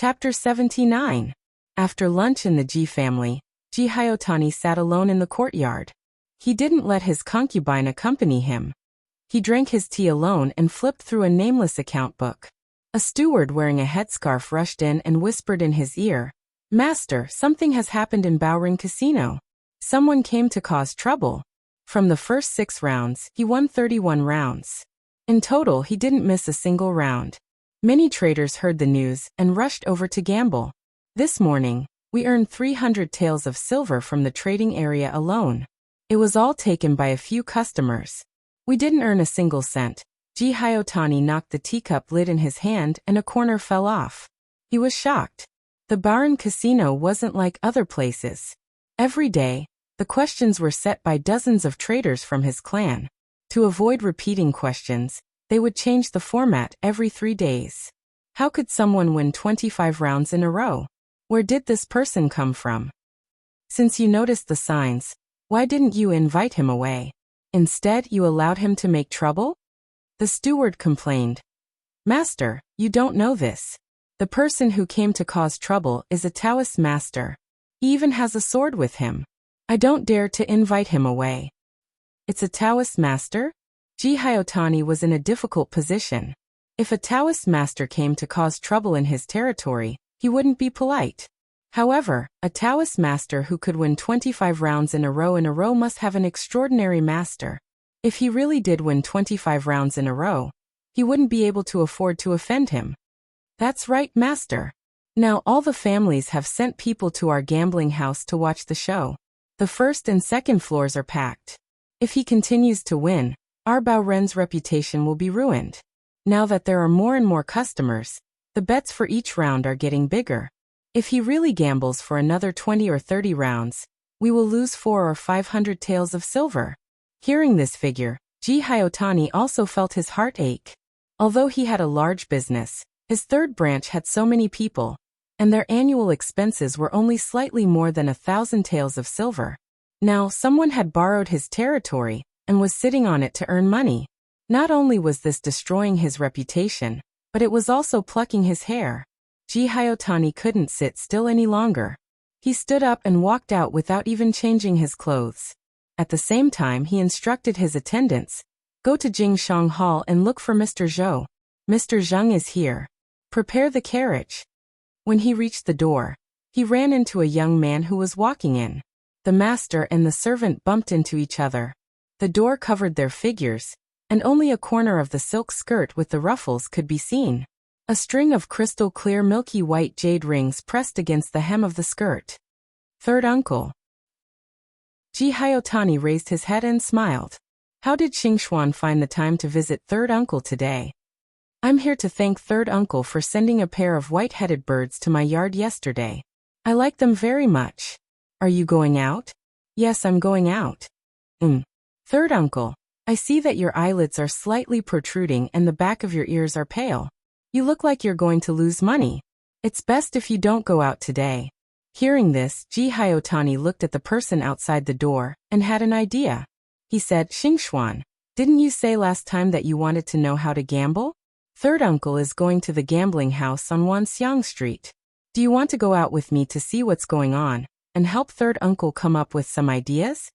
Chapter 79. After lunch in the Ji family, Ji Hyotani sat alone in the courtyard. He didn't let his concubine accompany him. He drank his tea alone and flipped through a nameless account book. A steward wearing a headscarf rushed in and whispered in his ear, "Master, something has happened in Baoring Casino. Someone came to cause trouble." From the first 6 rounds, he won 31 rounds. In total, he didn't miss a single round. Many traders heard the news and rushed over to gamble. This morning, we earned 300 taels of silver from the trading area alone. It was all taken by a few customers. We didn't earn a single cent. Ji Hyotani knocked the teacup lid in his hand and a corner fell off. He was shocked. The Baoring Casino wasn't like other places. Every day, the questions were set by dozens of traders from his clan. To avoid repeating questions, they would change the format every 3 days. How could someone win 25 rounds in a row? Where did this person come from? Since you noticed the signs, why didn't you invite him away? Instead, you allowed him to make trouble? The steward complained. "Master, you don't know this. The person who came to cause trouble is a Taoist master. He even has a sword with him. I don't dare to invite him away." It's a Taoist master? Ji Hyotani was in a difficult position. If a Taoist master came to cause trouble in his territory, he wouldn't be polite. However, a Taoist master who could win 25 rounds in a row must have an extraordinary master. If he really did win 25 rounds in a row, he wouldn't be able to afford to offend him. "That's right, master. Now all the families have sent people to our gambling house to watch the show. The first and second floors are packed. If he continues to win, our Baoren's reputation will be ruined. Now that there are more and more customers, the bets for each round are getting bigger. If he really gambles for another 20 or 30 rounds, we will lose 400 or 500 taels of silver." Hearing this figure, Ji Hyotani also felt his heart ache. Although he had a large business, his third branch had so many people, and their annual expenses were only slightly more than 1,000 taels of silver. Now, someone had borrowed his territory and was sitting on it to earn money. Not only was this destroying his reputation, but it was also plucking his hair. Ji Hyotani couldn't sit still any longer. He stood up and walked out without even changing his clothes. At the same time, he instructed his attendants, "Go to Jingshang Hall and look for Mr. Zhou. Mr. Zheng is here. Prepare the carriage." When he reached the door, he ran into a young man who was walking in. The master and the servant bumped into each other. The door covered their figures, and only a corner of the silk skirt with the ruffles could be seen. A string of crystal-clear milky white jade rings pressed against the hem of the skirt. "Third uncle." Ji Hyotani raised his head and smiled. How did Xingxuan find the time to visit third uncle today? "I'm here to thank third uncle for sending a pair of white-headed birds to my yard yesterday. I like them very much. Are you going out?" "Yes, I'm going out." Third uncle, I see that your eyelids are slightly protruding and the back of your ears are pale. You look like you're going to lose money. It's best if you don't go out today." Hearing this, Ji Hyotani looked at the person outside the door and had an idea. He said, "Xingxuan, didn't you say last time that you wanted to know how to gamble? Third uncle is going to the gambling house on Wanxiang Street. Do you want to go out with me to see what's going on and help third uncle come up with some ideas?"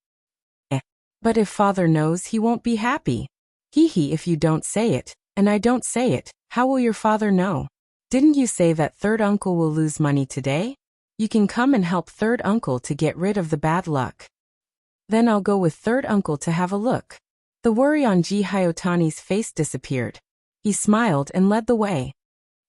"But if father knows, he won't be happy." "Hee, if you don't say it, and I don't say it, how will your father know? Didn't you say that third uncle will lose money today? You can come and help third uncle to get rid of the bad luck." "Then I'll go with third uncle to have a look." The worry on Ji Hyotani's face disappeared. He smiled and led the way.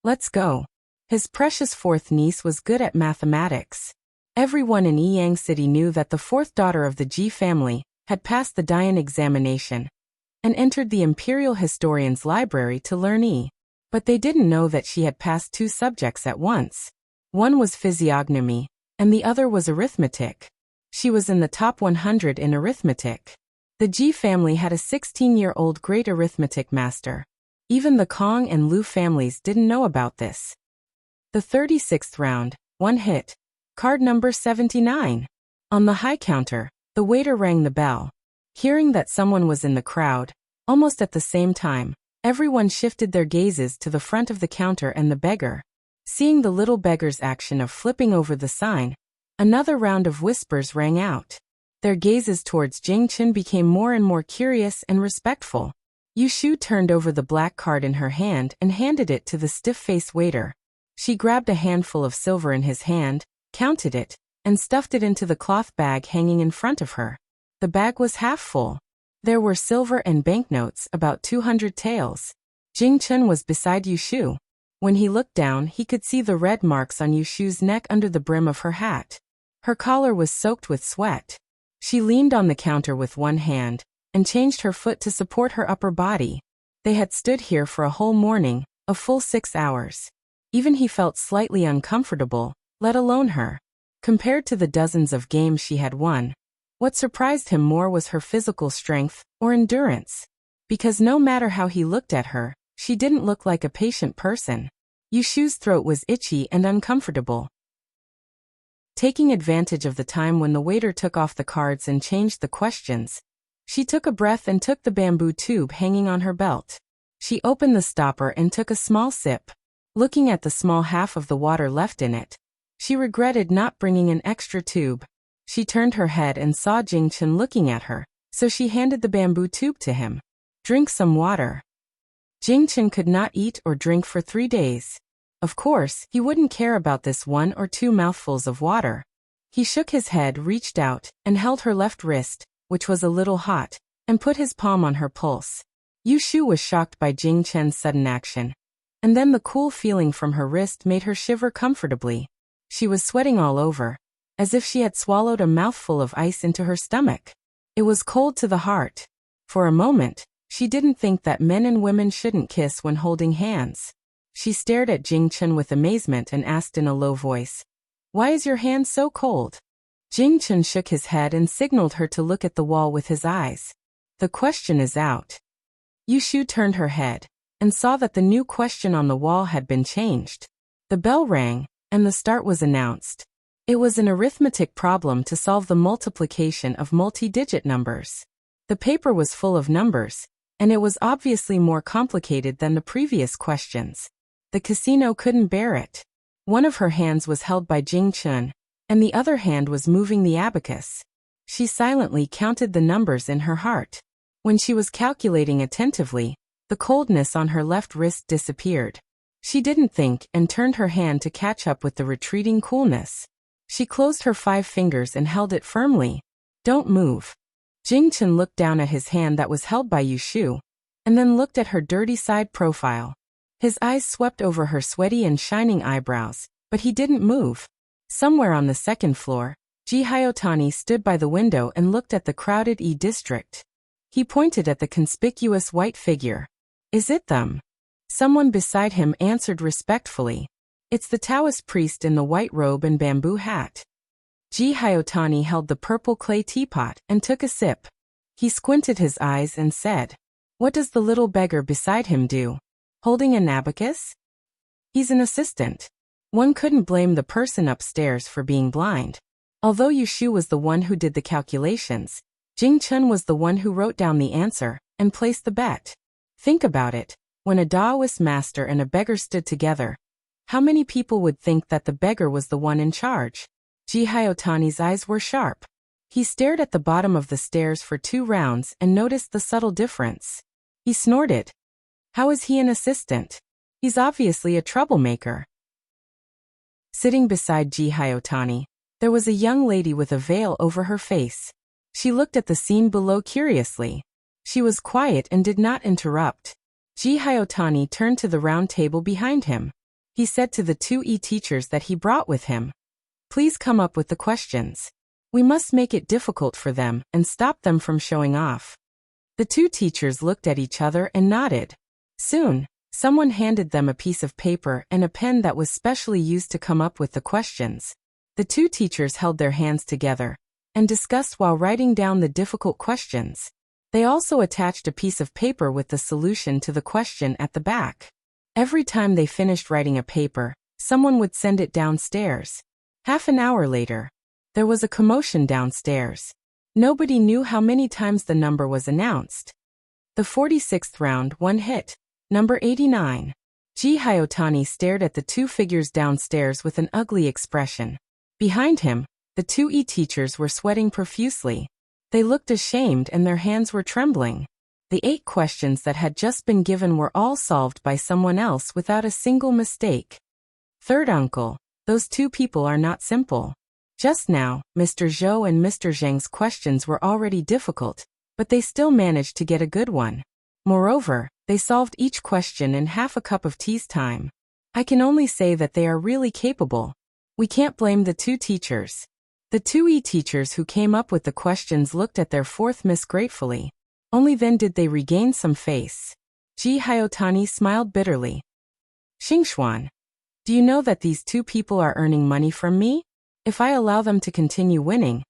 "Let's go." His precious fourth niece was good at mathematics. Everyone in Yiyang City knew that the fourth daughter of the Ji family had passed the Dian examination and entered the Imperial Historian's library to learn but they didn't know that she had passed 2 subjects at once. One was physiognomy, and the other was arithmetic. She was in the top 100 in arithmetic. The Ji family had a 16-year-old great arithmetic master. Even the Kong and Lu families didn't know about this. The 36th round, 1 hit. Card number 79. On the high counter, the waiter rang the bell. Hearing that someone was in the crowd, almost at the same time, everyone shifted their gazes to the front of the counter and the beggar. Seeing the little beggar's action of flipping over the sign, another round of whispers rang out. Their gazes towards Jing Chen became more and more curious and respectful. Yu Shu turned over the black card in her hand and handed it to the stiff-faced waiter. She grabbed a handful of silver in his hand, counted it, and stuffed it into the cloth bag hanging in front of her. The bag was half full. There were silver and banknotes, about 200 taels. Jing Chen was beside Yu Shu. When he looked down, he could see the red marks on Yu Shu's neck under the brim of her hat. Her collar was soaked with sweat. She leaned on the counter with one hand and changed her foot to support her upper body. They had stood here for a whole morning, a full 6 hours. Even he felt slightly uncomfortable, let alone her. Compared to the dozens of games she had won, what surprised him more was her physical strength or endurance. Because no matter how he looked at her, she didn't look like a patient person. Yu Shu's throat was itchy and uncomfortable. Taking advantage of the time when the waiter took off the cards and changed the questions, she took a breath and took the bamboo tube hanging on her belt. She opened the stopper and took a small sip. Looking at the small half of the water left in it, she regretted not bringing an extra tube. She turned her head and saw Jing Chen looking at her, so she handed the bamboo tube to him. "Drink some water." Jing Chen could not eat or drink for 3 days. Of course, he wouldn't care about this 1 or 2 mouthfuls of water. He shook his head, reached out, and held her left wrist, which was a little hot, and put his palm on her pulse. Yu Shu was shocked by Jing Chen's sudden action. And then the cool feeling from her wrist made her shiver comfortably. She was sweating all over, as if she had swallowed a mouthful of ice into her stomach. It was cold to the heart. For a moment, she didn't think that men and women shouldn't kiss when holding hands. She stared at Jing Chen with amazement and asked in a low voice, "Why is your hand so cold?" Jing Chen shook his head and signaled her to look at the wall with his eyes. "The question is out." Yu Shu turned her head and saw that the new question on the wall had been changed. The bell rang, and the start was announced. It was an arithmetic problem to solve the multiplication of multi-digit numbers. The paper was full of numbers, and it was obviously more complicated than the previous questions. The casino couldn't bear it. One of her hands was held by Jing Chen, and the other hand was moving the abacus. She silently counted the numbers in her heart. When she was calculating attentively, the coldness on her left wrist disappeared. She didn't think and turned her hand to catch up with the retreating coolness. She closed her 5 fingers and held it firmly. "Don't move." Jing Chen looked down at his hand that was held by Yu Shu, and then looked at her dirty side profile. His eyes swept over her sweaty and shining eyebrows, but he didn't move. Somewhere on the second floor, Ji Hyotani stood by the window and looked at the crowded district. He pointed at the conspicuous white figure. "Is it them?" Someone beside him answered respectfully. "It's the Taoist priest in the white robe and bamboo hat." Ji Hyotani held the purple clay teapot and took a sip. He squinted his eyes and said, "What does the little beggar beside him do? Holding an abacus?" "He's an assistant." One couldn't blame the person upstairs for being blind. Although Yu Shu was the one who did the calculations, Jing Chen was the one who wrote down the answer and placed the bet. Think about it, when a Taoist master and a beggar stood together, how many people would think that the beggar was the one in charge? Ji Hyotani's eyes were sharp. He stared at the bottom of the stairs for 2 rounds and noticed the subtle difference. He snorted. How is he an assistant? He's obviously a troublemaker. Sitting beside Ji Hyotani, there was a young lady with a veil over her face. She looked at the scene below curiously. She was quiet and did not interrupt. Ji Hyotani turned to the round table behind him. He said to the 2 teachers that he brought with him, "Please come up with the questions. We must make it difficult for them and stop them from showing off." The 2 teachers looked at each other and nodded. Soon, someone handed them a piece of paper and a pen that was specially used to come up with the questions. The 2 teachers held their hands together and discussed while writing down the difficult questions. They also attached a piece of paper with the solution to the question at the back. Every time they finished writing a paper, someone would send it downstairs. Half an hour later, there was a commotion downstairs. Nobody knew how many times the number was announced. The 46th round, 1 hit. Number 89. Ji Hyotani stared at the two figures downstairs with an ugly expression. Behind him, the two teachers were sweating profusely. They looked ashamed and their hands were trembling. The 8 questions that had just been given were all solved by someone else without a single mistake. Third uncle, those two people are not simple. Just now, Mr. Zhou and Mr. Zheng's questions were already difficult, but they still managed to get a good one. Moreover, they solved each question in half a cup of tea's time. I can only say that they are really capable. We can't blame the two teachers. The two teachers who came up with the questions looked at their fourth miss gratefully. Only then did they regain some face. Ji Hyotani smiled bitterly. Xingxuan, do you know that these two people are earning money from me? If I allow them to continue winning,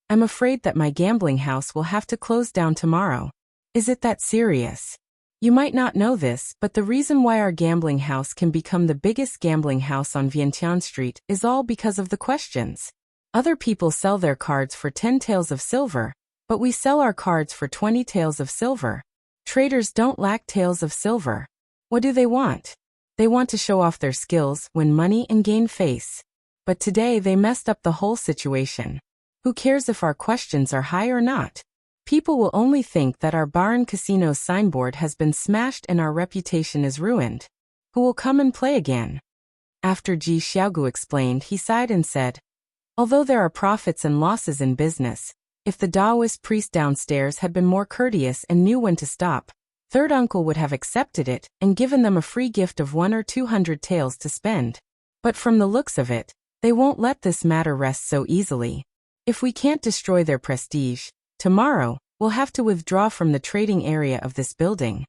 I'm afraid that my gambling house will have to close down tomorrow. Is it that serious? You might not know this, but the reason why our gambling house can become the biggest gambling house on Vientiane Street is all because of the questions. Other people sell their cards for 10 taels of silver, but we sell our cards for 20 taels of silver. Traders don't lack taels of silver. What do they want? They want to show off their skills, win money and gain face. But today they messed up the whole situation. Who cares if our questions are high or not? People will only think that our Baron Casino's signboard has been smashed and our reputation is ruined. Who will come and play again? After Ji Xiaogu explained, he sighed and said, although there are profits and losses in business, if the Taoist priest downstairs had been more courteous and knew when to stop, third uncle would have accepted it and given them a free gift of 100 or 200 taels to spend. But from the looks of it, they won't let this matter rest so easily. If we can't destroy their prestige, tomorrow, we'll have to withdraw from the trading area of this building.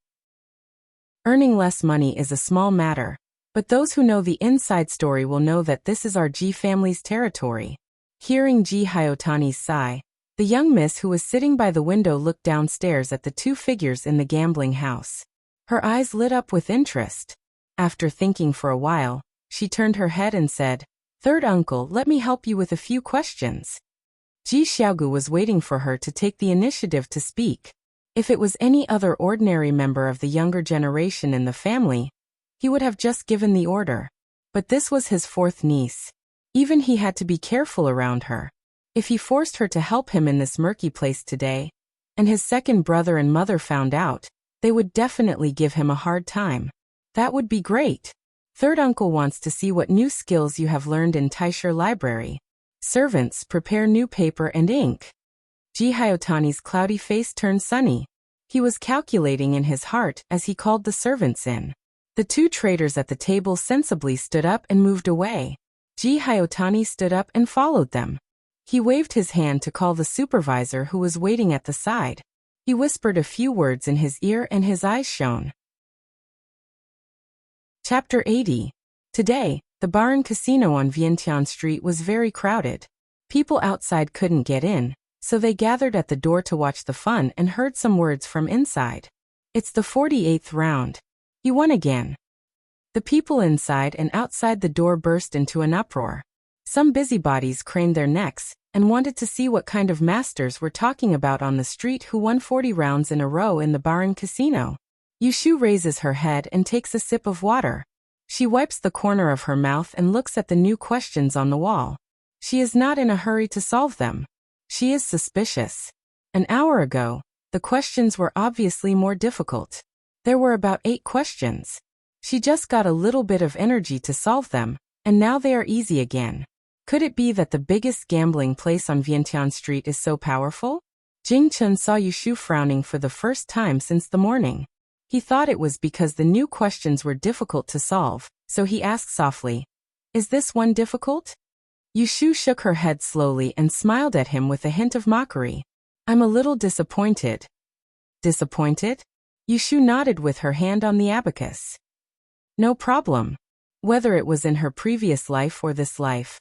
Earning less money is a small matter, but those who know the inside story will know that this is our Ji family's territory. Hearing Ji Hyotani's sigh, the young miss who was sitting by the window looked downstairs at the two figures in the gambling house. Her eyes lit up with interest. After thinking for a while, she turned her head and said, "Third uncle, let me help you with a few questions." Ji Xiaogu was waiting for her to take the initiative to speak. If it was any other ordinary member of the younger generation in the family, he would have just given the order. But this was his fourth niece. Even he had to be careful around her. If he forced her to help him in this murky place today, and his second brother and mother found out, they would definitely give him a hard time. That would be great. Third uncle wants to see what new skills you have learned in Taisher Library. Servants, prepare new paper and ink. Ji Hyotani's cloudy face turned sunny. He was calculating in his heart as he called the servants in. The two traders at the table sensibly stood up and moved away. Ji Hyotani stood up and followed them. He waved his hand to call the supervisor who was waiting at the side. He whispered a few words in his ear and his eyes shone. Chapter 80. Today, the Baron Casino on Vientiane Street was very crowded. People outside couldn't get in, so they gathered at the door to watch the fun and heard some words from inside. It's the 48th round. He won again. The people inside and outside the door burst into an uproar. Some busybodies craned their necks and wanted to see what kind of masters were talking about on the street who won 40 rounds in a row in the Baron Casino. Yushu raises her head and takes a sip of water. She wipes the corner of her mouth and looks at the new questions on the wall. She is not in a hurry to solve them. She is suspicious. An hour ago, the questions were obviously more difficult. There were about 8 questions. She just got a little bit of energy to solve them, and now they are easy again. Could it be that the biggest gambling place on Vientiane Street is so powerful? Jing Chun saw Yushu frowning for the first time since the morning. He thought it was because the new questions were difficult to solve, so he asked softly, "Is this one difficult?" Yushu shook her head slowly and smiled at him with a hint of mockery. "I'm a little disappointed." Disappointed? Yushu nodded with her hand on the abacus. No problem. Whether it was in her previous life or this life,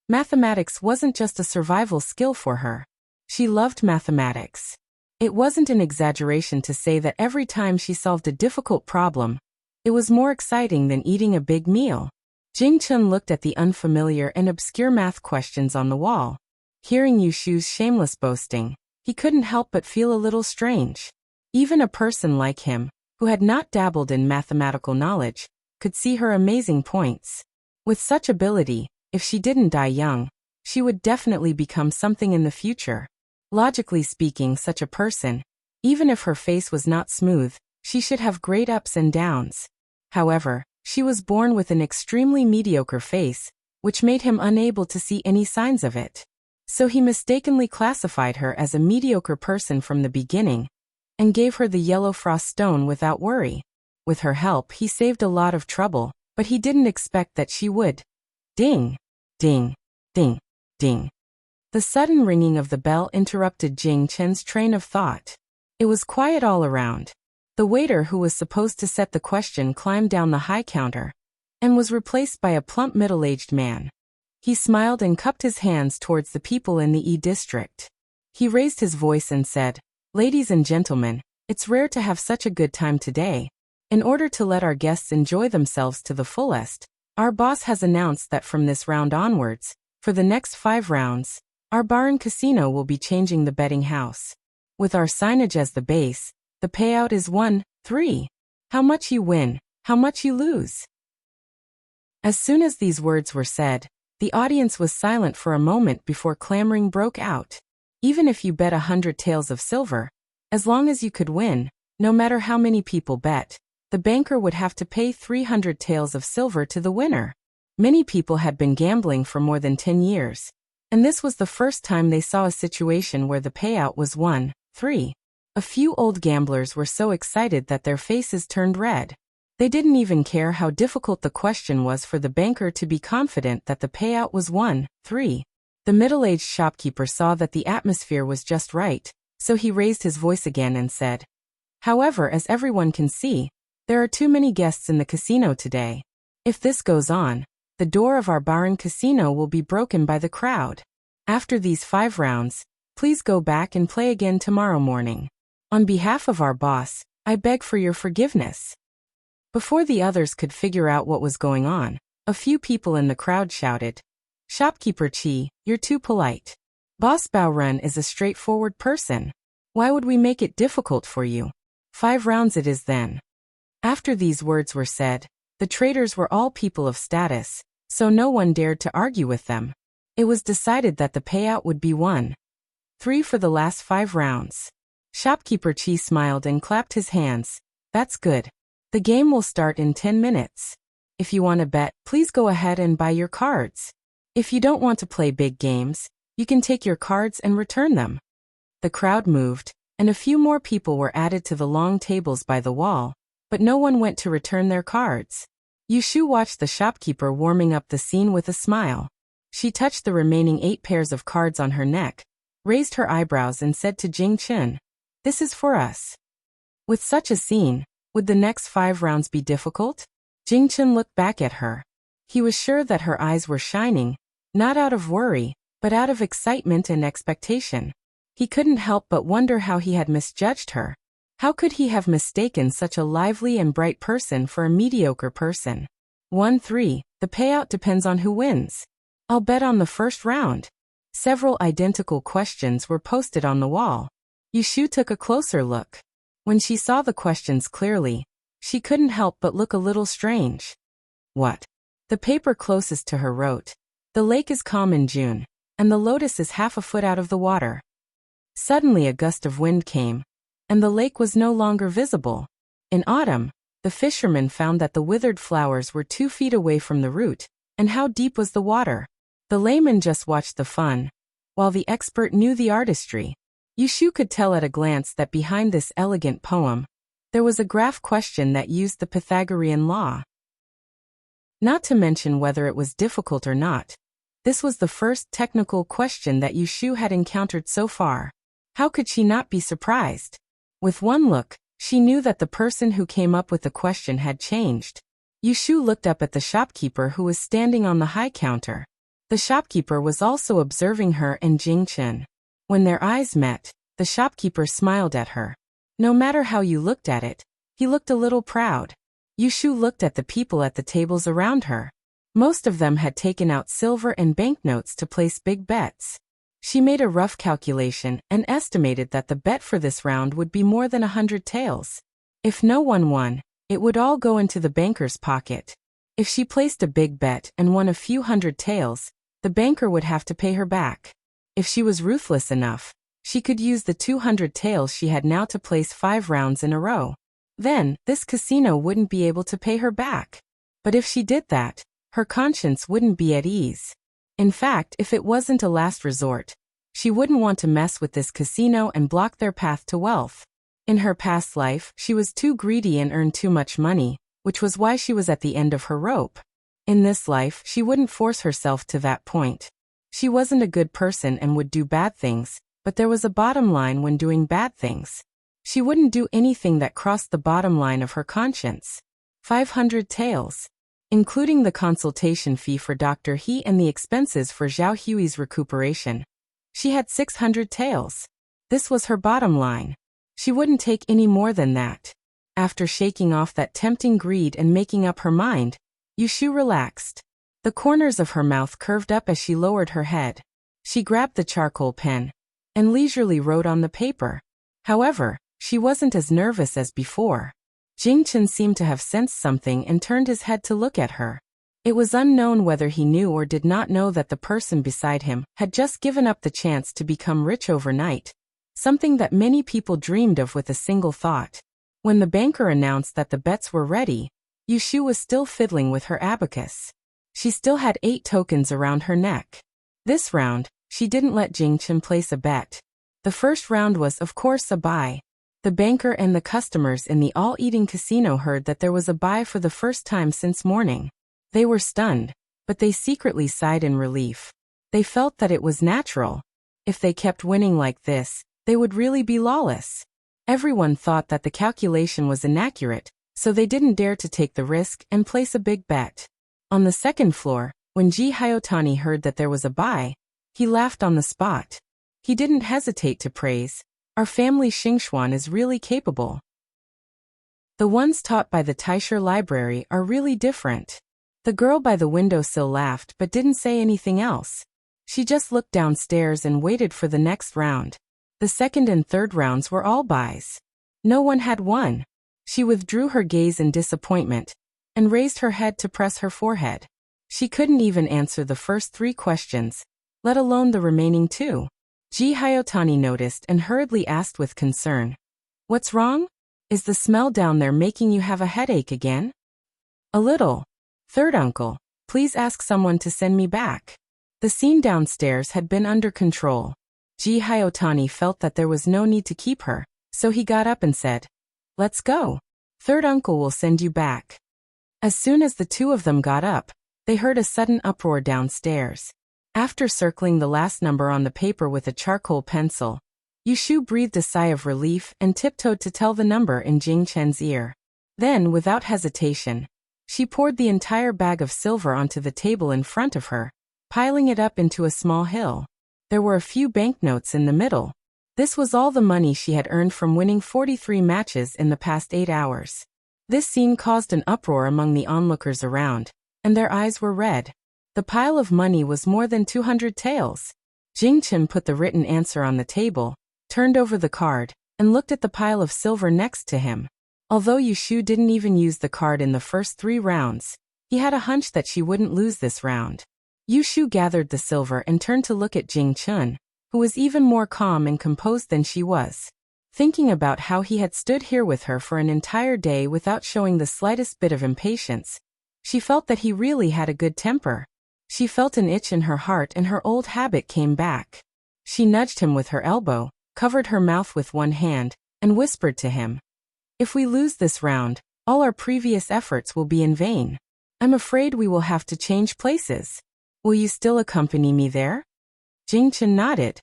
mathematics wasn't just a survival skill for her. She loved mathematics. It wasn't an exaggeration to say that every time she solved a difficult problem, it was more exciting than eating a big meal. Jing Chun looked at the unfamiliar and obscure math questions on the wall. Hearing Yushu's shameless boasting, he couldn't help but feel a little strange. Even a person like him, who had not dabbled in mathematical knowledge, could see her amazing points. With such ability, if she didn't die young, she would definitely become something in the future. Logically speaking, such a person, even if her face was not smooth, she should have great ups and downs. However, she was born with an extremely mediocre face, which made him unable to see any signs of it. So he mistakenly classified her as a mediocre person from the beginning, and gave her the yellow frost stone without worry. With her help, he saved a lot of trouble, but he didn't expect that she would. Ding! Ding! Ding! Ding! The sudden ringing of the bell interrupted Jing Chen's train of thought. It was quiet all around. The waiter who was supposed to set the question climbed down the high counter, and was replaced by a plump middle-aged man. He smiled and cupped his hands towards the people in the E-district. He raised his voice and said, "Ladies and gentlemen, it's rare to have such a good time today. In order to let our guests enjoy themselves to the fullest, our boss has announced that from this round onwards, for the next 5 rounds, our bar and casino will be changing the betting house. With our signage as the base, the payout is 1-3. How much you win, how much you lose." As soon as these words were said, the audience was silent for a moment before clamoring broke out. Even if you bet 100 taels of silver, as long as you could win, no matter how many people bet, the banker would have to pay 300 taels of silver to the winner. Many people had been gambling for more than 10 years, and this was the first time they saw a situation where the payout was 1-3. A few old gamblers were so excited that their faces turned red. They didn't even care how difficult the question was for the banker to be confident that the payout was 1-3. The middle-aged shopkeeper saw that the atmosphere was just right, so he raised his voice again and said, "However, as everyone can see, there are too many guests in the casino today. If this goes on, the door of our bar and casino will be broken by the crowd. After these 5 rounds, please go back and play again tomorrow morning. On behalf of our boss, I beg for your forgiveness." Before the others could figure out what was going on, a few people in the crowd shouted, "Shopkeeper Chi, you're too polite. Boss Bao Ren is a straightforward person. Why would we make it difficult for you? 5 rounds it is then." After these words were said, the traders were all people of status, so no one dared to argue with them. It was decided that the payout would be 1-3 for the last 5 rounds. Shopkeeper Chi smiled and clapped his hands. "That's good. The game will start in 10 minutes. If you want to bet, please go ahead and buy your cards. If you don't want to play big games, you can take your cards and return them." The crowd moved, and a few more people were added to the long tables by the wall, but no one went to return their cards. Yushu watched the shopkeeper warming up the scene with a smile. She touched the remaining 8 pairs of cards on her neck, raised her eyebrows and said to Jing Chen, "This is for us." With such a scene, would the next 5 rounds be difficult? Jing Chen looked back at her. He was sure that her eyes were shining, not out of worry, but out of excitement and expectation. He couldn't help but wonder how he had misjudged her. How could he have mistaken such a lively and bright person for a mediocre person? 1-3, the payout depends on who wins. I'll bet on the first round. Several identical questions were posted on the wall. Yushu took a closer look. When she saw the questions clearly, she couldn't help but look a little strange. What? The paper closest to her wrote, "The lake is calm in June, and the lotus is half a foot out of the water." Suddenly a gust of wind came, and the lake was no longer visible. In autumn, the fishermen found that the withered flowers were 2 feet away from the root, and how deep was the water? The layman just watched the fun, while the expert knew the artistry. Yushu could tell at a glance that behind this elegant poem, there was a graph question that used the Pythagorean law. Not to mention whether it was difficult or not, this was the first technical question that Yushu had encountered so far. How could she not be surprised? With one look, she knew that the person who came up with the question had changed. Yushu looked up at the shopkeeper who was standing on the high counter. The shopkeeper was also observing her and Jing Chen. When their eyes met, the shopkeeper smiled at her. No matter how you looked at it, he looked a little proud. Yushu looked at the people at the tables around her. Most of them had taken out silver and banknotes to place big bets. She made a rough calculation and estimated that the bet for this round would be more than 100 taels. If no one won, It would all go into the banker's pocket. If she placed a big bet and won a few hundred taels, the banker would have to pay her back. If she was ruthless enough, she could use the 200 taels she had now to place 5 rounds in a row. Then, this casino wouldn't be able to pay her back. But if she did that, her conscience wouldn't be at ease. In fact, if it wasn't a last resort, she wouldn't want to mess with this casino and block their path to wealth. In her past life, she was too greedy and earned too much money, which was why she was at the end of her rope. In this life, she wouldn't force herself to that point. She wasn't a good person and would do bad things, but there was a bottom line when doing bad things. She wouldn't do anything that crossed the bottom line of her conscience. 500 taels. Including the consultation fee for Dr. He and the expenses for Zhao Hui's recuperation. She had 600 taels. This was her bottom line. She wouldn't take any more than that. After shaking off that tempting greed and making up her mind, Yushu relaxed. The corners of her mouth curved up as she lowered her head. She grabbed the charcoal pen and leisurely wrote on the paper. However, she wasn't as nervous as before. Jingchen seemed to have sensed something and turned his head to look at her. It was unknown whether he knew or did not know that the person beside him had just given up the chance to become rich overnight, something that many people dreamed of with a single thought. When the banker announced that the bets were ready, Yushu was still fiddling with her abacus. She still had 8 tokens around her neck. This round, she didn't let Jingchen place a bet. The first round was, of course, a buy. The banker and the customers in the all-eating casino heard that there was a buy for the first time since morning. They were stunned, but they secretly sighed in relief. They felt that it was natural. If they kept winning like this, they would really be lawless. Everyone thought that the calculation was inaccurate, so they didn't dare to take the risk and place a big bet. On the second floor, when Ji Hyotani heard that there was a buy, he laughed on the spot. He didn't hesitate to praise, "Our family Xingxuan is really capable. The ones taught by the Taisher Library are really different." The girl by the windowsill laughed but didn't say anything else. She just looked downstairs and waited for the next round. The second and third rounds were all buys. No one had won. She withdrew her gaze in disappointment and raised her head to press her forehead. She couldn't even answer the first 3 questions, let alone the remaining 2. Ji Hyotani noticed and hurriedly asked with concern, "What's wrong? Is the smell down there making you have a headache again?" "A little. Third uncle, please ask someone to send me back." The scene downstairs had been under control. Ji Hyotani felt that there was no need to keep her, so he got up and said, "Let's go. Third uncle will send you back." As soon as the 2 of them got up, they heard a sudden uproar downstairs. After circling the last number on the paper with a charcoal pencil, Yushu breathed a sigh of relief and tiptoed to tell the number in Jing Chen's ear. Then, without hesitation, she poured the entire bag of silver onto the table in front of her, piling it up into a small hill. There were a few banknotes in the middle. This was all the money she had earned from winning 43 matches in the past 8 hours. This scene caused an uproar among the onlookers around, and their eyes were red. The pile of money was more than 200 taels. Jingchen put the written answer on the table, turned over the card, and looked at the pile of silver next to him. Although Yushu didn't even use the card in the first 3 rounds, he had a hunch that she wouldn't lose this round. Yushu gathered the silver and turned to look at Jingchen, who was even more calm and composed than she was. Thinking about how he had stood here with her for an entire day without showing the slightest bit of impatience, she felt that he really had a good temper. She felt an itch in her heart and her old habit came back. She nudged him with her elbow, covered her mouth with one hand, and whispered to him, "If we lose this round, all our previous efforts will be in vain. I'm afraid we will have to change places. Will you still accompany me there?" Jingchen nodded.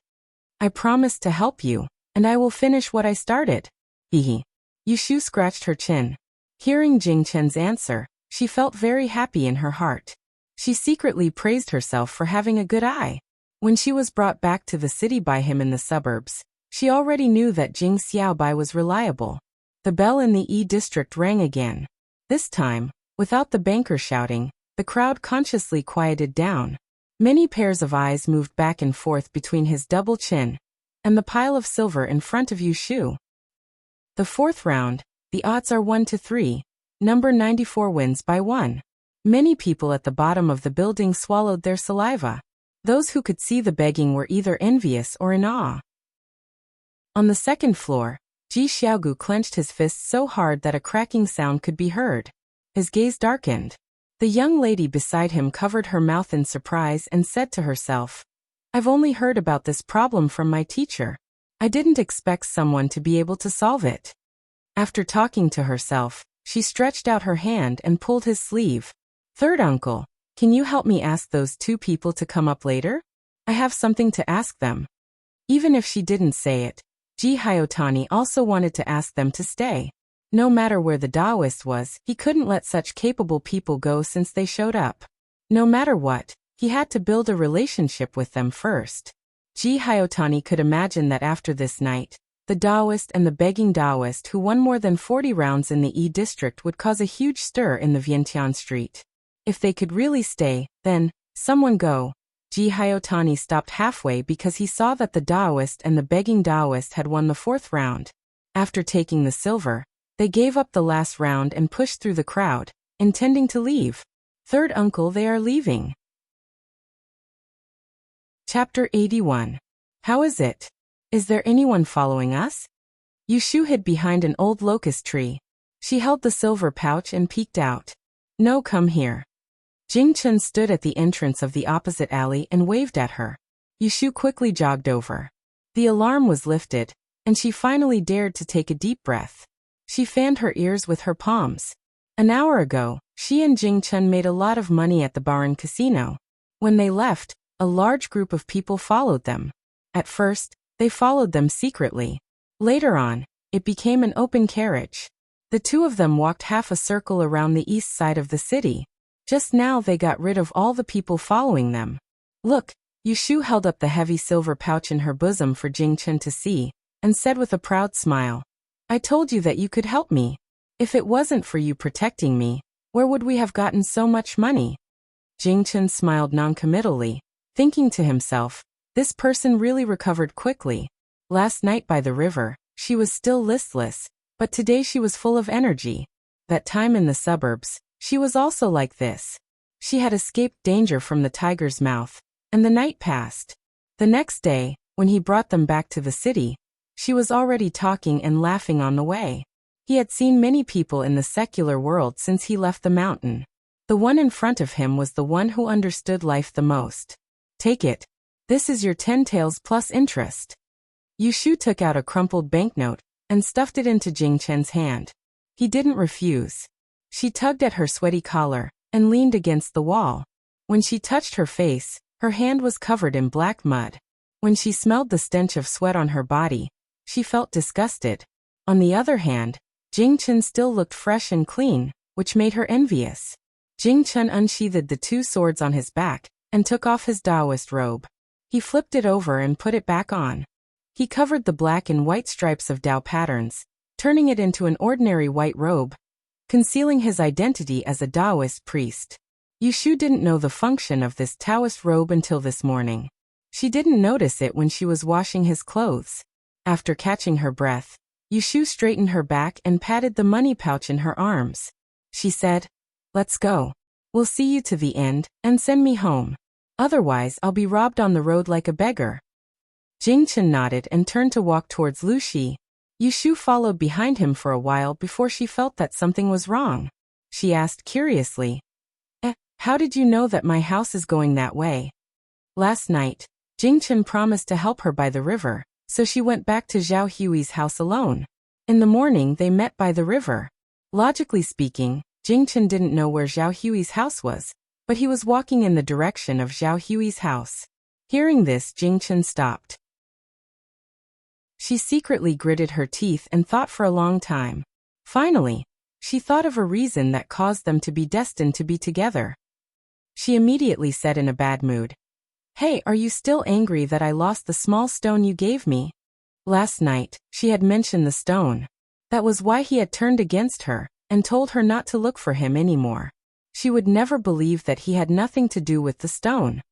"I promise to help you, and I will finish what I started." Hehe. Yushu scratched her chin. Hearing Jingchen's answer, she felt very happy in her heart. She secretly praised herself for having a good eye. When she was brought back to the city by him in the suburbs, she already knew that Jing Xiaobai was reliable. The bell in the E district rang again. This time, without the banker shouting, the crowd consciously quieted down. Many pairs of eyes moved back and forth between his double chin and the pile of silver in front of Yushu. The 4th round, the odds are 1 to 3. Number 94 wins by 1. Many people at the bottom of the building swallowed their saliva. Those who could see the begging were either envious or in awe. On the second floor, Ji Xiaogu clenched his fists so hard that a cracking sound could be heard. His gaze darkened. The young lady beside him covered her mouth in surprise and said to herself, "I've only heard about this problem from my teacher. I didn't expect someone to be able to solve it." After talking to herself, she stretched out her hand and pulled his sleeve. "Third uncle, can you help me ask those 2 people to come up later? I have something to ask them." Even if she didn't say it, Ji Hyotani also wanted to ask them to stay. No matter where the Taoist was, he couldn't let such capable people go since they showed up. No matter what, he had to build a relationship with them first. Ji Hyotani could imagine that after this night, the Taoist and the begging Taoist who won more than 40 rounds in the E district would cause a huge stir in the Vientiane street. If they could really stay, then, someone go. Ji Hyotani stopped halfway because he saw that the Taoist and the begging Taoist had won the 4th round. After taking the silver, they gave up the last round and pushed through the crowd, intending to leave. "Third uncle, they are leaving." Chapter 81. How is it? Is there anyone following us? Yushu hid behind an old locust tree. She held the silver pouch and peeked out. "No, come here." Jing Chen stood at the entrance of the opposite alley and waved at her. Yushu quickly jogged over. The alarm was lifted, and she finally dared to take a deep breath. She fanned her ears with her palms. An hour ago, she and Jing Chen made a lot of money at the Baron Casino. When they left, a large group of people followed them. At first, they followed them secretly. Later on, it became an open carriage. The 2 of them walked half a circle around the east side of the city. Just now they got rid of all the people following them. "Look," Yushu held up the heavy silver pouch in her bosom for Jing Chen to see, and said with a proud smile, "I told you that you could help me. If it wasn't for you protecting me, where would we have gotten so much money?" Jing Chen smiled noncommittally, thinking to himself, this person really recovered quickly. Last night by the river, she was still listless, but today she was full of energy. That time in the suburbs, she was also like this. She had escaped danger from the tiger's mouth, and the night passed. The next day, when he brought them back to the city, she was already talking and laughing on the way. He had seen many people in the secular world since he left the mountain. The one in front of him was the one who understood life the most. "Take it. This is your 10 taels plus interest." Yushu took out a crumpled banknote and stuffed it into Jing Chen's hand. He didn't refuse. She tugged at her sweaty collar and leaned against the wall. When she touched her face, her hand was covered in black mud. When she smelled the stench of sweat on her body, she felt disgusted. On the other hand, Jing Chen still looked fresh and clean, which made her envious. Jing Chen unsheathed the 2 swords on his back and took off his Taoist robe. He flipped it over and put it back on. He covered the black and white stripes of Tao patterns, turning it into an ordinary white robe, concealing his identity as a Taoist priest. Yushu didn't know the function of this Taoist robe until this morning. She didn't notice it when she was washing his clothes. After catching her breath, Yushu straightened her back and patted the money pouch in her arms. She said, "Let's go. We'll see you to the end, and send me home. Otherwise I'll be robbed on the road like a beggar." Jing Chen nodded and turned to walk towards Lu Shi. Yushu followed behind him for a while before she felt that something was wrong. She asked curiously, how did you know that my house is going that way?" Last night, Jing Chen promised to help her by the river, so she went back to Zhao Hui's house alone. In the morning they met by the river. Logically speaking, Jing Chen didn't know where Zhao Hui's house was, but he was walking in the direction of Zhao Hui's house. Hearing this, Jing Chen stopped. She secretly gritted her teeth and thought for a long time. Finally, she thought of a reason that caused them to be destined to be together. She immediately said in a bad mood, "Hey, are you still angry that I lost the small stone you gave me?" Last night, she had mentioned the stone. That was why he had turned against her and told her not to look for him anymore. She would never believe that he had nothing to do with the stone.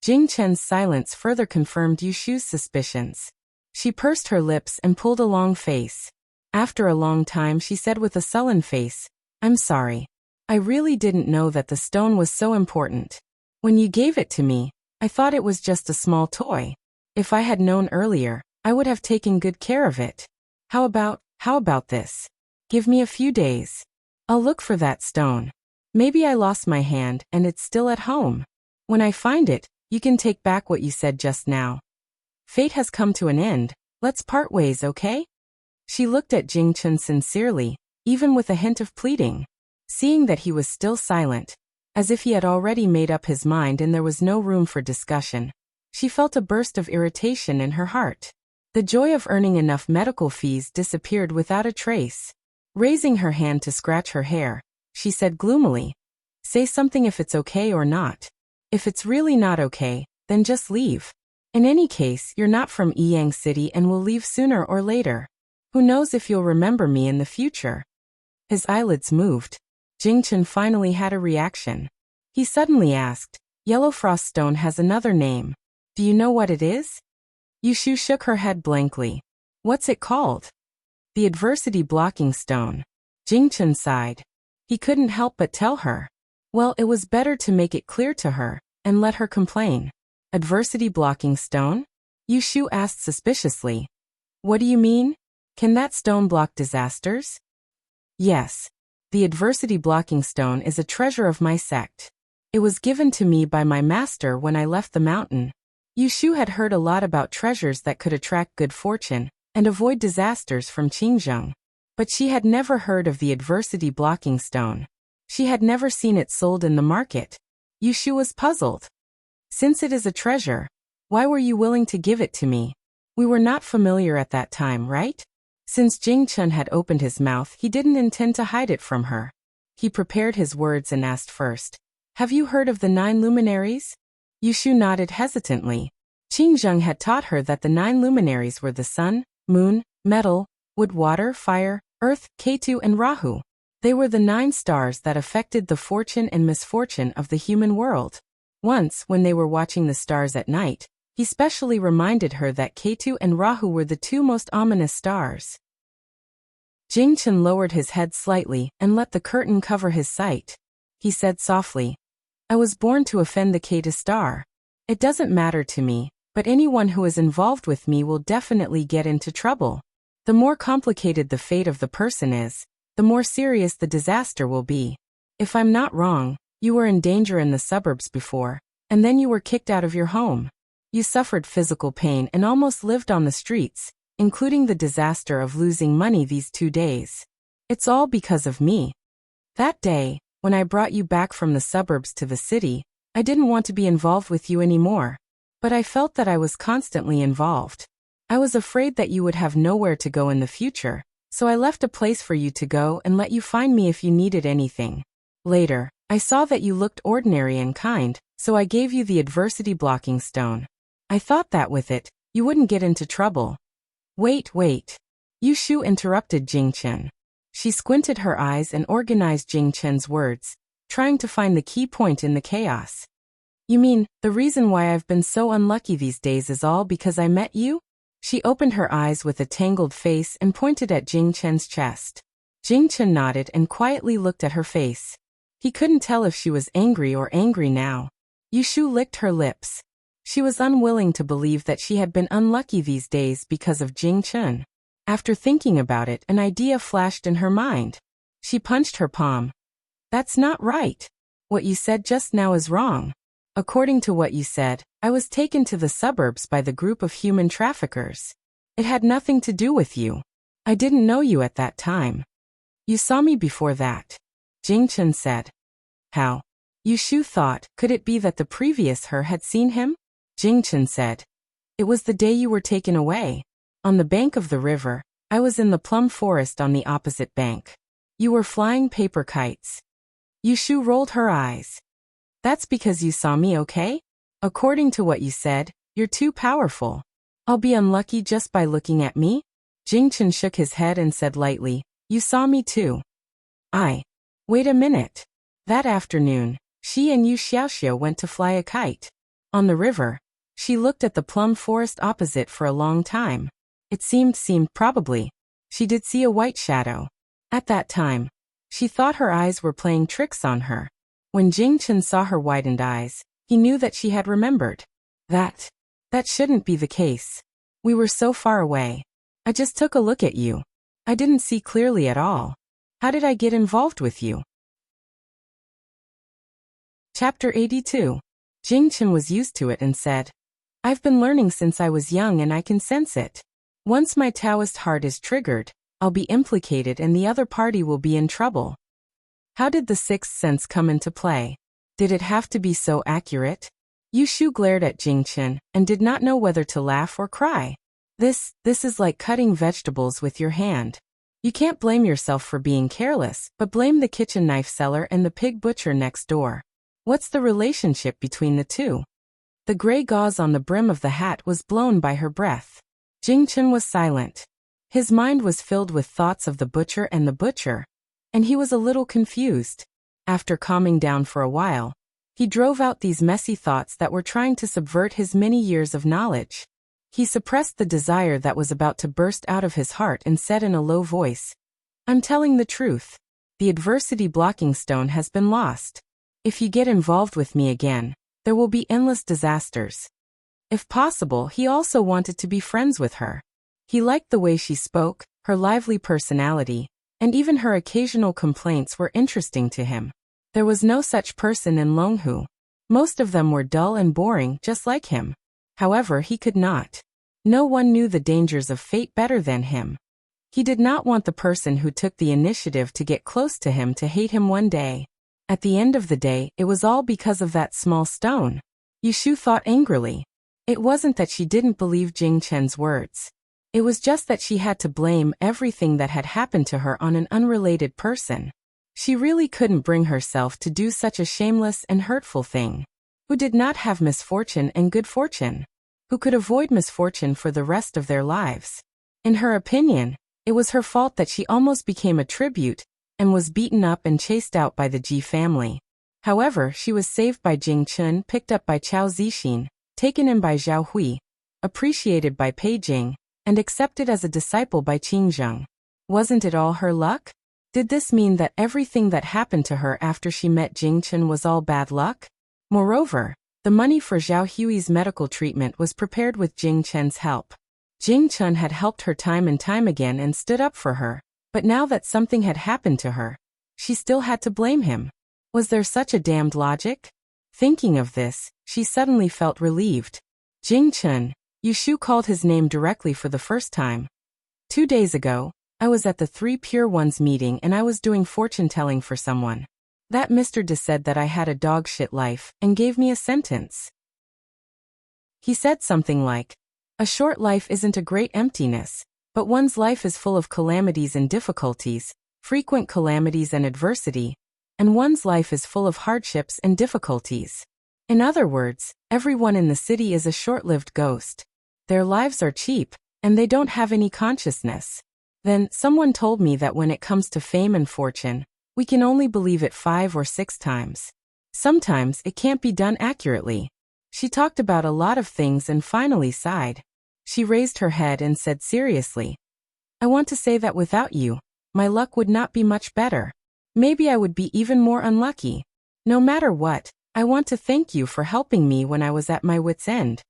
Jing Chen's silence further confirmed Yushu's suspicions. She pursed her lips and pulled a long face. After a long time she said with a sullen face, I'm sorry. I really didn't know that the stone was so important. When you gave it to me, I thought it was just a small toy. If I had known earlier, I would have taken good care of it. How about this? Give me a few days. I'll look for that stone. Maybe I lost my hand and it's still at home. When I find it, you can take back what you said just now. Fate has come to an end. Let's part ways, okay? She looked at Jing Chun sincerely, even with a hint of pleading. Seeing that he was still silent, as if he had already made up his mind and there was no room for discussion, she felt a burst of irritation in her heart. The joy of earning enough medical fees disappeared without a trace. Raising her hand to scratch her hair, she said gloomily, "Say something if it's okay or not. If it's really not okay, then just leave. In any case, you're not from Yang City and will leave sooner or later. Who knows if you'll remember me in the future?" His eyelids moved. Jing Chun finally had a reaction. He suddenly asked, "Yellow frost stone has another name. Do you know what it is?" Yushu shook her head blankly. "What's it called?" "The adversity blocking stone." Jing Chun sighed. He couldn't help but tell her. Well, it was better to make it clear to her, and let her complain. "Adversity blocking stone?" Yushu asked suspiciously. "What do you mean? Can that stone block disasters?" "Yes. The adversity blocking stone is a treasure of my sect. It was given to me by my master when I left the mountain." Yushu had heard a lot about treasures that could attract good fortune and avoid disasters from Qingzheng. But she had never heard of the adversity blocking stone. She had never seen it sold in the market. Yushu was puzzled. "Since it is a treasure, why were you willing to give it to me? We were not familiar at that time, right?" Since Jing Chun had opened his mouth, he didn't intend to hide it from her. He prepared his words and asked first, "Have you heard of the 9 luminaries?" Yushu nodded hesitantly. Qingzheng had taught her that the 9 luminaries were the sun, moon, metal, wood, water, fire, earth, Ketu, and Rahu. They were the 9 stars that affected the fortune and misfortune of the human world. Once, when they were watching the stars at night, he specially reminded her that Ketu and Rahu were the 2 most ominous stars. Jing Chun lowered his head slightly and let the curtain cover his sight. He said softly, "I was born to offend the Ketu star. It doesn't matter to me, but anyone who is involved with me will definitely get into trouble. The more complicated the fate of the person is, the more serious the disaster will be. If I'm not wrong, you were in danger in the suburbs before, and then you were kicked out of your home. You suffered physical pain and almost lived on the streets, including the disaster of losing money these 2 days. It's all because of me. That day, when I brought you back from the suburbs to the city, I didn't want to be involved with you anymore. But I felt that I was constantly involved. I was afraid that you would have nowhere to go in the future, so I left a place for you to go and let you find me if you needed anything. Later, I saw that you looked ordinary and kind, so I gave you the adversity blocking stone. I thought that with it, you wouldn't get into trouble." Wait. Yushu interrupted Jing Chun. She squinted her eyes and organized Jing Chun's words, trying to find the key point in the chaos. "You mean, the reason why I've been so unlucky these days is all because I met you?" She opened her eyes with a tangled face and pointed at Jing Chun's chest. Jing Chun nodded and quietly looked at her face. He couldn't tell if she was angry or angry now. Yushu licked her lips. She was unwilling to believe that she had been unlucky these days because of Jing Chun. After thinking about it, an idea flashed in her mind. She punched her palm. "That's not right. What you said just now is wrong. According to what you said, I was taken to the suburbs by the group of human traffickers. It had nothing to do with you. I didn't know you at that time. You saw me before that," Jing Chun said. "How?" Yushu thought, could it be that the previous her had seen him? Jing Chun said, "It was the day you were taken away. On the bank of the river, I was in the plum forest on the opposite bank. You were flying paper kites." Yushu rolled her eyes. "That's because you saw me, okay? According to what you said, you're too powerful. I'll be unlucky just by looking at me?" Jing Chun shook his head and said lightly, "You saw me too." Wait a minute. That afternoon, she and Yu Xiaoxiao went to fly a kite. On the river, she looked at the plum forest opposite for a long time. It seemed probably. She did see a white shadow. At that time, She thought her eyes were playing tricks on her. When Jing Chen saw her widened eyes, he knew that she had remembered. That shouldn't be the case. We were so far away. I just took a look at you. I didn't see clearly at all. How did I get involved with you? Chapter 82. Jing Chen was used to it and said, I've been learning since I was young and I can sense it. Once my Taoist heart is triggered, I'll be implicated and the other party will be in trouble. How did the sixth sense come into play? Did it have to be so accurate? Yu Shu glared at Jing Chen and did not know whether to laugh or cry. This is like cutting vegetables with your hand. You can't blame yourself for being careless, but blame the kitchen knife seller and the pig butcher next door. What's the relationship between the two? The gray gauze on the brim of the hat was blown by her breath. Jing Chen was silent. His mind was filled with thoughts of the butcher, and he was a little confused. After calming down for a while, he drove out these messy thoughts that were trying to subvert his many years of knowledge. He suppressed the desire that was about to burst out of his heart and said in a low voice, I'm telling the truth. The adversity blocking stone has been lost. If you get involved with me again, there will be endless disasters. If possible, he also wanted to be friends with her. He liked the way she spoke, her lively personality, and even her occasional complaints were interesting to him. There was no such person in Longhu. Most of them were dull and boring, just like him. However, he could not. No one knew the dangers of fate better than him. He did not want the person who took the initiative to get close to him to hate him one day. At the end of the day, it was all because of that small stone. Yu Shu thought angrily. It wasn't that she didn't believe Jing Chen's words. It was just that she had to blame everything that had happened to her on an unrelated person. She really couldn't bring herself to do such a shameless and hurtful thing. Who did not have misfortune and good fortune? Who could avoid misfortune for the rest of their lives? In her opinion, it was her fault that she almost became a tribute and was beaten up and chased out by the Ji family. However, she was saved by Jing Chen, picked up by Chao Zixin, taken in by Zhao Hui, appreciated by Pei Jing, and accepted as a disciple by Qing Zheng. Wasn't it all her luck? Did this mean that everything that happened to her after she met Jing Chen was all bad luck? Moreover, the money for Zhao Hui's medical treatment was prepared with Jing Chen's help. Jing Chen had helped her time and time again and stood up for her, but now that something had happened to her, she still had to blame him. Was there such a damned logic? Thinking of this, she suddenly felt relieved. Jing Chen, Yu Shu called his name directly for the first time. 2 days ago, I was at the Three Pure Ones meeting and I was doing fortune-telling for someone. That Mr. De said that I had a dog-shit life and gave me a sentence. He said something like, a short life isn't a great emptiness, but one's life is full of calamities and difficulties, frequent calamities and adversity, and one's life is full of hardships and difficulties. In other words, everyone in the city is a short-lived ghost. Their lives are cheap, and they don't have any consciousness. Then, someone told me that when it comes to fame and fortune, we can only believe it 5 or 6 times. Sometimes it can't be done accurately. She talked about a lot of things and finally sighed. She raised her head and said seriously, I want to say that without you, my luck would not be much better. Maybe I would be even more unlucky. No matter what, I want to thank you for helping me when I was at my wit's end.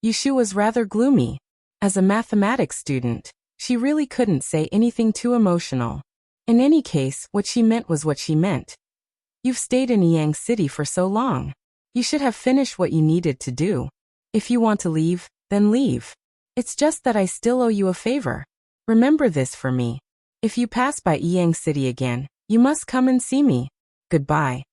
Yu Shu was rather gloomy. As a mathematics student, she really couldn't say anything too emotional. In any case, what she meant was what she meant. You've stayed in Yang City for so long. You should have finished what you needed to do. If you want to leave, then leave. It's just that I still owe you a favor. Remember this for me. If you pass by Yang City again, you must come and see me. Goodbye.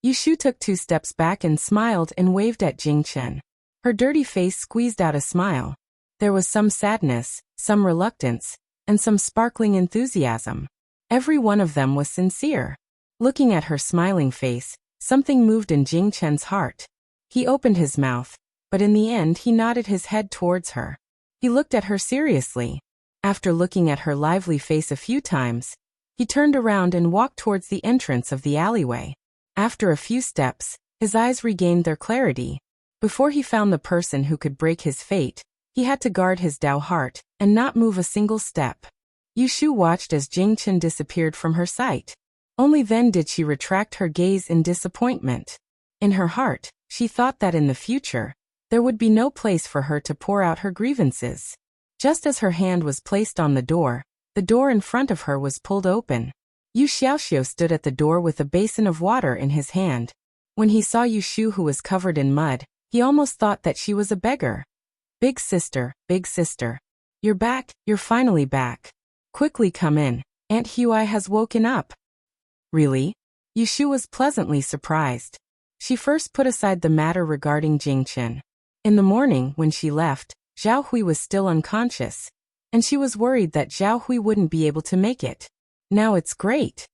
Yu Shu took 2 steps back and smiled and waved at Jing Chen. Her dirty face squeezed out a smile. There was some sadness, some reluctance, and some sparkling enthusiasm. Every one of them was sincere. Looking at her smiling face, something moved in Jing Chen's heart. He opened his mouth, but in the end he nodded his head towards her. He looked at her seriously. After looking at her lively face a few times, he turned around and walked towards the entrance of the alleyway. After a few steps, his eyes regained their clarity. Before he found the person who could break his fate, he had to guard his Tao heart and not move a single step. Yu Shu watched as Jing Chen disappeared from her sight. Only then did she retract her gaze in disappointment. In her heart, she thought that in the future, there would be no place for her to pour out her grievances. Just as her hand was placed on the door in front of her was pulled open. Yu Xiaoxiu stood at the door with a basin of water in his hand. When he saw Yu Shu, who was covered in mud, he almost thought that she was a beggar. Big sister, you're back, you're finally back. Quickly come in, Aunt Huai has woken up. Really? Yu Shu was pleasantly surprised. She first put aside the matter regarding Jingchen. In the morning, when she left, Zhao Hui was still unconscious, and she was worried that Zhao Hui wouldn't be able to make it. Now it's great.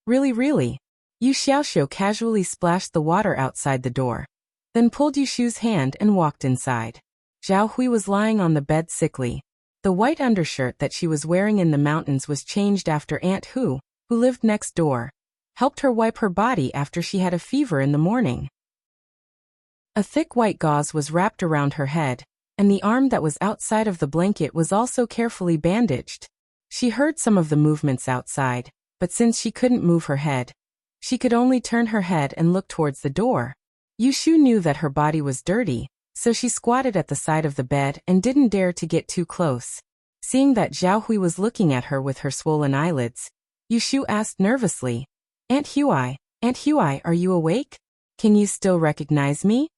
Really. Yu Xiaoxiu casually splashed the water outside the door, then pulled Yu Shu's hand and walked inside. Zhao Hui was lying on the bed sickly. The white undershirt that she was wearing in the mountains was changed after Aunt Hu, who lived next door, helped her wipe her body after she had a fever in the morning. A thick white gauze was wrapped around her head, and the arm that was outside of the blanket was also carefully bandaged. She heard some of the movements outside, but since she couldn't move her head, she could only turn her head and look towards the door. Yu Shu knew that her body was dirty, so she squatted at the side of the bed and didn't dare to get too close. Seeing that Zhao Hui was looking at her with her swollen eyelids, Yu Shu asked nervously, Aunt Huai, are you awake? Can you still recognize me?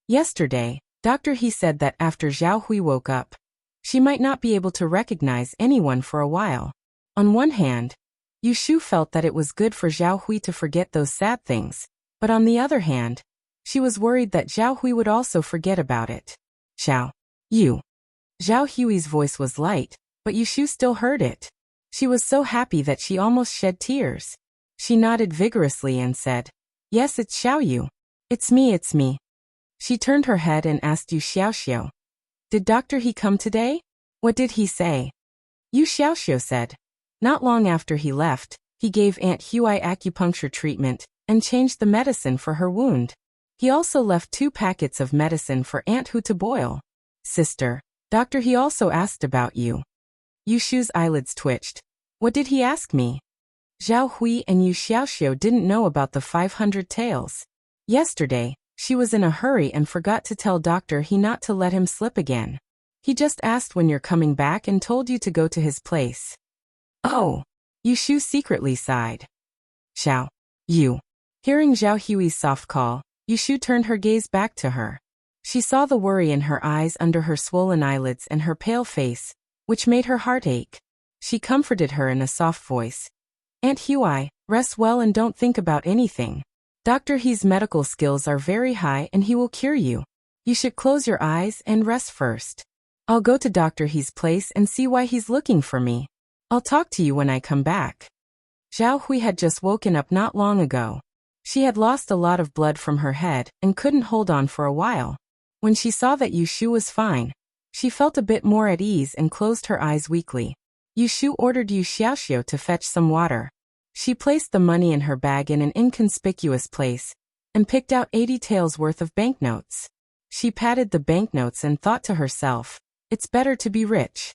Yesterday, Dr. He said that after Zhao Hui woke up, she might not be able to recognize anyone for a while. On one hand, Yu Shu felt that it was good for Zhao Hui to forget those sad things, but on the other hand, she was worried that Zhao Hui would also forget about it. Zhao Hui's voice was light, but Yu Shu still heard it. She was so happy that she almost shed tears. She nodded vigorously and said, Yes, it's Xiao Yu. It's me. She turned her head and asked Yu Xiaoxiu, Did Dr. He come today? What did he say? Yu Xiaoxiu said, Not long after he left, he gave Aunt Huai acupuncture treatment and changed the medicine for her wound. He also left 2 packets of medicine for Aunt Hu to boil. Sister, Dr. He also asked about you. Yu Shu's eyelids twitched. What did he ask me? Zhao Hui and Yu Xiaoxiu didn't know about the 500 taels. Yesterday, she was in a hurry and forgot to tell Dr. He not to let him slip again. He just asked when you're coming back and told you to go to his place. Oh! Yu Shu secretly sighed. Xiao Yu. Hearing Zhao Hui's soft call, Yu Shu turned her gaze back to her. She saw the worry in her eyes under her swollen eyelids and her pale face, which made her heart ache. She comforted her in a soft voice. Aunt Huai, rest well and don't think about anything. Dr. He's medical skills are very high and he will cure you. You should close your eyes and rest first. I'll go to Dr. He's place and see why he's looking for me. I'll talk to you when I come back. Zhao Hui had just woken up not long ago. She had lost a lot of blood from her head and couldn't hold on for a while. When she saw that Yu Shu was fine, she felt a bit more at ease and closed her eyes weakly. Yu Shu ordered Yu Xiaoxiu to fetch some water. She placed the money in her bag in an inconspicuous place and picked out 80 taels worth of banknotes. She patted the banknotes and thought to herself, it's better to be rich.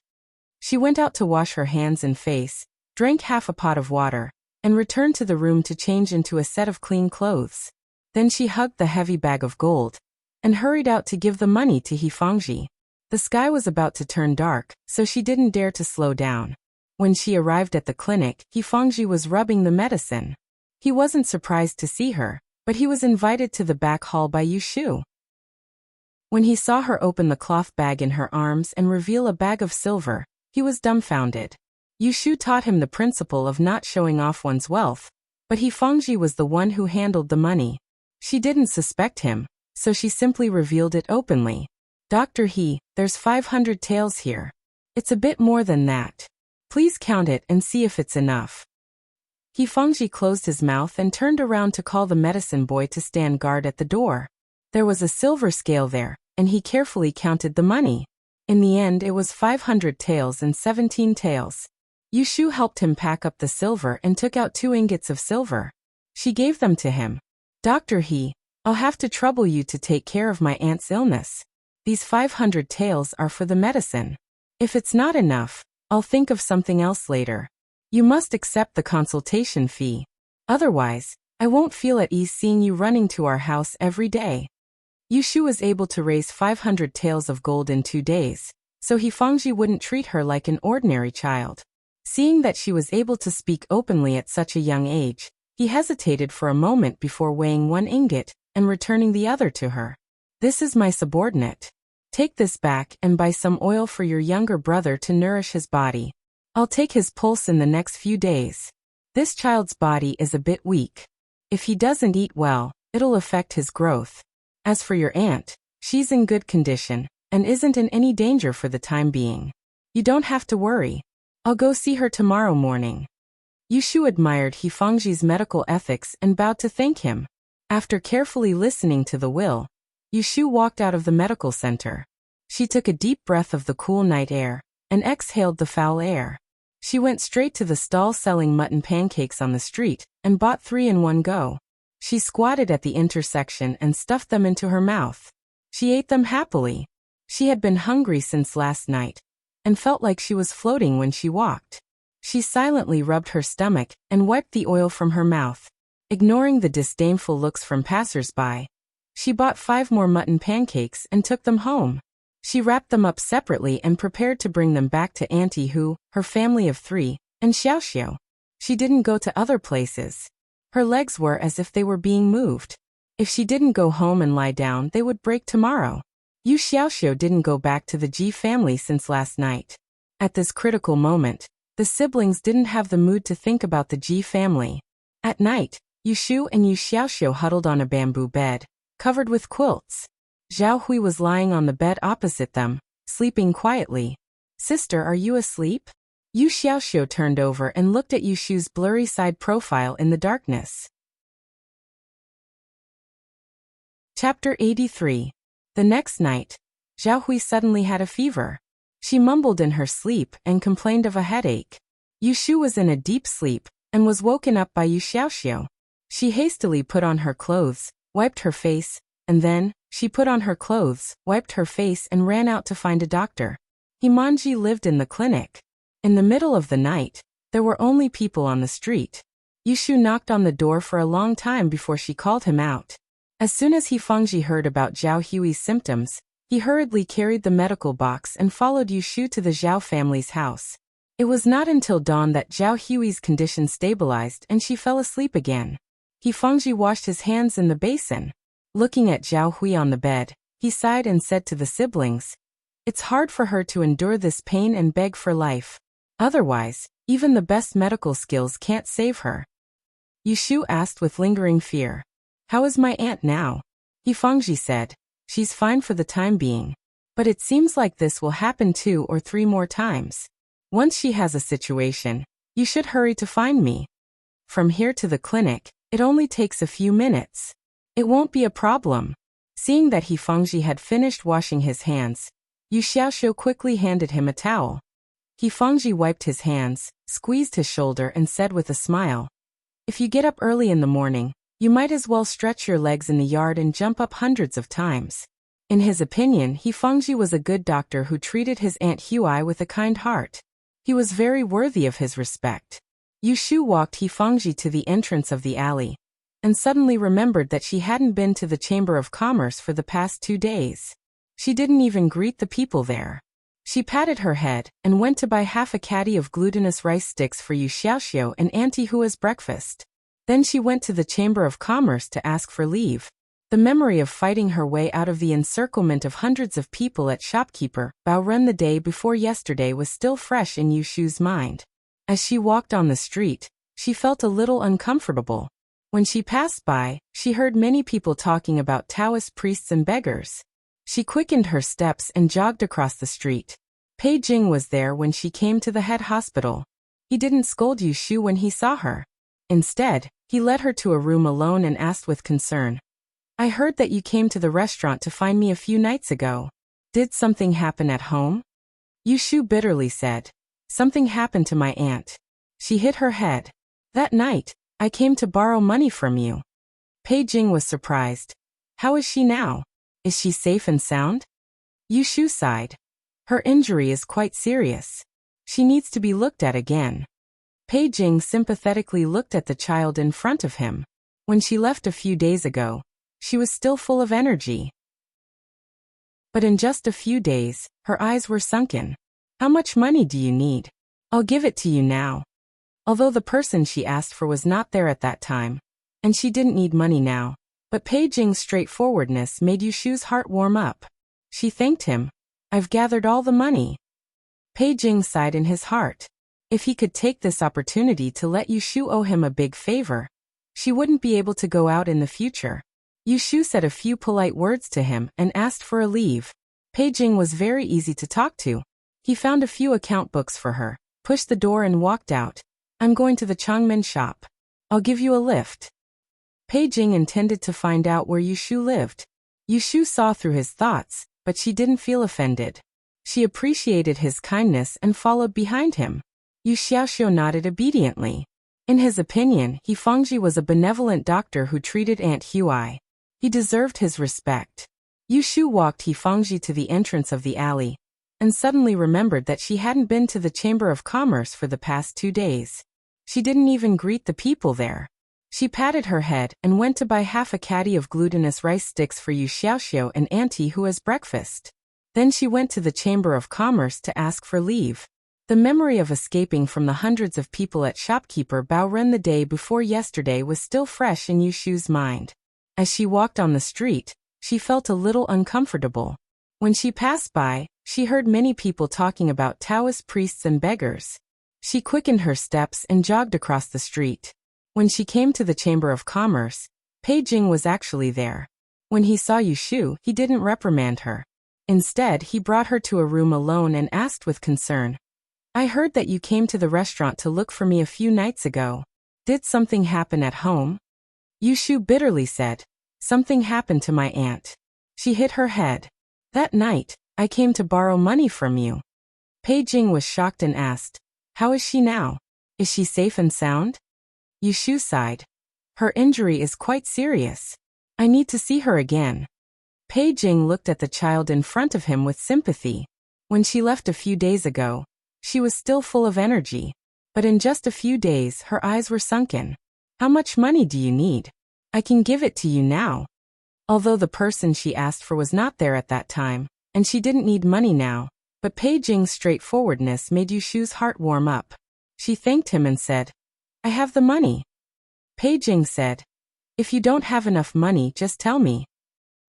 She went out to wash her hands and face, drank half a pot of water, and returned to the room to change into a set of clean clothes. Then she hugged the heavy bag of gold and hurried out to give the money to He Fangji. The sky was about to turn dark, so she didn't dare to slow down. When she arrived at the clinic, He Fangji was rubbing the medicine. He wasn't surprised to see her, but he was invited to the back hall by Yu Shu. When he saw her open the cloth bag in her arms and reveal a bag of silver, he was dumbfounded. Yu Shu taught him the principle of not showing off one's wealth, but He Fangji was the one who handled the money. She didn't suspect him, so she simply revealed it openly. Dr. He, there's 500 taels here. It's a bit more than that. Please count it and see if it's enough. He Fangji closed his mouth and turned around to call the medicine boy to stand guard at the door. There was a silver scale there, and he carefully counted the money. In the end it was 500 taels and 17 taels. Yu Shu helped him pack up the silver and took out 2 ingots of silver. She gave them to him. Dr. He, I'll have to trouble you to take care of my aunt's illness. These 500 taels are for the medicine. If it's not enough, I'll think of something else later. You must accept the consultation fee. Otherwise, I won't feel at ease seeing you running to our house every day. Yushu was able to raise 500 taels of gold in 2 days, so Hifangji wouldn't treat her like an ordinary child. Seeing that she was able to speak openly at such a young age, he hesitated for a moment before weighing 1 ingot and returning the other to her. This is my subordinate. Take this back and buy some oil for your younger brother to nourish his body. I'll take his pulse in the next few days. This child's body is a bit weak. If he doesn't eat well, it'll affect his growth. As for your aunt, she's in good condition and isn't in any danger for the time being. You don't have to worry. I'll go see her tomorrow morning. Yushu admired Hifangji's medical ethics and bowed to thank him. After carefully listening to the will, Yushu walked out of the medical center. She took a deep breath of the cool night air and exhaled the foul air. She went straight to the stall selling mutton pancakes on the street and bought 3 in one go. She squatted at the intersection and stuffed them into her mouth. She ate them happily. She had been hungry since last night and felt like she was floating when she walked. She silently rubbed her stomach and wiped the oil from her mouth. Ignoring the disdainful looks from passers-by, she bought 5 more mutton pancakes and took them home. She wrapped them up separately and prepared to bring them back to Auntie Hu, her family of 3, and Xiaoxiao. She didn't go to other places. Her legs were as if they were being moved. If she didn't go home and lie down, they would break tomorrow. Yu Xiaoxiao didn't go back to the Ji family since last night. At this critical moment, the siblings didn't have the mood to think about the Ji family. At night, Yushu and Yu Xiaoxiao huddled on a bamboo bed, covered with quilts. Zhao Hui was lying on the bed opposite them, sleeping quietly. Sister, are you asleep? Yu Xiaoxiao turned over and looked at Yushu's blurry side profile in the darkness. Chapter 83. The next night, Zhao Hui suddenly had a fever. She mumbled in her sleep and complained of a headache. Yushu was in a deep sleep and was woken up by Yu Xiaoxiao. She hastily put on her clothes, wiped her face, and then, she put on her clothes, wiped her face and ran out to find a doctor. Himanji lived in the clinic. In the middle of the night, there were only people on the street. Yushu knocked on the door for a long time before she called him out. As soon as Hifangji heard about Zhao Hui's symptoms, he hurriedly carried the medical box and followed Yushu to the Zhao family's house. It was not until dawn that Zhao Hui's condition stabilized and she fell asleep again. Hifangji washed his hands in the basin. Looking at Zhao Hui on the bed, he sighed and said to the siblings, "It's hard for her to endure this pain and beg for life. Otherwise, even the best medical skills can't save her." Yushu asked with lingering fear, "How is my aunt now?" Hifangji said, "She's fine for the time being. But it seems like this will happen 2 or 3 more times. Once she has a situation, you should hurry to find me. From here to the clinic, it only takes a few minutes. It won't be a problem." Seeing that Hifangji had finished washing his hands, Yu Xiaoxiao quickly handed him a towel. Hifangji wiped his hands, squeezed his shoulder and said with a smile, "If you get up early in the morning, you might as well stretch your legs in the yard and jump up hundreds of times." In his opinion, Hifangji was a good doctor who treated his Aunt Hui with a kind heart. He was very worthy of his respect. Yushu walked Hifangji to the entrance of the alley, and suddenly remembered that she hadn't been to the Chamber of Commerce for the past 2 days. She didn't even greet the people there. She patted her head and went to buy half a caddy of glutinous rice sticks for Yu Xiaoxiao and Auntie Hua's breakfast. Then she went to the Chamber of Commerce to ask for leave. The memory of fighting her way out of the encirclement of hundreds of people at shopkeeper Bao Ren the day before yesterday was still fresh in Yushu's mind. As she walked on the street, she felt a little uncomfortable. When she passed by, she heard many people talking about Taoist priests and beggars. She quickened her steps and jogged across the street. Pei Jing was there when she came to the head hospital. He didn't scold Yushu when he saw her. Instead, he led her to a room alone and asked with concern, "I heard that you came to the restaurant to find me a few nights ago. Did something happen at home?" Yushu bitterly said, "Something happened to my aunt. She hit her head. That night, I came to borrow money from you." Pei Jing was surprised. "How is she now? Is she safe and sound?" Yushu sighed. "Her injury is quite serious. She needs to be looked at again." Pei Jing sympathetically looked at the child in front of him. When she left a few days ago, she was still full of energy. But in just a few days, her eyes were sunken. How much money do you need? I'll give it to you now. Although the person she asked for was not there at that time, and she didn't need money now, but Pei Jing's straightforwardness made Yushu's heart warm up. She thanked him. I've gathered all the money. Pei Jing sighed in his heart. If he could take this opportunity to let Yushu owe him a big favor, she wouldn't be able to go out in the future. Yushu said a few polite words to him and asked for a leave. Pei Jing was very easy to talk to. He found a few account books for her, pushed the door and walked out. I'm going to the Changmen shop. I'll give you a lift. Pei Jing intended to find out where Yushu lived. Yushu saw through his thoughts, but she didn't feel offended. She appreciated his kindness and followed behind him. Yu Xiaoxiu nodded obediently. In his opinion, He Fengji was a benevolent doctor who treated Aunt Huai. He deserved his respect. Yushu walked He Fengji to the entrance of the alley, and suddenly remembered that she hadn't been to the Chamber of Commerce for the past 2 days. She didn't even greet the people there. She patted her head and went to buy half a caddy of glutinous rice sticks for Yu Xiaoxiu and Auntie Hu as breakfast. Then she went to the Chamber of Commerce to ask for leave. The memory of escaping from the hundreds of people at shopkeeper Bao Ren the day before yesterday was still fresh in Yushu's mind. As she walked on the street, she felt a little uncomfortable. When she passed by, she heard many people talking about Taoist priests and beggars. She quickened her steps and jogged across the street. When she came to the Chamber of Commerce, Pei Jing was actually there. When he saw Yushu, he didn't reprimand her. Instead, he brought her to a room alone and asked with concern, I heard that you came to the restaurant to look for me a few nights ago. Did something happen at home? Yushu bitterly said, Something happened to my aunt. She hit her head. That night, I came to borrow money from you. Pei Jing was shocked and asked, How is she now? Is she safe and sound? Yushu sighed. Her injury is quite serious. I need to see her again. Pei Jing looked at the child in front of him with sympathy. When she left a few days ago, she was still full of energy. But in just a few days, her eyes were sunken. How much money do you need? I can give it to you now. Although the person she asked for was not there at that time, and she didn't need money now, but Pei Jing's straightforwardness made Yushu's heart warm up. She thanked him and said, I have the money. Pei Jing said, If you don't have enough money, just tell me.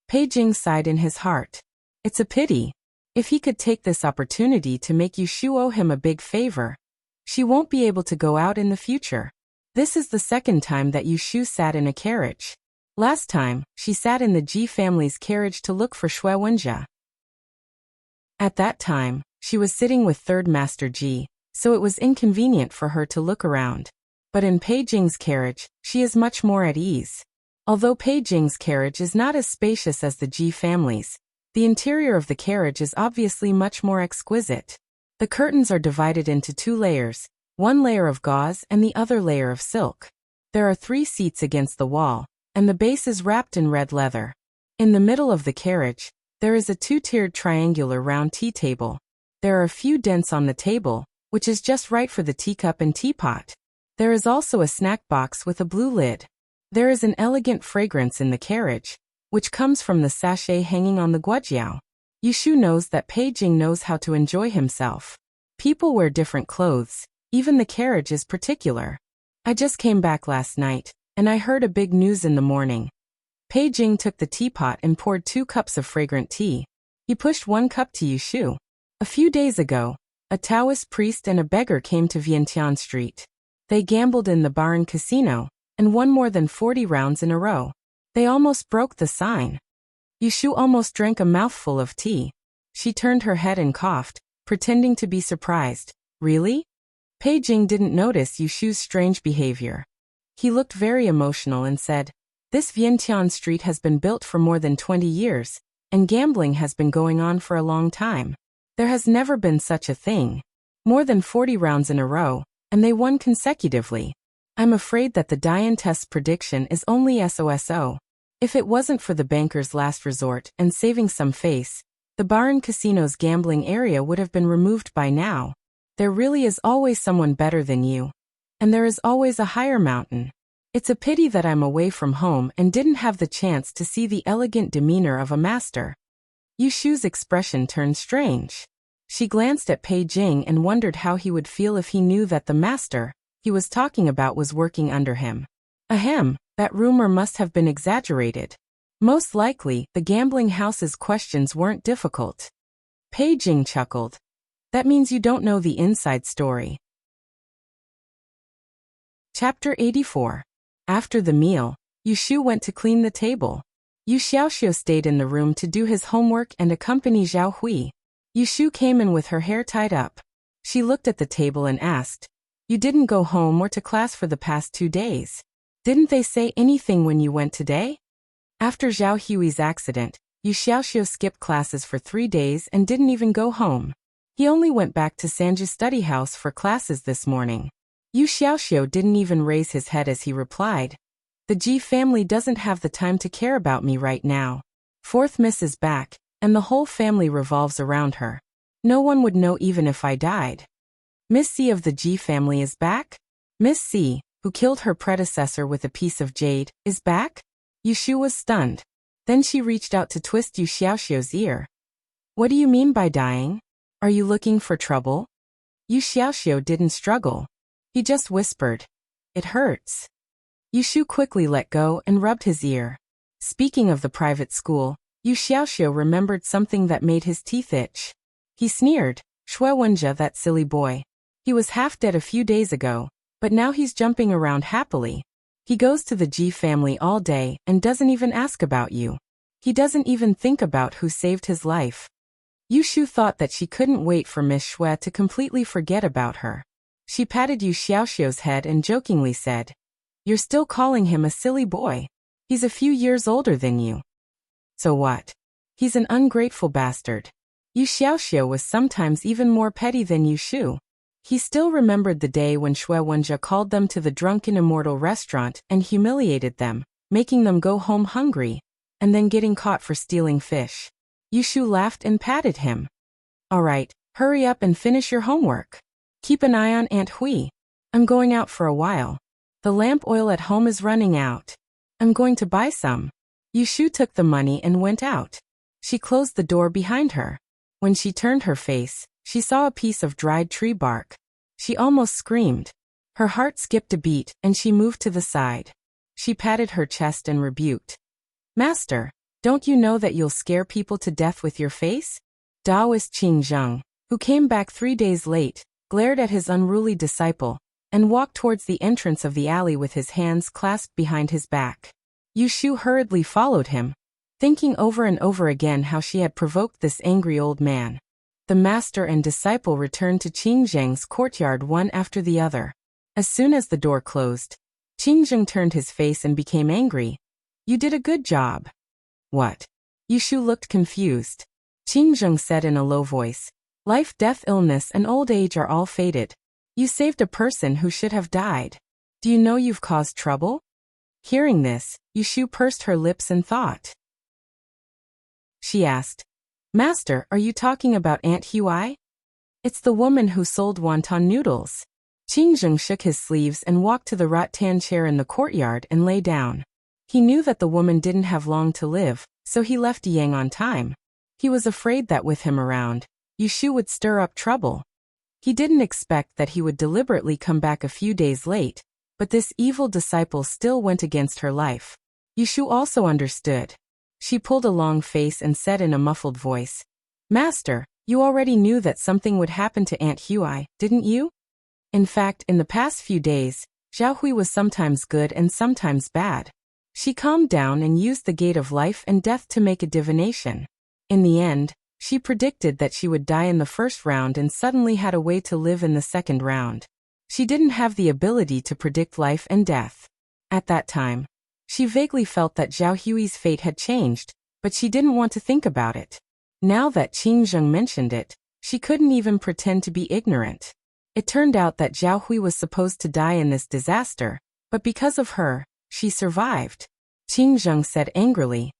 Pei Jing sighed in his heart. It's a pity. If he could take this opportunity to make Yushu owe him a big favor, she won't be able to go out in the future. This is the second time that Yushu sat in a carriage. Last time, she sat in the Ji family's carriage to look for Shui Wenjia. At that time, she was sitting with Third Master Ji, so it was inconvenient for her to look around. But in Pei Jing's carriage, she is much more at ease. Although Pei Jing's carriage is not as spacious as the Ji family's, the interior of the carriage is obviously much more exquisite. The curtains are divided into 2 layers, one layer of gauze and the other layer of silk. There are 3 seats against the wall, and the base is wrapped in red leather. In the middle of the carriage, there is a 2-tiered triangular round tea table. There are a few dents on the table, which is just right for the teacup and teapot. There is also a snack box with a blue lid. There is an elegant fragrance in the carriage, which comes from the sachet hanging on the guojiao. Yushu knows that Pei Jing knows how to enjoy himself. People wear different clothes, even the carriage is particular. I just came back last night, and I heard a big news in the morning. Pei Jing took the teapot and poured 2 cups of fragrant tea. He pushed 1 cup to Yushu. A few days ago, a Taoist priest and a beggar came to Vientiane Street. They gambled in the Baron Casino, and won more than 40 rounds in a row. They almost broke the sign. Yushu almost drank a mouthful of tea. She turned her head and coughed, pretending to be surprised. Really? Pei Jing didn't notice Yushu's strange behavior. He looked very emotional and said, This Vientiane Street has been built for more than 20 years, and gambling has been going on for a long time. There has never been such a thing. More than 40 rounds in a row, and they won consecutively. I'm afraid that the Dian test's prediction is only SOSO. If it wasn't for the banker's last resort and saving some face, the Baron Casino's gambling area would have been removed by now. There really is always someone better than you. and there is always a higher mountain. It's a pity that I'm away from home and didn't have the chance to see the elegant demeanor of a master. Yushu's expression turned strange. She glanced at Pei Jing and wondered how he would feel if he knew that the master he was talking about was working under him. Ahem, that rumor must have been exaggerated. Most likely, the gambling house's questions weren't difficult. Pei Jing chuckled. That means you don't know the inside story. Chapter 84. After the meal, Yushu went to clean the table. Yu Xiaoxiu stayed in the room to do his homework and accompany Zhao Hui. Yushu came in with her hair tied up. She looked at the table and asked, "You didn't go home or to class for the past 2 days. Didn't they say anything when you went today?" After Zhao Hui's accident, Yu Xiaoxiu skipped classes for 3 days and didn't even go home. He only went back to Sanju's study house for classes this morning. Yu Xiaoxiu didn't even raise his head as he replied, "The Ji family doesn't have the time to care about me right now. Fourth Miss is back, and the whole family revolves around her. No one would know even if I died." Miss C of the Ji family is back? Miss C, who killed her predecessor with a piece of jade, is back? Yushu was stunned. Then she reached out to twist Yu Xiaoxiu's ear. "What do you mean by dying? Are you looking for trouble?" Yu Xiaoxiu didn't struggle. He just whispered, "It hurts." Yushu quickly let go and rubbed his ear. Speaking of the private school, Yu Xiaoxiu remembered something that made his teeth itch. He sneered, "Shui Wenjia, that silly boy. He was half dead a few days ago, but now he's jumping around happily. He goes to the Ji family all day and doesn't even ask about you. He doesn't even think about who saved his life." Yushu thought that she couldn't wait for Miss Shui to completely forget about her. She patted Yu Xiaoxiu's head and jokingly said, "You're still calling him a silly boy. He's a few years older than you." "So what? He's an ungrateful bastard." Yu Xiaoxiu was sometimes even more petty than Yushu. He still remembered the day when Shui Wenjia called them to the Drunken Immortal restaurant and humiliated them, making them go home hungry, and then getting caught for stealing fish. Yushu laughed and patted him. "All right, hurry up and finish your homework. Keep an eye on Aunt Hui. I'm going out for a while. The lamp oil at home is running out. I'm going to buy some." Yushu took the money and went out. She closed the door behind her. When she turned her face, she saw a piece of dried tree bark. She almost screamed. Her heart skipped a beat and she moved to the side. She patted her chest and rebuked, "Master, don't you know that you'll scare people to death with your face?" Taoist Qing Zheng, who came back 3 days late, glared at his unruly disciple, and walked towards the entrance of the alley with his hands clasped behind his back. Yushu hurriedly followed him, thinking over and over again how she had provoked this angry old man. The master and disciple returned to Qing Zheng's courtyard one after the other. As soon as the door closed, Qing Zheng turned his face and became angry. "You did a good job." "What?" Yushu looked confused. Qing Zheng said in a low voice, "Life, death, illness, and old age are all fated. You saved a person who should have died. Do you know you've caused trouble?" Hearing this, Yushu pursed her lips and thought. She asked, "Master, are you talking about Aunt Hui?" "It's the woman who sold wonton noodles." Qing Zheng shook his sleeves and walked to the rattan chair in the courtyard and lay down. He knew that the woman didn't have long to live, so he left Yang on time. He was afraid that with him around, Yushu would stir up trouble. He didn't expect that he would deliberately come back a few days late, but this evil disciple still went against her life. Yushu also understood. She pulled a long face and said in a muffled voice, "Master, you already knew that something would happen to Aunt Hui, didn't you?" In fact, in the past few days, Zhao Hui was sometimes good and sometimes bad. She calmed down and used the gate of life and death to make a divination. In the end, she predicted that she would die in the first round and suddenly had a way to live in the second round. She didn't have the ability to predict life and death. At that time, she vaguely felt that Zhao Hui's fate had changed, but she didn't want to think about it. Now that Qing Zheng mentioned it, she couldn't even pretend to be ignorant. It turned out that Zhao Hui was supposed to die in this disaster, but because of her, she survived. Qing Zheng said angrily,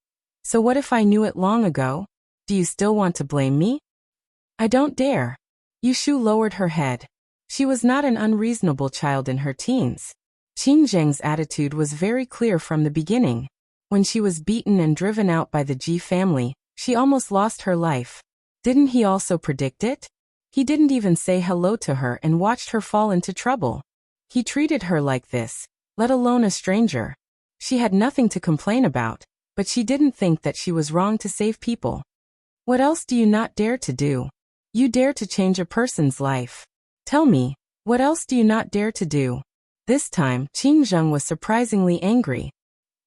"So what if I knew it long ago? Do you still want to blame me?" "I don't dare." Yushu lowered her head. She was not an unreasonable child in her teens. Qin Zheng's attitude was very clear from the beginning. When she was beaten and driven out by the Ji family, she almost lost her life. Didn't he also predict it? He didn't even say hello to her and watched her fall into trouble. He treated her like this, let alone a stranger. She had nothing to complain about, but she didn't think that she was wrong to save people. What else do you not dare to do? You dare to change a person's life. Tell me, what else do you not dare to do? This time, Qin Zheng was surprisingly angry.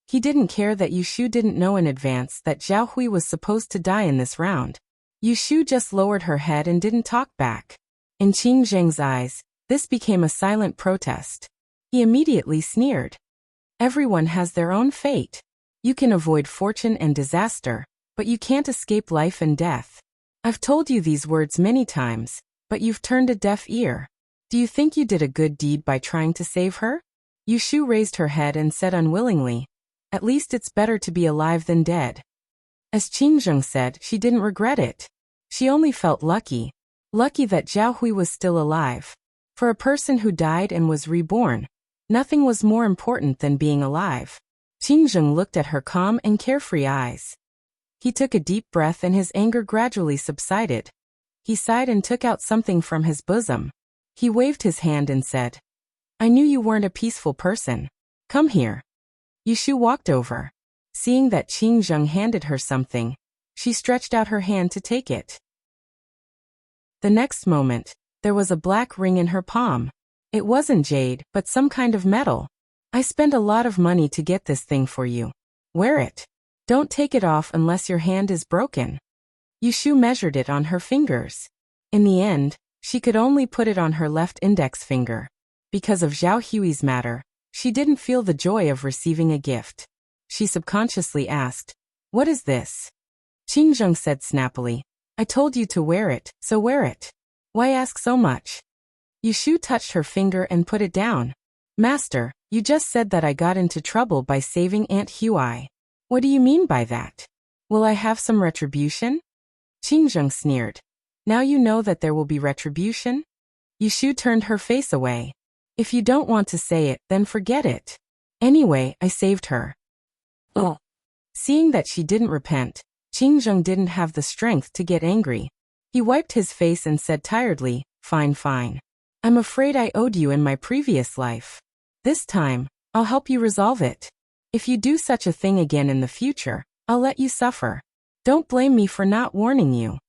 He didn't care that Yushu didn't know in advance that Zhao Hui was supposed to die in this round. Yushu just lowered her head and didn't talk back. In Qin Zheng's eyes, this became a silent protest. He immediately sneered. Everyone has their own fate. You can avoid fortune and disaster, but you can't escape life and death. I've told you these words many times, but you've turned a deaf ear. Do you think you did a good deed by trying to save her? Yushu raised her head and said unwillingly, at least it's better to be alive than dead. As Qin Zheng said, she didn't regret it. She only felt lucky. Lucky that Zhao Hui was still alive. For a person who died and was reborn, nothing was more important than being alive. Qin Zheng looked at her calm and carefree eyes. He took a deep breath and his anger gradually subsided. He sighed and took out something from his bosom. He waved his hand and said, I knew you weren't a peaceful person. Come here. Yushu walked over. Seeing that Qin Zheng handed her something, she stretched out her hand to take it. The next moment, there was a black ring in her palm. It wasn't jade, but some kind of metal. I spent a lot of money to get this thing for you. Wear it. Don't take it off unless your hand is broken. Yushu measured it on her fingers. In the end, she could only put it on her left index finger. Because of Zhao Hui's matter, she didn't feel the joy of receiving a gift. She subconsciously asked, what is this? Qin Zheng said snappily, I told you to wear it, so wear it. Why ask so much? Yushu touched her finger and put it down. Master, you just said that I got into trouble by saving Aunt Hui. What do you mean by that? Will I have some retribution? Qin Zheng sneered. Now you know that there will be retribution? Yushu turned her face away. If you don't want to say it, then forget it. Anyway, I saved her. Oh. Seeing that she didn't repent, Qin Zheng didn't have the strength to get angry. He wiped his face and said tiredly, fine, fine. I'm afraid I owed you in my previous life. This time, I'll help you resolve it. If you do such a thing again in the future, I'll let you suffer. Don't blame me for not warning you.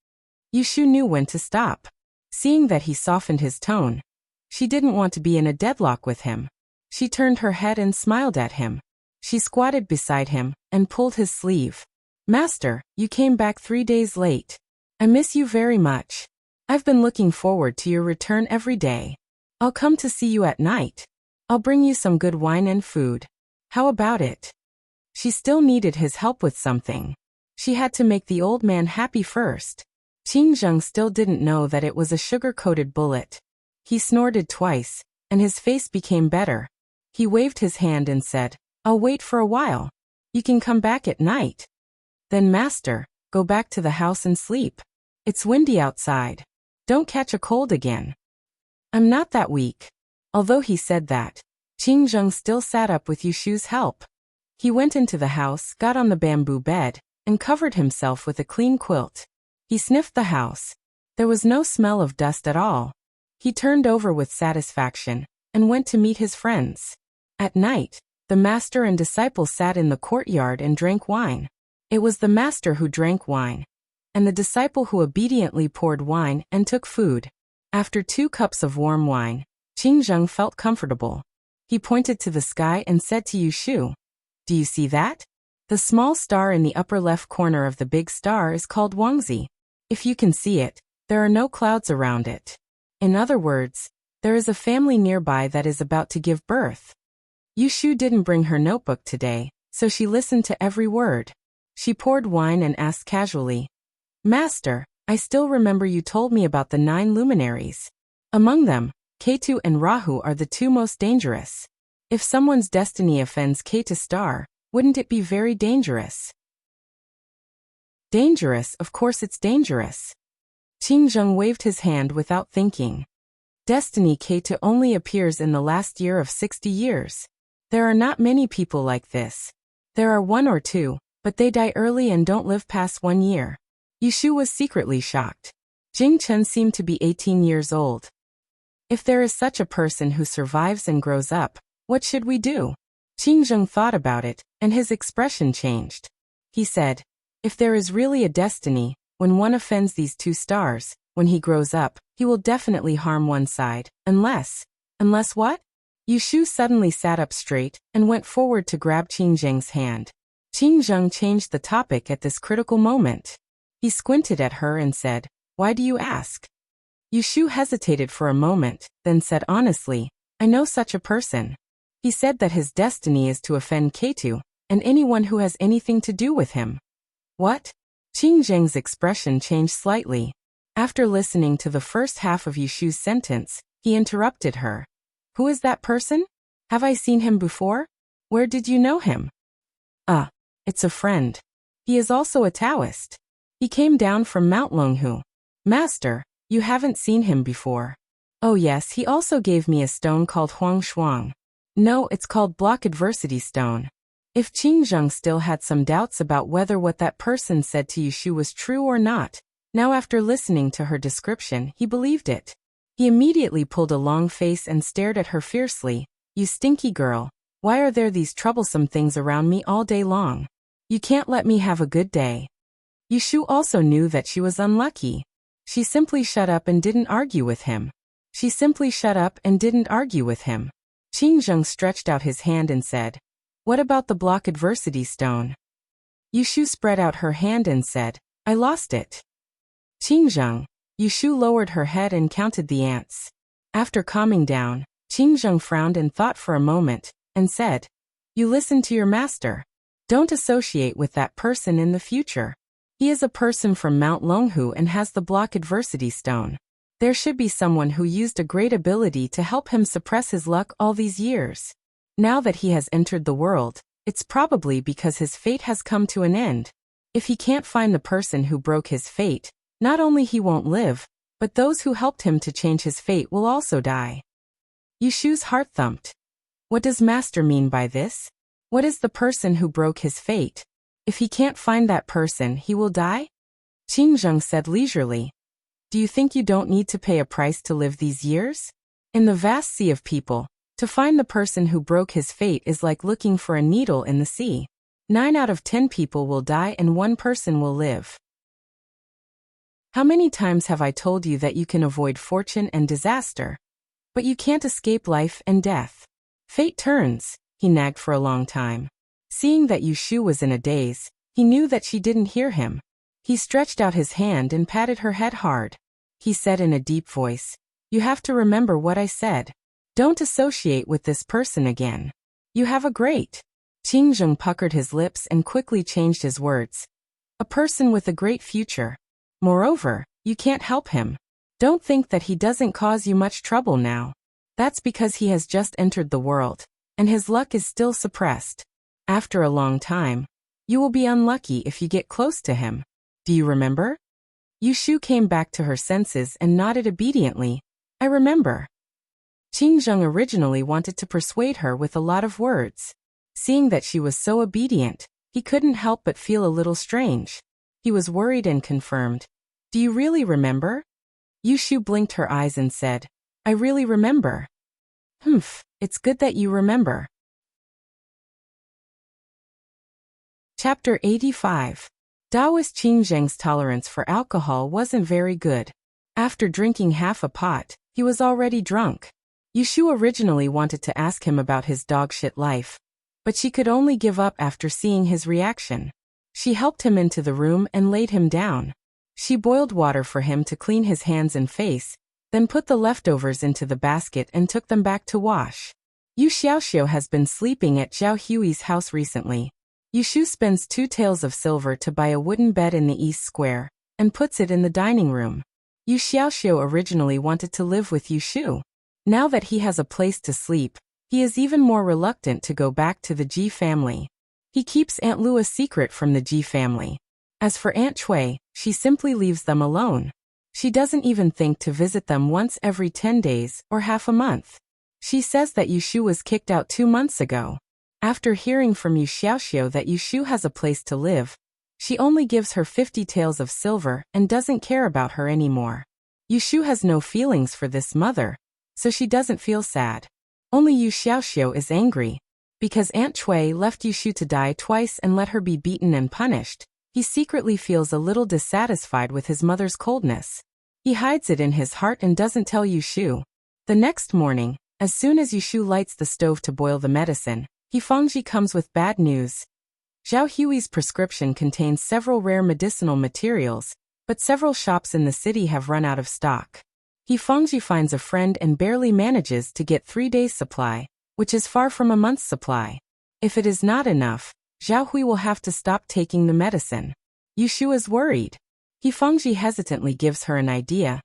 Yushu knew when to stop. Seeing that he softened his tone, she didn't want to be in a deadlock with him. She turned her head and smiled at him. She squatted beside him and pulled his sleeve. Master, you came back 3 days late. I miss you very much. I've been looking forward to your return every day. I'll come to see you at night. I'll bring you some good wine and food. How about it? She still needed his help with something. She had to make the old man happy first. Qin Zheng still didn't know that it was a sugar-coated bullet. He snorted twice, and his face became better. He waved his hand and said, I'll wait for a while. You can come back at night. Then master, go back to the house and sleep. It's windy outside. Don't catch a cold again. I'm not that weak. Although he said that, Qin Zheng still sat up with Yushu's help. He went into the house, got on the bamboo bed, and covered himself with a clean quilt. He sniffed the house. There was no smell of dust at all. He turned over with satisfaction and went to meet his friends. At night, the master and disciple sat in the courtyard and drank wine. It was the master who drank wine, and the disciple who obediently poured wine and took food. After 2 cups of warm wine, Qin Zheng felt comfortable. He pointed to the sky and said to Yushu, Do you see that? The small star in the upper left corner of the big star is called Wangzi. If you can see it, there are no clouds around it. In other words, there is a family nearby that is about to give birth. Yushu didn't bring her notebook today, so she listened to every word. She poured wine and asked casually, Master, I still remember you told me about the 9 luminaries. Among them, Ketu and Rahu are the 2 most dangerous. If someone's destiny offends Ketu star, wouldn't it be very dangerous? Dangerous, of course it's dangerous. Qin Zheng waved his hand without thinking. Destiny K2 only appears in the last year of 60 years. There are not many people like this. There are one or two, but they die early and don't live past 1 year. Yushu was secretly shocked. Jing Chen seemed to be 18 years old. If there is such a person who survives and grows up, what should we do? Qing Zheng thought about it, and his expression changed. He said, if there is really a destiny, when one offends these 2 stars, when he grows up, he will definitely harm one side, unless what? Yushu suddenly sat up straight and went forward to grab Qing Zheng's hand. Qing Zheng changed the topic at this critical moment. He squinted at her and said, why do you ask? Yushu hesitated for a moment, then said honestly, I know such a person. He said that his destiny is to offend K2, and anyone who has anything to do with him. What? Qing Zheng's expression changed slightly. After listening to the first half of Yushu's sentence, he interrupted her. Who is that person? Have I seen him before? Where did you know him? It's a friend. He is also a Taoist. He came down from Mount Longhu. Master, you haven't seen him before. Oh yes, he also gave me a stone called Huang Shuang. No, it's called Block Adversity Stone. If Qing Zheng still had some doubts about whether what that person said to Yushu was true or not, now after listening to her description, he believed it. He immediately pulled a long face and stared at her fiercely. You stinky girl, why are there these troublesome things around me all day long? You can't let me have a good day. Yushu also knew that she was unlucky. She simply shut up and didn't argue with him. Qing Zheng stretched out his hand and said, what about the Block Adversity Stone? Yushu spread out her hand and said, I lost it. Qing Zheng. Yushu lowered her head and counted the ants. After calming down, Qing Zheng frowned and thought for a moment, and said, you listen to your master. Don't associate with that person in the future. He is a person from Mount Longhu and has the Block Adversity Stone. There should be someone who used a great ability to help him suppress his luck all these years. Now that he has entered the world, it's probably because his fate has come to an end. If he can't find the person who broke his fate, not only he won't live, but those who helped him to change his fate will also die. Yushu's heart thumped. What does Master mean by this? What is the person who broke his fate? If he can't find that person, he will die? Qing Zheng said leisurely. Do you think you don't need to pay a price to live these years? In the vast sea of people, to find the person who broke his fate is like looking for a needle in the sea. 9 out of 10 people will die and 1 person will live. How many times have I told you that you can avoid fortune and disaster, but you can't escape life and death? Fate turns, he nagged for a long time. Seeing that Yushu was in a daze, he knew that she didn't hear him. He stretched out his hand and patted her head hard. He said in a deep voice, you have to remember what I said. Don't associate with this person again. You have a great... Qing Zheng puckered his lips and quickly changed his words. A person with a great future. Moreover, you can't help him. Don't think that he doesn't cause you much trouble now. That's because he has just entered the world, and his luck is still suppressed. After a long time, you will be unlucky if you get close to him. Do you remember? Yushu came back to her senses and nodded obediently. I remember. Qing Zheng originally wanted to persuade her with a lot of words. Seeing that she was so obedient, he couldn't help but feel a little strange. He was worried and confirmed. Do you really remember? Yushu blinked her eyes and said, I really remember. It's good that you remember. Chapter 85. Taoist Qing Zheng's tolerance for alcohol wasn't very good. After drinking half a pot, he was already drunk. Yushu originally wanted to ask him about his dogshit life, but she could only give up after seeing his reaction. She helped him into the room and laid him down. She boiled water for him to clean his hands and face, then put the leftovers into the basket and took them back to wash. Yu Xiaoxiu has been sleeping at Zhao Hui's house recently. Yushu spends 2 taels of silver to buy a wooden bed in the East Square, and puts it in the dining room. Yu Xiaoxiu originally wanted to live with Yushu. Now that he has a place to sleep, he is even more reluctant to go back to the Ji family. He keeps Aunt Lu a secret from the Ji family. As for Aunt Cui, she simply leaves them alone. She doesn't even think to visit them once every 10 days or half a month. She says that Yushu was kicked out 2 months ago. After hearing from Yu Xiaoxiu that Yushu has a place to live, she only gives her 50 taels of silver and doesn't care about her anymore. Yushu has no feelings for this mother, so she doesn't feel sad. Only Yu Xiaoxiu is angry, because Aunt Cui left Yushu to die twice and let her be beaten and punished. He secretly feels a little dissatisfied with his mother's coldness. He hides it in his heart and doesn't tell Yushu. The next morning, as soon as Yushu lights the stove to boil the medicine, Fangji comes with bad news. Zhao Hui's prescription contains several rare medicinal materials, but several shops in the city have run out of stock. Fangji finds a friend and barely manages to get 3 days' supply, which is far from a month's supply. If it is not enough, Zhao Hui will have to stop taking the medicine. Yushu is worried. Fangji hesitantly gives her an idea.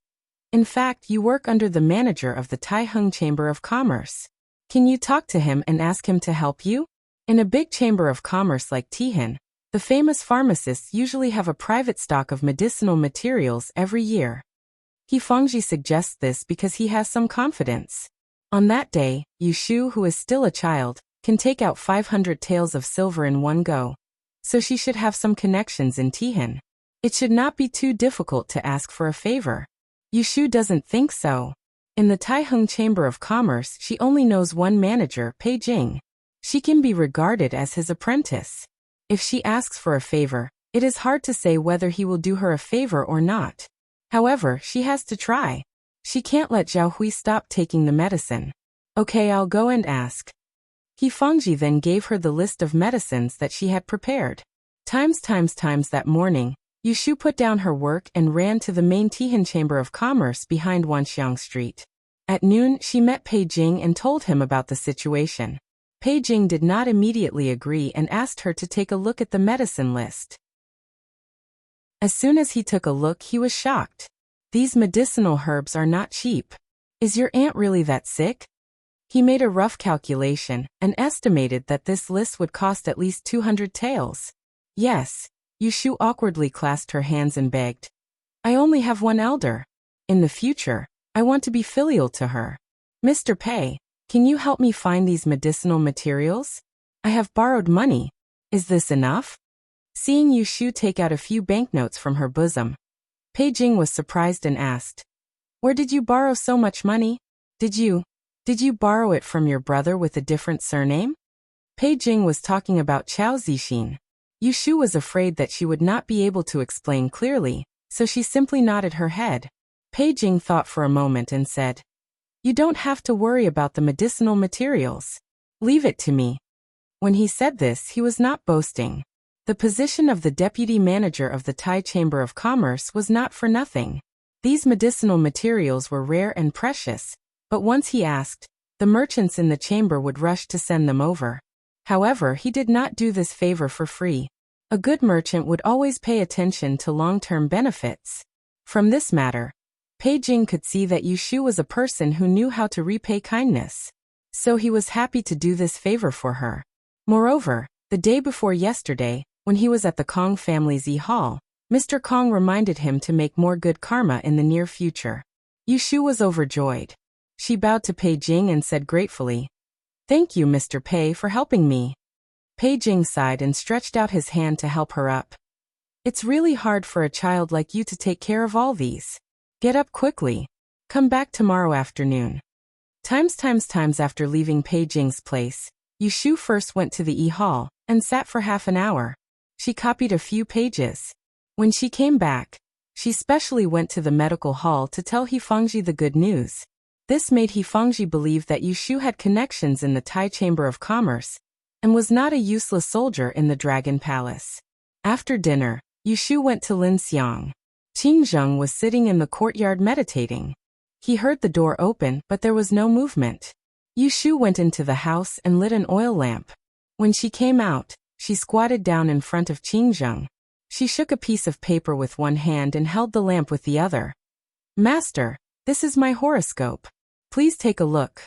In fact, you work under the manager of the Taiheng Chamber of Commerce. Can you talk to him and ask him to help you? In a big chamber of commerce like Tihan, the famous pharmacists usually have a private stock of medicinal materials every year. Fangji suggests this because he has some confidence. On that day, Yushu, who is still a child, can take out 500 taels of silver in one go. So she should have some connections in Tihan. It should not be too difficult to ask for a favor. Yushu doesn't think so. In the Taiheng Chamber of Commerce, she only knows one manager, Pei Jing. She can be regarded as his apprentice. If she asks for a favor, it is hard to say whether he will do her a favor or not. However, she has to try. She can't let Zhao Hui stop taking the medicine. Okay, I'll go and ask. Fangji then gave her the list of medicines that she had prepared. Times that morning, Yushu put down her work and ran to the main Tihan Chamber of Commerce behind Wanxiang Street. At noon, she met Pei Jing and told him about the situation. Pei Jing did not immediately agree and asked her to take a look at the medicine list. As soon as he took a look, he was shocked. These medicinal herbs are not cheap. Is your aunt really that sick? He made a rough calculation and estimated that this list would cost at least 200 taels. Yes. Yushu awkwardly clasped her hands and begged. I only have one elder. In the future, I want to be filial to her. Mr. Pei, can you help me find these medicinal materials? I have borrowed money. Is this enough? Seeing Yushu take out a few banknotes from her bosom, Pei Jing was surprised and asked, where did you borrow so much money? Did you borrow it from your brother with a different surname? Pei Jing was talking about Chao Zixin. Yushu was afraid that she would not be able to explain clearly, so she simply nodded her head. Pei Jing thought for a moment and said, you don't have to worry about the medicinal materials. Leave it to me. When he said this, he was not boasting. The position of the deputy manager of the Tai Chamber of Commerce was not for nothing. These medicinal materials were rare and precious, but once he asked, the merchants in the chamber would rush to send them over. However, he did not do this favor for free. A good merchant would always pay attention to long-term benefits. From this matter, Pei Jing could see that Yushu was a person who knew how to repay kindness. So he was happy to do this favor for her. Moreover, the day before yesterday, when he was at the Kong family's hall, Mr. Kong reminded him to make more good karma in the near future. Yushu was overjoyed. She bowed to Pei Jing and said gratefully, thank you, Mr. Pei, for helping me. Pei Jing sighed and stretched out his hand to help her up. It's really hard for a child like you to take care of all these. Get up quickly. Come back tomorrow afternoon. Times after leaving Pei Jing's place, Yushu first went to the hall and sat for half an hour. She copied a few pages. When she came back, she specially went to the medical hall to tell Fangji the good news. This made Fangji believe that Yushu had connections in the Tai Chamber of Commerce and was not a useless soldier in the Dragon Palace. After dinner, Yushu went to Linxiang. Qingzheng was sitting in the courtyard meditating. He heard the door open, but there was no movement. Yushu went into the house and lit an oil lamp. When she came out, she squatted down in front of Qingzheng. She shook a piece of paper with one hand and held the lamp with the other. Master, this is my horoscope. Please take a look.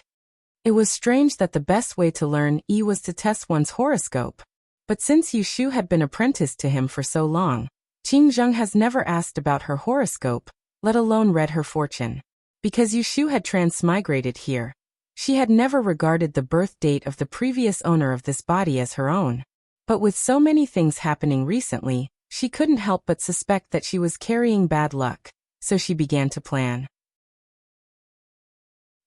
It was strange that the best way to learn was to test one's horoscope. But since Yushu had been apprenticed to him for so long, Qingzheng has never asked about her horoscope, let alone read her fortune. Because Yushu had transmigrated here, she had never regarded the birth date of the previous owner of this body as her own. But with so many things happening recently, she couldn't help but suspect that she was carrying bad luck, so she began to plan.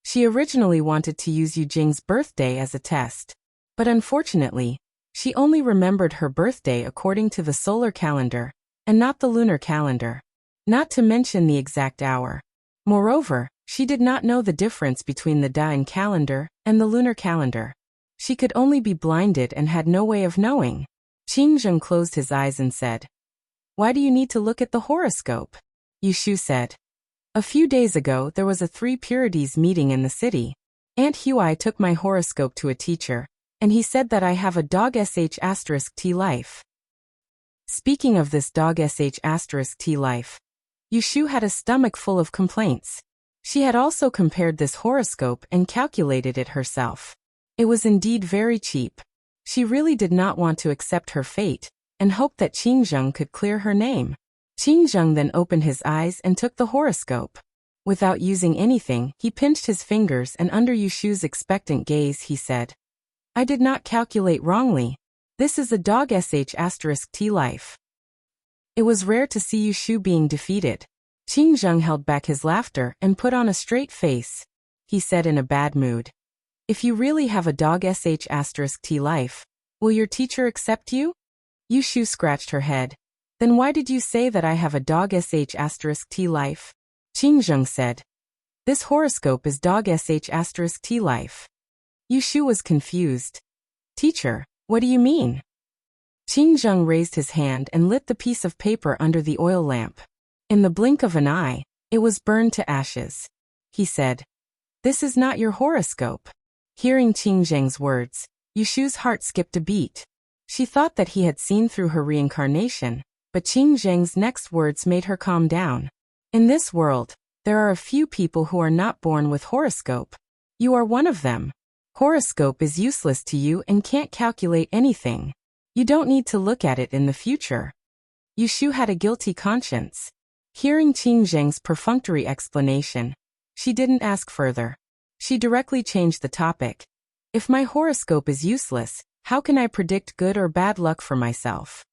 She originally wanted to use Yujing's birthday as a test, but unfortunately, she only remembered her birthday according to the solar calendar, and not the lunar calendar, not to mention the exact hour. Moreover, she did not know the difference between the Dain calendar and the lunar calendar. She could only be blinded and had no way of knowing. Qingzheng closed his eyes and said, "Why do you need to look at the horoscope?" Yushu said, "A few days ago there was a 3 Purities meeting in the city. Aunt Huai took my horoscope to a teacher, and he said that I have a dog sh*t life." Speaking of this dog sh*t life, Yushu had a stomach full of complaints. She had also compared this horoscope and calculated it herself. It was indeed very cheap. She really did not want to accept her fate, and hoped that Qingzheng could clear her name. Qingzheng then opened his eyes and took the horoscope. Without using anything, he pinched his fingers, and under Yushu's expectant gaze he said, "I did not calculate wrongly. This is a dog sh*t life." It was rare to see Yushu being defeated. Qingzheng held back his laughter and put on a straight face. He said in a bad mood, "If you really have a dog sh*t life, will your teacher accept you?" Yushu scratched her head. "Then why did you say that I have a dog sh*t life?" Qingzheng said, "This horoscope is dog sh*t life." Yushu was confused. "Teacher, what do you mean?" Qingzheng raised his hand and lit the piece of paper under the oil lamp. In the blink of an eye, it was burned to ashes. He said, "This is not your horoscope." Hearing Qingzheng's words, Yushu's heart skipped a beat. She thought that he had seen through her reincarnation, but Qingzheng's next words made her calm down. "In this world, there are a few people who are not born with horoscope. You are one of them. Horoscope is useless to you and can't calculate anything. You don't need to look at it in the future." Yushu had a guilty conscience. Hearing Qingzheng's perfunctory explanation, she didn't ask further. She directly changed the topic. "If my horoscope is useless, how can I predict good or bad luck for myself?"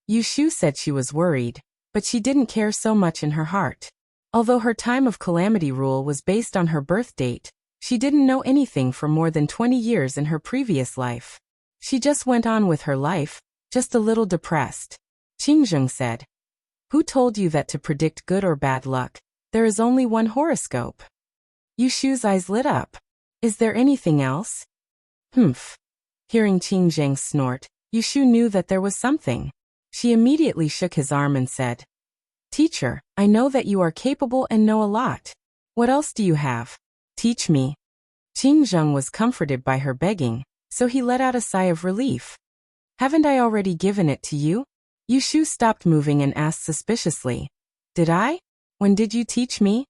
Yushu said she was worried, but she didn't care so much in her heart. Although her time of calamity rule was based on her birth date, she didn't know anything for more than 20 years in her previous life. She just went on with her life, just a little depressed. Qingzheng said, "Who told you that to predict good or bad luck, there is only one horoscope?" Yushu's eyes lit up. "Is there anything else?" "Humph." Hearing Qingzheng snort, Yushu knew that there was something. She immediately shook his arm and said, "Teacher, I know that you are capable and know a lot. What else do you have? Teach me." Qingzheng was comforted by her begging, so he let out a sigh of relief. "Haven't I already given it to you?" Yushu stopped moving and asked suspiciously, "Did I? When did you teach me?"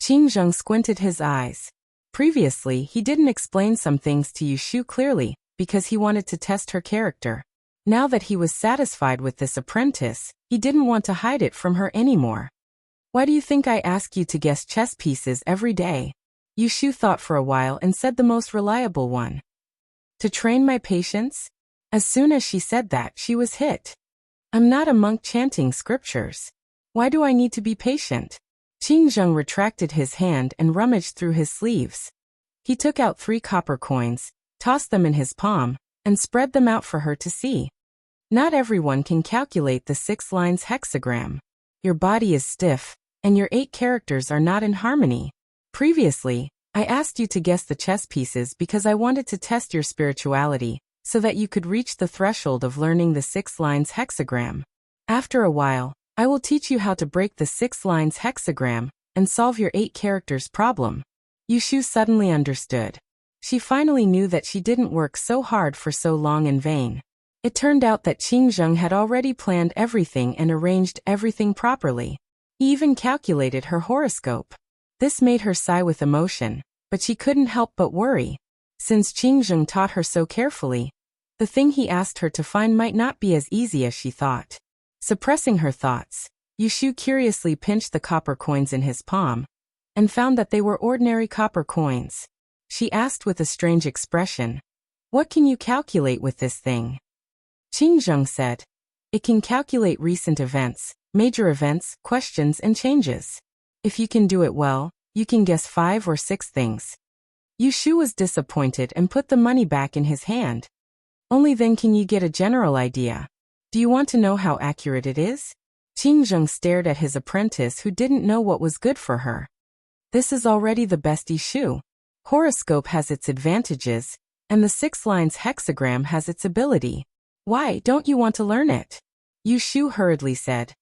Qingzheng squinted his eyes. Previously, he didn't explain some things to Yushu clearly, because he wanted to test her character. Now that he was satisfied with this apprentice, he didn't want to hide it from her anymore. "Why do you think I ask you to guess chess pieces every day?" Yushu thought for a while and said the most reliable one. "To train my patience?" As soon as she said that, she was hit. "I'm not a monk chanting scriptures. Why do I need to be patient?" Qingzheng retracted his hand and rummaged through his sleeves. He took out 3 copper coins, tossed them in his palm, and spread them out for her to see. "Not everyone can calculate the 6 lines hexagram. Your body is stiff, and your 8 characters are not in harmony. Previously, I asked you to guess the chess pieces because I wanted to test your spirituality, so that you could reach the threshold of learning the 6 lines hexagram. After a while, I will teach you how to break the 6 lines hexagram and solve your 8 characters problem." Yushu suddenly understood. She finally knew that she didn't work so hard for so long in vain. It turned out that Qingzheng had already planned everything and arranged everything properly. He even calculated her horoscope. This made her sigh with emotion, but she couldn't help but worry. Since Qingzheng taught her so carefully, the thing he asked her to find might not be as easy as she thought. Suppressing her thoughts, Yushu curiously pinched the copper coins in his palm and found that they were ordinary copper coins. She asked with a strange expression, "What can you calculate with this thing?" Qingzheng said, "It can calculate recent events, major events, questions and changes. If you can do it well, you can guess 5 or 6 things." Yushu was disappointed and put the money back in his hand. "Only then can you get a general idea. Do you want to know how accurate it is?" Qingzheng stared at his apprentice who didn't know what was good for her. "This is already the best Yushu. Horoscope has its advantages, and the 6 lines hexagram has its ability. Why don't you want to learn it?" Yushu hurriedly said,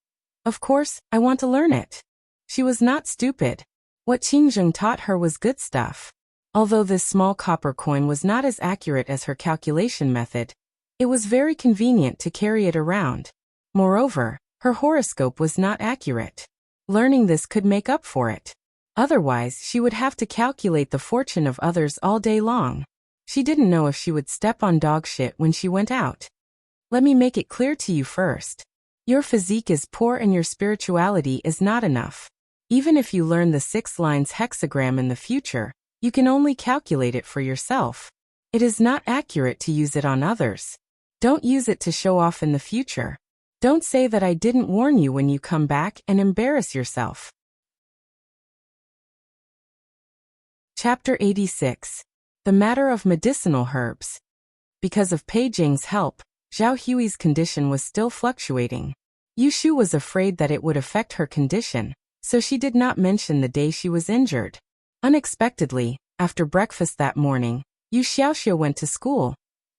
"Of course, I want to learn it." She was not stupid. What Qingzheng taught her was good stuff. Although this small copper coin was not as accurate as her calculation method, it was very convenient to carry it around. Moreover, her horoscope was not accurate. Learning this could make up for it. Otherwise, she would have to calculate the fortune of others all day long. She didn't know if she would step on dog shit when she went out. Let me make it clear to you first. Your physique is poor and your spirituality is not enough. Even if you learn the 6 lines hexagram in the future, you can only calculate it for yourself. It is not accurate to use it on others. Don't use it to show off in the future. Don't say that I didn't warn you when you come back and embarrass yourself. Chapter 86. The Matter of Medicinal Herbs. Because of Pei Jing's help, Zhao Hui's condition was still fluctuating. Yushu was afraid that it would affect her condition, so she did not mention the day she was injured. Unexpectedly, after breakfast that morning, Yu Xiaoxia went to school.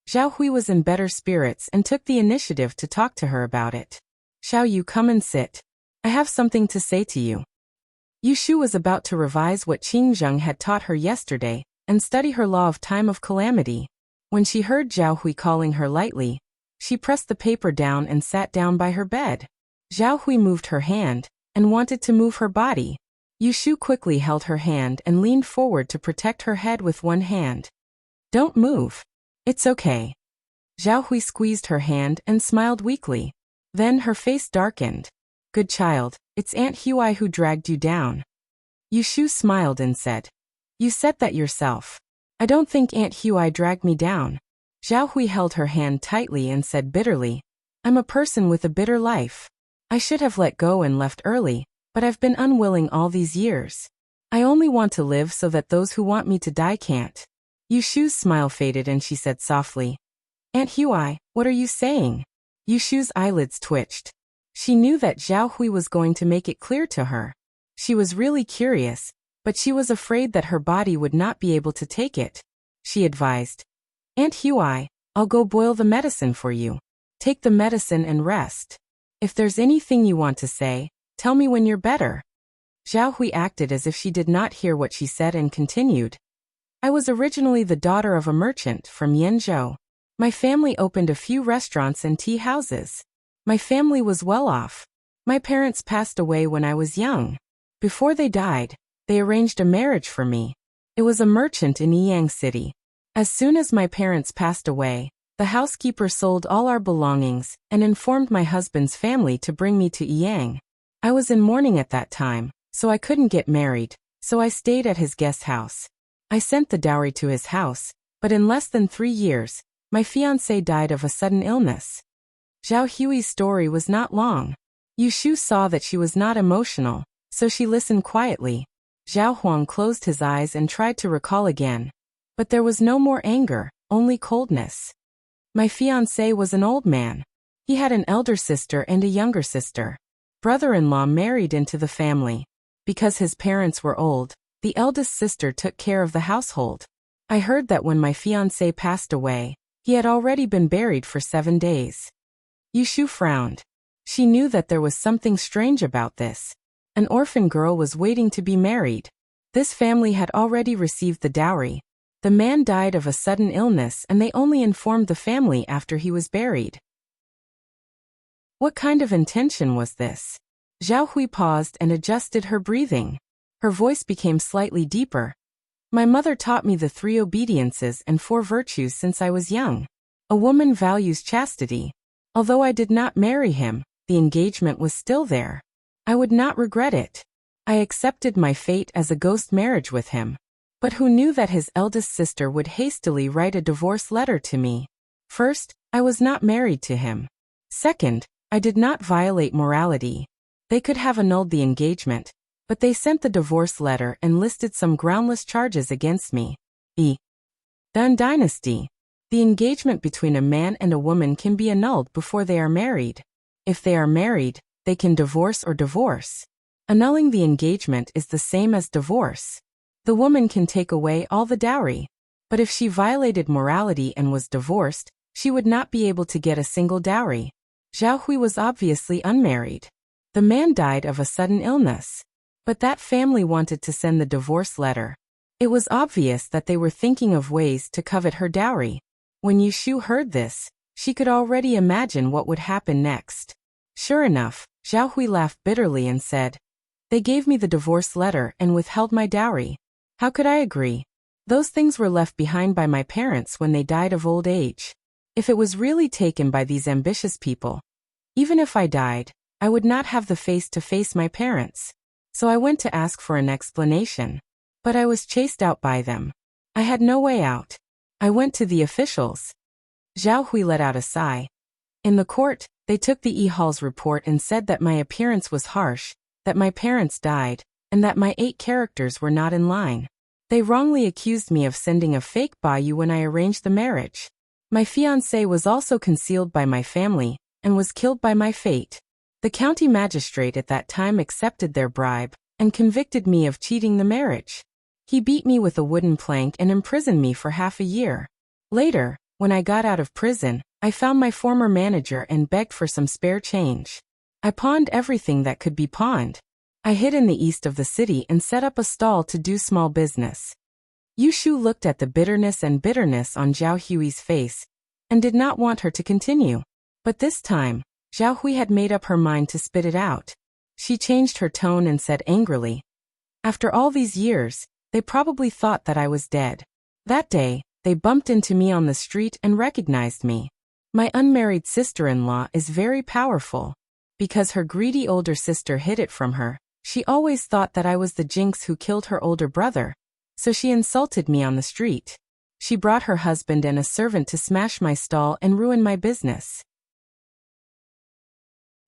Zhao Hui was in better spirits and took the initiative to talk to her about it. "Xiao Yu, come and sit. I have something to say to you." Yushu was about to revise what Qingzheng had taught her yesterday and study her law of time of calamity. When she heard Zhao Hui calling her lightly, she pressed the paper down and sat down by her bed. Zhao Hui moved her hand and wanted to move her body. Yushu quickly held her hand and leaned forward to protect her head with one hand. "Don't move. It's okay." Zhao Hui squeezed her hand and smiled weakly. Then her face darkened. "Good child, it's Aunt Hui who dragged you down." Yushu smiled and said, "You said that yourself. I don't think Aunt Hui dragged me down." Zhao Hui held her hand tightly and said bitterly, "I'm a person with a bitter life. I should have let go and left early, but I've been unwilling all these years. I only want to live so that those who want me to die can't." Yushu's smile faded and she said softly, "Aunt Hui, what are you saying?" Yushu's eyelids twitched. She knew that Zhao Hui was going to make it clear to her. She was really curious, but she was afraid that her body would not be able to take it. She advised, "Aunt Hui, I'll go boil the medicine for you. Take the medicine and rest. If there's anything you want to say, tell me when you're better." Zhao Hui acted as if she did not hear what she said and continued, "I was originally the daughter of a merchant from Yenzhou. My family opened a few restaurants and tea houses. My family was well off. My parents passed away when I was young. Before they died, they arranged a marriage for me. It was a merchant in Yiyang City. As soon as my parents passed away, the housekeeper sold all our belongings and informed my husband's family to bring me to Yiyang. I was in mourning at that time, so I couldn't get married, so I stayed at his guest house. I sent the dowry to his house, but in less than 3 years, my fiancé died of a sudden illness." Zhao Hui's story was not long. Yushu saw that she was not emotional, so she listened quietly. Zhao Huang closed his eyes and tried to recall again. But there was no more anger, only coldness. "My fiancé was an old man. He had an elder sister and a younger sister. Brother-in-law married into the family. Because his parents were old, the eldest sister took care of the household. I heard that when my fiancé passed away, he had already been buried for 7 days." Yushu frowned. She knew that there was something strange about this. An orphan girl was waiting to be married. This family had already received the dowry. The man died of a sudden illness and they only informed the family after he was buried. What kind of intention was this? Zhao Hui paused and adjusted her breathing. Her voice became slightly deeper. "My mother taught me the 3 obediences and 4 virtues since I was young. A woman values chastity. Although I did not marry him, the engagement was still there. I would not regret it. I accepted my fate as a ghost marriage with him. But who knew that his eldest sister would hastily write a divorce letter to me? First, I was not married to him. Second, I did not violate morality. They could have annulled the engagement, but they sent the divorce letter and listed some groundless charges against me. The Dunn dynasty. The engagement between a man and a woman can be annulled before they are married. If they are married, they can divorce or divorce. Annulling the engagement is the same as divorce. The woman can take away all the dowry. But if she violated morality and was divorced, she would not be able to get a single dowry. Zhao Hui was obviously unmarried. The man died of a sudden illness. But that family wanted to send the divorce letter. It was obvious that they were thinking of ways to covet her dowry. When Yu Shu heard this, she could already imagine what would happen next. Sure enough, Zhao Hui laughed bitterly and said, "They gave me the divorce letter and withheld my dowry. How could I agree? Those things were left behind by my parents when they died of old age. If it was really taken by these ambitious people, even if I died, I would not have the face to face my parents. So I went to ask for an explanation. But I was chased out by them. I had no way out. I went to the officials." Zhao Hui let out a sigh. In the court, they took the Yi-Hall's report and said that my appearance was harsh, that my parents died, and that my 8 characters were not in line. They wrongly accused me of sending a fake Bayu when I arranged the marriage. My fiancé was also concealed by my family, and was killed by my fate. The county magistrate at that time accepted their bribe, and convicted me of cheating the marriage. He beat me with a wooden plank and imprisoned me for half a year. Later, when I got out of prison, I found my former manager and begged for some spare change. I pawned everything that could be pawned. I hid in the east of the city and set up a stall to do small business. Yu Shu looked at the bitterness on Zhao Hui's face, and did not want her to continue. But this time, Zhao Hui had made up her mind to spit it out. She changed her tone and said angrily, "After all these years, they probably thought that I was dead. That day, they bumped into me on the street and recognized me. My unmarried sister-in-law is very powerful. Because her greedy older sister hid it from her, she always thought that I was the jinx who killed her older brother. So she insulted me on the street. She brought her husband and a servant to smash my stall and ruin my business.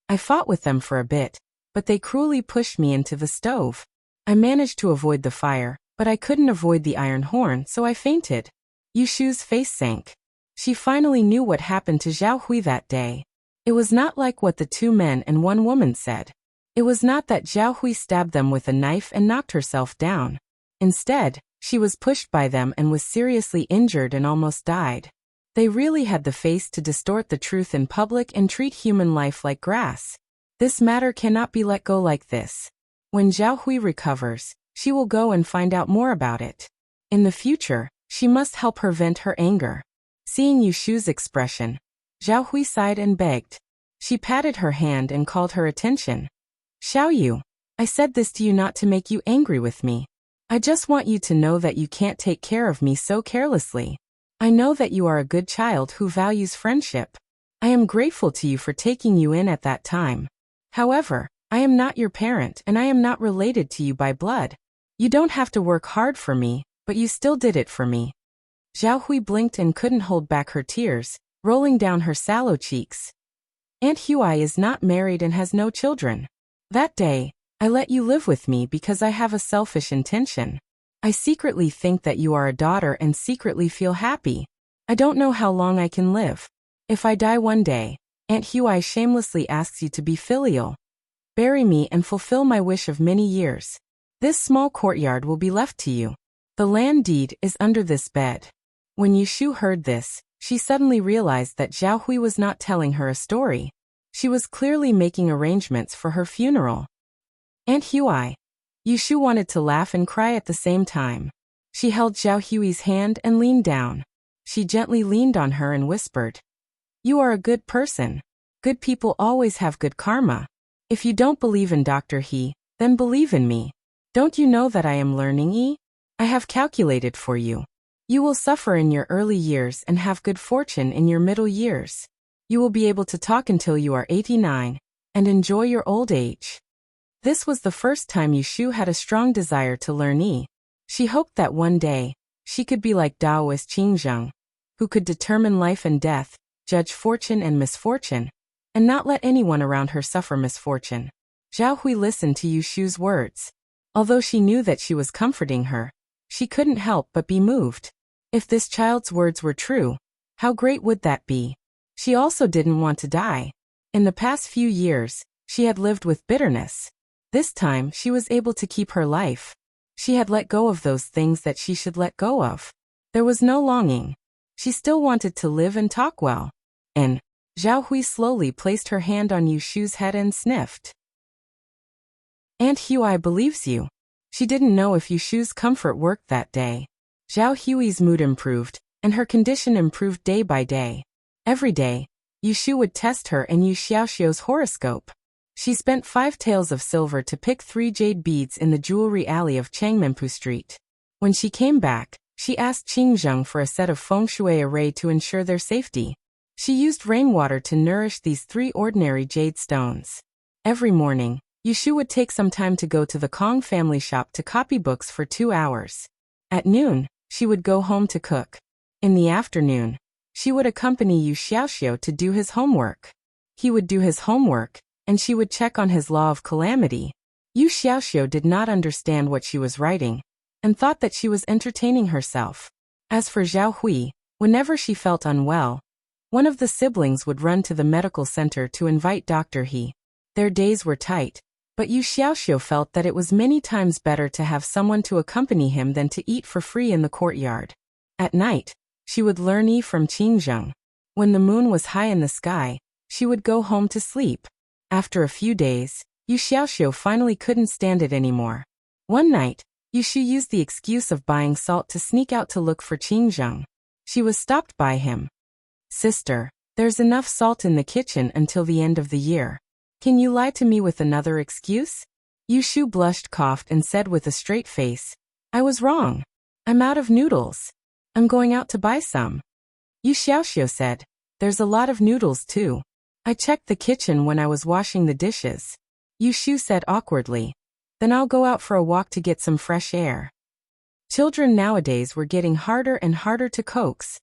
I fought with them for a bit, but they cruelly pushed me into the stove. I managed to avoid the fire, but I couldn't avoid the iron horn, so I fainted." Yu Shu's face sank. She finally knew what happened to Zhao Hui that day. It was not like what the 2 men and 1 woman said. It was not that Zhao Hui stabbed them with a knife and knocked herself down. Instead, she was pushed by them and was seriously injured and almost died. They really had the face to distort the truth in public and treat human life like grass. This matter cannot be let go like this. When Zhao Hui recovers, she will go and find out more about it. In the future, she must help her vent her anger. Seeing Yu Shu's expression, Zhao Hui sighed and begged. She patted her hand and called her attention. "Xiao Yu, I said this to you not to make you angry with me. I just want you to know that you can't take care of me so carelessly. I know that you are a good child who values friendship. I am grateful to you for taking you in at that time. However, I am not your parent and I am not related to you by blood. You don't have to work hard for me, but you still did it for me." Zhao Hui blinked and couldn't hold back her tears, rolling down her sallow cheeks. "Aunt Huai is not married and has no children. That day, I let you live with me because I have a selfish intention. I secretly think that you are a daughter and secretly feel happy. I don't know how long I can live. If I die one day, Aunt Huai shamelessly asks you to be filial. Bury me and fulfill my wish of many years. This small courtyard will be left to you. The land deed is under this bed." When Yu Shu heard this, she suddenly realized that Zhao Hui was not telling her a story. She was clearly making arrangements for her funeral. "Aunt Huai." Yu Shu wanted to laugh and cry at the same time. She held Zhao Hui's hand and leaned down. She gently leaned on her and whispered, "You are a good person. Good people always have good karma. If you don't believe in Dr. He, then believe in me. Don't you know that I am learning Yi? I have calculated for you. You will suffer in your early years and have good fortune in your middle years. You will be able to talk until you are 89, and enjoy your old age. This was the first time Yushu had a strong desire to learn Yi. She hoped that one day, she could be like Taoist Qingzheng, who could determine life and death, judge fortune and misfortune, and not let anyone around her suffer misfortune. Zhao Hui listened to Yushu's words. Although she knew that she was comforting her, she couldn't help but be moved. If this child's words were true, how great would that be? She also didn't want to die. In the past few years, she had lived with bitterness. This time she was able to keep her life. She had let go of those things that she should let go of. There was no longing. She still wanted to live and talk well. And Zhao Hui slowly placed her hand on Yushu's head and sniffed. Aunt Hui believes you. She didn't know if Yushu's comfort worked that day. Zhao Hui's mood improved, and her condition improved day by day. Every day, Yushu would test her and use Xiaoxiu's horoscope. She spent 5 taels of silver to pick 3 jade beads in the jewelry alley of Changmenpu Street. When she came back, she asked Qingzheng for a set of feng shui array to ensure their safety. She used rainwater to nourish these 3 ordinary jade stones. Every morning, Yushu would take some time to go to the Kong family shop to copy books for 2 hours. At noon, she would go home to cook. In the afternoon, she would accompany Yu Xiaoxiu to do his homework. He would do his homework, and she would check on his law of calamity. Yu Xiaoxiu did not understand what she was writing, and thought that she was entertaining herself. As for Zhao Hui, whenever she felt unwell, one of the siblings would run to the medical center to invite Dr. He. Their days were tight, but Yu Xiaoxiu felt that it was many times better to have someone to accompany him than to eat for free in the courtyard. At night, she would learn Yi from Qingzheng. When the moon was high in the sky, she would go home to sleep. After a few days, Yu Xiaoxiu finally couldn't stand it anymore. One night, Yushu used the excuse of buying salt to sneak out to look for Qingzheng. She was stopped by him. "Sister, there's enough salt in the kitchen until the end of the year. Can you lie to me with another excuse?" Yushu blushed, coughed, and said with a straight face, "I was wrong. I'm out of noodles. I'm going out to buy some." Yu Xiaoxiu said, "There's a lot of noodles too. I checked the kitchen when I was washing the dishes." Yushu said awkwardly, "Then I'll go out for a walk to get some fresh air." Children nowadays were getting harder and harder to coax.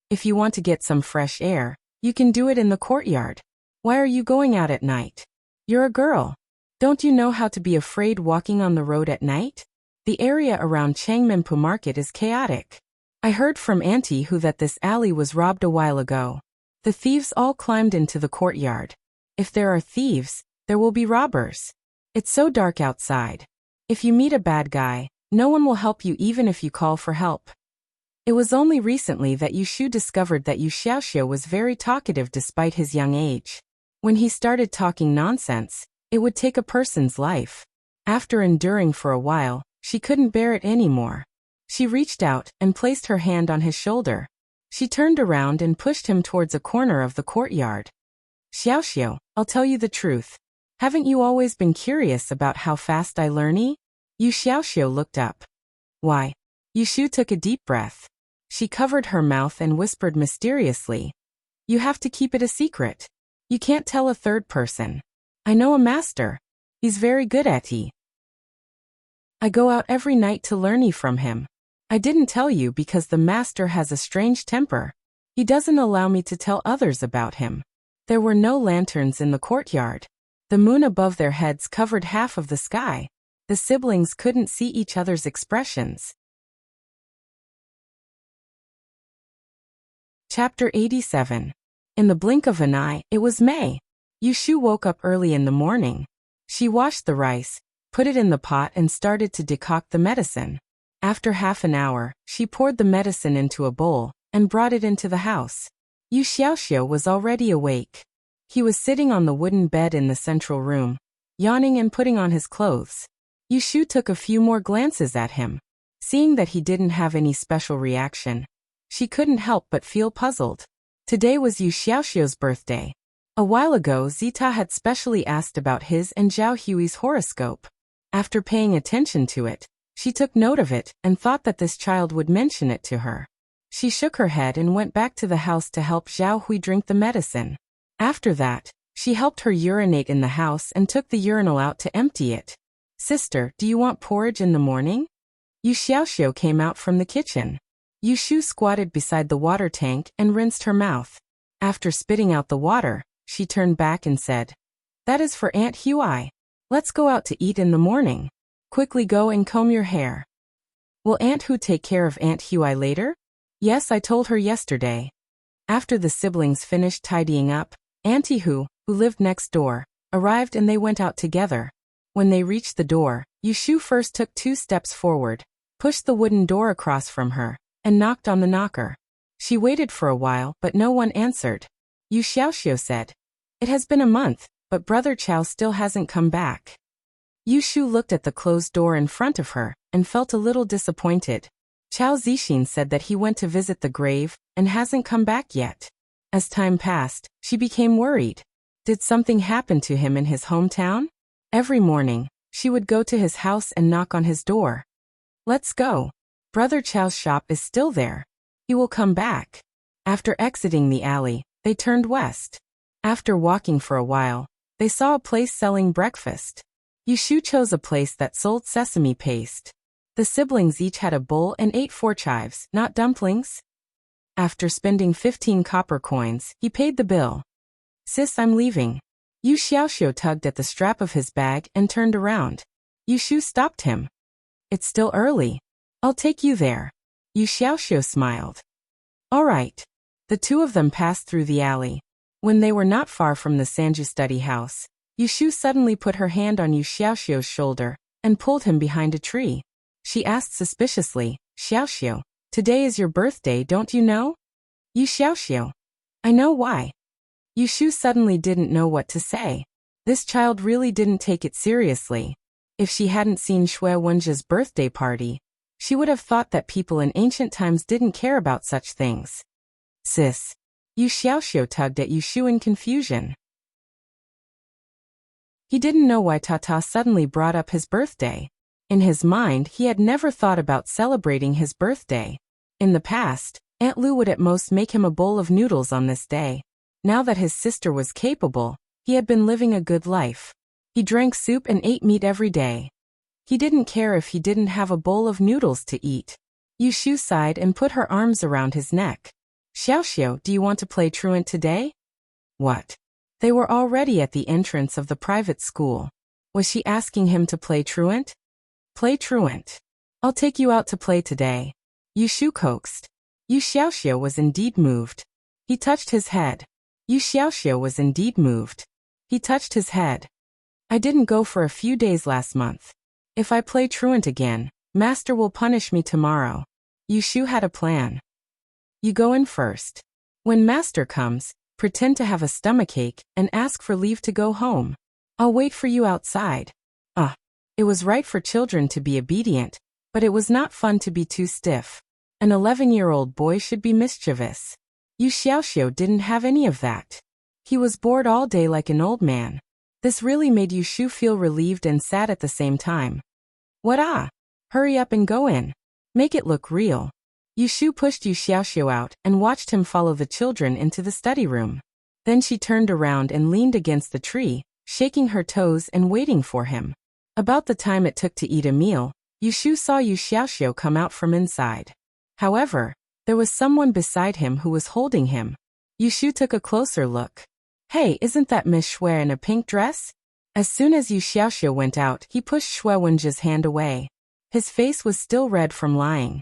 If you want to get some fresh air, you can do it in the courtyard. Why are you going out at night? You're a girl. Don't you know how to be afraid walking on the road at night? The area around Changmenpu Market is chaotic. I heard from Auntie Hu that this alley was robbed a while ago. The thieves all climbed into the courtyard. If there are thieves, there will be robbers. It's so dark outside. If you meet a bad guy, no one will help you even if you call for help. It was only recently that Yushu discovered that Yu Xiaoxiu was very talkative despite his young age. When he started talking nonsense, it would take a person's life. After enduring for a while, she couldn't bear it anymore. She reached out and placed her hand on his shoulder. She turned around and pushed him towards a corner of the courtyard. "Xiaoxiu, I'll tell you the truth. Haven't you always been curious about how fast I learn Yi?" Yu Xiaoxiu looked up. "Why?" Yushu took a deep breath. She covered her mouth and whispered mysteriously, "You have to keep it a secret. You can't tell a third person. I know a master. He's very good at Yi. I go out every night to learn Yi from him. I didn't tell you because the master has a strange temper. He doesn't allow me to tell others about him." There were no lanterns in the courtyard. The moon above their heads covered half of the sky. The siblings couldn't see each other's expressions. Chapter 87. In the blink of an eye, it was May. Yushu woke up early in the morning. She washed the rice, put it in the pot and started to decoct the medicine. After half an hour, she poured the medicine into a bowl and brought it into the house. Yu Xiaoxiu was already awake. He was sitting on the wooden bed in the central room, yawning and putting on his clothes. Yushu took a few more glances at him. Seeing that he didn't have any special reaction, she couldn't help but feel puzzled. Today was Yu Xiaoxiu's birthday. A while ago Zita had specially asked about his and Zhao Hui's horoscope. After paying attention to it, she took note of it and thought that this child would mention it to her. She shook her head and went back to the house to help Zhao Hui drink the medicine. After that, She helped her urinate in the house and took the urinal out to empty it. Sister, do you want porridge in the morning? Yu Xiaoxiu came out from the kitchen. Yu Shu squatted beside the water tank and rinsed her mouth. After spitting out the water, she turned back and said, "That is for Aunt Huai. Let's go out to eat in the morning. Quickly go and comb your hair." "Will Aunt Hu take care of Aunt Huai later?" "Yes, I told her yesterday." After the siblings finished tidying up, Auntie Hu, who lived next door, arrived and they went out together. When they reached the door, Yu Shu first took 2 steps forward, pushed the wooden door across from her, and knocked on the knocker. She waited for a while but no one answered. Yu Xiaoxiu said, "It has been a month, but Brother Chao still hasn't come back." Yu Shu looked at the closed door in front of her and felt a little disappointed. Chao Zixin said that he went to visit the grave and hasn't come back yet. As time passed, she became worried. Did something happen to him in his hometown? Every morning, she would go to his house and knock on his door. "Let's go. Brother Chao's shop is still there. He will come back." After exiting the alley, they turned west. After walking for a while, they saw a place selling breakfast. Yu Shu chose a place that sold sesame paste. The siblings each had a bowl and ate 4 chives, not dumplings. After spending 15 copper coins, he paid the bill. "Sis, I'm leaving." Yu Xiaoxiu tugged at the strap of his bag and turned around. Yu Shu stopped him. "It's still early. I'll take you there." Yu Xiaoxiu smiled. "All right." The 2 of them passed through the alley. When they were not far from the Sanju study house, Yu Shu suddenly put her hand on Yu Xiaoxiu's shoulder and pulled him behind a tree. She asked suspiciously, "Xiaoxiu, today is your birthday, don't you know?" Yu Xiaoxiu, "I know why." Yu Shu suddenly didn't know what to say. This child really didn't take it seriously. If she hadn't seen Shui Wenjia's birthday party, she would have thought that people in ancient times didn't care about such things. "Sis." Yu Xiaoxiu tugged at Yu Shu in confusion. He didn't know why Tata suddenly brought up his birthday. In his mind, he had never thought about celebrating his birthday. In the past, Aunt Lu would at most make him a bowl of noodles on this day. Now that his sister was capable, he had been living a good life. He drank soup and ate meat every day. He didn't care if he didn't have a bowl of noodles to eat. Yu Shu sighed and put her arms around his neck. "Xiaoxiu, do you want to play truant today?" "What?" They were already at the entrance of the private school. Was she asking him to play truant? "Play truant. I'll take you out to play today." Yu Shu coaxed. Yu Xiaoxiu was indeed moved. He touched his head. Yu Xiaoxiu was indeed moved. He touched his head. "I didn't go for a few days last month. If I play truant again, Master will punish me tomorrow." Yu Shu had a plan. "You go in first. When Master comes, pretend to have a stomachache and ask for leave to go home. I'll wait for you outside." It was right for children to be obedient, but it was not fun to be too stiff. An 11-year-old boy should be mischievous. Yu Xiaoxiu didn't have any of that. He was bored all day like an old man. This really made Yu Shu feel relieved and sad at the same time. "What? Hurry up and go in. Make it look real." Yu Shu pushed Yu Xiaoxiu out and watched him follow the children into the study room. Then she turned around and leaned against the tree, shaking her toes and waiting for him. About the time it took to eat a meal, Yu Shu saw Yu Xiaoxiu come out from inside. However, there was someone beside him who was holding him. Yu Shu took a closer look. "Hey, isn't that Miss Shui in a pink dress?" As soon as Yu Xiaoxiu went out, he pushed Shui Wenjia's hand away. His face was still red from lying.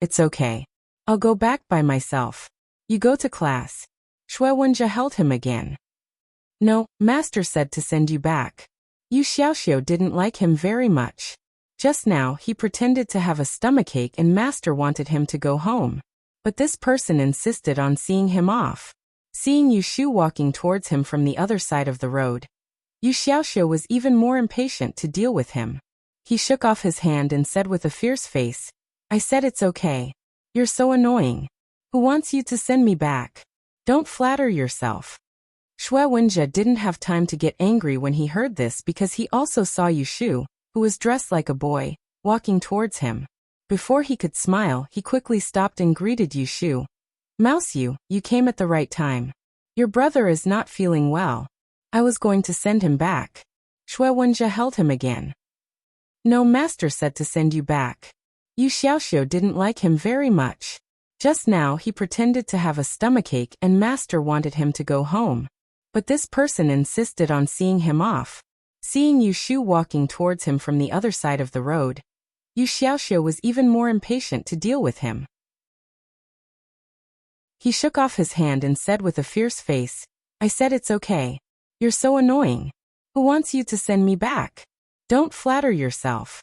"It's okay. I'll go back by myself. You go to class." Shui Wenjia held him again. "No, Master said to send you back." Yu Xiaoxiu didn't like him very much. Just now, he pretended to have a stomachache and Master wanted him to go home. But this person insisted on seeing him off. Seeing Yu Shu walking towards him from the other side of the road, Yu Xiaoxiu was even more impatient to deal with him. He shook off his hand and said with a fierce face, "I said it's okay. You're so annoying. Who wants you to send me back? Don't flatter yourself." Shui Wenjia didn't have time to get angry when he heard this because he also saw Yu Shu, who was dressed like a boy, walking towards him. Before he could smile, he quickly stopped and greeted Yu Shu. "Mouse, you came at the right time. Your brother is not feeling well." I was going to send him back. Shui Wenjie held him again. No, master said to send you back. Yu Xiaoxiu didn't like him very much. Just now he pretended to have a stomachache and master wanted him to go home. But this person insisted on seeing him off. Seeing Yu Shu walking towards him from the other side of the road, Yu Xiaoxiu was even more impatient to deal with him. He shook off his hand and said with a fierce face, I said it's okay. You're so annoying. Who wants you to send me back? Don't flatter yourself.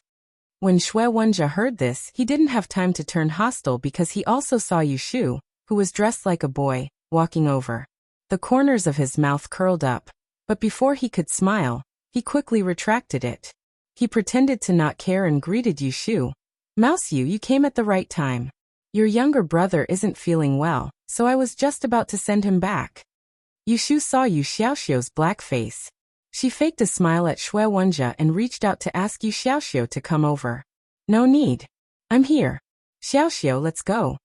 When Shui Wenjie heard this, he didn't have time to turn hostile because he also saw Yu Shu, who was dressed like a boy, walking over. The corners of his mouth curled up, but before he could smile, he quickly retracted it. He pretended to not care and greeted Yu Shu. Mouse you came at the right time. Your younger brother isn't feeling well, so I was just about to send him back. Yu Shu saw Yu Xiaoxiu's black face. She faked a smile at Shui Wenjie and reached out to ask Yu Xiaoxiu to come over. No need. I'm here. Xiaoxiu, let's go.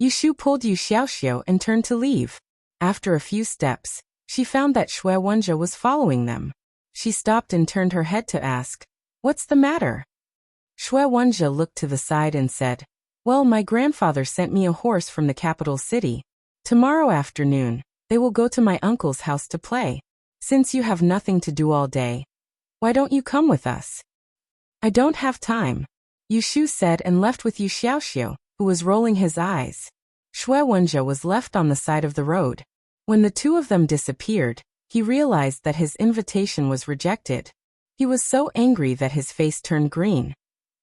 Yu Shu pulled Yu Xiaoxiu and turned to leave. After a few steps, she found that Shui Wenjie was following them. She stopped and turned her head to ask, What's the matter? Shui Wenjie looked to the side and said, Well, my grandfather sent me a horse from the capital city. Tomorrow afternoon, they will go to my uncle's house to play. Since you have nothing to do all day, why don't you come with us? I don't have time, Yu Shu said and left with Yu Xiaoxiu, who was rolling his eyes. Shui Wenjie was left on the side of the road. When the two of them disappeared, he realized that his invitation was rejected. He was so angry that his face turned green.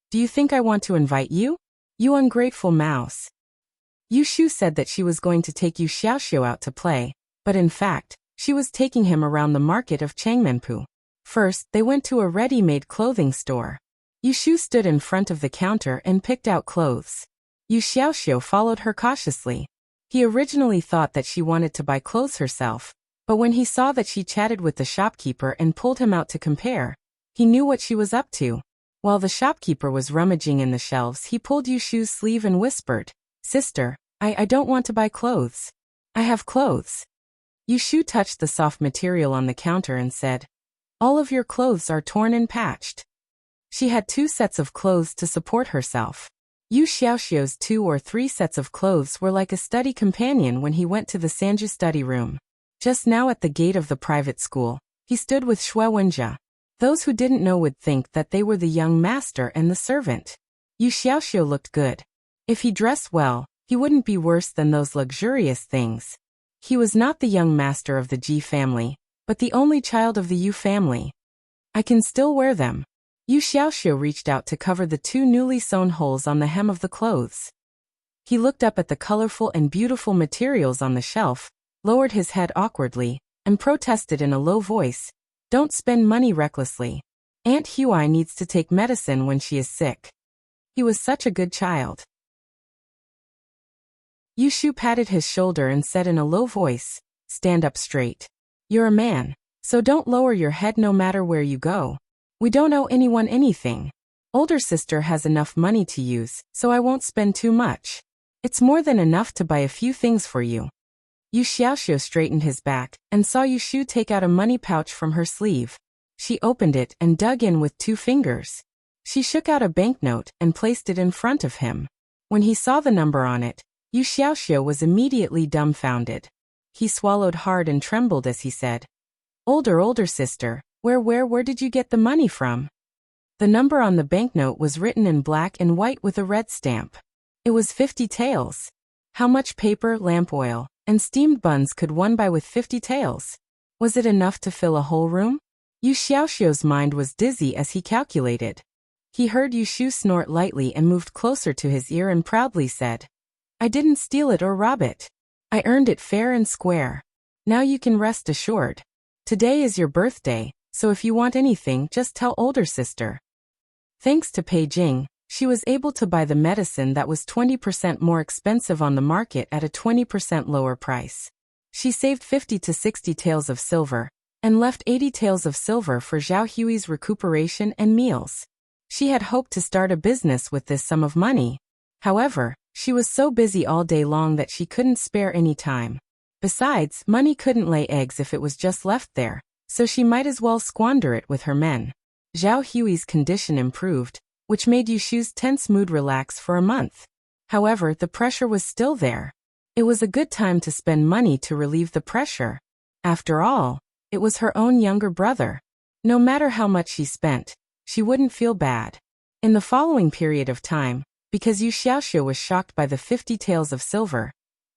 Do you think I want to invite you? You ungrateful mouse. Yu Shu said that she was going to take Yu Xiaoxiu out to play, but in fact, she was taking him around the market of Changmenpu. First, they went to a ready-made clothing store. Yu Shu stood in front of the counter and picked out clothes. Yu Xiaoxiu followed her cautiously. He originally thought that she wanted to buy clothes herself, but when he saw that she chatted with the shopkeeper and pulled him out to compare, he knew what she was up to. While the shopkeeper was rummaging in the shelves, he pulled Yu Shu's sleeve and whispered, Sister, I don't want to buy clothes. I have clothes. Yu Shu touched the soft material on the counter and said, All of your clothes are torn and patched. She had 2 sets of clothes to support herself. Yu Xiaoxiu's 2 or 3 sets of clothes were like a study companion when he went to the Sanju study room. Just now at the gate of the private school, he stood with Shui Wenjie. Those who didn't know would think that they were the young master and the servant. Yu Xiaoxiu looked good. If he dressed well, he wouldn't be worse than those luxurious things. He was not the young master of the Ji family, but the only child of the Yu family. I can still wear them. Yu Xiaoxiu reached out to cover the 2 newly sewn holes on the hem of the clothes. He looked up at the colorful and beautiful materials on the shelf, lowered his head awkwardly, and protested in a low voice, Don't spend money recklessly. Aunt Huai needs to take medicine when she is sick. He was such a good child. Yu Shu patted his shoulder and said in a low voice, Stand up straight. You're a man, so don't lower your head no matter where you go. We don't owe anyone anything. Older sister has enough money to use, so I won't spend too much. It's more than enough to buy a few things for you. Yu Xiaoxiu straightened his back and saw Yu Shu take out a money pouch from her sleeve. She opened it and dug in with 2 fingers. She shook out a banknote and placed it in front of him. When he saw the number on it, Yu Xiaoxiu was immediately dumbfounded. He swallowed hard and trembled as he said, Older sister, where did you get the money from? The number on the banknote was written in black and white with a red stamp. It was 50 taels. How much paper, lamp oil, and steamed buns could one buy with 50 taels? Was it enough to fill a whole room? Yu Xiaoxiu's mind was dizzy as he calculated. He heard Yu Shu snort lightly and moved closer to his ear and proudly said, I didn't steal it or rob it. I earned it fair and square. Now you can rest assured. Today is your birthday, so if you want anything, just tell older sister. Thanks to Pei Jing, she was able to buy the medicine that was 20% more expensive on the market at a 20% lower price. She saved 50 to 60 taels of silver, and left 80 taels of silver for Zhao Hui's recuperation and meals. She had hoped to start a business with this sum of money. However, she was so busy all day long that she couldn't spare any time. Besides, money couldn't lay eggs if it was just left there, so she might as well squander it with her men. Zhao Hui's condition improved, which made Yushu's tense mood relax for a month. However, the pressure was still there. It was a good time to spend money to relieve the pressure. After all, it was her own younger brother. No matter how much she spent, she wouldn't feel bad. In the following period of time, because Yu Xiaoxiu was shocked by the 50 taels of silver,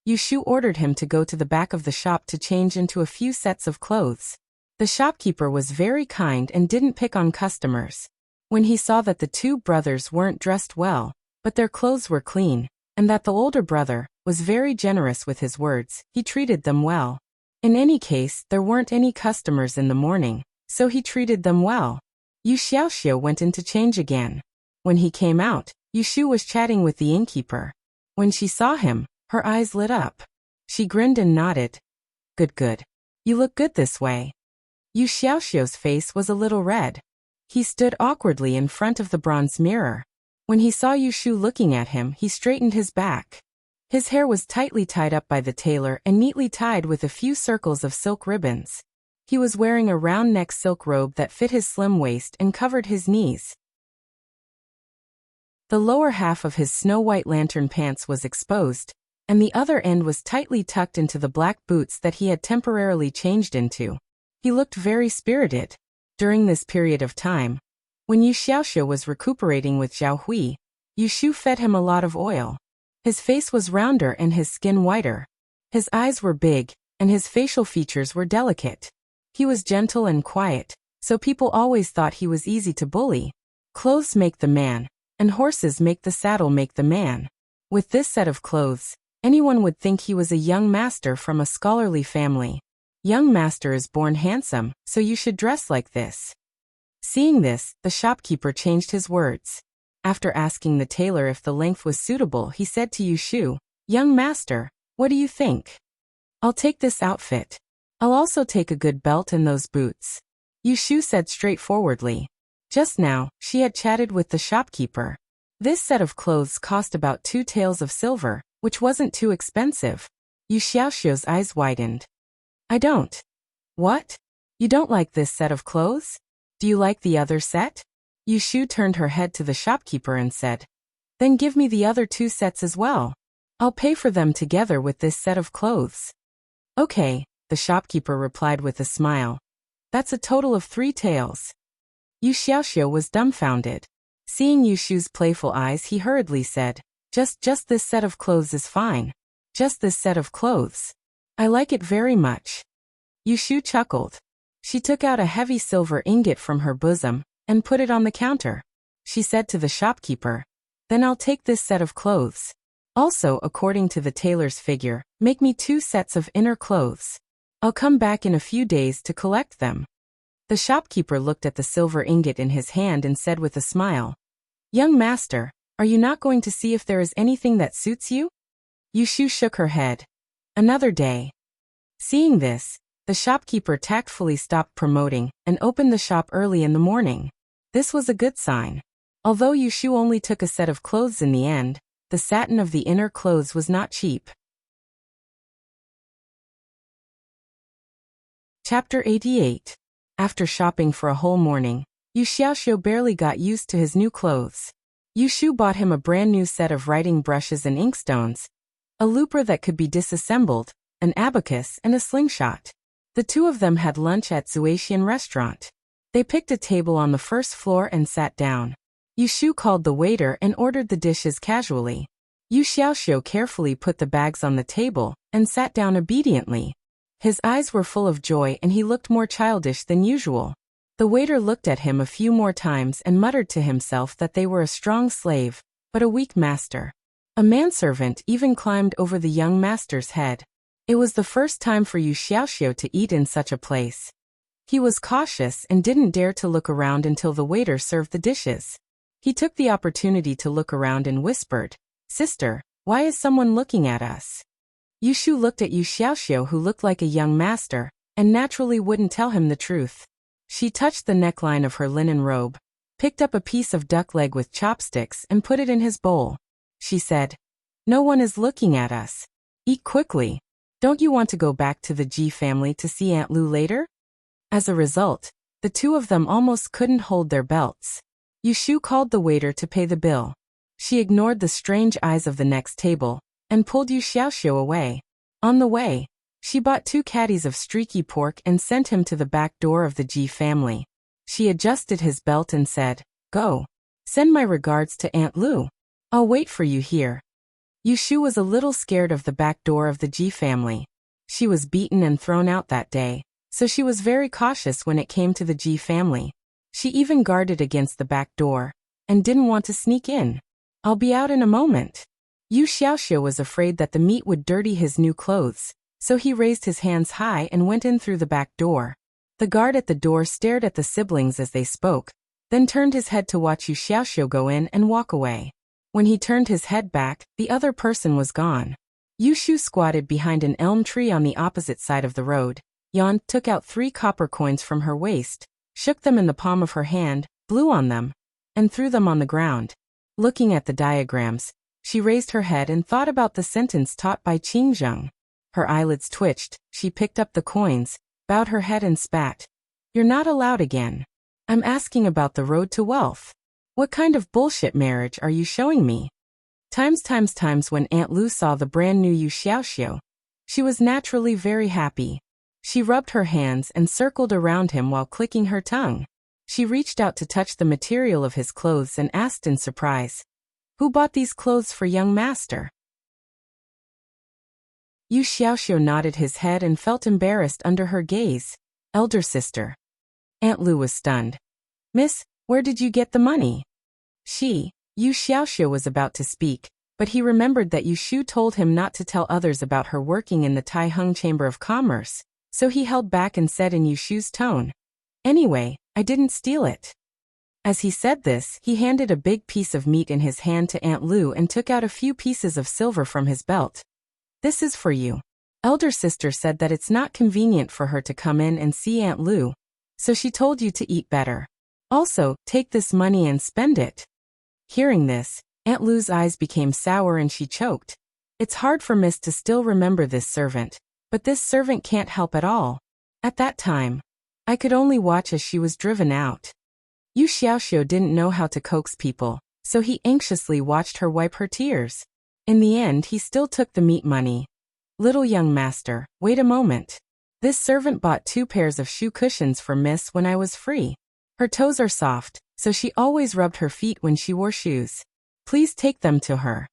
Yushu ordered him to go to the back of the shop to change into a few sets of clothes. The shopkeeper was very kind and didn't pick on customers. When he saw that the two brothers weren't dressed well, but their clothes were clean, and that the older brother was very generous with his words, he treated them well. In any case, there weren't any customers in the morning, so he treated them well. Yu Xiaoxiu went in to change again. When he came out, Yushu was chatting with the innkeeper. When she saw him, her eyes lit up. She grinned and nodded. Good. You look good this way. Yu Xiaoxiu's face was a little red. He stood awkwardly in front of the bronze mirror. When he saw Yushu looking at him, he straightened his back. His hair was tightly tied up by the tailor and neatly tied with a few circles of silk ribbons. He was wearing a round-neck silk robe that fit his slim waist and covered his knees. The lower half of his snow-white lantern pants was exposed, and the other end was tightly tucked into the black boots that he had temporarily changed into. He looked very spirited. During this period of time, when Yu Xiaoxiu was recuperating with Zhao Hui, Yushu fed him a lot of oil. His face was rounder and his skin whiter. His eyes were big, and his facial features were delicate. He was gentle and quiet, so people always thought he was easy to bully. Clothes make the man, and horses make the saddle make the man. With this set of clothes, anyone would think he was a young master from a scholarly family. Young master is born handsome, so you should dress like this. Seeing this, the shopkeeper changed his words. After asking the tailor if the length was suitable, he said to Yushu, Young master, what do you think? I'll take this outfit. I'll also take a good belt and those boots. Yushu said straightforwardly. Just now, she had chatted with the shopkeeper. This set of clothes cost about 2 taels of silver, which wasn't too expensive. Yu Xiaoxiu's eyes widened. I don't. What? You don't like this set of clothes? Do you like the other set? Yushu turned her head to the shopkeeper and said, Then give me the other 2 sets as well. I'll pay for them together with this set of clothes. Okay, the shopkeeper replied with a smile. That's a total of 3 taels. Yu Xiaoxiu was dumbfounded. Seeing Yushu's playful eyes, he hurriedly said, Just this set of clothes is fine. Just this set of clothes. I like it very much. Yushu chuckled. She took out a heavy silver ingot from her bosom and put it on the counter. She said to the shopkeeper, Then I'll take this set of clothes. Also, according to the tailor's figure, make me 2 sets of inner clothes. I'll come back in a few days to collect them. The shopkeeper looked at the silver ingot in his hand and said with a smile, Young master, are you not going to see if there is anything that suits you? Yushu shook her head. Another day. Seeing this, the shopkeeper tactfully stopped promoting and opened the shop early in the morning. This was a good sign. Although Yushu only took a set of clothes in the end, the satin of the inner clothes was not cheap. Chapter 88. After shopping for a whole morning, Yu Xiaoxiu barely got used to his new clothes. Yushu bought him a brand new set of writing brushes and inkstones, a looper that could be disassembled, an abacus, and a slingshot. The 2 of them had lunch at Zuatian restaurant. They picked a table on the first floor and sat down. Yushu called the waiter and ordered the dishes casually. Yu Xiaoxiu carefully put the bags on the table and sat down obediently. His eyes were full of joy and he looked more childish than usual. The waiter looked at him a few more times and muttered to himself that they were a strong slave, but a weak master. A manservant even climbed over the young master's head. It was the first time for Yu Xiaoxiu to eat in such a place. He was cautious and didn't dare to look around until the waiter served the dishes. He took the opportunity to look around and whispered, Sister, why is someone looking at us? Yushu looked at Yu Xiaoxiu, who looked like a young master, and naturally wouldn't tell him the truth. She touched the neckline of her linen robe, picked up a piece of duck leg with chopsticks and put it in his bowl. She said, No one is looking at us. Eat quickly. Don't you want to go back to the Ji family to see Aunt Lu later? As a result, the two of them almost couldn't hold their belts. Yushu called the waiter to pay the bill. She ignored the strange eyes of the next table and pulled Yu Xiaoxiu away. On the way, she bought 2 caddies of streaky pork and sent him to the back door of the Ji family. She adjusted his belt and said, "Go. Send my regards to Aunt Lu. I'll wait for you here." Yushu was a little scared of the back door of the Ji family. She was beaten and thrown out that day, so she was very cautious when it came to the Ji family. She even guarded against the back door and didn't want to sneak in. "I'll be out in a moment." Yu Xiaoxiu was afraid that the meat would dirty his new clothes, so he raised his hands high and went in through the back door. The guard at the door stared at the siblings as they spoke, then turned his head to watch Yu Xiaoxiu go in and walk away. When he turned his head back, the other person was gone. Yushu squatted behind an elm tree on the opposite side of the road. Yan took out 3 copper coins from her waist, shook them in the palm of her hand, blew on them, and threw them on the ground. Looking at the diagrams, she raised her head and thought about the sentence taught by Qingzheng. Her eyelids twitched, she picked up the coins, bowed her head and spat. "You're not allowed again. I'm asking about the road to wealth. What kind of bullshit marriage are you showing me?" Times when Aunt Lu saw the brand new Yu Xiaoxiu, she was naturally very happy. She rubbed her hands and circled around him while clicking her tongue. She reached out to touch the material of his clothes and asked in surprise, "Who bought these clothes for young master?" Yu Xiaoxiu nodded his head and felt embarrassed under her gaze. "Elder sister." Aunt Lu was stunned. "Miss, where did you get the money?" Yu Xiaoxiu was about to speak, but he remembered that Yushu told him not to tell others about her working in the Taiheng Chamber of Commerce, so he held back and said in Yushu's tone, "Anyway, I didn't steal it." As he said this, he handed a big piece of meat in his hand to Aunt Lu and took out a few pieces of silver from his belt. "This is for you. Elder sister said that it's not convenient for her to come in and see Aunt Lu, so she told you to eat better. Also, take this money and spend it." Hearing this, Aunt Lu's eyes became sour and she choked. It's hard for Miss to still remember this servant, but this servant can't help at all. At that time, I could only watch as she was driven out. Yu Xiaoxiu didn't know how to coax people, so he anxiously watched her wipe her tears. In the end, he still took the meat money. "Little young master, wait a moment. This servant bought 2 pairs of shoe cushions for Miss when I was free. Her toes are soft, so she always rubbed her feet when she wore shoes. Please take them to her."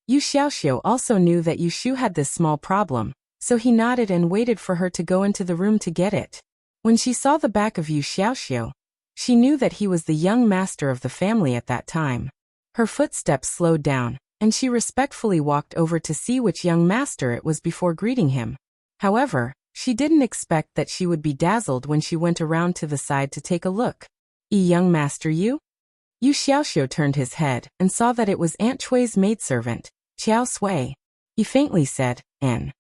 Yu Xiaoxiu also knew that Yushu had this small problem, so he nodded and waited for her to go into the room to get it. When she saw the back of Yu Xiaoxiu, she knew that he was the young master of the family at that time. Her footsteps slowed down, and she respectfully walked over to see which young master it was before greeting him. However, she didn't expect that she would be dazzled when she went around to the side to take a look. Young master Yu?" Yu Xiaoxiu turned his head and saw that it was Aunt Chui's maidservant, Qiao Sui. He faintly said, "N."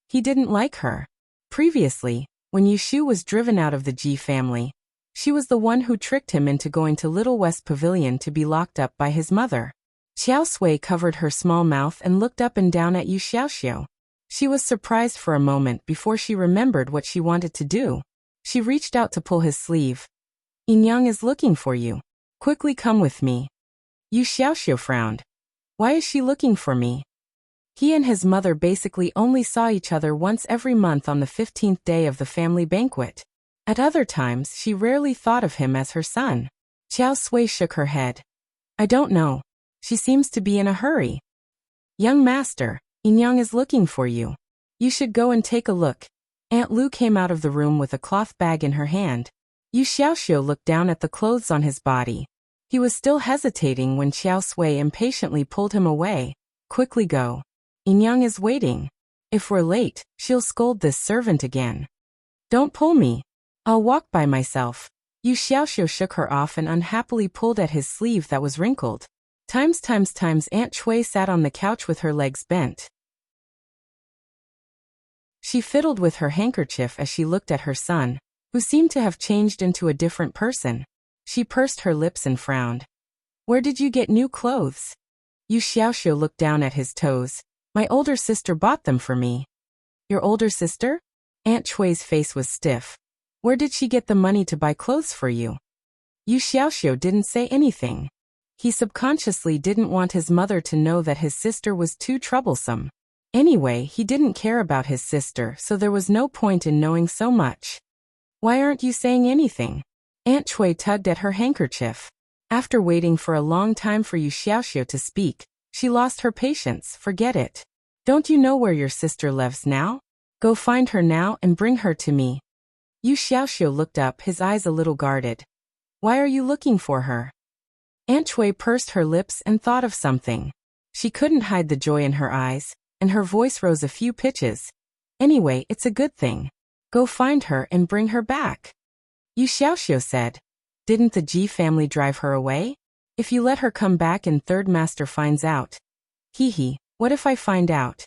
He didn't like her. Previously, when Yushu was driven out of the Ji family, she was the one who tricked him into going to Little West Pavilion to be locked up by his mother. Qiao Sui covered her small mouth and looked up and down at Yu Xiaoxiu. She was surprised for a moment before she remembered what she wanted to do. She reached out to pull his sleeve. "Yang is looking for you. Quickly come with me." Yu Xiaoxiu frowned. "Why is she looking for me?" He and his mother basically only saw each other once every month on the 15th day of the family banquet. At other times, she rarely thought of him as her son. Qiao Sui shook her head. "I don't know. She seems to be in a hurry." "Young master, Yang is looking for you. You should go and take a look." Aunt Lu came out of the room with a cloth bag in her hand. Yu Xiaoxiu looked down at the clothes on his body. He was still hesitating when Qiao Sui impatiently pulled him away. "Quickly go. Yang is waiting. If we're late, she'll scold this servant again." "Don't pull me. I'll walk by myself." Yu Xiaoxiu shook her off and unhappily pulled at his sleeve that was wrinkled. Aunt Chui sat on the couch with her legs bent. She fiddled with her handkerchief as she looked at her son, who seemed to have changed into a different person. She pursed her lips and frowned. "Where did you get new clothes?" Yu Xiaoxiu looked down at his toes. "My older sister bought them for me." "Your older sister?" Aunt Chui's face was stiff. Where did she get the money to buy clothes for you? Yu Xiaoxiu didn't say anything. He subconsciously didn't want his mother to know that his sister was too troublesome. Anyway, he didn't care about his sister, so there was no point in knowing so much. Why aren't you saying anything? Aunt Chui tugged at her handkerchief. After waiting for a long time for Yu Xiaoxiu to speak, she lost her patience. Forget it. Don't you know where your sister lives now? Go find her now and bring her to me. Yu Xiaoxiu looked up, his eyes a little guarded. Why are you looking for her? Aunt Chui pursed her lips and thought of something. She couldn't hide the joy in her eyes, and her voice rose a few pitches. Anyway, it's a good thing. Go find her and bring her back. Yu Xiaoxiu said. Didn't the Ji family drive her away? If you let her come back and third master finds out. Hee, what if I find out?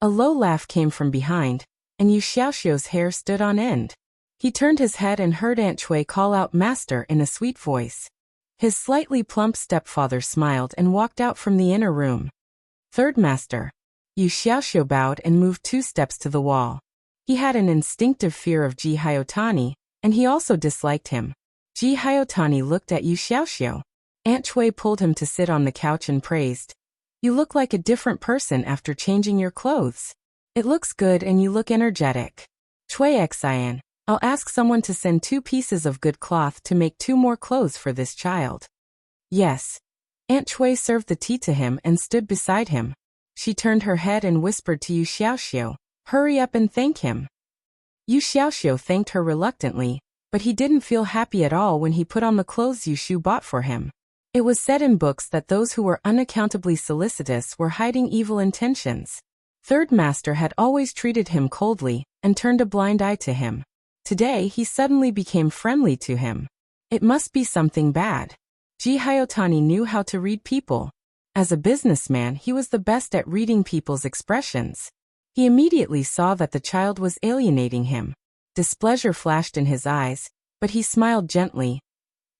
A low laugh came from behind, and Yu Xiaoxiu's hair stood on end. He turned his head and heard Aunt Chui call out master in a sweet voice. His slightly plump stepfather smiled and walked out from the inner room. Third master. Yu Xiaoxiu bowed and moved 2 steps to the wall. He had an instinctive fear of Ji Haotani, and he also disliked him. Ji Haotani looked at Yu Xiaoxiu. Aunt Chui pulled him to sit on the couch and praised. You look like a different person after changing your clothes. It looks good and you look energetic. Chui Xian, I'll ask someone to send 2 pieces of good cloth to make 2 more clothes for this child. Yes. Aunt Chui served the tea to him and stood beside him. She turned her head and whispered to Yu Xiaoxiu, hurry up and thank him. Yu Xiaoxiu thanked her reluctantly, but he didn't feel happy at all when he put on the clothes Yu Shu bought for him. It was said in books that those who were unaccountably solicitous were hiding evil intentions. Third master had always treated him coldly and turned a blind eye to him. Today he suddenly became friendly to him. It must be something bad. Ji Haotani knew how to read people. As a businessman, he was the best at reading people's expressions. He immediately saw that the child was alienating him. Displeasure flashed in his eyes, but he smiled gently.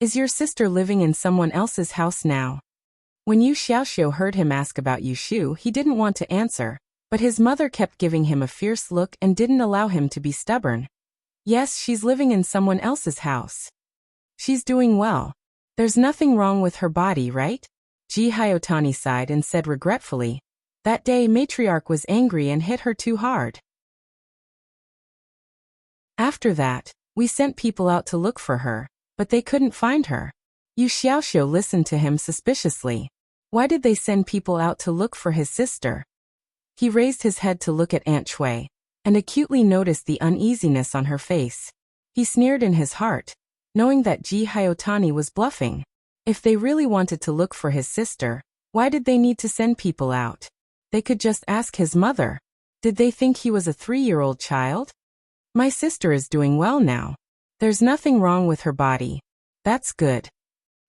Is your sister living in someone else's house now? When Yu Xiaoxiu heard him ask about Yu Shu, he didn't want to answer, but his mother kept giving him a fierce look and didn't allow him to be stubborn. Yes, she's living in someone else's house. She's doing well. There's nothing wrong with her body, right? Ji Haotani sighed and said regretfully. That day matriarch was angry and hit her too hard. After that, we sent people out to look for her, but they couldn't find her. Yu Xiaoxiu listened to him suspiciously. Why did they send people out to look for his sister? He raised his head to look at Aunt Chui, and acutely noticed the uneasiness on her face. He sneered in his heart, knowing that Ji Haotani was bluffing. If they really wanted to look for his sister, why did they need to send people out? They could just ask his mother. Did they think he was a 3-year-old child? My sister is doing well now. There's nothing wrong with her body. That's good.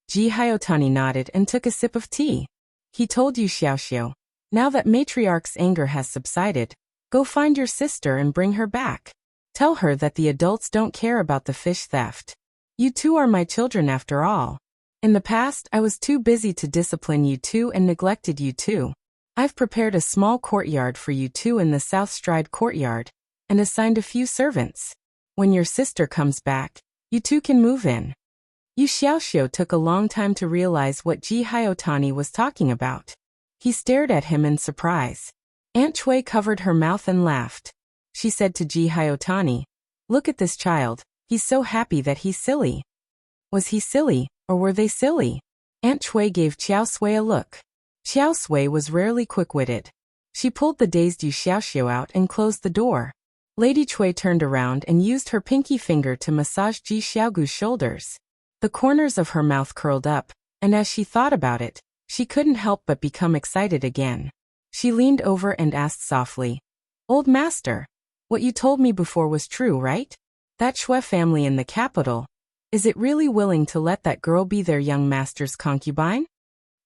Ji Haotani nodded and took a sip of tea. He told Yu Xiaoxiu, now that matriarch's anger has subsided, go find your sister and bring her back. Tell her that the adults don't care about the fish theft. You two are my children after all. In the past, I was too busy to discipline you two and neglected you two. I've prepared a small courtyard for you two in the South Stride courtyard, and assigned a few servants. When your sister comes back, you two can move in. Yu Xiaoxiu took a long time to realize what Ji Haotani was talking about. He stared at him in surprise. Aunt Chui covered her mouth and laughed. She said to Ji Haotani, look at this child, he's so happy that he's silly. Was he silly, or were they silly? Aunt Chui gave Qiao Sui a look. Qiao Sui was rarely quick-witted. She pulled the dazed Yu Xiaoxiu out and closed the door. Lady Chui turned around and used her pinky finger to massage Ji Xiaogu's shoulders. The corners of her mouth curled up, and as she thought about it, she couldn't help but become excited again. She leaned over and asked softly, Old master, what you told me before was true, right? That Shui family in the capital, is it really willing to let that girl be their young master's concubine?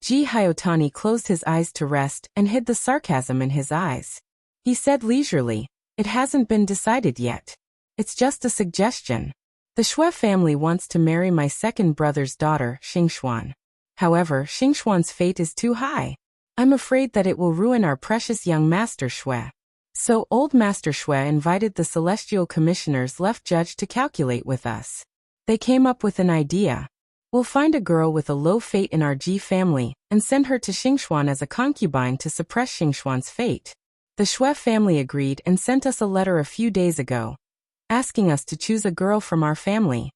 Ji Haotani closed his eyes to rest and hid the sarcasm in his eyes. He said leisurely, it hasn't been decided yet. It's just a suggestion. The Shui family wants to marry my second brother's daughter, Xingxuan. However, Xingxuan's fate is too high. I'm afraid that it will ruin our precious young master Shui. So old Master Shui invited the celestial commissioners left judge to calculate with us. They came up with an idea. We'll find a girl with a low fate in our Ji family and send her to Xingxuan as a concubine to suppress Xingxuan's fate. The Shui family agreed and sent us a letter a few days ago, asking us to choose a girl from our family.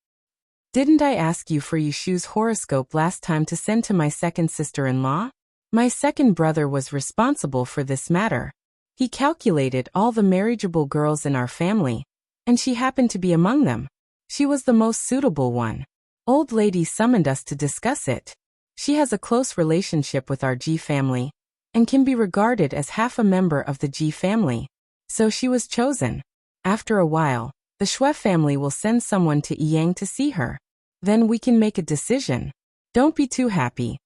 Didn't I ask you for Yushu's horoscope last time to send to my second sister-in-law? My second brother was responsible for this matter. He calculated all the marriageable girls in our family, and she happened to be among them. She was the most suitable one. Old lady summoned us to discuss it. She has a close relationship with our Ji family, and can be regarded as half a member of the Ji family. So she was chosen. After a while, the Shui family will send someone to Yang to see her. Then we can make a decision. Don't be too happy.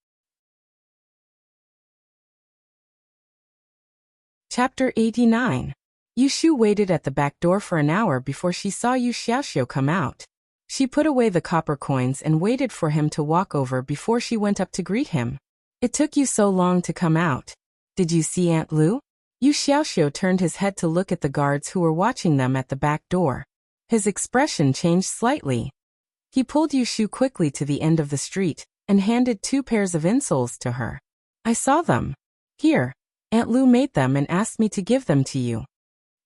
Chapter 89. Yushu waited at the back door for an hour before she saw Yu Xiaoxiu come out. She put away the copper coins and waited for him to walk over before she went up to greet him. It took you so long to come out. Did you see Aunt Lu? Yu Xiaoxiu turned his head to look at the guards who were watching them at the back door. His expression changed slightly. He pulled Yushu quickly to the end of the street and handed 2 pairs of insoles to her. I saw them. Here. Aunt Lu made them and asked me to give them to you.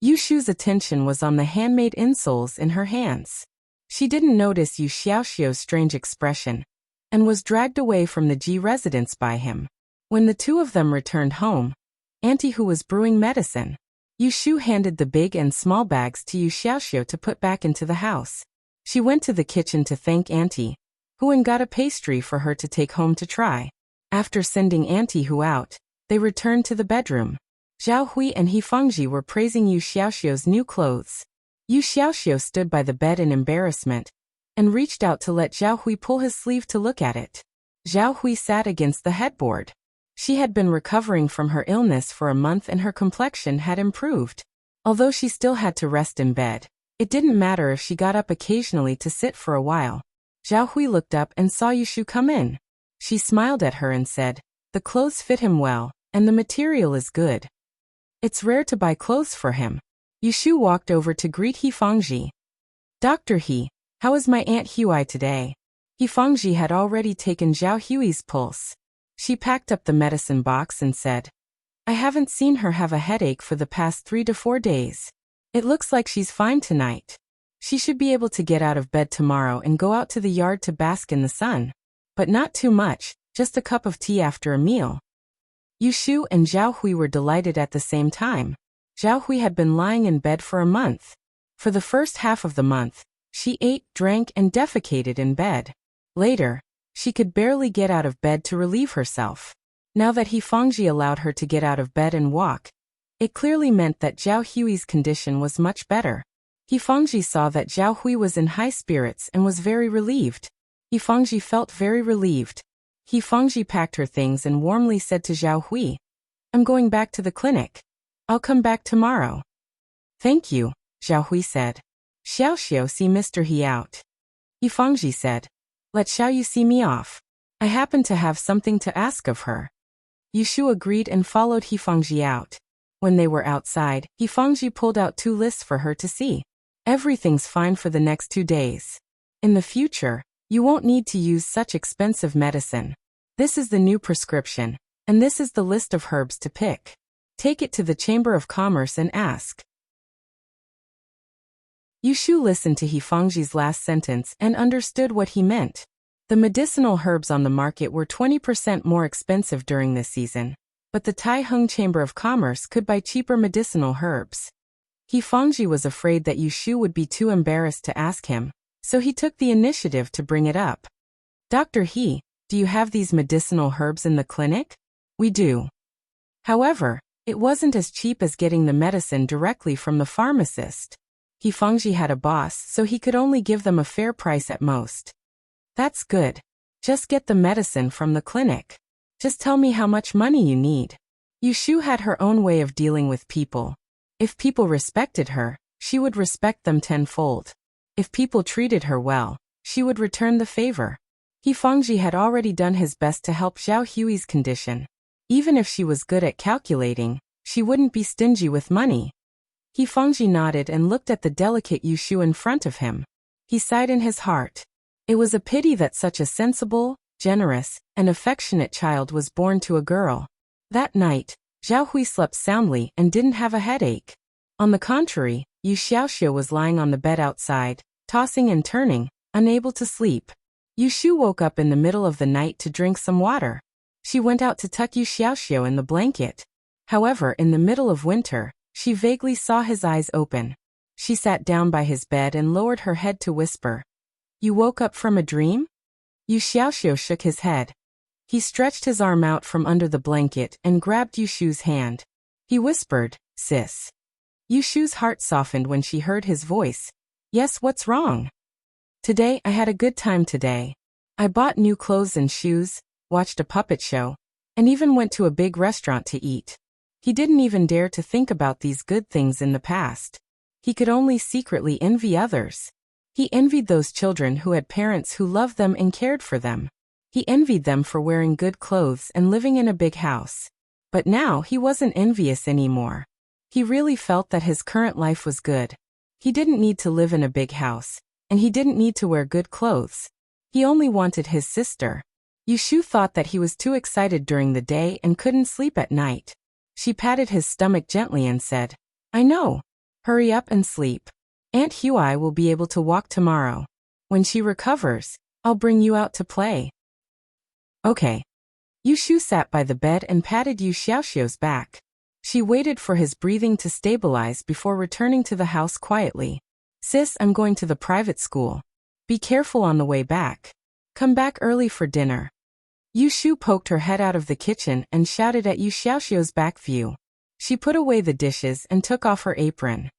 Yushu's attention was on the handmade insoles in her hands. She didn't notice Yu Xiaoxiu's strange expression, and was dragged away from the Ji residence by him. When the two of them returned home, Auntie Hu was brewing medicine. Yushu handed the big and small bags to Yu Xiaoxiu to put back into the house. She went to the kitchen to thank Auntie Hu and got a pastry for her to take home to try. After sending Auntie Hu out, they returned to the bedroom. Zhao Hui and He Fengji were praising Yu Xiaoxiu's new clothes. Yu Xiaoxiu stood by the bed in embarrassment and reached out to let Zhao Hui pull his sleeve to look at it. Zhao Hui sat against the headboard. She had been recovering from her illness for a month and her complexion had improved. Although she still had to rest in bed, it didn't matter if she got up occasionally to sit for a while. Zhao Hui looked up and saw Yushu come in. She smiled at her and said, "The clothes fit him well, and the material is good. It's rare to buy clothes for him." Yushu walked over to greet He Fengji. "Dr. He, how is my Aunt Hui today?" He Fengji had already taken Zhao Hui's pulse. She packed up the medicine box and said, "I haven't seen her have a headache for the past 3 to 4 days. It looks like she's fine tonight. She should be able to get out of bed tomorrow and go out to the yard to bask in the sun. But not too much, just a cup of tea after a meal." Yushu and Zhao Hui were delighted at the same time. Zhao Hui had been lying in bed for a month. For the first half of the month, she ate, drank, and defecated in bed. Later, she could barely get out of bed to relieve herself. Now that He Fengji allowed her to get out of bed and walk, it clearly meant that Zhao Hui's condition was much better. He Fengji saw that Zhao Hui was in high spirits and was very relieved. He Fengji felt very relieved. He Fengji packed her things and warmly said to Zhao Hui, "I'm going back to the clinic. I'll come back tomorrow." "Thank you," Zhao Hui said. "Xiaoxiu, see Mr. He out." He Fengji said, "Let Xiaoyu see me off. I happen to have something to ask of her." Yushu agreed and followed He Fengji out. When they were outside, He Fengji pulled out 2 lists for her to see. "Everything's fine for the next 2 days. In the future, you won't need to use such expensive medicine. This is the new prescription, and this is the list of herbs to pick. Take it to the Chamber of Commerce and ask." Yushu listened to He Fengji's last sentence and understood what he meant. The medicinal herbs on the market were 20% more expensive during this season, but the Taiheng Chamber of Commerce could buy cheaper medicinal herbs. He Fengji was afraid that Yushu would be too embarrassed to ask him, so he took the initiative to bring it up. "Dr. He, do you have these medicinal herbs in the clinic?" "We do. However, it wasn't as cheap as getting the medicine directly from the pharmacist. He Fengji had a boss, so he could only give them a fair price at most." "That's good. Just get the medicine from the clinic. Just tell me how much money you need." Yushu had her own way of dealing with people. If people respected her, she would respect them tenfold. If people treated her well, she would return the favor. He Fengji had already done his best to help Zhao Hui's condition. Even if she was good at calculating, she wouldn't be stingy with money. He Fengji nodded and looked at the delicate Yushu in front of him. He sighed in his heart. It was a pity that such a sensible, generous, and affectionate child was born to a girl. That night, Zhao Hui slept soundly and didn't have a headache. On the contrary, Yu Xiaoxiu was lying on the bed outside, tossing and turning, unable to sleep. Yu Shu woke up in the middle of the night to drink some water. She went out to tuck Yu Xiaoxiu in the blanket. However, in the middle of winter, she vaguely saw his eyes open. She sat down by his bed and lowered her head to whisper, "You woke up from a dream?" Yu Xiaoxiu shook his head. He stretched his arm out from under the blanket and grabbed Yu Shu's hand. He whispered, "Sis." Yu Shu's heart softened when she heard his voice. "Yes, what's wrong?" "Today, I had a good time today. I bought new clothes and shoes, watched a puppet show, and even went to a big restaurant to eat." He didn't even dare to think about these good things in the past. He could only secretly envy others. He envied those children who had parents who loved them and cared for them. He envied them for wearing good clothes and living in a big house. But now he wasn't envious anymore. He really felt that his current life was good. He didn't need to live in a big house, and he didn't need to wear good clothes. He only wanted his sister. Yushu thought that he was too excited during the day and couldn't sleep at night. She patted his stomach gently and said, "I know. Hurry up and sleep. Aunt Huai will be able to walk tomorrow. When she recovers, I'll bring you out to play." "Okay." Yushu sat by the bed and patted Yu Xiaoxiu's back. She waited for his breathing to stabilize before returning to the house quietly. "Sis, I'm going to the private school. Be careful on the way back. Come back early for dinner." Yushu poked her head out of the kitchen and shouted at Yu Xiaoxiu's back view. She put away the dishes and took off her apron.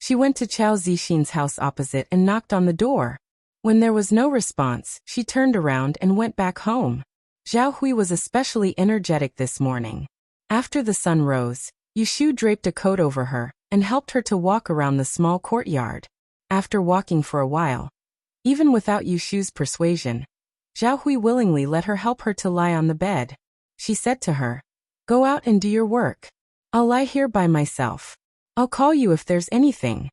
She went to Chao Zixin's house opposite and knocked on the door. When there was no response, she turned around and went back home. Zhao Hui was especially energetic this morning. After the sun rose, Yushu draped a coat over her and helped her to walk around the small courtyard. After walking for a while, even without Yushu's persuasion, Zhao Hui willingly let her help her to lie on the bed. She said to her, "Go out and do your work. I'll lie here by myself. I'll call you if there's anything."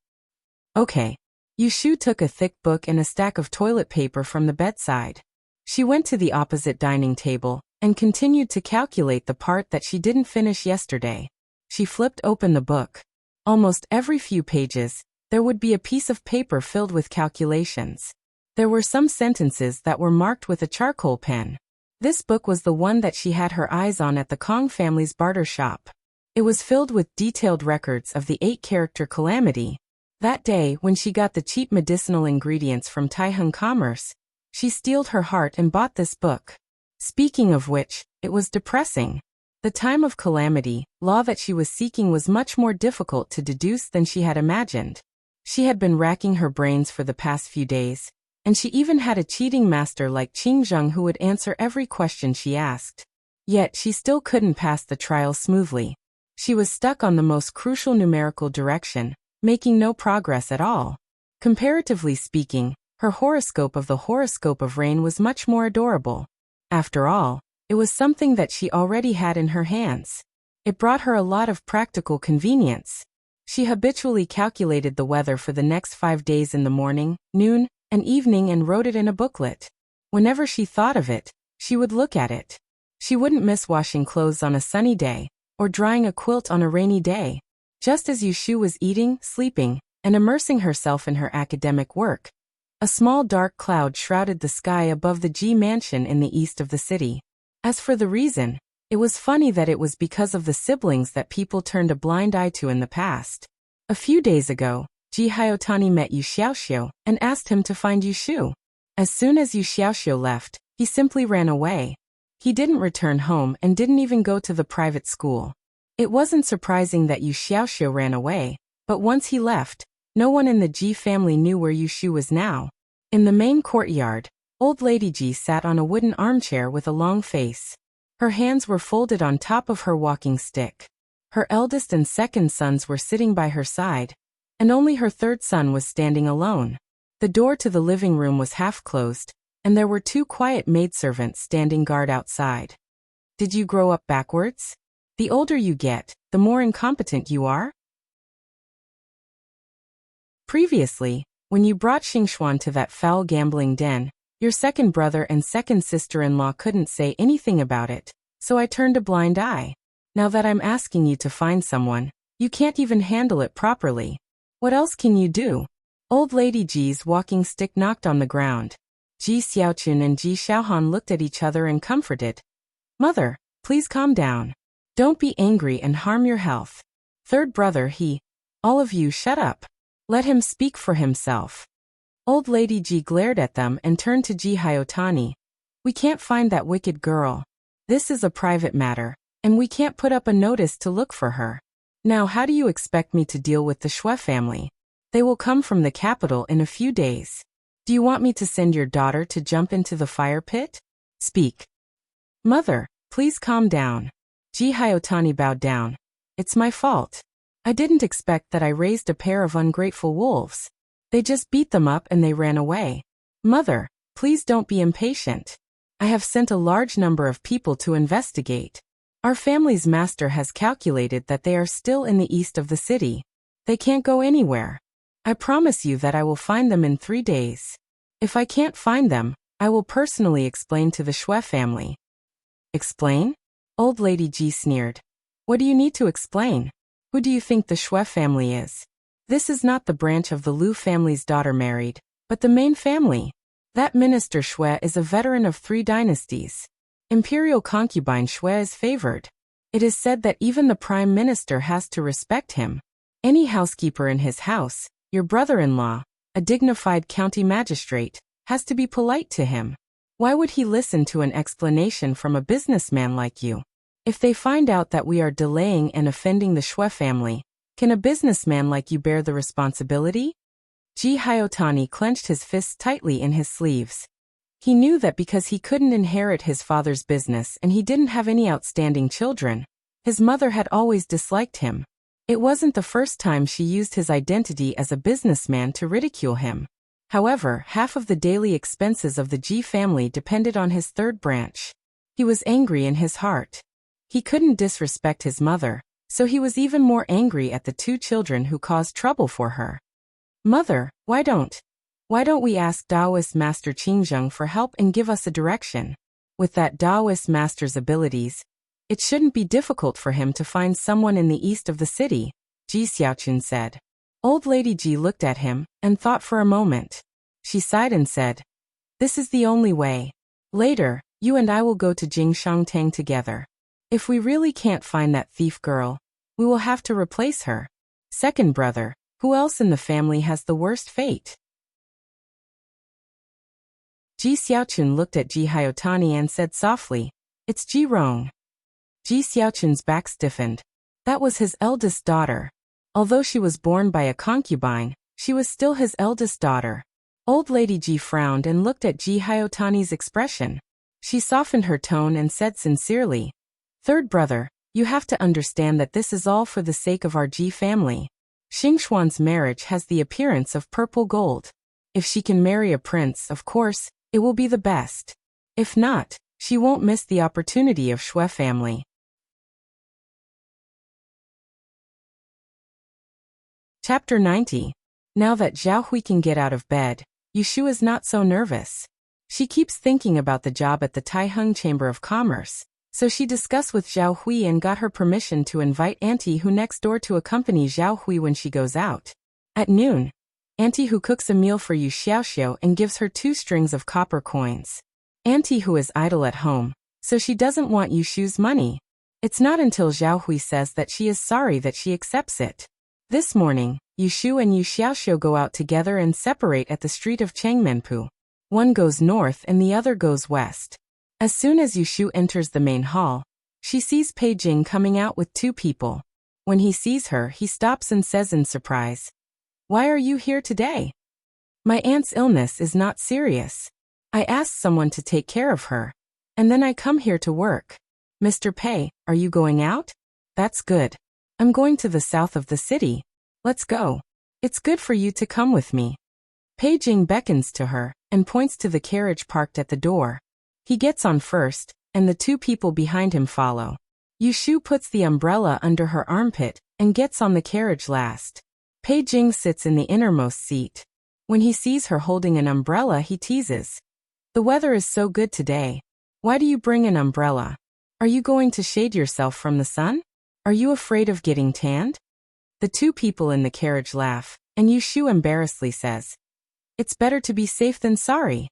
"Okay." Yushu took a thick book and a stack of toilet paper from the bedside. She went to the opposite dining table and continued to calculate the part that she didn't finish yesterday. She flipped open the book. Almost every few pages, there would be a piece of paper filled with calculations. There were some sentences that were marked with a charcoal pen. This book was the one that she had her eyes on at the Kong family's barter shop. It was filled with detailed records of the 8-character calamity. That day, when she got the cheap medicinal ingredients from Taiheng Commerce, she steeled her heart and bought this book. Speaking of which, it was depressing. The time of calamity, law that she was seeking was much more difficult to deduce than she had imagined. She had been racking her brains for the past few days, and she even had a cheating master like Qing Zheng who would answer every question she asked. Yet she still couldn't pass the trial smoothly. She was stuck on the most crucial numerical direction, making no progress at all. Comparatively speaking, her horoscope of the horoscope of rain was much more adorable. After all, it was something that she already had in her hands. It brought her a lot of practical convenience. She habitually calculated the weather for the next 5 days in the morning, noon, and evening and wrote it in a booklet. Whenever she thought of it, she would look at it. She wouldn't miss washing clothes on a sunny day, or drying a quilt on a rainy day. Just as Yushu was eating, sleeping, and immersing herself in her academic work, a small dark cloud shrouded the sky above the Ji mansion in the east of the city. As for the reason, it was funny that it was because of the siblings that people turned a blind eye to in the past. A few days ago, Ji Haotani met Yu Xiaoxiu and asked him to find Yushu. As soon as Yu Xiaoxiu left, he simply ran away. He didn't return home and didn't even go to the private school. It wasn't surprising that Yu Xiaoxiu ran away, but once he left, no one in the Ji family knew where Yushu was now. In the main courtyard, old Lady Ji sat on a wooden armchair with a long face. Her hands were folded on top of her walking stick. Her eldest and second sons were sitting by her side, and only her third son was standing alone. The door to the living room was half closed, and there were 2 quiet maidservants standing guard outside. "Did you grow up backwards?" The older you get, the more incompetent you are? Previously, when you brought Xingxuan to that foul gambling den, your second brother and second sister-in-law couldn't say anything about it, so I turned a blind eye. Now that I'm asking you to find someone, you can't even handle it properly. What else can you do? Old Lady Ji's walking stick knocked on the ground. Ji Xiaochun and Ji Xiaohan looked at each other and comforted. Mother, please calm down. Don't be angry and harm your health. Third brother all of you shut up. Let him speak for himself. Old Lady Ji glared at them and turned to Ji Hayotani. We can't find that wicked girl. This is a private matter, and we can't put up a notice to look for her. Now how do you expect me to deal with the Xue family? They will come from the capital in a few days. Do you want me to send your daughter to jump into the fire pit? Speak. Mother, please calm down. Ji Hayotani bowed down. It's my fault. I didn't expect that I raised a pair of ungrateful wolves. They just beat them up and they ran away. Mother, please don't be impatient. I have sent a large number of people to investigate. Our family's master has calculated that they are still in the east of the city. They can't go anywhere. I promise you that I will find them in 3 days. If I can't find them, I will personally explain to the Xue family. Explain? Old Lady Ji sneered. What do you need to explain? Who do you think the Xue family is? This is not the branch of the Lu family's daughter married, but the main family. That Minister Xue is a veteran of 3 dynasties. Imperial concubine Xue is favored. It is said that even the Prime Minister has to respect him. Any housekeeper in his house, your brother-in-law, a dignified county magistrate, has to be polite to him. Why would he listen to an explanation from a businessman like you? If they find out that we are delaying and offending the Xue family, can a businessman like you bear the responsibility? Ji Hayotani clenched his fists tightly in his sleeves. He knew that because he couldn't inherit his father's business and he didn't have any outstanding children, his mother had always disliked him. It wasn't the first time she used his identity as a businessman to ridicule him. However, half of the daily expenses of the Ji family depended on his third branch. He was angry in his heart. He couldn't disrespect his mother, so he was even more angry at the 2 children who caused trouble for her. Mother, why don't we ask Taoist Master Qingzheng for help and give us a direction? With that Taoist master's abilities, it shouldn't be difficult for him to find someone in the east of the city, Ji Xiaochun said. Old Lady Ji looked at him and thought for a moment. She sighed and said, This is the only way. Later, you and I will go to Jingshangtang together. If we really can't find that thief girl, we will have to replace her. Second brother, who else in the family has the worst fate? Ji Xiaochun looked at Ji Hayotani and said softly, It's Ji Rong. Ji Xiaochun's back stiffened. That was his eldest daughter. Although she was born by a concubine, she was still his eldest daughter. Old Lady Ji frowned and looked at Ji Hayotani's expression. She softened her tone and said sincerely, Third brother, you have to understand that this is all for the sake of our Ji family. Xingxuan's marriage has the appearance of purple gold. If she can marry a prince, of course, it will be the best. If not, she won't miss the opportunity of Xue family. Chapter 90. Now that Zhao Hui can get out of bed, Yushu is not so nervous. She keeps thinking about the job at the Taiheng Chamber of Commerce, so she discussed with Zhao Hui and got her permission to invite Auntie Hu next door to accompany Zhao Hui when she goes out. At noon, Auntie Hu cooks a meal for Yu Xiaoxiao and gives her 2 strings of copper coins. Auntie Hu is idle at home, so she doesn't want Yushu's money. It's not until Zhao Hui says that she is sorry that she accepts it. This morning, Yushu and Yu Xiaoxiao go out together and separate at the street of Changmenpu. One goes north and the other goes west. As soon as Yushu enters the main hall, she sees Pei Jing coming out with 2 people. When he sees her, he stops and says in surprise, Why are you here today? My aunt's illness is not serious. I asked someone to take care of her, and then I come here to work. Mr. Pei, are you going out? That's good. I'm going to the south of the city. Let's go. It's good for you to come with me. Pei Jing beckons to her and points to the carriage parked at the door. He gets on first, and the 2 people behind him follow. Yushu puts the umbrella under her armpit and gets on the carriage last. Pei Jing sits in the innermost seat. When he sees her holding an umbrella, he teases. The weather is so good today. Why do you bring an umbrella? Are you going to shade yourself from the sun? Are you afraid of getting tanned? The two people in the carriage laugh, and Yushu embarrassedly says, "It's better to be safe than sorry."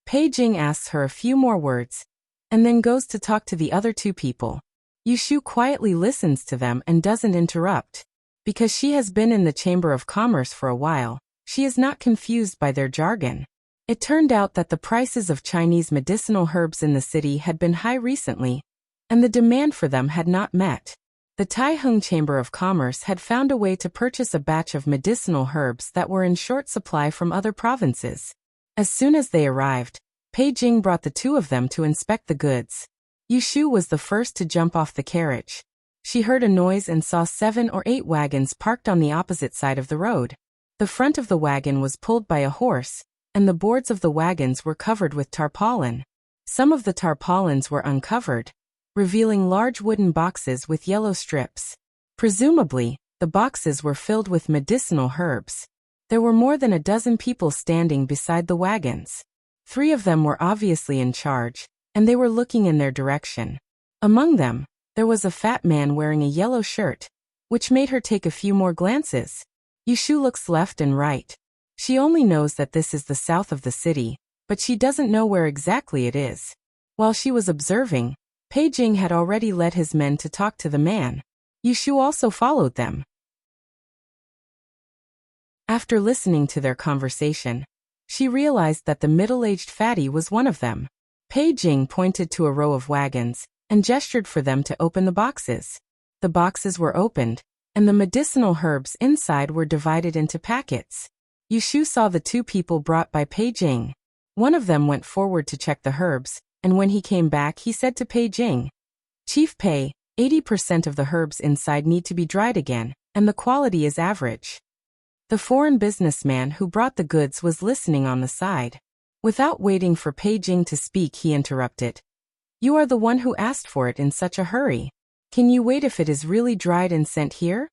Pei Jing asks her a few more words, and then goes to talk to the other two people. Yushu quietly listens to them and doesn't interrupt. Because she has been in the Chamber of Commerce for a while, she is not confused by their jargon. It turned out that the prices of Chinese medicinal herbs in the city had been high recently, and the demand for them had not met. The Taiheng Chamber of Commerce had found a way to purchase a batch of medicinal herbs that were in short supply from other provinces. As soon as they arrived, Pei Jing brought the two of them to inspect the goods. Yushu was the first to jump off the carriage. She heard a noise and saw 7 or 8 wagons parked on the opposite side of the road. The front of the wagon was pulled by a horse, and the boards of the wagons were covered with tarpaulin. Some of the tarpaulins were uncovered, revealing large wooden boxes with yellow strips. Presumably, the boxes were filled with medicinal herbs. There were more than a dozen people standing beside the wagons. 3 of them were obviously in charge, and they were looking in their direction. Among them, there was a fat man wearing a yellow shirt, which made her take a few more glances. Yushu looks left and right. She only knows that this is the south of the city, but she doesn't know where exactly it is. While she was observing, Pei Jing had already led his men to talk to the man. Yushu also followed them. After listening to their conversation, she realized that the middle-aged fatty was one of them. Pei Jing pointed to a row of wagons and gestured for them to open the boxes. The boxes were opened, and the medicinal herbs inside were divided into packets. Yushu saw the 2 people brought by Pei Jing. One of them went forward to check the herbs, and when he came back he said to Pei Jing, "Chief Pei, 80% of the herbs inside need to be dried again, and the quality is average." The foreign businessman who brought the goods was listening on the side. Without waiting for Pei Jing to speak, he interrupted. "You are the one who asked for it in such a hurry. Can you wait if it is really dried and sent here?"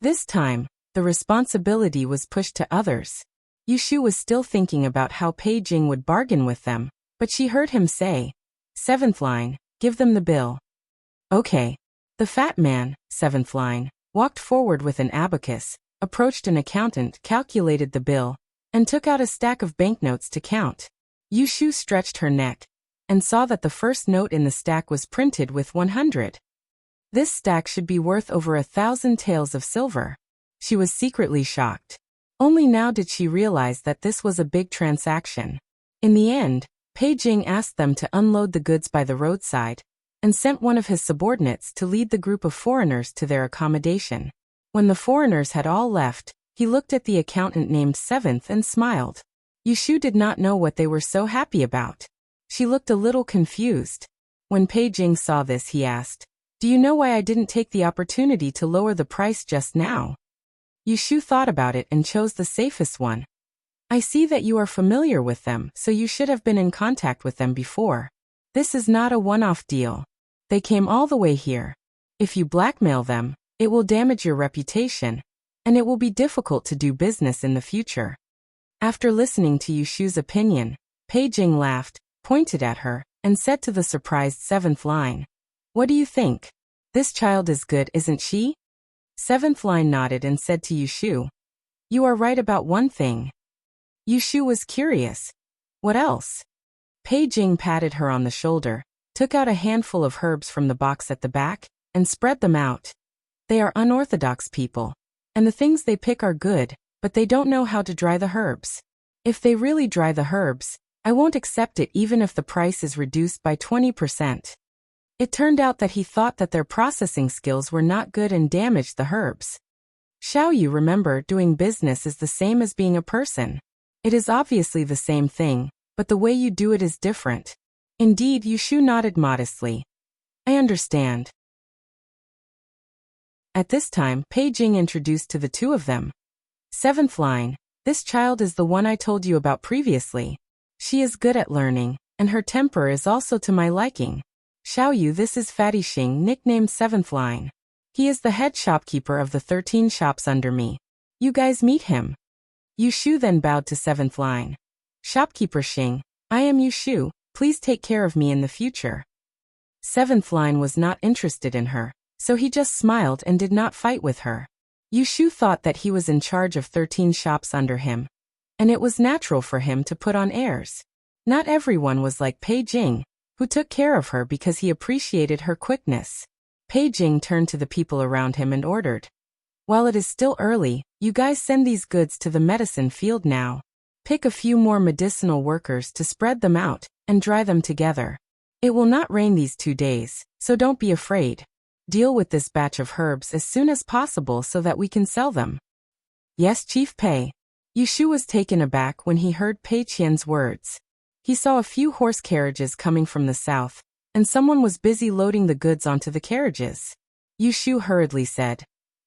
This time, the responsibility was pushed to others. Yushu was still thinking about how Pei Jing would bargain with them, but she heard him say, "7th line, give them the bill." "Okay." The fat man, 7th line, walked forward with an abacus, approached an accountant, calculated the bill, and took out a stack of banknotes to count. Yushu stretched her neck and saw that the first note in the stack was printed with 100. This stack should be worth over 1,000 taels of silver. She was secretly shocked. Only now did she realize that this was a big transaction. In the end, Pei Jing asked them to unload the goods by the roadside, and sent one of his subordinates to lead the group of foreigners to their accommodation. When the foreigners had all left, he looked at the accountant named 7th and smiled. Yushu did not know what they were so happy about. She looked a little confused. When Pei Jing saw this, he asked, "Do you know why I didn't take the opportunity to lower the price just now?" Yushu thought about it and chose the safest one. "I see that you are familiar with them, so you should have been in contact with them before. This is not a one-off deal. They came all the way here. If you blackmail them, it will damage your reputation, and it will be difficult to do business in the future." After listening to Yushu's opinion, Pei Jing laughed, pointed at her, and said to the surprised 7th line, "What do you think? This child is good, isn't she?" 7th line nodded and said to Yushu, "You are right about one thing." Yushu was curious. "What else?" Pei Jing patted her on the shoulder, took out a handful of herbs from the box at the back, and spread them out. "They are unorthodox people, and the things they pick are good, but they don't know how to dry the herbs. If they really dry the herbs, I won't accept it even if the price is reduced by 20%. It turned out that he thought that their processing skills were not good and damaged the herbs. Shao Yu, remember, doing business is the same as being a person. It is obviously the same thing, but the way you do it is different. Indeed, Yushu nodded modestly. "I understand." At this time, Pei Jing introduced to the two of them. 7th line, "This child is the one I told you about previously. She is good at learning, and her temper is also to my liking. Xiaoyu, this is Fatty Xing, nicknamed Seventh Line. He is the head shopkeeper of the 13 shops under me. You guys meet him. Yu Shu then bowed to Seventh Line. Shopkeeper Xing, I am Yu Shu, please take care of me in the future. Seventh Line was not interested in her, so he just smiled and did not fight with her. Yu Shu thought that he was in charge of 13 shops under him, and it was natural for him to put on airs. Not everyone was like Pei Jing, who took care of her because he appreciated her quickness. Pei Jing turned to the people around him and ordered, while it is still early, you guys send these goods to the medicine field now. Pick a few more medicinal workers to spread them out and dry them together. It will not rain these 2 days, so don't be afraid. Deal with this batch of herbs as soon as possible so that we can sell them. Yes, Chief Pei. Yu Shu was taken aback when he heard Pei Qian's words. He saw a few horse carriages coming from the south, and someone was busy loading the goods onto the carriages. Yu Shu hurriedly said,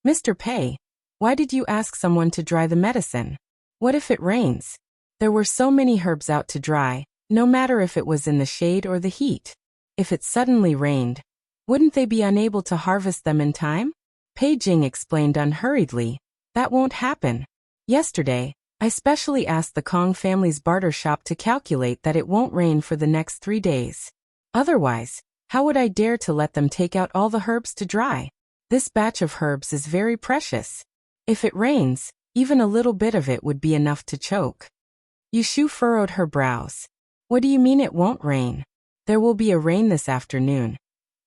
Mr. Pei, why did you ask someone to dry the medicine? What if it rains? There were so many herbs out to dry, no matter if it was in the shade or the heat. If it suddenly rained, wouldn't they be unable to harvest them in time? Pei Jing explained unhurriedly, that won't happen. Yesterday, I specially asked the Kong family's barter shop to calculate that it won't rain for the next 3 days. Otherwise, how would I dare to let them take out all the herbs to dry? This batch of herbs is very precious. If it rains, even a little bit of it would be enough to choke. Yu Shu furrowed her brows. What do you mean it won't rain? There will be a rain this afternoon,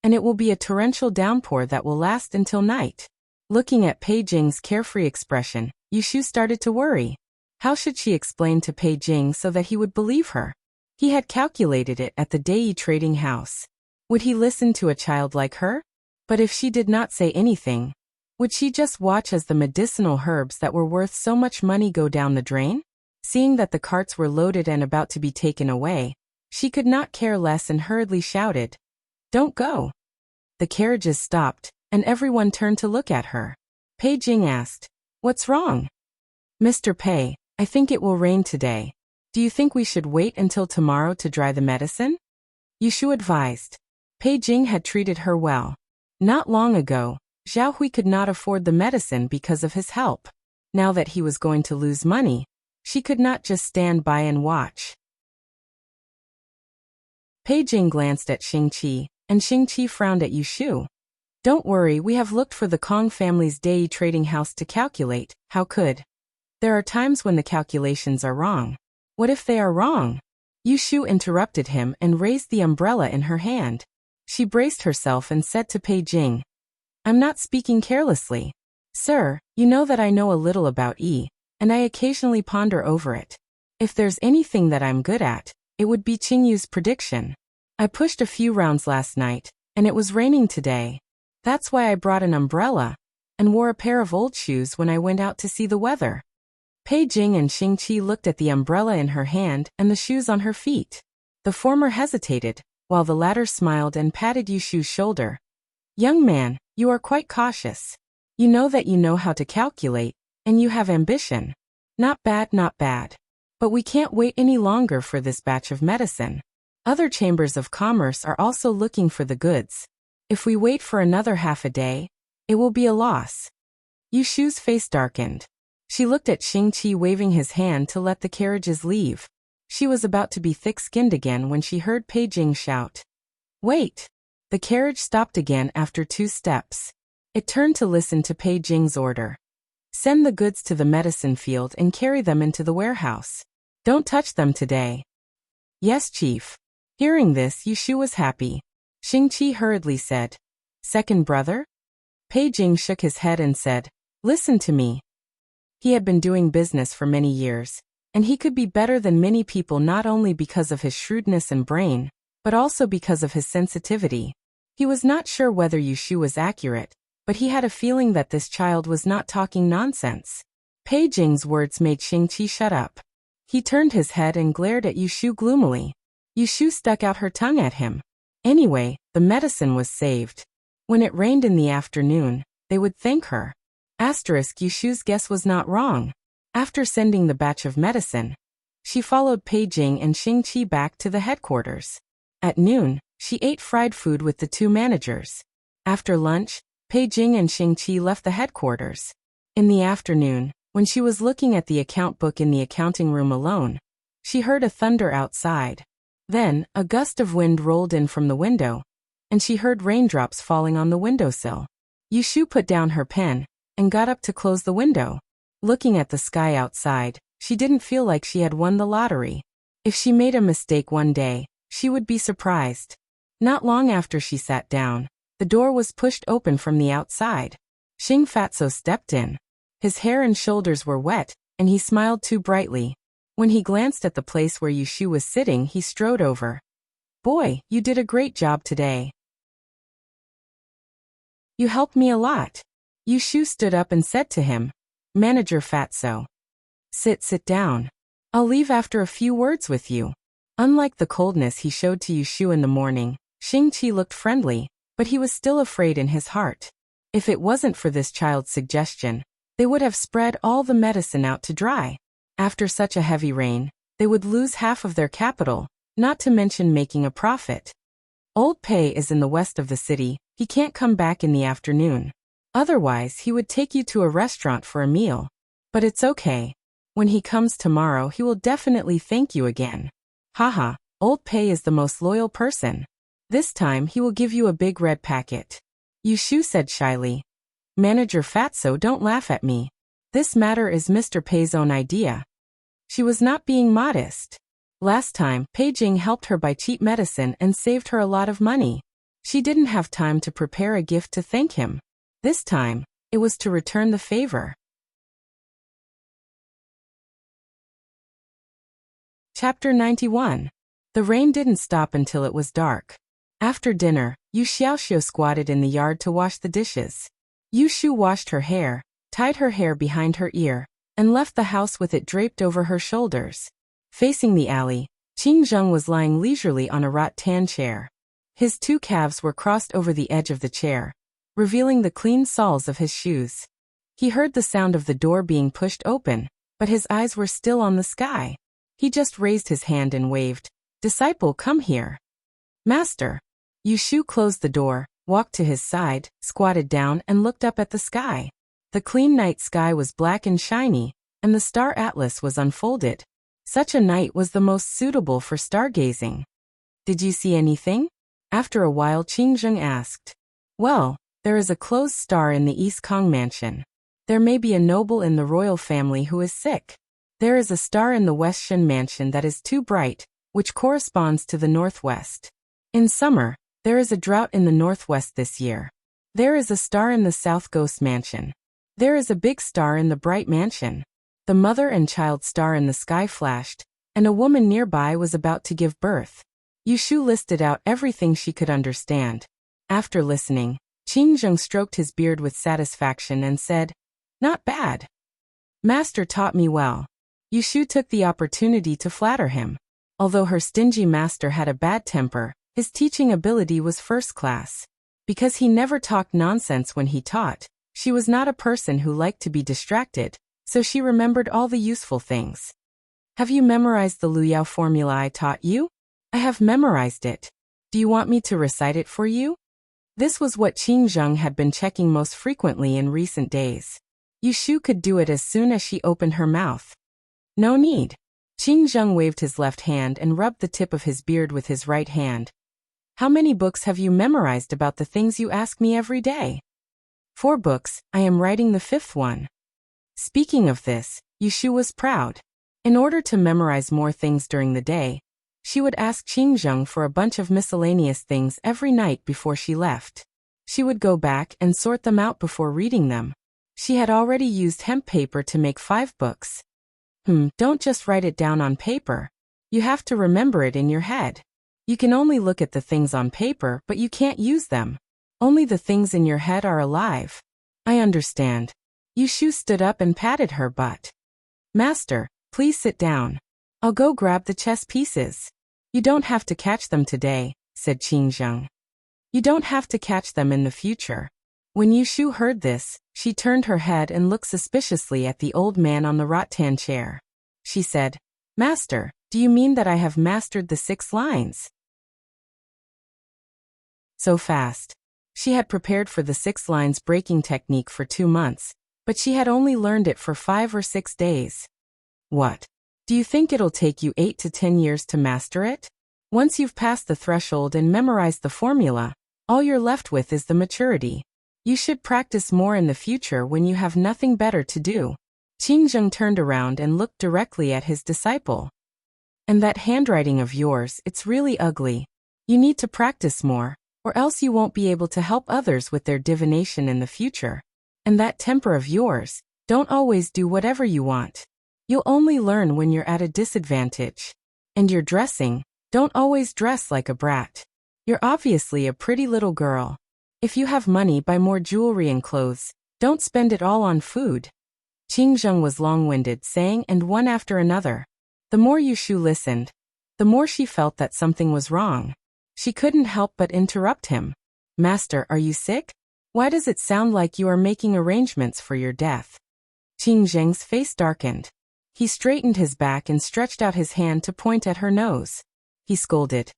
and it will be a torrential downpour that will last until night. Looking at Pei Jing's carefree expression, Yu Shu started to worry. How should she explain to Pei Jing so that he would believe her? He had calculated it at the Dai trading house. Would he listen to a child like her? But if she did not say anything, would she just watch as the medicinal herbs that were worth so much money go down the drain? Seeing that the carts were loaded and about to be taken away, she could not care less and hurriedly shouted, Don't go. The carriages stopped, and everyone turned to look at her. Pei Jing asked, What's wrong? Mr. Pei, I think it will rain today. Do you think we should wait until tomorrow to dry the medicine? Yu Shu advised. Pei Jing had treated her well. Not long ago, Zhao Hui could not afford the medicine because of his help. Now that he was going to lose money, she could not just stand by and watch. Pei Jing glanced at Xingqi, and Xingqi frowned at Yu Shu. Don't worry, we have looked for the Kong family's Dai trading house to calculate. How could? There are times when the calculations are wrong. What if they are wrong? Yu Shu interrupted him and raised the umbrella in her hand. She braced herself and said to Pei Jing, I'm not speaking carelessly. Sir, you know that I know a little about and I occasionally ponder over it. If there's anything that I'm good at, it would be Qingyu's prediction. I pushed a few rounds last night, and it was raining today. That's why I brought an umbrella, and wore a pair of old shoes when I went out to see the weather. Pei Jing and Xingqi looked at the umbrella in her hand and the shoes on her feet. The former hesitated, while the latter smiled and patted Yu Shu's shoulder. Young man, you are quite cautious. You know that you know how to calculate, and you have ambition. Not bad, not bad. But we can't wait any longer for this batch of medicine. Other chambers of commerce are also looking for the goods. If we wait for another half a day, it will be a loss. Yu Shu's face darkened. She looked at Xingqi waving his hand to let the carriages leave. She was about to be thick-skinned again when she heard Pei Jing shout, Wait! The carriage stopped again after 2 steps. It turned to listen to Pei Jing's order. Send the goods to the medicine field and carry them into the warehouse. Don't touch them today. Yes, Chief. Hearing this, Yu Shu was happy. Xingqi hurriedly said, Second brother? Pei Jing shook his head and said, Listen to me. He had been doing business for many years, and he could be better than many people not only because of his shrewdness and brain, but also because of his sensitivity. He was not sure whether Yu Shu was accurate, but he had a feeling that this child was not talking nonsense. Pei Jing's words made Xingqi shut up. He turned his head and glared at Yu Shu gloomily. Yu Shu stuck out her tongue at him. Anyway, the medicine was saved. When it rained in the afternoon, they would thank her. Yu Shu's guess was not wrong. After sending the batch of medicine, she followed Pei Jing and Xingqi back to the headquarters. At noon, She ate fried food with the two managers. After lunch, Pei Jing and Xing-Qi left the headquarters. In the afternoon, when she was looking at the account book in the accounting room alone, she heard a thunder outside. Then, a gust of wind rolled in from the window, and she heard raindrops falling on the windowsill. Yushu put down her pen and got up to close the window. Looking at the sky outside, she didn't feel like she had won the lottery. If she made a mistake one day, she would be surprised. Not long after she sat down, the door was pushed open from the outside. Xing Fatso stepped in. His hair and shoulders were wet, and he smiled too brightly. When he glanced at the place where Yushu was sitting, he strode over. "Boy, you did a great job today. You helped me a lot." Yushu stood up and said to him, "Manager Fatso. Sit down. I'll leave after a few words with you." Unlike the coldness he showed to Yushu in the morning, Xing-Qi looked friendly, but he was still afraid in his heart. If it wasn't for this child's suggestion, they would have spread all the medicine out to dry. After such a heavy rain, they would lose half of their capital, not to mention making a profit. Old Pei is in the west of the city. He can't come back in the afternoon. Otherwise, he would take you to a restaurant for a meal. But it's okay. When he comes tomorrow, he will definitely thank you again. Haha, Old Pei is the most loyal person. This time, he will give you a big red packet. Yushu said shyly. "Manager Fatso, don't laugh at me. This matter is Mr. Pei's own idea." She was not being modest. Last time, Pei Jing helped her buy cheap medicine and saved her a lot of money. She didn't have time to prepare a gift to thank him. This time, it was to return the favor. Chapter 91. The rain didn't stop until it was dark. After dinner, Yu Xiaoxiu squatted in the yard to wash the dishes. Yushu washed her hair, tied her hair behind her ear, and left the house with it draped over her shoulders. Facing the alley, Qing Zheng was lying leisurely on a rattan chair. His two calves were crossed over the edge of the chair, revealing the clean soles of his shoes. He heard the sound of the door being pushed open, but his eyes were still on the sky. He just raised his hand and waved, "Disciple, come here." "Master." Yushu closed the door, walked to his side, squatted down and looked up at the sky. The clean night sky was black and shiny, and the star atlas was unfolded. Such a night was the most suitable for stargazing. "Did you see anything?" After a while Qing Zheng asked. "Well, there is a closed star in the East Kong mansion. There may be a noble in the royal family who is sick. There is a star in the West Shen mansion that is too bright, which corresponds to the northwest. In summer, there is a drought in the northwest this year. There is a star in the South Ghost mansion. There is a big star in the Bright mansion." The mother and child star in the sky flashed, and a woman nearby was about to give birth. Yushu listed out everything she could understand. After listening, Qing Zheng stroked his beard with satisfaction and said, "Not bad. Master taught me well." Yushu took the opportunity to flatter him. Although her stingy master had a bad temper, his teaching ability was first class. Because he never talked nonsense when he taught, she was not a person who liked to be distracted, so she remembered all the useful things. "Have you memorized the Luyao formula I taught you?" "I have memorized it. Do you want me to recite it for you?" This was what Qing Zheng had been checking most frequently in recent days. Yushu could do it as soon as she opened her mouth. "No need." Qing Zheng waved his left hand and rubbed the tip of his beard with his right hand. "How many books have you memorized about the things you ask me every day?" "4 books, I am writing the 5th one." Speaking of this, Yushu was proud. In order to memorize more things during the day, she would ask Qing Zheng for a bunch of miscellaneous things every night before she left. She would go back and sort them out before reading them. She had already used hemp paper to make 5 books. Don't just write it down on paper. You have to remember it in your head. You can only look at the things on paper, but you can't use them. Only the things in your head are alive. I understand. Yushu stood up and patted her butt. "Master, please sit down. I'll go grab the chess pieces." "You don't have to catch them today," said Qing Zheng. "You don't have to catch them in the future." When Yushu heard this, she turned her head and looked suspiciously at the old man on the rattan chair. She said, "Master, do you mean that I have mastered the 6 lines?" So fast. She had prepared for the 6 lines breaking technique for 2 months, but she had only learned it for 5 or 6 days. What? Do you think it'll take you 8 to 10 years to master it? Once you've passed the threshold and memorized the formula, all you're left with is the maturity. You should practice more in the future when you have nothing better to do. Qingzheng turned around and looked directly at his disciple. And that handwriting of yours, it's really ugly. You need to practice more, or else you won't be able to help others with their divination in the future. And that temper of yours, don't always do whatever you want. You'll only learn when you're at a disadvantage. And your dressing, don't always dress like a brat. You're obviously a pretty little girl. If you have money, buy more jewelry and clothes. Don't spend it all on food. Qingzheng was long-winded, saying and one after another. The more Yushu listened, the more she felt that something was wrong. She couldn't help but interrupt him. Master, are you sick? Why does it sound like you are making arrangements for your death? Qingzheng's face darkened. He straightened his back and stretched out his hand to point at her nose. He scolded.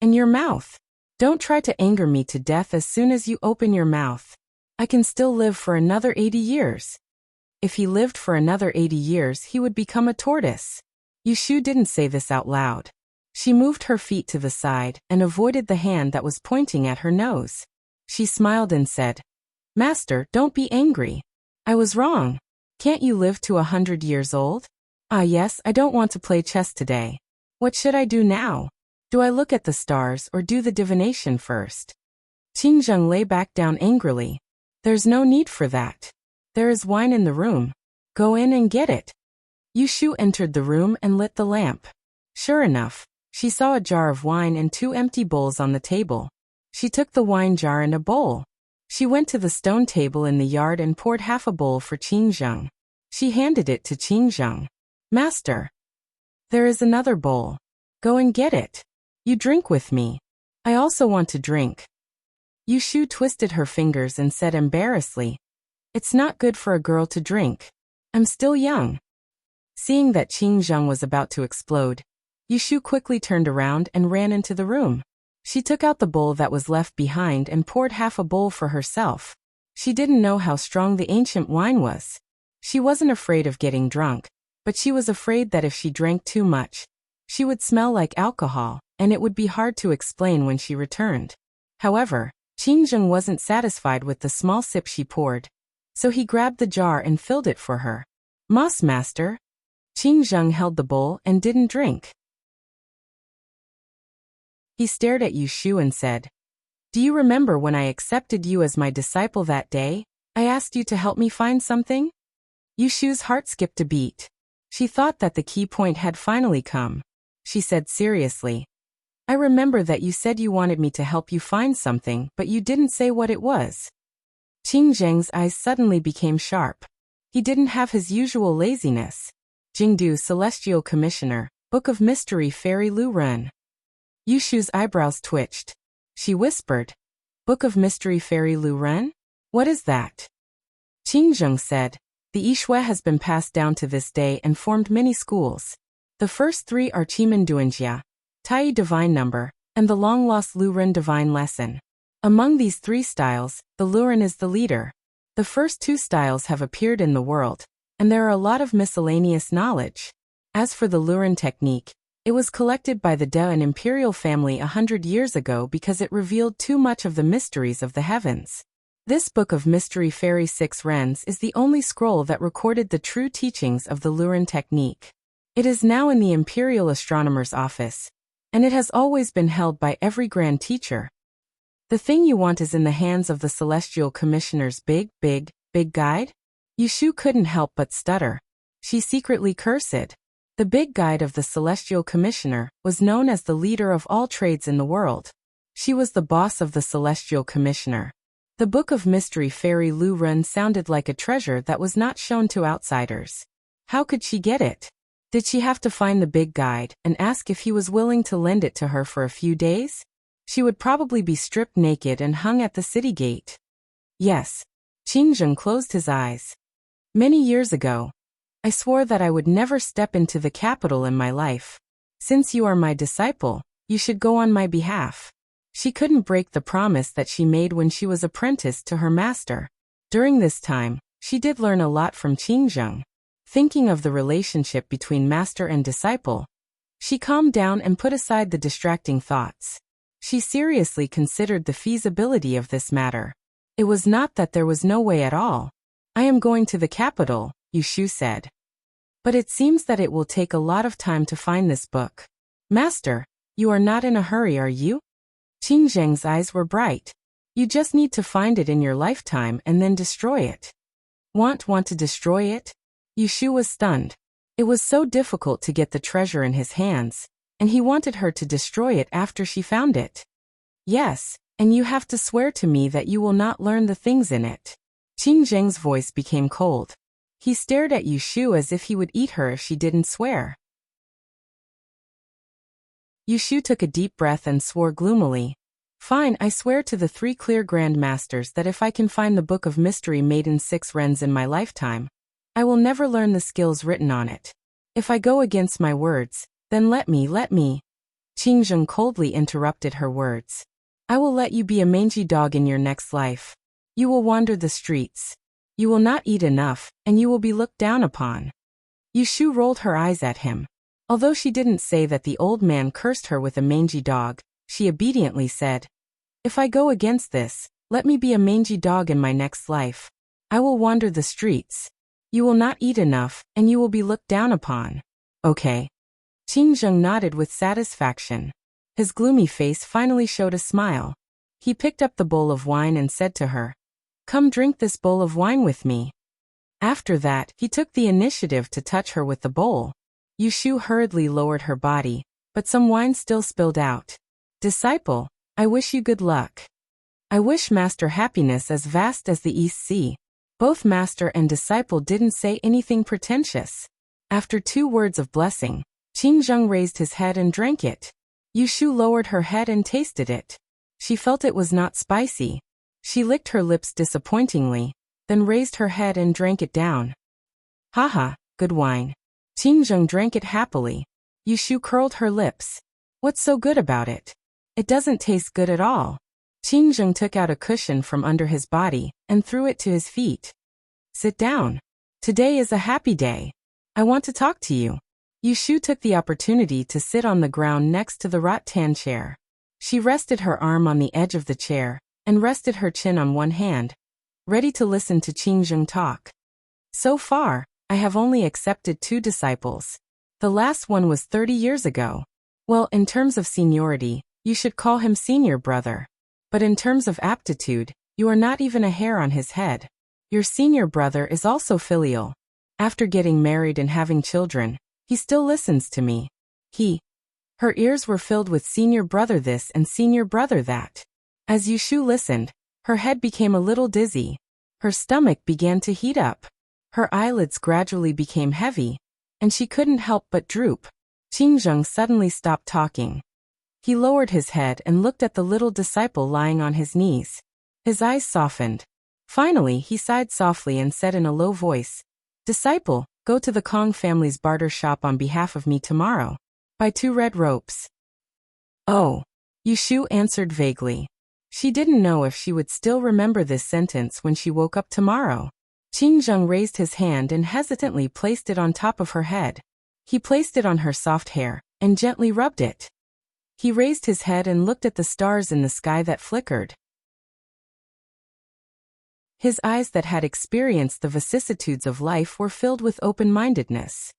And your mouth? Don't try to anger me to death as soon as you open your mouth. I can still live for another 80 years. If he lived for another 80 years, he would become a tortoise. Yushu didn't say this out loud. She moved her feet to the side and avoided the hand that was pointing at her nose. She smiled and said, Master, don't be angry. I was wrong. Can't you live to 100 years old? Ah yes, I don't want to play chess today. What should I do now? Do I look at the stars or do the divination first? Qingzheng lay back down angrily. There's no need for that. There is wine in the room. Go in and get it. Yushu entered the room and lit the lamp. Sure enough, she saw a jar of wine and 2 empty bowls on the table. She took the wine jar and a bowl. She went to the stone table in the yard and poured half a bowl for Qingzheng. She handed it to Qingzheng. Master, there is another bowl. Go and get it. You drink with me. I also want to drink. Yushu twisted her fingers and said embarrassedly, It's not good for a girl to drink. I'm still young. Seeing that Qingzheng was about to explode, Yushu quickly turned around and ran into the room. She took out the bowl that was left behind and poured half a bowl for herself. She didn't know how strong the ancient wine was. She wasn't afraid of getting drunk, but she was afraid that if she drank too much, she would smell like alcohol, and it would be hard to explain when she returned. However, Qingzheng wasn't satisfied with the small sip she poured, so he grabbed the jar and filled it for her. Moss master. Qingzheng held the bowl and didn't drink. He stared at Yushu and said, Do you remember when I accepted you as my disciple that day? I asked you to help me find something? Yushu's heart skipped a beat. She thought that the key point had finally come. She said seriously, I remember that you said you wanted me to help you find something, but you didn't say what it was. Qingzheng's eyes suddenly became sharp. He didn't have his usual laziness. Jingdu Celestial Commissioner, Book of Mystery Fairy Lu Ren. Yushu's eyebrows twitched. She whispered, Book of Mystery Fairy Lu Ren? What is that? Qingzheng said, The Yishui has been passed down to this day and formed many schools. The first 3 are Qimen Duanjia, Tai Divine Number, and the long-lost Lu Ren Divine Lesson. Among these 3 styles, the Lu Ren is the leader. The first 2 styles have appeared in the world, and there are a lot of miscellaneous knowledge. As for the Lu Ren technique, it was collected by the De and imperial family 100 years ago because it revealed too much of the mysteries of the heavens. This Book of Mystery Fairy 6 Rens is the only scroll that recorded the true teachings of the Lu Ren technique. It is now in the Imperial Astronomer's office, and it has always been held by every Grand Teacher. The thing you want is in the hands of the Celestial Commissioner's big guide? Yushu couldn't help but stutter. She secretly cursed. The big guide of the Celestial Commissioner was known as the leader of all trades in the world. She was the boss of the Celestial Commissioner. The Book of Mystery Fairy Lu Ren sounded like a treasure that was not shown to outsiders. How could she get it? Did she have to find the big guide and ask if he was willing to lend it to her for a few days? She would probably be stripped naked and hung at the city gate. Yes. Qingzheng closed his eyes. Many years ago, I swore that I would never step into the capital in my life. Since you are my disciple, you should go on my behalf. She couldn't break the promise that she made when she was apprenticed to her master. During this time, she did learn a lot from Qingzheng. Thinking of the relationship between master and disciple, she calmed down and put aside the distracting thoughts. She seriously considered the feasibility of this matter. It was not that there was no way at all. I am going to the capital, Yushu said. But it seems that it will take a lot of time to find this book. Master, you are not in a hurry, are you? Qingzheng's eyes were bright. You just need to find it in your lifetime and then destroy it. Want to destroy it? Yushu was stunned. It was so difficult to get the treasure in his hands, and he wanted her to destroy it after she found it. Yes, and you have to swear to me that you will not learn the things in it. Qingzheng's voice became cold. He stared at Yushu as if he would eat her if she didn't swear. Yushu took a deep breath and swore gloomily. Fine, I swear to the 3 clear Grand Masters that if I can find the Book of Mystery made in 6 rens in my lifetime, I will never learn the skills written on it. If I go against my words, then let me. Qingzheng coldly interrupted her words. I will let you be a mangy dog in your next life. You will wander the streets. You will not eat enough, and you will be looked down upon. Yushu rolled her eyes at him. Although she didn't say that the old man cursed her with a mangy dog, she obediently said, If I go against this, let me be a mangy dog in my next life. I will wander the streets. You will not eat enough, and you will be looked down upon. Okay. Qingzheng nodded with satisfaction. His gloomy face finally showed a smile. He picked up the bowl of wine and said to her, Come drink this bowl of wine with me. After that, he took the initiative to touch her with the bowl. Yushu hurriedly lowered her body, but some wine still spilled out. Disciple, I wish you good luck. I wish Master happiness as vast as the East Sea. Both master and disciple didn't say anything pretentious. After 2 words of blessing, Qingzheng raised his head and drank it. Yushu lowered her head and tasted it. She felt it was not spicy. She licked her lips disappointingly, then raised her head and drank it down. Haha, good wine. Qingzheng drank it happily. Yushu curled her lips. What's so good about it? It doesn't taste good at all. Qingzheng took out a cushion from under his body and threw it to his feet. Sit down. Today is a happy day. I want to talk to you. Yushu took the opportunity to sit on the ground next to the rattan chair. She rested her arm on the edge of the chair and rested her chin on one hand, ready to listen to Qingzheng talk. So far, I have only accepted 2 disciples. The last one was 30 years ago. Well, in terms of seniority, you should call him senior brother. But in terms of aptitude, you are not even a hair on his head. Your senior brother is also filial. After getting married and having children, he still listens to me. Her ears were filled with senior brother this and senior brother that. As Yushu listened, her head became a little dizzy. Her stomach began to heat up. Her eyelids gradually became heavy, and she couldn't help but droop. Qingzheng suddenly stopped talking. He lowered his head and looked at the little disciple lying on his knees. His eyes softened. Finally, he sighed softly and said in a low voice, Disciple, go to the Kong family's barter shop on behalf of me tomorrow. Buy 2 red ropes. Oh, Yushu answered vaguely. She didn't know if she would still remember this sentence when she woke up tomorrow. Qingzheng raised his hand and hesitantly placed it on top of her head. He placed it on her soft hair and gently rubbed it. He raised his head and looked at the stars in the sky that flickered. His eyes that had experienced the vicissitudes of life were filled with open-mindedness.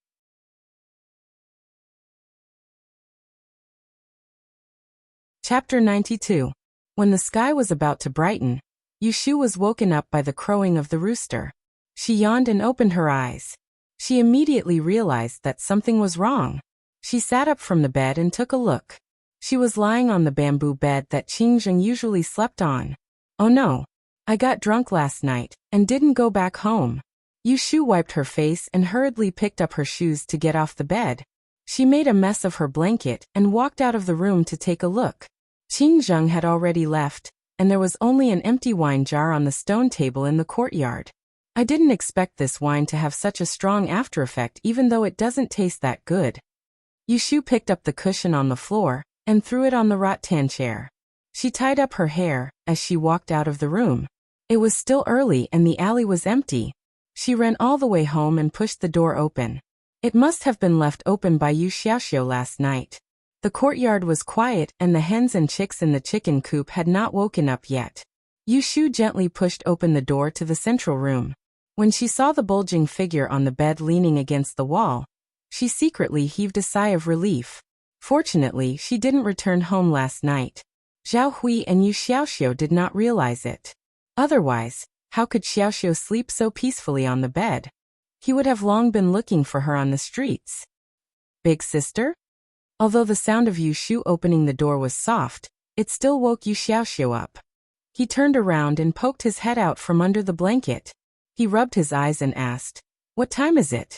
Chapter 92. When the sky was about to brighten, Yushu was woken up by the crowing of the rooster. She yawned and opened her eyes. She immediately realized that something was wrong. She sat up from the bed and took a look. She was lying on the bamboo bed that Qingzheng usually slept on. Oh no. I got drunk last night and didn't go back home. Yushu wiped her face and hurriedly picked up her shoes to get off the bed. She made a mess of her blanket and walked out of the room to take a look. Qingzheng had already left, and there was only an empty wine jar on the stone table in the courtyard. I didn't expect this wine to have such a strong after effect even though it doesn't taste that good. Yushu picked up the cushion on the floor and threw it on the rattan chair. She tied up her hair as she walked out of the room. It was still early and the alley was empty. She ran all the way home and pushed the door open. It must have been left open by Yu Xiaoxiu last night. The courtyard was quiet and the hens and chicks in the chicken coop had not woken up yet. Yu Shu gently pushed open the door to the central room. When she saw the bulging figure on the bed leaning against the wall, she secretly heaved a sigh of relief. Fortunately, she didn't return home last night. Zhao Hui and Yu Xiaoxiu did not realize it. Otherwise, how could Xiaoxiu sleep so peacefully on the bed? He would have long been looking for her on the streets. Big sister? Although the sound of Yu Shu opening the door was soft, it still woke Yu Xiaoxiu up. He turned around and poked his head out from under the blanket. He rubbed his eyes and asked, "What time is it?"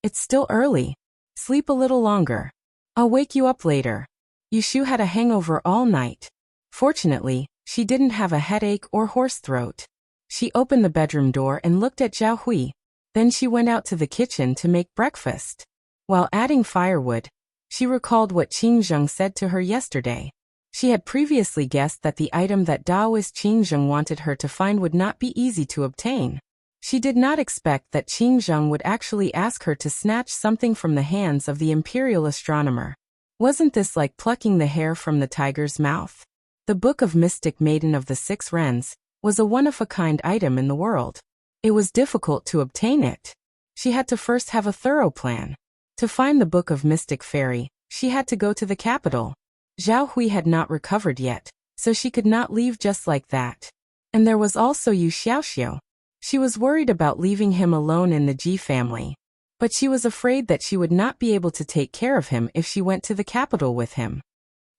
"It's still early. Sleep a little longer. I'll wake you up later." Yu Shu had a hangover all night. Fortunately, she didn't have a headache or hoarse throat. She opened the bedroom door and looked at Zhao Hui. Then she went out to the kitchen to make breakfast. While adding firewood, she recalled what Qing Zheng said to her yesterday. She had previously guessed that the item that Daoist Qing Zheng wanted her to find would not be easy to obtain. She did not expect that Qing Zheng would actually ask her to snatch something from the hands of the imperial astronomer. Wasn't this like plucking the hair from the tiger's mouth? The Book of Mystic Maiden of the Six Wrens was a one-of-a-kind item in the world. It was difficult to obtain it. She had to first have a thorough plan. To find the Book of Mystic Fairy, she had to go to the capital. Zhao Hui had not recovered yet, so she could not leave just like that. And there was also Yu Xiaoxiu. She was worried about leaving him alone in the Ji family. But she was afraid that she would not be able to take care of him if she went to the capital with him.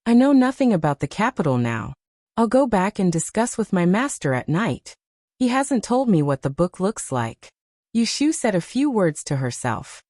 "I know nothing about the capital now. I'll go back and discuss with my master at night. He hasn't told me what the book looks like." Yu Shu said a few words to herself.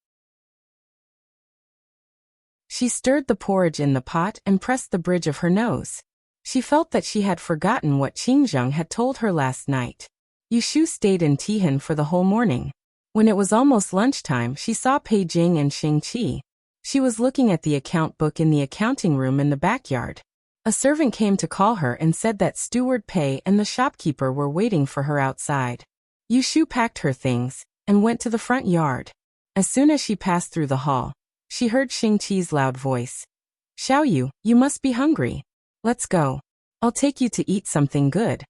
She stirred the porridge in the pot and pressed the bridge of her nose. She felt that she had forgotten what Qing Zheng had told her last night. Yu Shu stayed in Tihan for the whole morning. When it was almost lunchtime, she saw Pei Jing and Xing Qi. She was looking at the account book in the accounting room in the backyard. A servant came to call her and said that Steward Pei and the shopkeeper were waiting for her outside. Yu Shu packed her things and went to the front yard. As soon as she passed through the hall, she heard Xing Qi's loud voice. "Xiaoyu, you must be hungry. Let's go. I'll take you to eat something good."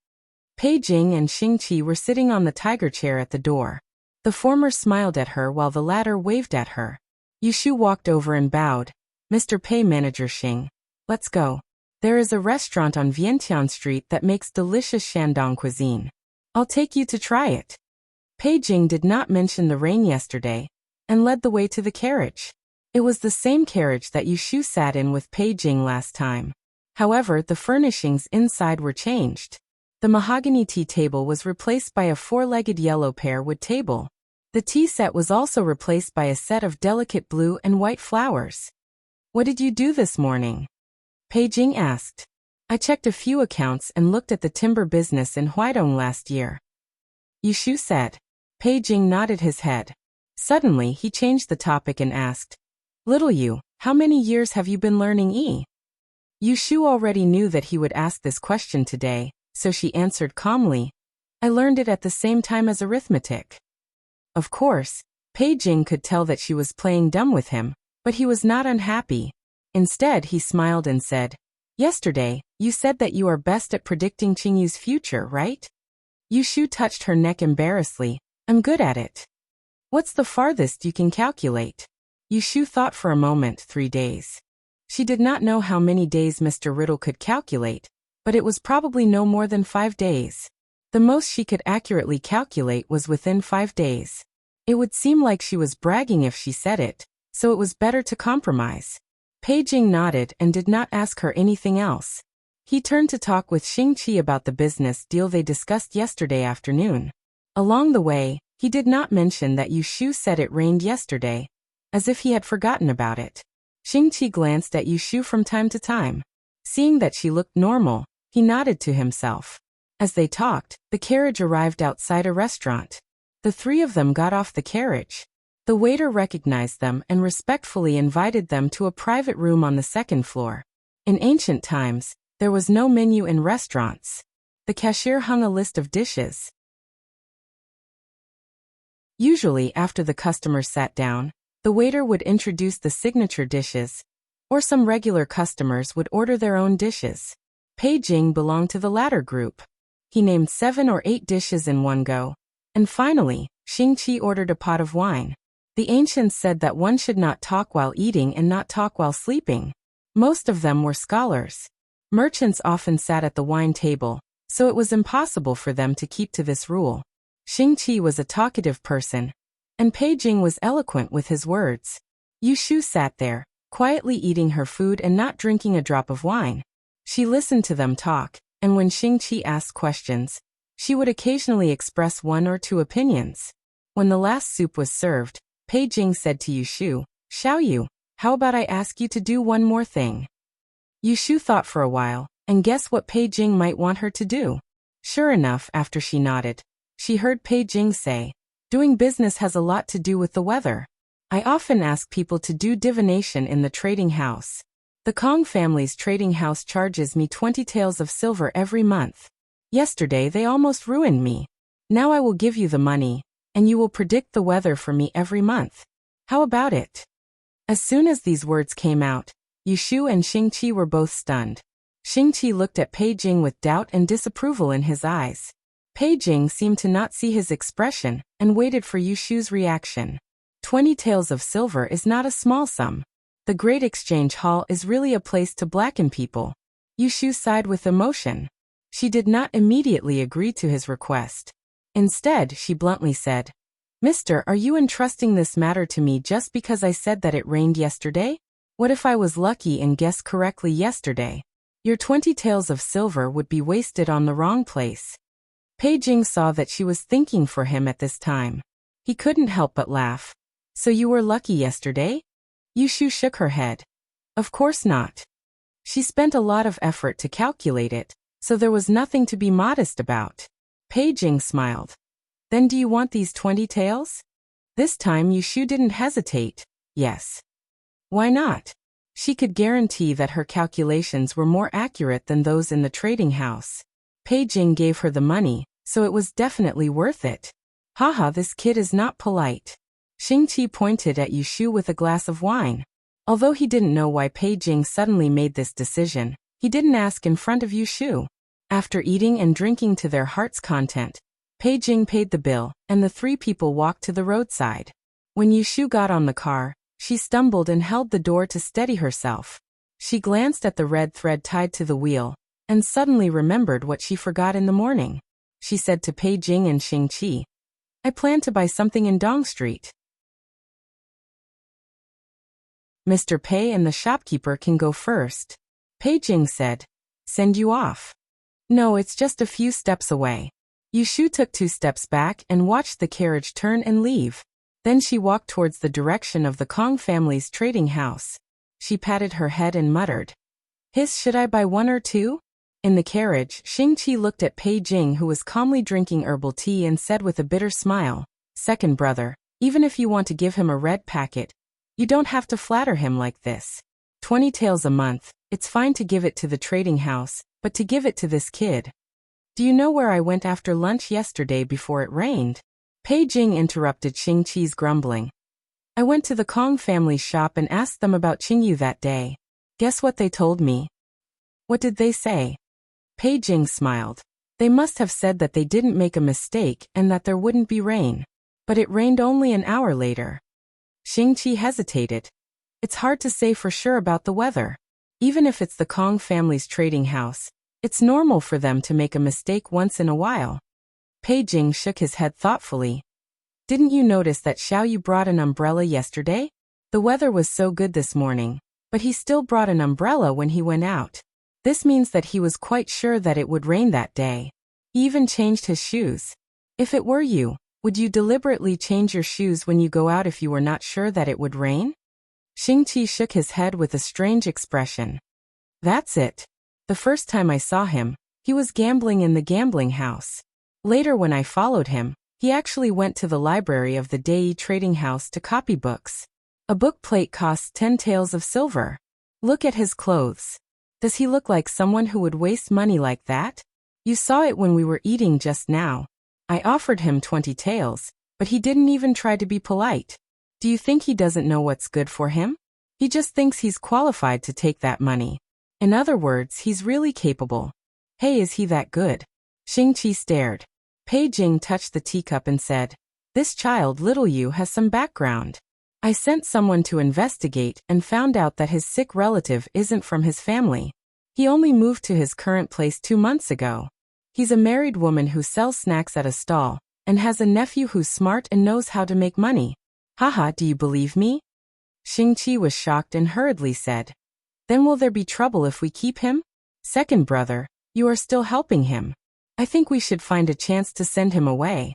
Pei Jing and Xing Qi were sitting on the tiger chair at the door. The former smiled at her while the latter waved at her. Yu Shu walked over and bowed. "Mr. Pei, Manager Xing. Let's go. There is a restaurant on Vientiane Street that makes delicious Shandong cuisine. I'll take you to try it." Pei Jing did not mention the rain yesterday and led the way to the carriage. It was the same carriage that Yu Shu sat in with Pei Jing last time. However, the furnishings inside were changed. The mahogany tea table was replaced by a four-legged yellow pear wood table. The tea set was also replaced by a set of delicate blue and white flowers. "What did you do this morning?" Pei Jing asked. "I checked a few accounts and looked at the timber business in Huaidong last year," Yu Shu said. Pei Jing nodded his head. Suddenly, he changed the topic and asked, "Little Yu, how many years have you been learning Yi?" Yu Shu already knew that he would ask this question today, so she answered calmly, "I learned it at the same time as arithmetic." Of course, Pei Jing could tell that she was playing dumb with him, but he was not unhappy. Instead, he smiled and said, "Yesterday, you said that you are best at predicting Qingyu's future, right?" Yu Shu touched her neck embarrassedly. "I'm good at it." "What's the farthest you can calculate?" Yu Shu thought for a moment. 3 days. She did not know how many days Mr. Riddle could calculate, but it was probably no more than 5 days. The most she could accurately calculate was within 5 days. It would seem like she was bragging if she said it, so it was better to compromise. Pei Jing nodded and did not ask her anything else. He turned to talk with Xing Qi about the business deal they discussed yesterday afternoon. Along the way, he did not mention that Yu Shu said it rained yesterday, as if he had forgotten about it. Xing Qi glanced at Yu Shu from time to time. Seeing that she looked normal, he nodded to himself. As they talked, the carriage arrived outside a restaurant. The three of them got off the carriage. The waiter recognized them and respectfully invited them to a private room on the second floor. In ancient times, There was no menu in restaurants. The cashier hung a list of dishes. Usually after the customers sat down, the waiter would introduce the signature dishes, or some regular customers would order their own dishes. Pei Jing belonged to the latter group. He named 7 or 8 dishes in one go. And finally, Xing-Qi ordered a pot of wine. The ancients said that one should not talk while eating and not talk while sleeping. Most of them were scholars. Merchants often sat at the wine table, so it was impossible for them to keep to this rule. Xing-Qi was a talkative person, and Pei Jing was eloquent with his words. Yu Shu sat there, quietly eating her food and not drinking a drop of wine. She listened to them talk, and when Xing-Qi asked questions, she would occasionally express 1 or 2 opinions. When the last soup was served, Pei Jing said to Yu Shu, "Xiaoyu, how about I ask you to do one more thing?" Yu Shu thought for a while, and guessed what Pei Jing might want her to do. Sure enough, after she nodded, she heard Pei Jing say, "Doing business has a lot to do with the weather. I often ask people to do divination in the trading house. The Kong family's trading house charges me 20 taels of silver every month. Yesterday they almost ruined me. Now I will give you the money, and you will predict the weather for me every month. How about it?" As soon as these words came out, Yu Shu and Xing-Qi were both stunned. Xing-Qi looked at Pei Jing with doubt and disapproval in his eyes. Pei Jing seemed to not see his expression and waited for Yu Shu's reaction. 20 taels of silver is not a small sum. The Great Exchange Hall is really a place to blacken people. Yu Shu sighed with emotion. She did not immediately agree to his request. Instead, she bluntly said, "Mister, are you entrusting this matter to me just because I said that it rained yesterday? What if I was lucky and guessed correctly yesterday? Your 20 taels of silver would be wasted on the wrong place." Pei Jing saw that she was thinking for him at this time. He couldn't help but laugh. "So you were lucky yesterday?" Yu Shu shook her head. "Of course not. She spent a lot of effort to calculate it, so there was nothing to be modest about." Pei Jing smiled. "Then do you want these 20 taels?" This time Yu Shu didn't hesitate. "Yes." Why not? She could guarantee that her calculations were more accurate than those in the trading house. Pei Jing gave her the money, so it was definitely worth it. "Haha, this kid is not polite." Xing-Qi pointed at Yu Shu with a glass of wine. Although he didn't know why Pei Jing suddenly made this decision, he didn't ask in front of Yu Shu. After eating and drinking to their heart's content, Pei Jing paid the bill, and the 3 people walked to the roadside. When Yu Shu got on the car, she stumbled and held the door to steady herself. She glanced at the red thread tied to the wheel, and suddenly remembered what she forgot in the morning. She said to Pei Jing and Xing-Qi, "I plan to buy something in Dong Street. Mr. Pei and the shopkeeper can go first." Pei Jing said, "Send you off?" "No, it's just a few steps away." Yu Shu took 2 steps back and watched the carriage turn and leave. Then she walked towards the direction of the Kong family's trading house. She patted her head and muttered, Should I buy 1 or 2? In the carriage, Xing-Qi looked at Pei Jing, who was calmly drinking herbal tea, and said with a bitter smile, "Second brother, even if you want to give him a red packet, you don't have to flatter him like this. 20 taels a month, it's fine to give it to the trading house, but to give it to this kid. Do you know where I went after lunch yesterday before it rained?" Pei Jing interrupted Xing-Qi's grumbling. "I went to the Kong family shop and asked them about Qingyu that day. Guess what they told me?" "What did they say?" Pei Jing smiled. "They must have said that they didn't make a mistake and that there wouldn't be rain. But it rained only an hour later." Xing-Qi hesitated. "It's hard to say for sure about the weather. Even if it's the Kong family's trading house, it's normal for them to make a mistake once in a while." Pei Jing shook his head thoughtfully. "Didn't you notice that Xiaoyu brought an umbrella yesterday? The weather was so good this morning, but he still brought an umbrella when he went out. This means that he was quite sure that it would rain that day. He even changed his shoes. If it were you, would you deliberately change your shoes when you go out if you were not sure that it would rain?" Xing-Qi shook his head with a strange expression. "That's it. The first time I saw him, he was gambling in the gambling house. Later, when I followed him, he actually went to the library of the Dai trading house to copy books. A book plate costs 10 taels of silver. Look at his clothes. Does he look like someone who would waste money like that? You saw it when we were eating just now. I offered him 20 taels, but he didn't even try to be polite. Do you think he doesn't know what's good for him? He just thinks he's qualified to take that money. In other words, he's really capable. Hey, is he that good? Xingqi stared. Pei Jing touched the teacup and said, This child, little Yu, has some background. I sent someone to investigate and found out that his sick relative isn't from his family. He only moved to his current place 2 months ago. He's a married woman who sells snacks at a stall, and has a nephew who's smart and knows how to make money. Haha, do you believe me? Xingqi was shocked and hurriedly said, Then will there be trouble if we keep him? Second brother, you are still helping him. I think we should find a chance to send him away.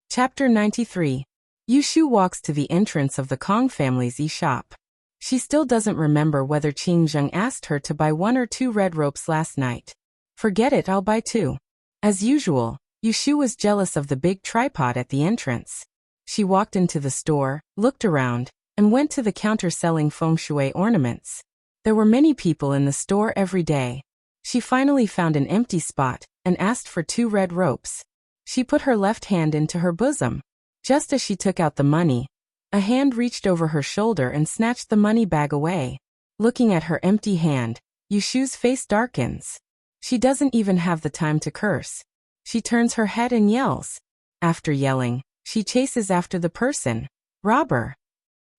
Chapter 93. Yushu walks to the entrance of the Kong family's e-shop. She still doesn't remember whether Qing Zheng asked her to buy 1 or 2 red ropes last night. Forget it, I'll buy 2. As usual, Yushu was jealous of the big tripod at the entrance. She walked into the store, looked around, and went to the counter selling feng shui ornaments. There were many people in the store every day. She finally found an empty spot and asked for 2 red ropes. She put her left hand into her bosom. Just as she took out the money, a hand reached over her shoulder and snatched the money bag away. Looking at her empty hand, Yushu's face darkens. She doesn't even have the time to curse. She turns her head and yells. After yelling, she chases after the person. Robber!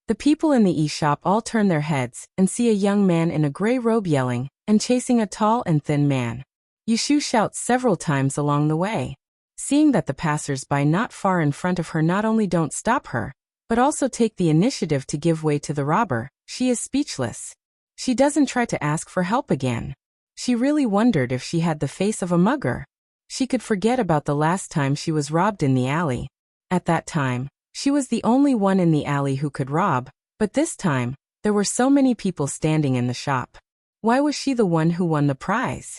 The people in the e-shop all turn their heads and see a young man in a gray robe yelling and chasing a tall and thin man. Yushu shouts several times along the way. Seeing that the passers-by not far in front of her not only don't stop her, but also take the initiative to give way to the robber, she is speechless. She doesn't try to ask for help again. She really wondered if she had the face of a mugger. She could forget about the last time she was robbed in the alley. At that time, she was the only one in the alley who could rob, but this time, there were so many people standing in the shop. Why was she the one who won the prize?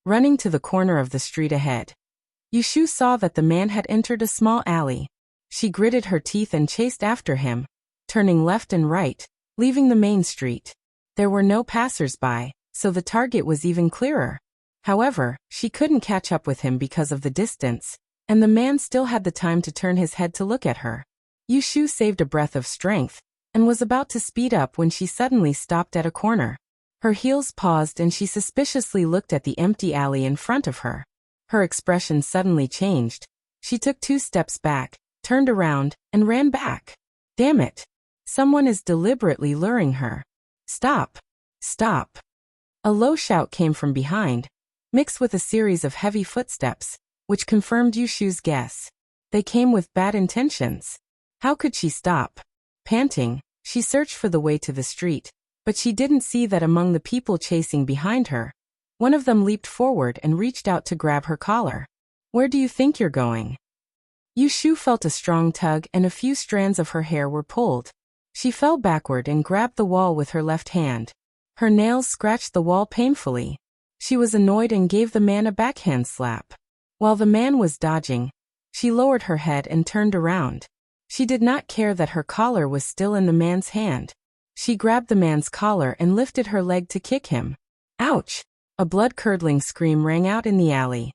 Running to the corner of the street ahead, Yushu saw that the man had entered a small alley. She gritted her teeth and chased after him, turning left and right, leaving the main street. There were no passers-by, so the target was even clearer. However, she couldn't catch up with him because of the distance, and the man still had the time to turn his head to look at her. Yushu saved a breath of strength, and was about to speed up when she suddenly stopped at a corner. Her heels paused and she suspiciously looked at the empty alley in front of her. Her expression suddenly changed. She took 2 steps back, turned around, and ran back. Damn it! Someone is deliberately luring her. Stop! Stop! A low shout came from behind, mixed with a series of heavy footsteps, which confirmed Yushu's guess. They came with bad intentions. How could she stop? Panting, she searched for the way to the street, but she didn't see that among the people chasing behind her, one of them leaped forward and reached out to grab her collar. Where do you think you're going? Yushu felt a strong tug and a few strands of her hair were pulled. She fell backward and grabbed the wall with her left hand. Her nails scratched the wall painfully. She was annoyed and gave the man a backhand slap. While the man was dodging, she lowered her head and turned around. She did not care that her collar was still in the man's hand. She grabbed the man's collar and lifted her leg to kick him. Ouch! A blood-curdling scream rang out in the alley.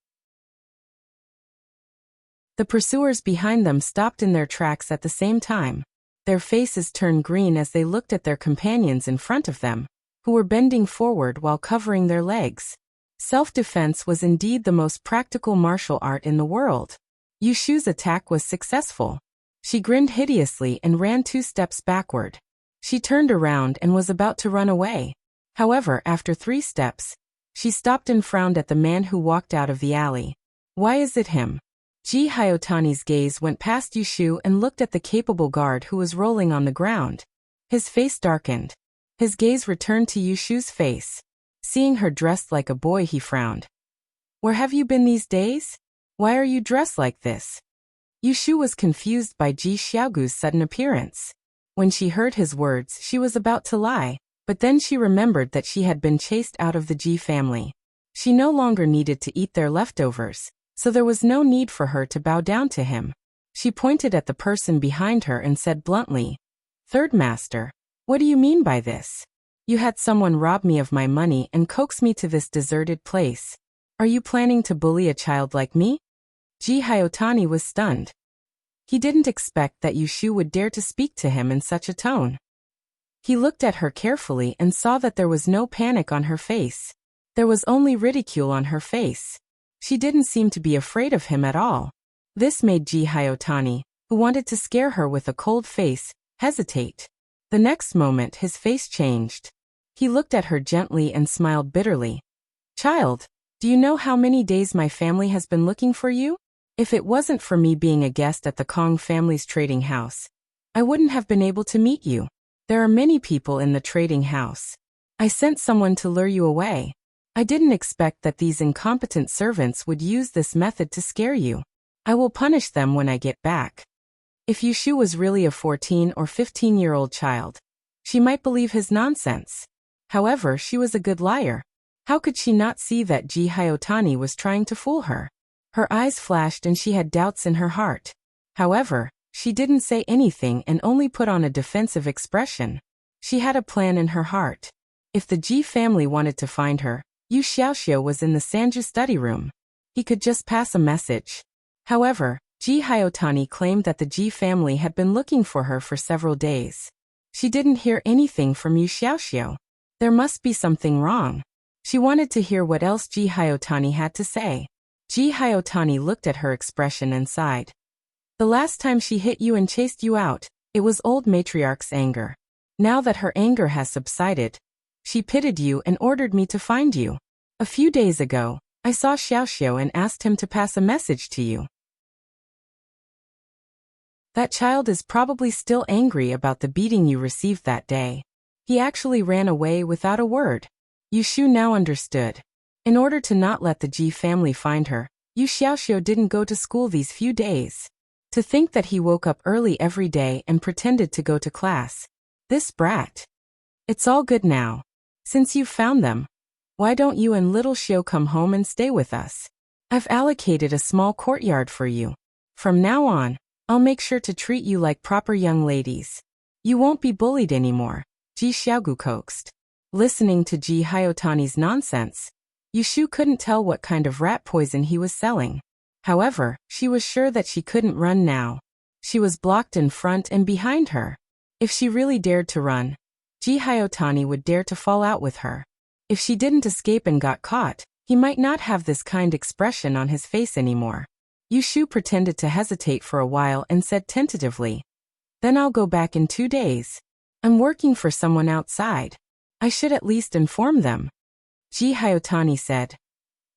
The pursuers behind them stopped in their tracks at the same time. Their faces turned green as they looked at their companions in front of them, who were bending forward while covering their legs. Self-defense was indeed the most practical martial art in the world. Yushu's attack was successful. She grinned hideously and ran 2 steps backward. She turned around and was about to run away. However, after 3 steps, she stopped and frowned at the man who walked out of the alley. Why is it him? Ji Hyotani's gaze went past Yushu and looked at the capable guard who was rolling on the ground. His face darkened. His gaze returned to Yushu's face. Seeing her dressed like a boy, he frowned. Where have you been these days? Why are you dressed like this? Yushu was confused by Ji Xiaogu's sudden appearance. When she heard his words, she was about to lie. But then she remembered that she had been chased out of the Ji family. She no longer needed to eat their leftovers, so there was no need for her to bow down to him. She pointed at the person behind her and said bluntly, Third master. What do you mean by this? You had someone rob me of my money and coax me to this deserted place. Are you planning to bully a child like me? Ji Hyotani was stunned. He didn't expect that Yushu would dare to speak to him in such a tone. He looked at her carefully and saw that there was no panic on her face. There was only ridicule on her face. She didn't seem to be afraid of him at all. This made Ji Hyotani, who wanted to scare her with a cold face, hesitate. The next moment his face changed. He looked at her gently and smiled bitterly. Child, do you know how many days my family has been looking for you? If it wasn't for me being a guest at the Kong family's trading house, I wouldn't have been able to meet you. There are many people in the trading house. I sent someone to lure you away. I didn't expect that these incompetent servants would use this method to scare you. I will punish them when I get back. If Yushu was really a 14 or 15-year-old child, she might believe his nonsense. However, she was a good liar. How could she not see that Ji Hyotani was trying to fool her? Her eyes flashed and she had doubts in her heart. However, she didn't say anything and only put on a defensive expression. She had a plan in her heart. If the Ji family wanted to find her, Yu Xiaoxiu was in the Sanju study room. He could just pass a message. However, Ji Hyotani claimed that the Ji family had been looking for her for several days. She didn't hear anything from Yu Xiaoxiu. There must be something wrong. She wanted to hear what else Ji Hyotani had to say. Ji Hyotani looked at her expression and sighed. The last time she hit you and chased you out, it was old matriarch's anger. Now that her anger has subsided, she pitied you and ordered me to find you. A few days ago, I saw Xiaoxiu and asked him to pass a message to you. That child is probably still angry about the beating you received that day. He actually ran away without a word. Yushu now understood. In order to not let the Ji family find her, Yu Xiaoxiu didn't go to school these few days. To think that he woke up early every day and pretended to go to class. This brat. It's all good now. Since you've found them, why don't you and little Xiu come home and stay with us? I've allocated a small courtyard for you. From now on, I'll make sure to treat you like proper young ladies. You won't be bullied anymore, Ji Xiaogu coaxed. Listening to Ji Hyotani's nonsense, Yushu couldn't tell what kind of rat poison he was selling. However, she was sure that she couldn't run now. She was blocked in front and behind her. If she really dared to run, Ji Hyotani would dare to fall out with her. If she didn't escape and got caught, he might not have this kind expression on his face anymore. Yushu pretended to hesitate for a while and said tentatively, Then I'll go back in 2 days. I'm working for someone outside. I should at least inform them. Ji Hyotani said,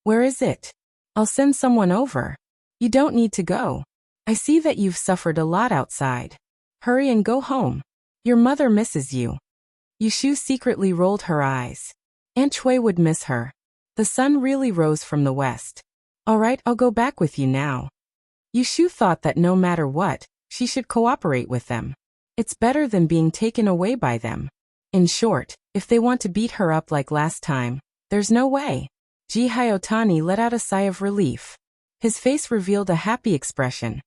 Where is it? I'll send someone over. You don't need to go. I see that you've suffered a lot outside. Hurry and go home. Your mother misses you. Yushu secretly rolled her eyes. Aunt Chui would miss her. The sun really rose from the west. All right, I'll go back with you now. Yushu thought that no matter what, she should cooperate with them. It's better than being taken away by them. In short, if they want to beat her up like last time, there's no way. Ji Hyotani let out a sigh of relief. His face revealed a happy expression.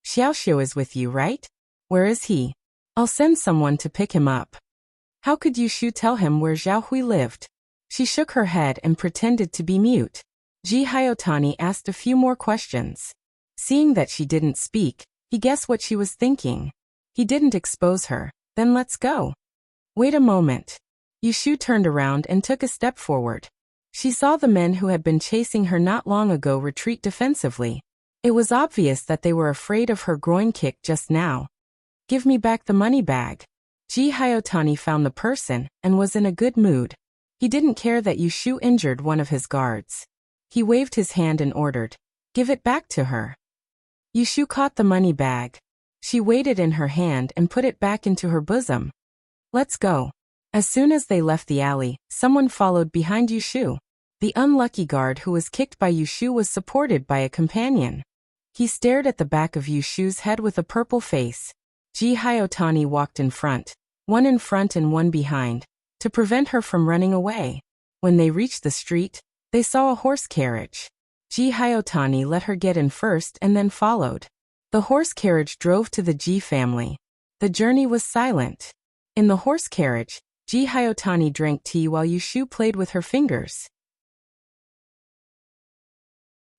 Xiaoxiu is with you, right? Where is he? I'll send someone to pick him up. How could Yushu tell him where Xiaohui lived? She shook her head and pretended to be mute. Ji Hyotani asked a few more questions. Seeing that she didn't speak, he guessed what she was thinking. He didn't expose her. Then let's go. Wait a moment. Yushu turned around and took a step forward. She saw the men who had been chasing her not long ago retreat defensively. It was obvious that they were afraid of her groin kick just now. Give me back the money bag. Ji Hyotani found the person and was in a good mood. He didn't care that Yushu injured one of his guards. He waved his hand and ordered, Give it back to her. Yushu caught the money bag. She weighed it in her hand and put it back into her bosom. Let's go. As soon as they left the alley, someone followed behind Yushu. The unlucky guard who was kicked by Yushu was supported by a companion. He stared at the back of Yushu's head with a purple face. Ji Hyotani walked in front, one in front and one behind, to prevent her from running away. When they reached the street, they saw a horse carriage. Ji Hyotani let her get in first and then followed. The horse carriage drove to the Ji family. The journey was silent. In the horse carriage, Ji Hyotani drank tea while Yushu played with her fingers.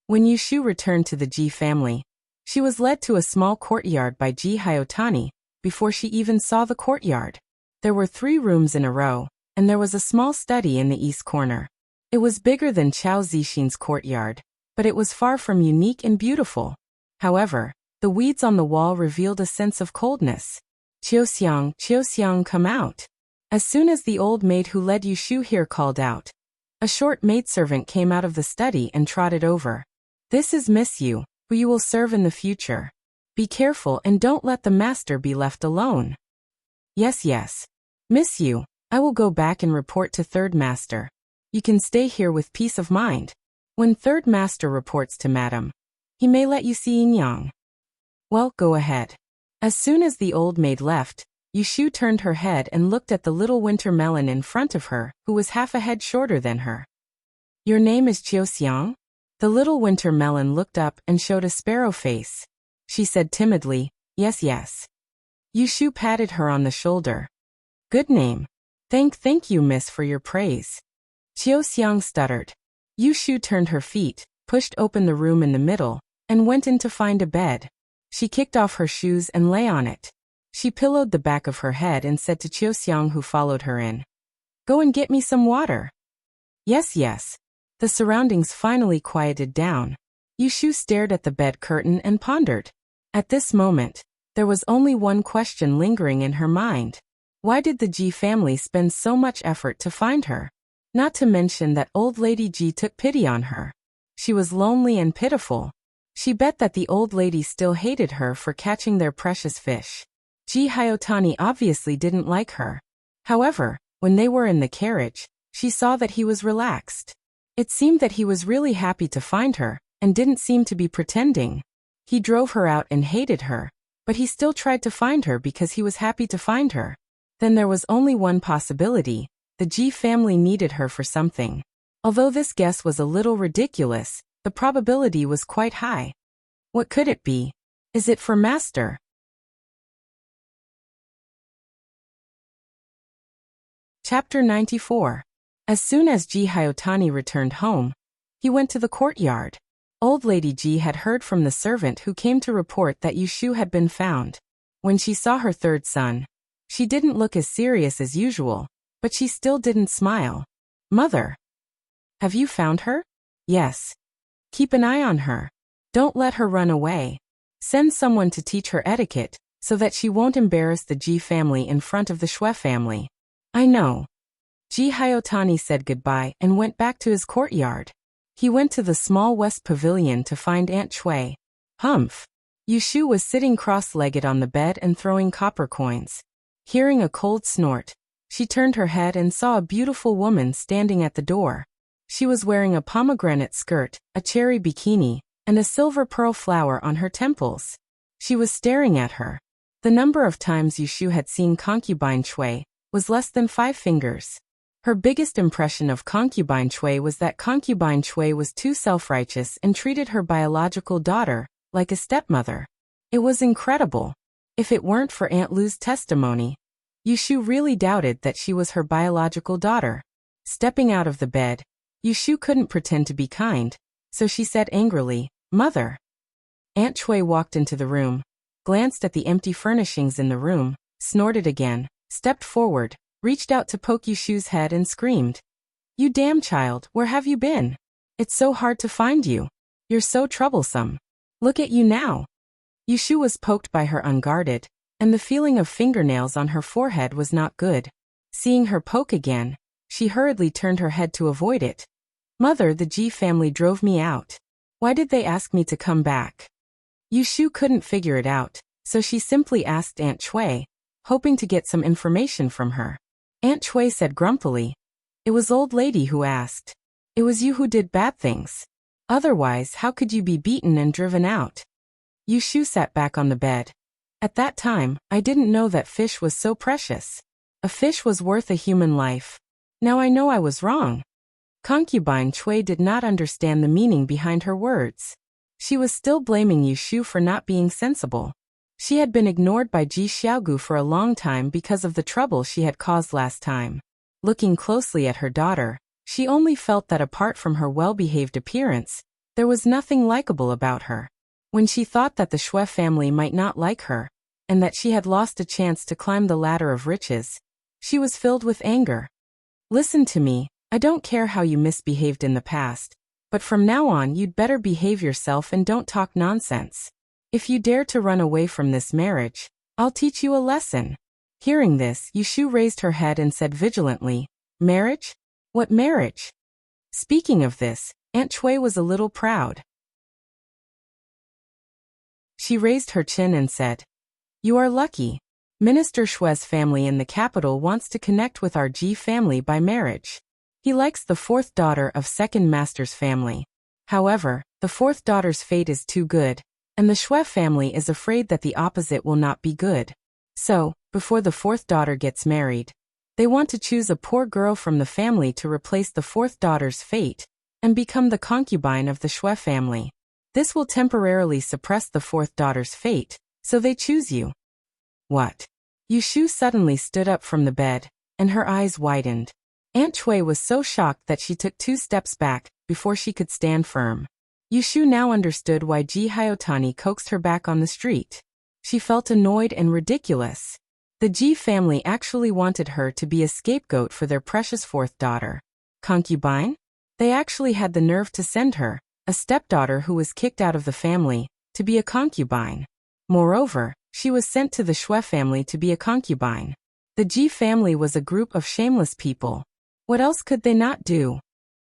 When Yushu returned to the Ji family, she was led to a small courtyard by Ji Hyotani. Before she even saw the courtyard, there were 3 rooms in a row, and there was a small study in the east corner. It was bigger than Chao Zixin's courtyard, but it was far from unique and beautiful. However, the weeds on the wall revealed a sense of coldness. Qiuxiang, come out. As soon as the old maid who led Yushu here called out, a short maidservant came out of the study and trotted over. This is Miss Yu, who you will serve in the future. Be careful and don't let the master be left alone. Yes. Miss Yu, I will go back and report to third master. You can stay here with peace of mind. When third master reports to madam, he may let you see Yin-yang. Well, go ahead. As soon as the old maid left, Yushu turned her head and looked at the little winter melon in front of her, who was half a head shorter than her. Your name is Qiuxiang? The little winter melon looked up and showed a sparrow face. She said timidly, yes. Yushu patted her on the shoulder. Good name. Thank you, miss, for your praise. Qiuxiang stuttered. Yushu turned her feet, pushed open the room in the middle, and went in to find a bed. She kicked off her shoes and lay on it. She pillowed the back of her head and said to Qiuxiang, who followed her in, Go and get me some water. Yes. The surroundings finally quieted down. Yushu stared at the bed curtain and pondered. At this moment, there was only one question lingering in her mind. Why did the Ji family spend so much effort to find her? Not to mention that old lady Ji took pity on her. She was lonely and pitiful. She bet that the old lady still hated her for catching their precious fish. Ji Hyotani obviously didn't like her. However, when they were in the carriage, she saw that he was relaxed. It seemed that he was really happy to find her, and didn't seem to be pretending. He drove her out and hated her, but he still tried to find her because he was happy to find her. Then there was only one possibility: the Ji family needed her for something. Although this guess was a little ridiculous, the probability was quite high. What could it be? Is it for master? Chapter 94. As soon as Ji Hyotani returned home, he went to the courtyard. Old Lady Ji had heard from the servant who came to report that Yushu had been found. When she saw her third son, she didn't look as serious as usual, but she still didn't smile. Mother, have you found her? Yes. Keep an eye on her. Don't let her run away. Send someone to teach her etiquette, so that she won't embarrass the Ji family in front of the Shui family. I know. Ji Hyotani said goodbye and went back to his courtyard. He went to the small west pavilion to find Aunt Chui. Humph. Yushu was sitting cross-legged on the bed and throwing copper coins. Hearing a cold snort, she turned her head and saw a beautiful woman standing at the door. She was wearing a pomegranate skirt, a cherry bikini, and a silver pearl flower on her temples. She was staring at her. The number of times Yushu had seen concubine Chui was less than 5 fingers. Her biggest impression of concubine Chui was that concubine Chui was too self-righteous and treated her biological daughter like a stepmother. It was incredible. If it weren't for Aunt Lu's testimony, Yushu really doubted that she was her biological daughter. Stepping out of the bed, Yushu couldn't pretend to be kind, so she said angrily, Mother. Aunt Chui walked into the room, glanced at the empty furnishings in the room, snorted again, stepped forward, reached out to poke Yushu's head and screamed, You damn child, where have you been? It's so hard to find you. You're so troublesome. Look at you now. Yushu was poked by her unguarded, and the feeling of fingernails on her forehead was not good. Seeing her poke again, she hurriedly turned her head to avoid it. Mother, the Ji family drove me out. Why did they ask me to come back? Yushu couldn't figure it out, so she simply asked Aunt Chui, hoping to get some information from her. Aunt Chui said grumpily, It was old lady who asked. It was you who did bad things. Otherwise, how could you be beaten and driven out? Yushu sat back on the bed. At that time, I didn't know that fish was so precious. A fish was worth a human life. Now I know I was wrong. Concubine Chui did not understand the meaning behind her words. She was still blaming Yushu for not being sensible. She had been ignored by Ji Xiaogu for a long time because of the trouble she had caused last time. Looking closely at her daughter, she only felt that apart from her well-behaved appearance, there was nothing likable about her. When she thought that the Xue family might not like her, and that she had lost a chance to climb the ladder of riches, she was filled with anger. Listen to me, I don't care how you misbehaved in the past, but from now on you'd better behave yourself and don't talk nonsense. If you dare to run away from this marriage, I'll teach you a lesson. Hearing this, Yushu raised her head and said vigilantly, Marriage? What marriage? Speaking of this, Aunt Chui was a little proud. She raised her chin and said, You are lucky. Minister Xue's family in the capital wants to connect with our Ji family by marriage. He likes the fourth daughter of second master's family. However, the fourth daughter's fate is too good, and the Xue family is afraid that the opposite will not be good. So, before the fourth daughter gets married, they want to choose a poor girl from the family to replace the fourth daughter's fate and become the concubine of the Xue family. This will temporarily suppress the fourth daughter's fate, so they choose you. What? Yushu suddenly stood up from the bed, and her eyes widened. Aunt Chui was so shocked that she took 2 steps back before she could stand firm. Yushu now understood why Ji Hyotani coaxed her back on the street. She felt annoyed and ridiculous. The Ji family actually wanted her to be a scapegoat for their precious fourth daughter. Concubine? They actually had the nerve to send her, a stepdaughter who was kicked out of the family, to be a concubine. Moreover, she was sent to the Xue family to be a concubine. The Ji family was a group of shameless people. What else could they not do?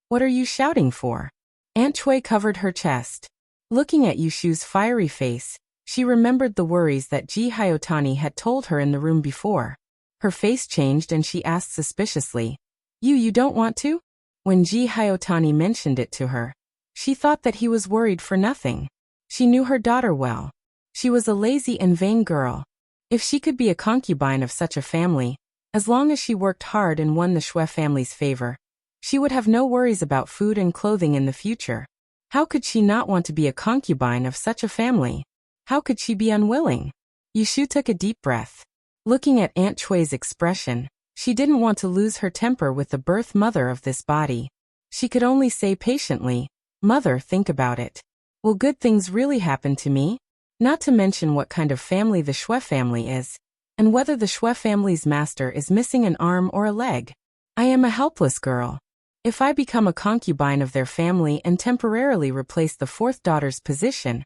What are you shouting for? Aunt Chui covered her chest. Looking at Yushu's fiery face, she remembered the worries that Ji Hyotani had told her in the room before. Her face changed and she asked suspiciously, You don't want to? When Ji Hyotani mentioned it to her, she thought that he was worried for nothing. She knew her daughter well. She was a lazy and vain girl. If she could be a concubine of such a family, as long as she worked hard and won the Xue family's favor, she would have no worries about food and clothing in the future. How could she not want to be a concubine of such a family? How could she be unwilling? Yushu took a deep breath. Looking at Aunt Chui's expression, she didn't want to lose her temper with the birth mother of this body. She could only say patiently, Mother, think about it. Will good things really happen to me? Not to mention what kind of family the Xue family is, and whether the Xue family's master is missing an arm or a leg. I am a helpless girl. If I become a concubine of their family and temporarily replace the fourth daughter's position,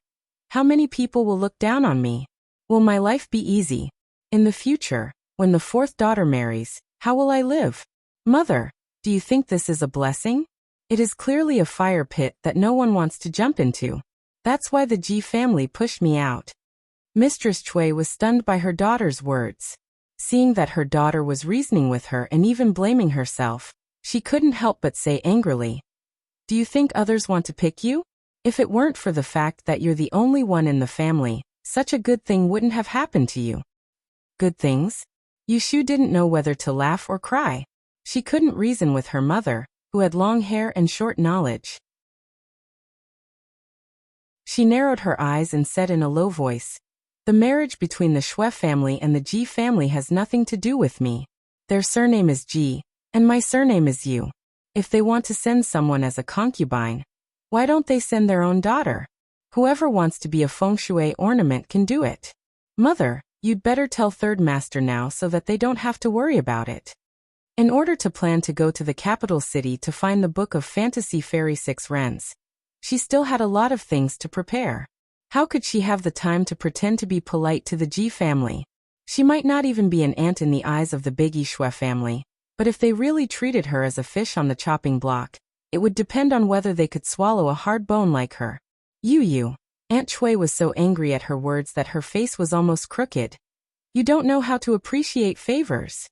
how many people will look down on me? Will my life be easy? In the future, when the fourth daughter marries, how will I live? Mother, do you think this is a blessing? It is clearly a fire pit that no one wants to jump into. That's why the Ji family pushed me out. Mistress Chui was stunned by her daughter's words. Seeing that her daughter was reasoning with her and even blaming herself, she couldn't help but say angrily, Do you think others want to pick you? If it weren't for the fact that you're the only one in the family, such a good thing wouldn't have happened to you. Good things? Yushu didn't know whether to laugh or cry. She couldn't reason with her mother, who had long hair and short knowledge. She narrowed her eyes and said in a low voice, The marriage between the Xue family and the Ji family has nothing to do with me. Their surname is Ji, and my surname is Yu. If they want to send someone as a concubine, why don't they send their own daughter? Whoever wants to be a feng shui ornament can do it. Mother, you'd better tell third master now so that they don't have to worry about it. In order to plan to go to the capital city to find the book of Fantasy Fairy 6 Rens, she still had a lot of things to prepare. How could she have the time to pretend to be polite to the Ji family? She might not even be an ant in the eyes of the Biggie Xue family, but if they really treated her as a fish on the chopping block, it would depend on whether they could swallow a hard bone like her. You. Aunt Chui was so angry at her words that her face was almost crooked. You don't know how to appreciate favors.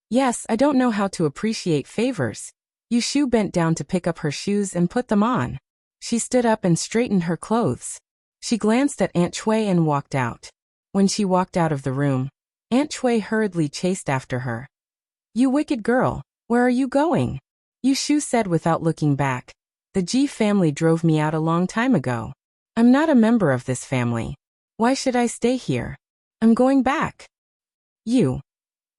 Yes, I don't know how to appreciate favors. Yushu bent down to pick up her shoes and put them on. She stood up and straightened her clothes. She glanced at Aunt Chui and walked out. When she walked out of the room, Aunt Chui hurriedly chased after her. You wicked girl, where are you going? Yushu said without looking back. The Ji family drove me out a long time ago. I'm not a member of this family. Why should I stay here? I'm going back. You.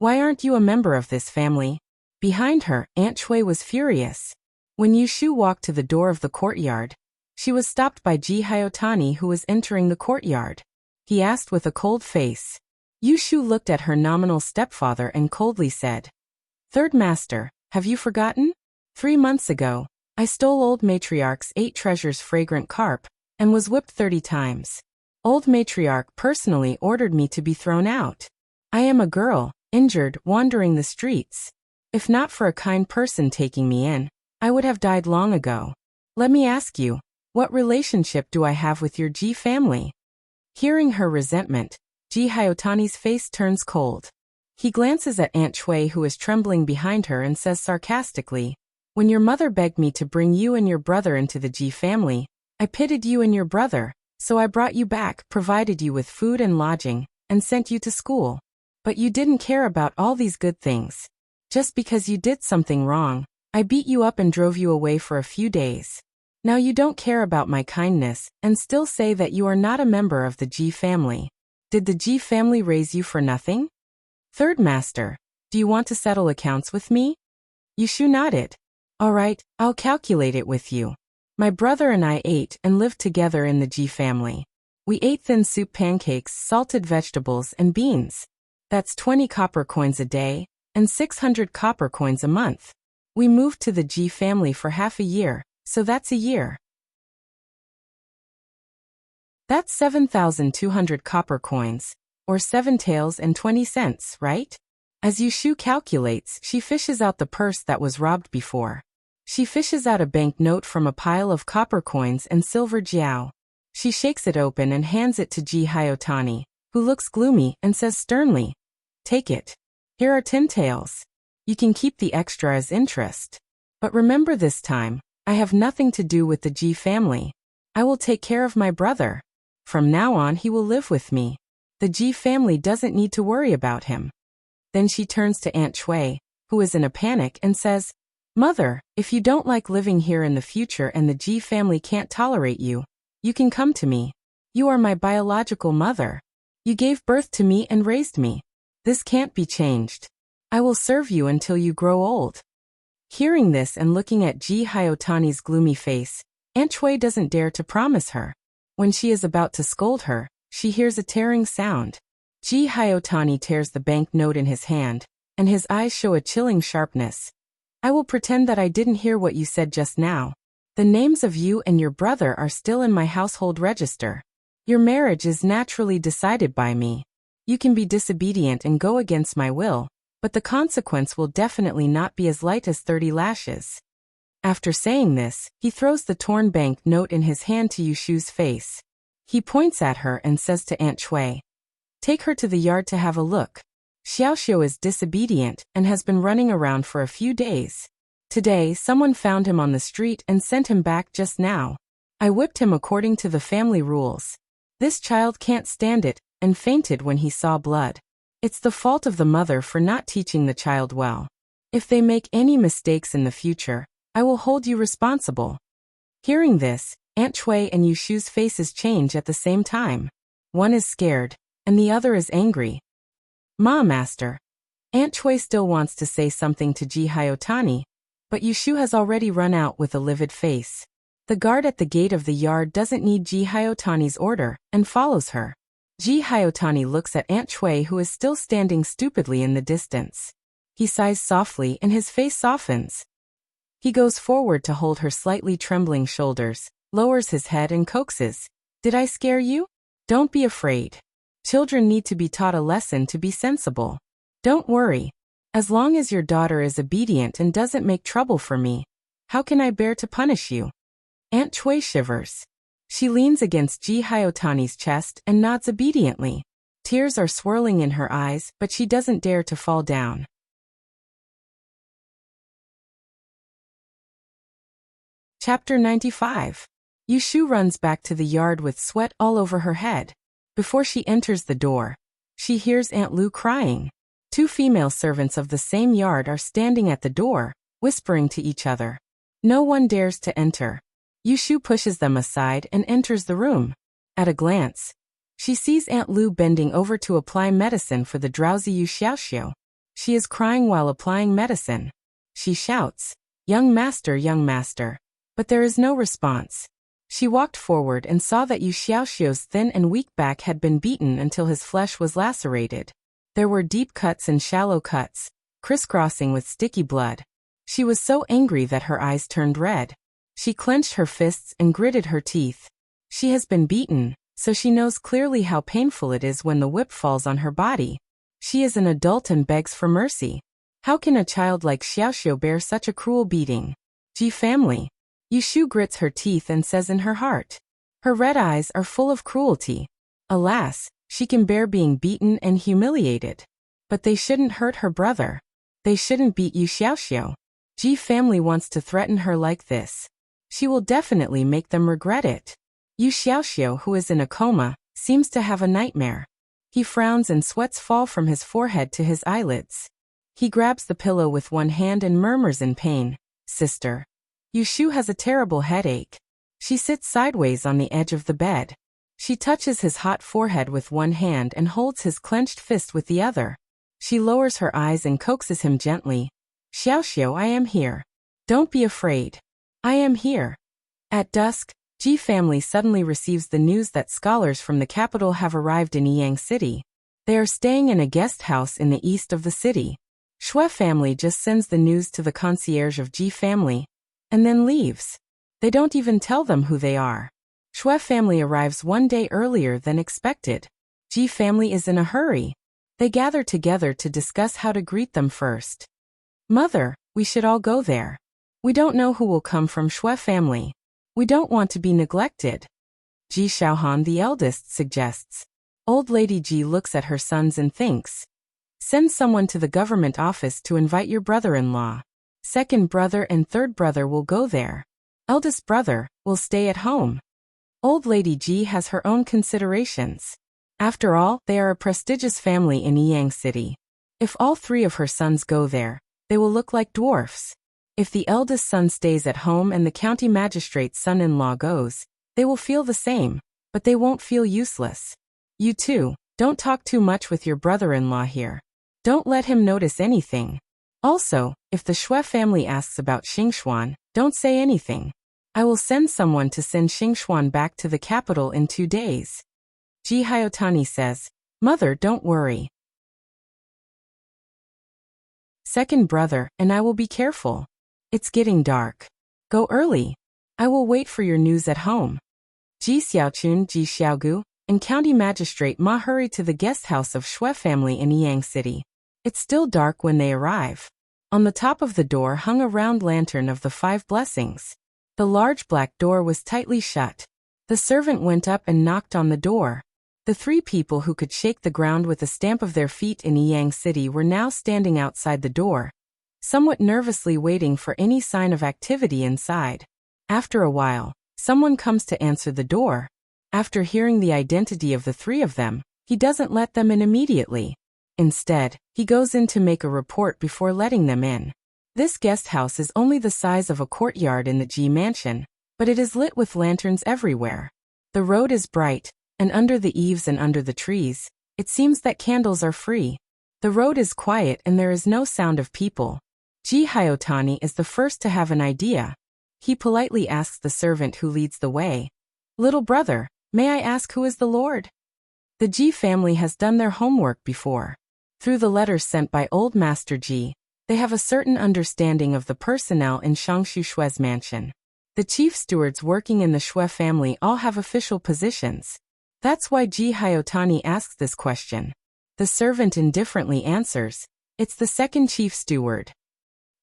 Why aren't you a member of this family? Behind her, Aunt Shui was furious. When Yushu walked to the door of the courtyard, she was stopped by Ji Hyotani, who was entering the courtyard. He asked with a cold face. Yushu looked at her nominal stepfather and coldly said, "Third master, have you forgotten? 3 months ago, I stole old matriarch's 8 treasures fragrant carp, and was whipped 30 times. Old matriarch personally ordered me to be thrown out. I am a girl, injured, wandering the streets. If not for a kind person taking me in, I would have died long ago. Let me ask you, what relationship do I have with your Ji family?" Hearing her resentment, Ji Hyotani's face turns cold. He glances at Aunt Shui, who is trembling behind her, and says sarcastically, "When your mother begged me to bring you and your brother into the Ji family, I pitied you and your brother, so I brought you back, provided you with food and lodging, and sent you to school. But you didn't care about all these good things. Just because you did something wrong, I beat you up and drove you away for a few days. Now you don't care about my kindness, and still say that you are not a member of the Ji family. Did the Ji family raise you for nothing? Third master, do you want to settle accounts with me?" Yushu nodded. "All right, I'll calculate it with you. My brother and I ate and lived together in the Ji family. We ate thin soup, pancakes, salted vegetables, and beans. That's 20 copper coins a day, and 600 copper coins a month. We moved to the Ji family for half a year, so that's a year. That's 7,200 copper coins, or 7 taels and 20 cents, right?" As Yushu calculates, she fishes out the purse that was robbed before. She fishes out a bank note from a pile of copper coins and silver jiao. She shakes it open and hands it to Ji Hyotani, who looks gloomy and says sternly, "Take it. Here are 10 taels. You can keep the extra as interest. But remember this time, I have nothing to do with the Ji family. I will take care of my brother. From now on he will live with me. The Ji family doesn't need to worry about him." Then she turns to Aunt Shui, who is in a panic, and says, "Mother, if you don't like living here in the future and the Ji family can't tolerate you, you can come to me. You are my biological mother. You gave birth to me and raised me. This can't be changed. I will serve you until you grow old." Hearing this and looking at Ji Hyotani's gloomy face, Aunt Shui doesn't dare to promise her. When she is about to scold her, she hears a tearing sound. Ji Hyotani tears the bank note in his hand, and his eyes show a chilling sharpness. "I will pretend that I didn't hear what you said just now. The names of you and your brother are still in my household register. Your marriage is naturally decided by me. You can be disobedient and go against my will, but the consequence will definitely not be as light as 30 lashes. After saying this, he throws the torn bank note in his hand to Yushu's face. He points at her and says to Aunt Shui, "Take her to the yard to have a look. Xiaoxiu is disobedient and has been running around for a few days. Today, someone found him on the street and sent him back just now. I whipped him according to the family rules. This child can't stand it and fainted when he saw blood. It's the fault of the mother for not teaching the child well. If they make any mistakes in the future, I will hold you responsible." Hearing this, Aunt Shui and Yushu's faces change at the same time. One is scared, and the other is angry. "Ma, master." Aunt Shui still wants to say something to Ji Hyotani, but Yushu has already run out with a livid face. The guard at the gate of the yard doesn't need Ji Hyotani's order, and follows her. Ji Hyotani looks at Aunt Shui, who is still standing stupidly in the distance. He sighs softly and his face softens. He goes forward to hold her slightly trembling shoulders, lowers his head and coaxes, "Did I scare you? Don't be afraid. Children need to be taught a lesson to be sensible. Don't worry. As long as your daughter is obedient and doesn't make trouble for me, how can I bear to punish you?" Aunt Shui shivers. She leans against Ji Hyotani's chest and nods obediently. Tears are swirling in her eyes, but she doesn't dare to fall down. Chapter 95. Yushu runs back to the yard with sweat all over her head. Before she enters the door, she hears Aunt Lu crying. 2 female servants of the same yard are standing at the door, whispering to each other. No one dares to enter. Yushu pushes them aside and enters the room. At a glance, She sees Aunt Lu bending over to apply medicine for the drowsy Yu Xiaoxiu. She is crying while applying medicine. She shouts, young master, but there is no response. She walked forward and saw that Yu Xiaoxiu's thin and weak back had been beaten until his flesh was lacerated. There were deep cuts and shallow cuts, crisscrossing with sticky blood. She was so angry that her eyes turned red. She clenched her fists and gritted her teeth. She has been beaten, so she knows clearly how painful it is when the whip falls on her body. She is an adult and begs for mercy. How can a child like Xiaoxiu bear such a cruel beating? Ji family. Yu Shu grits her teeth and says in her heart. Her red eyes are full of cruelty. Alas, she can bear being beaten and humiliated. But they shouldn't hurt her brother. They shouldn't beat Yu Xiaoxiu. Ji family wants to threaten her like this. She will definitely make them regret it. Yu Xiaoxiu, who is in a coma, seems to have a nightmare. He frowns and sweats fall from his forehead to his eyelids. He grabs the pillow with one hand and murmurs in pain, Sister. Yu Shu has a terrible headache. She sits sideways on the edge of the bed. She touches his hot forehead with one hand and holds his clenched fist with the other. She lowers her eyes and coaxes him gently. Xiaoxiu, I am here. Don't be afraid. I am here. At dusk, Ji family suddenly receives the news that scholars from the capital have arrived in Yang City. They are staying in a guest house in the east of the city. Shui family just sends the news to the concierge of Ji family, and then leaves. They don't even tell them who they are. Shui family arrives one day earlier than expected. Ji family is in a hurry. They gather together to discuss how to greet them first. Mother, we should all go there. We don't know who will come from Shui family. We don't want to be neglected. Ji Xiaohan, the eldest, suggests. Old Lady Ji looks at her sons and thinks. Send someone to the government office to invite your brother-in-law. Second brother and third brother will go there. Eldest brother will stay at home. Old Lady Ji has her own considerations. After all, they are a prestigious family in Yang City. If all three of her sons go there, they will look like dwarfs. If the eldest son stays at home and the county magistrate's son-in-law goes, they will feel the same, but they won't feel useless. You too, don't talk too much with your brother-in-law here. Don't let him notice anything. Also, if the Shui family asks about Xingxuan, don't say anything. I will send someone to send Xingxuan back to the capital in 2 days. Ji Hyotani says, Mother, don't worry. Second brother, and I will be careful. It's getting dark. Go early. I will wait for your news at home. Ji Xiaochun, Ji Xiaogu, and County Magistrate Ma hurry to the guest house of Shui family in Yang City. It's still dark when they arrive. On the top of the door hung a round lantern of the 5 blessings. The large black door was tightly shut. The servant went up and knocked on the door. The 3 people who could shake the ground with a stamp of their feet in Yang City were now standing outside the door, somewhat nervously waiting for any sign of activity inside. After a while, someone comes to answer the door. After hearing the identity of the 3 of them, he doesn't let them in immediately. Instead, he goes in to make a report before letting them in. This guest house is only the size of a courtyard in the Ji mansion, but it is lit with lanterns everywhere. The road is bright, and under the eaves and under the trees, it seems that candles are free. The road is quiet and there is no sound of people. Ji Hyotani is the first to have an idea. He politely asks the servant who leads the way, Little brother, may I ask who is the Lord? The Ji family has done their homework before. Through the letters sent by Old Master Ji, they have a certain understanding of the personnel in Shangshu Shui's mansion. The chief stewards working in the Shui family all have official positions. That's why Ji Hyotani asks this question. The servant indifferently answers, it's the second chief steward.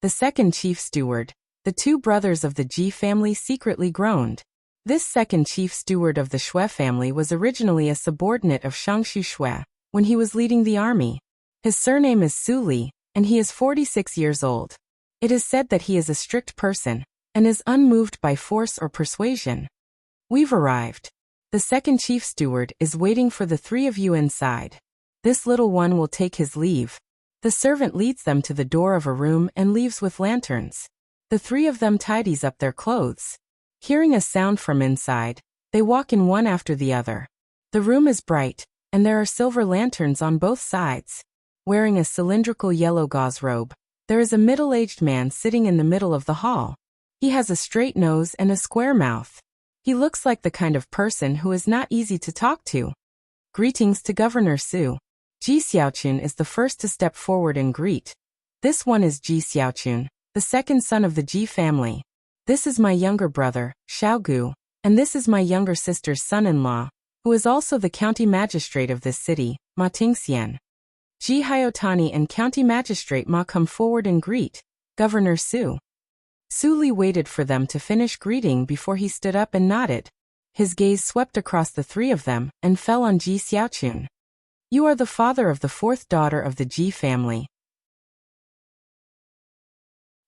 The second chief steward, the 2 brothers of the Ji family secretly groaned. This second chief steward of the Shui family was originally a subordinate of Shangshu Shui when he was leading the army. His surname is Su Li, and he is 46 years old. It is said that he is a strict person and is unmoved by force or persuasion. We've arrived. The second chief steward is waiting for the 3 of you inside. This little one will take his leave. The servant leads them to the door of a room and leaves with lanterns. The 3 of them tidies up their clothes. Hearing a sound from inside, they walk in one after the other. The room is bright, and there are silver lanterns on both sides. Wearing a cylindrical yellow gauze robe, there is a middle-aged man sitting in the middle of the hall. He has a straight nose and a square mouth. He looks like the kind of person who is not easy to talk to. Greetings to Governor Su. Ji Xiaochun is the first to step forward and greet. This one is Ji Xiaochun, the second son of the Ji family. This is my younger brother, Xiaogu, and this is my younger sister's son-in-law, who is also the county magistrate of this city, Ma Tingxian. Ji Hayotani and County Magistrate Ma come forward and greet Governor Su. Su Li waited for them to finish greeting before he stood up and nodded. His gaze swept across the three of them and fell on Ji Xiaochun. You are the father of the fourth daughter of the Ji family.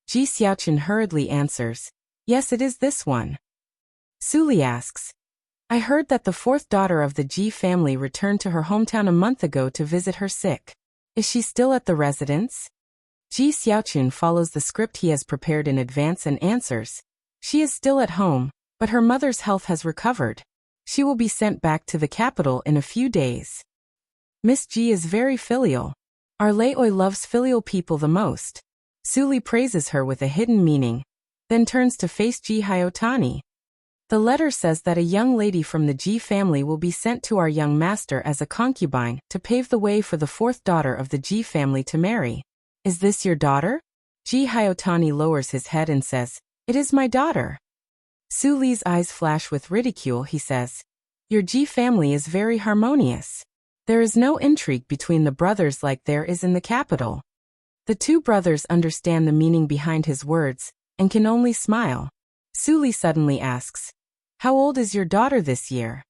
Ji Xiaochun hurriedly answers, yes, it is this one. Su Li asks, I heard that the fourth daughter of the Ji family returned to her hometown a month ago to visit her sick. Is she still at the residence? Ji Xiaochun follows the script he has prepared in advance and answers. She is still at home, but her mother's health has recovered. She will be sent back to the capital in a few days. Miss Ji is very filial. Our Laoi loves filial people the most. Su Li praises her with a hidden meaning, then turns to face Ji Hayotani. The letter says that a young lady from the Ji family will be sent to our young master as a concubine to pave the way for the fourth daughter of the Ji family to marry. Is this your daughter? Ji Hayotani lowers his head and says, it is my daughter. Su Li's eyes flash with ridicule. He says, your Ji family is very harmonious. There is no intrigue between the brothers like there is in the capital. The two brothers understand the meaning behind his words and can only smile. Su Li suddenly asks, how old is your daughter this year?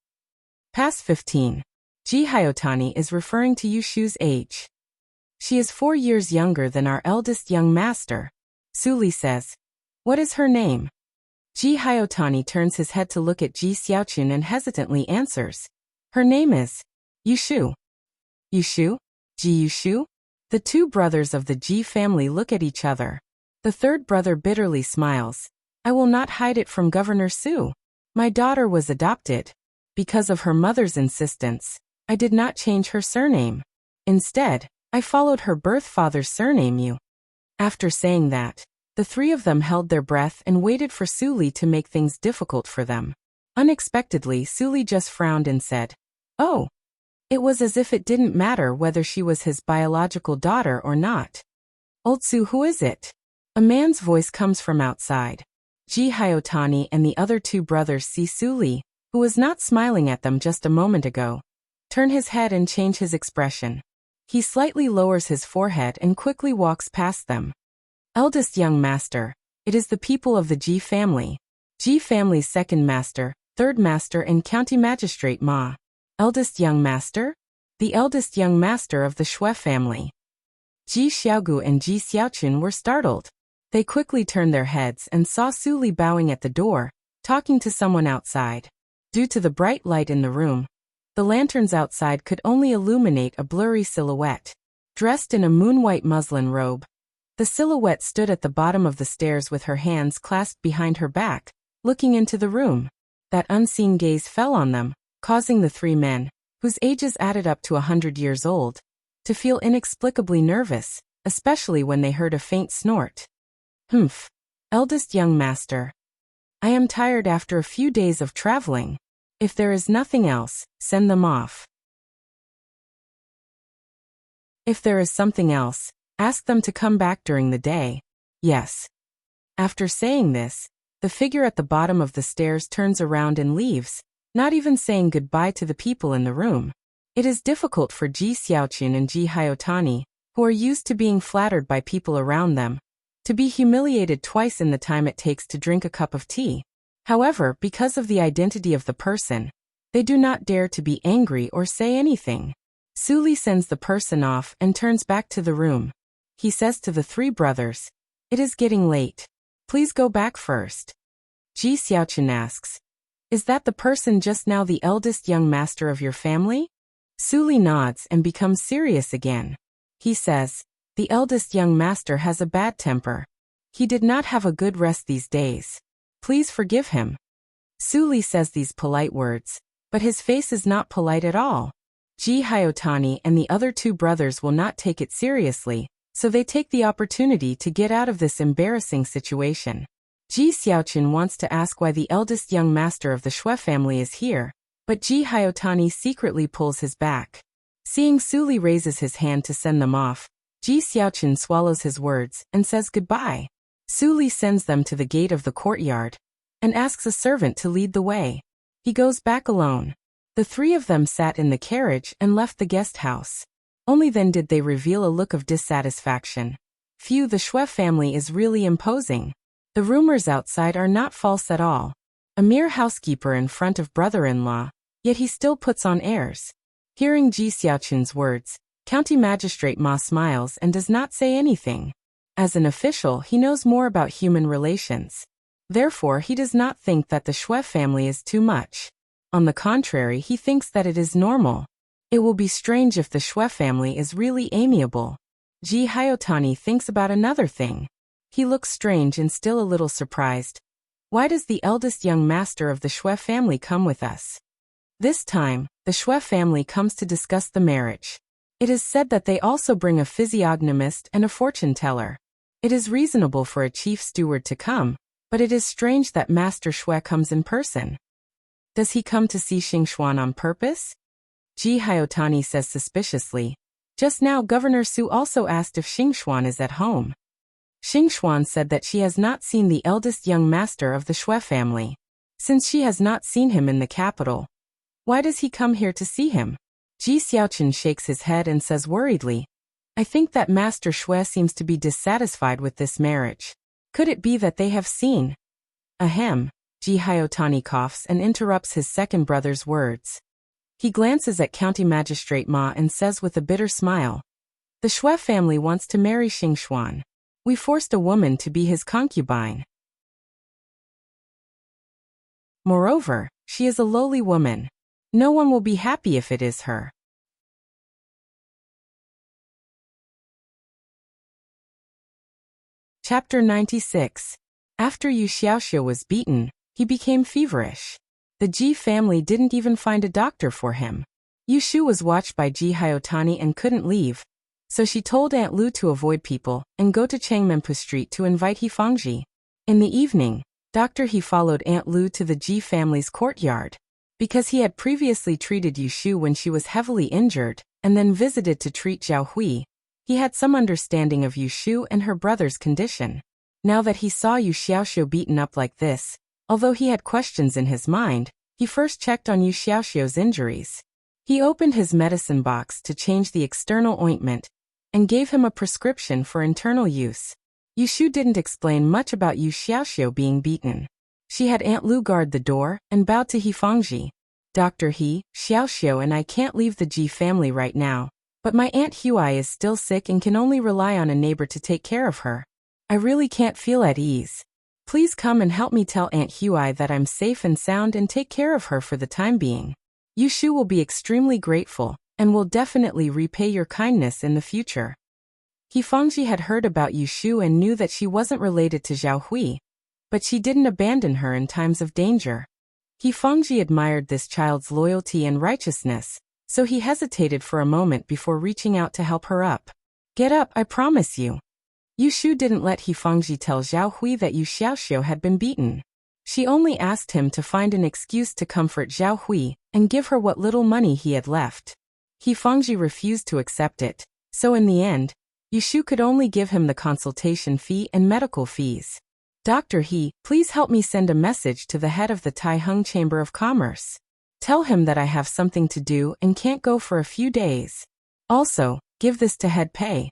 Past 15. Ji Hayotani is referring to Yushu's age. She is 4 years younger than our eldest young master. Su Li says, what is her name? Ji Hayotani turns his head to look at Ji Xiaochun and hesitantly answers, her name is Yushu. Yushu? Ji Yushu? The two brothers of the Ji family look at each other. The third brother bitterly smiles. I will not hide it from Governor Su. My daughter was adopted. Because of her mother's insistence, I did not change her surname. Instead, I followed her birth father's surname Yu. After saying that, the three of them held their breath and waited for Su Li to make things difficult for them. Unexpectedly, Su Li just frowned and said, oh. It was as if it didn't matter whether she was his biological daughter or not. Old Su, who is it? A man's voice comes from outside. Ji Hayotani and the other two brothers see Su Li, who was not smiling at them just a moment ago, turn his head and change his expression. He slightly lowers his forehead and quickly walks past them. Eldest young master, it is the people of the Ji family. Ji family's second master, third master and county magistrate Ma. Eldest young master? The eldest young master of the Shui family. Ji Xiaogu and Ji Xiaochun were startled. They quickly turned their heads and saw Su Li bowing at the door, talking to someone outside. Due to the bright light in the room, the lanterns outside could only illuminate a blurry silhouette. Dressed in a moon-white muslin robe, the silhouette stood at the bottom of the stairs with her hands clasped behind her back, looking into the room. That unseen gaze fell on them, causing the three men, whose ages added up to 100 years old, to feel inexplicably nervous, especially when they heard a faint snort. Humph. Eldest young master. I am tired after a few days of traveling. If there is nothing else, send them off. If there is something else, ask them to come back during the day. Yes. After saying this, the figure at the bottom of the stairs turns around and leaves, not even saying goodbye to the people in the room. It is difficult for Ji Xiaochun and Ji Hayotani, who are used to being flattered by people around them, to be humiliated twice in the time it takes to drink a cup of tea. However, because of the identity of the person, they do not dare to be angry or say anything. Su Li sends the person off and turns back to the room. He says to the three brothers, it is getting late. Please go back first. Ji Xiaochun asks, is that the person just now the eldest young master of your family? Su Li nods and becomes serious again. He says, the eldest young master has a bad temper. He did not have a good rest these days. Please forgive him. Su Li says these polite words, But his face is not polite at all. Ji Hyotani and the other two brothers will not take it seriously, so they take the opportunity to get out of this embarrassing situation. Ji Xiaoqun wants to ask why the eldest young master of the Shui family is here, but Ji Hyotani secretly pulls his back. Seeing Suli raises his hand to send them off, Ji Xiaoqun swallows his words and says goodbye. Suli sends them to the gate of the courtyard and asks a servant to lead the way. He goes back alone. The three of them sat in the carriage and left the guest house. Only then did they reveal a look of dissatisfaction. Phew, the Shui family is really imposing. The rumors outside are not false at all. A mere housekeeper in front of brother-in-law, yet he still puts on airs. Hearing Ji Xiaoqun's words, County Magistrate Ma smiles and does not say anything. As an official, he knows more about human relations. Therefore, he does not think that the Shui family is too much. On the contrary, he thinks that it is normal. It will be strange if the Shui family is really amiable. Ji Hyotani thinks about another thing. He looks strange and still a little surprised. Why does the eldest young master of the Shui family come with us? This time, the Shui family comes to discuss the marriage. It is said that they also bring a physiognomist and a fortune teller. It is reasonable for a chief steward to come, but it is strange that Master Shui comes in person. Does he come to see Xingxuan on purpose? Ji Hyotani says suspiciously. Just now Governor Su also asked if Xingxuan is at home. Xingxuan said that she has not seen the eldest young master of the Shui family. Since she has not seen him in the capital, why does he come here to see him? Ji Xiaoqun shakes his head and says worriedly, I think that Master Shui seems to be dissatisfied with this marriage. Could it be that they have seen? Ahem. Ji Hyotani coughs and interrupts his second brother's words. He glances at County Magistrate Ma and says with a bitter smile, the Shui family wants to marry Xingxuan. We forced a woman to be his concubine. Moreover, she is a lowly woman. No one will be happy if it is her. Chapter 96. After Yu Xiaoxiu was beaten, he became feverish. The Ji family didn't even find a doctor for him. Yu Shu was watched by Ji Hyotani and couldn't leave, so she told Aunt Lu to avoid people and go to Changmenpu Street to invite He Fangji. In the evening, Dr. He followed Aunt Lu to the Ji family's courtyard. Because he had previously treated Yu Shu when she was heavily injured, and then visited to treat Zhao Hui, he had some understanding of Yu Shu and her brother's condition. Now that he saw Yu Xiaoxiu beaten up like this, although he had questions in his mind, he first checked on Yu Xiaoxiu's injuries. He opened his medicine box to change the external ointment and gave him a prescription for internal use. Yu Shu didn't explain much about Yu Xiaoxiu being beaten. She had Aunt Lu guard the door and bowed to He Fangji. Dr. He, Xiaoxiu and I can't leave the Ji family right now, but my Aunt Huai is still sick and can only rely on a neighbor to take care of her. I really can't feel at ease. Please come and help me tell Aunt Huai that I'm safe and sound and take care of her for the time being. Yu Shu will be extremely grateful and will definitely repay your kindness in the future. He Fangji had heard about Yu Shu and knew that she wasn't related to Zhao Hui, but she didn't abandon her in times of danger. He Fangji admired this child's loyalty and righteousness, so he hesitated for a moment before reaching out to help her up. Get up, I promise you. Yu Shu didn't let He Fangji tell Zhao Hui that Yu Xiaoxiu had been beaten. She only asked him to find an excuse to comfort Zhao Hui and give her what little money he had left. He Fangji refused to accept it, so in the end, Yu Shu could only give him the consultation fee and medical fees. Dr. He, please help me send a message to the head of the Taiheng Chamber of Commerce. Tell him that I have something to do and can't go for a few days. Also, give this to head Pei.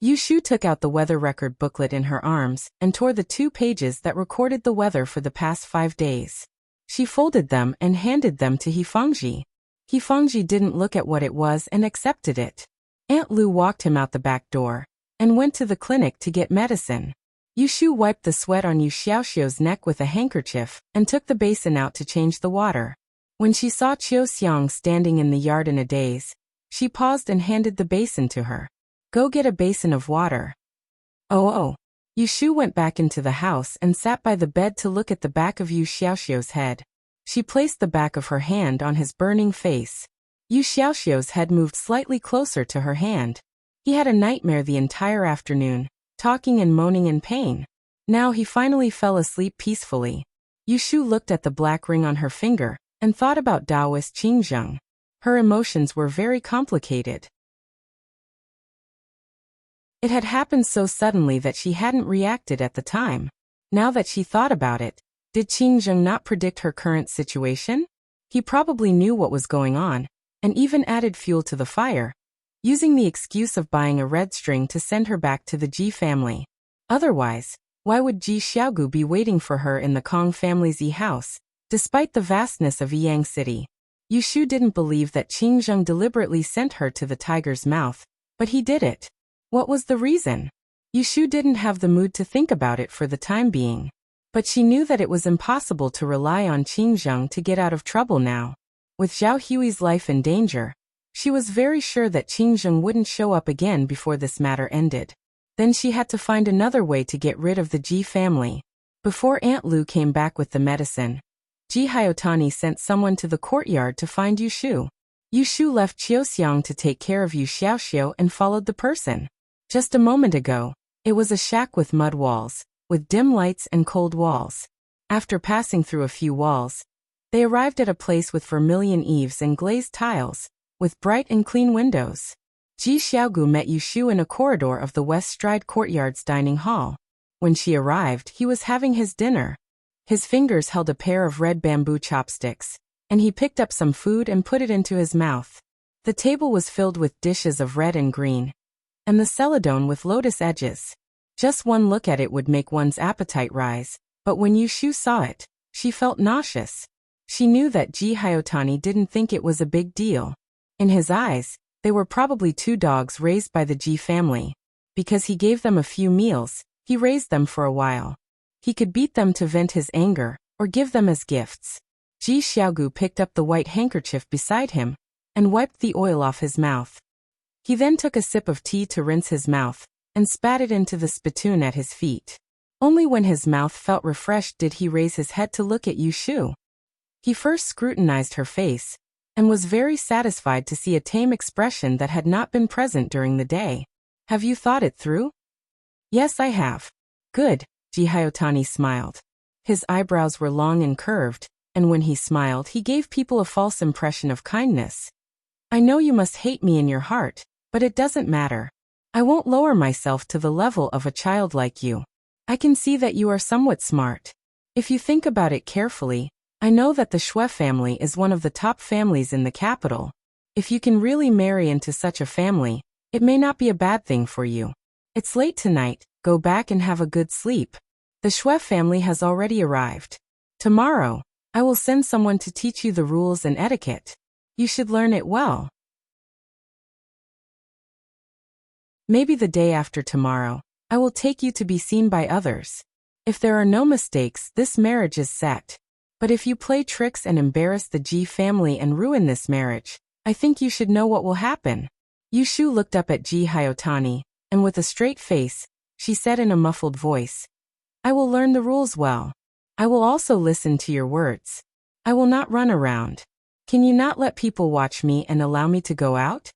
Yu Shu took out the weather record booklet in her arms and tore the 2 pages that recorded the weather for the past 5 days. She folded them and handed them to He Fangji. He Fangji didn't look at what it was and accepted it. Aunt Lu walked him out the back door and went to the clinic to get medicine. Yu Shu wiped the sweat on Yu Xiaoxiu's neck with a handkerchief and took the basin out to change the water. When she saw Qiu Xiang standing in the yard in a daze, she paused and handed the basin to her. Go get a basin of water. Oh. Yu Shu went back into the house and sat by the bed to look at the back of Yu Xiaoxiu's head. She placed the back of her hand on his burning face. Yu Xiaoxiu's head moved slightly closer to her hand. He had a nightmare the entire afternoon, talking and moaning in pain. Now he finally fell asleep peacefully. Yu Shu looked at the black ring on her finger and thought about Taoist Qingzheng. Her emotions were very complicated. It had happened so suddenly that she hadn't reacted at the time. Now that she thought about it, did Qingzheng not predict her current situation? He probably knew what was going on, and even added fuel to the fire, using the excuse of buying a red string to send her back to the Ji family. Otherwise, why would Ji Xiaogu be waiting for her in the Kong family's house, despite the vastness of Yang City? Yu Shu didn't believe that Qingzheng deliberately sent her to the tiger's mouth, but he did it. What was the reason? Yu Shu didn't have the mood to think about it for the time being. But she knew that it was impossible to rely on Qingzheng to get out of trouble now. With Zhao Hui's life in danger, she was very sure that Qingzheng wouldn't show up again before this matter ended. Then she had to find another way to get rid of the Ji family. Before Aunt Lu came back with the medicine, Ji Haotani sent someone to the courtyard to find Yu Shu. Yu Shu left Qiuxiang to take care of Yu Xiaoxiu and followed the person. Just a moment ago, it was a shack with mud walls, with dim lights and cold walls. After passing through a few walls, they arrived at a place with vermilion eaves and glazed tiles, with bright and clean windows. Ji Xiaogu met Yu Shu in a corridor of the West Stride Courtyard's dining hall. When she arrived, he was having his dinner. His fingers held a pair of red bamboo chopsticks, and he picked up some food and put it into his mouth. The table was filled with dishes of red and green, and the celadon with lotus edges. Just one look at it would make one's appetite rise, but when Yu Shu saw it, she felt nauseous. She knew that Ji Haotani didn't think it was a big deal. In his eyes, they were probably two dogs raised by the Ji family. Because he gave them a few meals, he raised them for a while. He could beat them to vent his anger, or give them as gifts. Ji Xiaogu picked up the white handkerchief beside him, and wiped the oil off his mouth. He then took a sip of tea to rinse his mouth, and spat it into the spittoon at his feet. Only when his mouth felt refreshed did he raise his head to look at Yu Shu. He first scrutinized her face, and was very satisfied to see a tame expression that had not been present during the day. Have you thought it through? Yes, I have. Good, Ji Haotani smiled. His eyebrows were long and curved, and when he smiled he gave people a false impression of kindness. I know you must hate me in your heart, but it doesn't matter. I won't lower myself to the level of a child like you. I can see that you are somewhat smart. If you think about it carefully, I know that the Xue family is one of the top families in the capital. If you can really marry into such a family, it may not be a bad thing for you. It's late tonight, go back and have a good sleep. The Xue family has already arrived. Tomorrow, I will send someone to teach you the rules and etiquette. You should learn it well. Maybe the day after tomorrow, I will take you to be seen by others. If there are no mistakes, this marriage is set. But if you play tricks and embarrass the Ji family and ruin this marriage, I think you should know what will happen. Yu Shu looked up at Ji Haotani, and with a straight face, she said in a muffled voice, I will learn the rules well. I will also listen to your words. I will not run around. Can you not let people watch me and allow me to go out?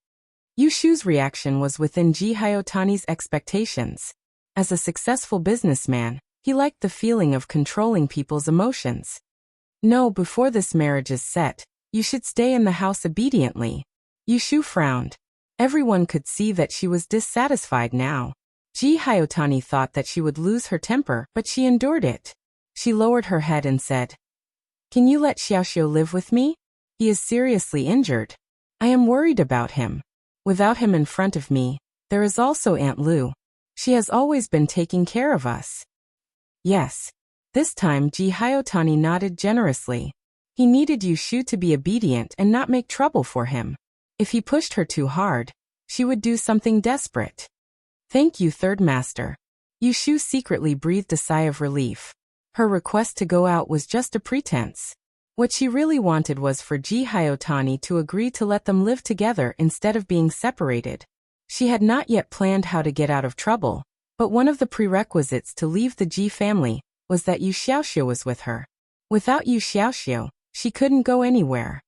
Yu Shu's reaction was within Ji Haotani's expectations. As a successful businessman, he liked the feeling of controlling people's emotions. No, before this marriage is set, you should stay in the house obediently. Yu Shu frowned. Everyone could see that she was dissatisfied now. Ji Haotani thought that she would lose her temper, but she endured it. She lowered her head and said, Can you let Xiaoxiu live with me? He is seriously injured. I am worried about him. Without him in front of me, there is also Aunt Lu. She has always been taking care of us. Yes. This time Ji Haotani nodded generously. He needed Yu Shu to be obedient and not make trouble for him. If he pushed her too hard, she would do something desperate. Thank you, Third Master. Yu Shu secretly breathed a sigh of relief. Her request to go out was just a pretense. What she really wanted was for Ji Haotani to agree to let them live together instead of being separated. She had not yet planned how to get out of trouble, but one of the prerequisites to leave the Ji family was that Yu Xiaoxiu was with her. Without Yu Xiaoxiu, She couldn't go anywhere.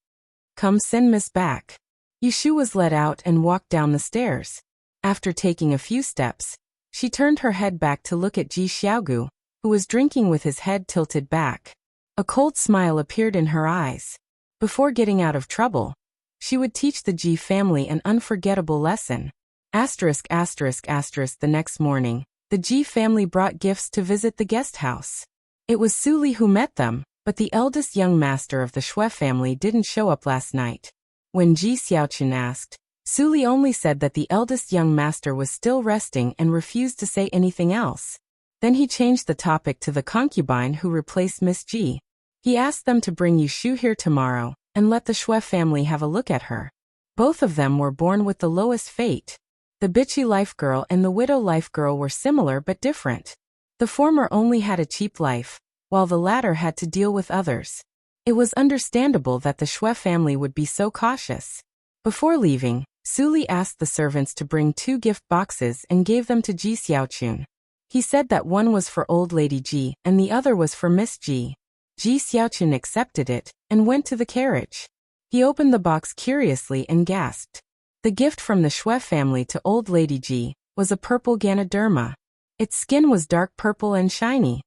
Come send Miss back. Yushu was let out and walked down the stairs. After taking a few steps, she turned her head back to look at Ji Xiaogu, who was drinking with his head tilted back. A cold smile appeared in her eyes. Before getting out of trouble, she would teach the Ji family an unforgettable lesson. The next morning, the Ji family brought gifts to visit the guest house. It was Su Li who met them, but the eldest young master of the Shui family didn't show up last night. When Ji Xiaoqun asked, Su Li only said that the eldest young master was still resting and refused to say anything else. Then he changed the topic to the concubine who replaced Miss Ji. He asked them to bring Yushu here tomorrow and let the Shui family have a look at her. Both of them were born with the lowest fate. The bitchy life girl and the widow life girl were similar but different. The former only had a cheap life, while the latter had to deal with others. It was understandable that the Shui family would be so cautious. Before leaving, Su Li asked the servants to bring 2 gift boxes and gave them to Ji Xiaoqun. He said that one was for old lady Ji and the other was for Miss Ji. Ji Xiaoqun accepted it and went to the carriage. He opened the box curiously and gasped. The gift from the Shui family to old lady Ji was a purple Ganoderma. Its skin was dark purple and shiny.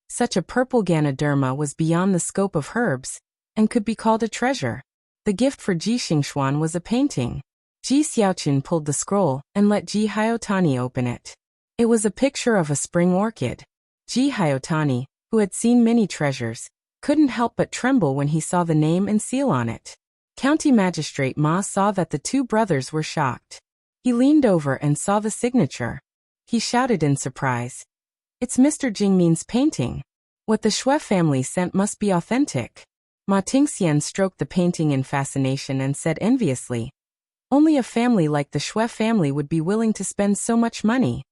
Such a purple Ganoderma was beyond the scope of herbs and could be called a treasure. The gift for Ji Xingxuan was a painting. Ji Xiaoqun pulled the scroll and let Ji Haotani open it. It was a picture of a spring orchid. Ji Haotani, who had seen many treasures, couldn't help but tremble when he saw the name and seal on it. County Magistrate Ma saw that the 2 brothers were shocked. He leaned over and saw the signature. He shouted in surprise, "It's Mr. Jingmin's painting. What the Shui family sent must be authentic." Ma Tingxian stroked the painting in fascination and said enviously, "Only a family like the Shui family would be willing to spend so much money."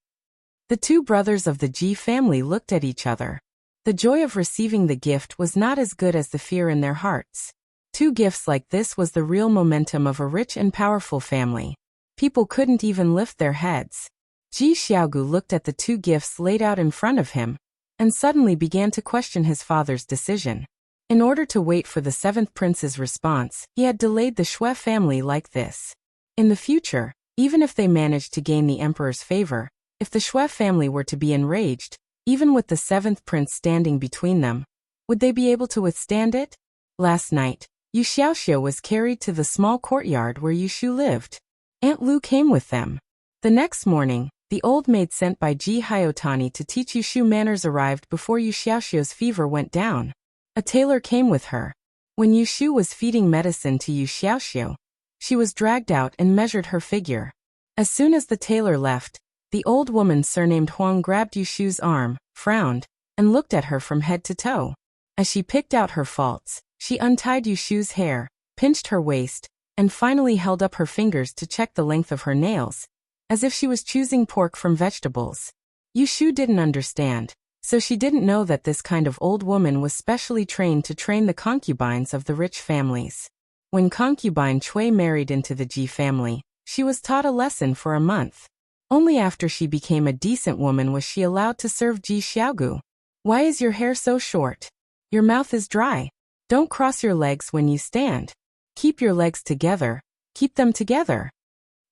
The 2 brothers of the Ji family looked at each other. The joy of receiving the gift was not as good as the fear in their hearts. 2 gifts like this was the real momentum of a rich and powerful family. People couldn't even lift their heads. Ji Xiaogu looked at the 2 gifts laid out in front of him, and suddenly began to question his father's decision. In order to wait for the 7th prince's response, he had delayed the Shui family like this. In the future, even if they managed to gain the emperor's favor, if the Shui family were to be enraged, even with the 7th prince standing between them, would they be able to withstand it? Last night, Yu Xiaoxiu was carried to the small courtyard where Yushu lived. Aunt Lu came with them. The next morning, the old maid sent by Ji Haotani to teach Yushu manners arrived before Yu Xiaoxiu's fever went down. A tailor came with her. When Yushu was feeding medicine to Yu Xiaoxiu, she was dragged out and measured her figure. As soon as the tailor left, the old woman surnamed Huang grabbed Yushu's arm, frowned, and looked at her from head to toe. As she picked out her faults, she untied Yushu's hair, pinched her waist, and finally held up her fingers to check the length of her nails, as if she was choosing pork from vegetables. Yushu didn't understand, so she didn't know that this kind of old woman was specially trained to train the concubines of the rich families. When concubine Cui married into the Ji family, she was taught a lesson for a month. Only after she became a decent woman was she allowed to serve Ji Xiaogu. "Why is your hair so short? Your mouth is dry. Don't cross your legs when you stand. Keep your legs together. Keep them together."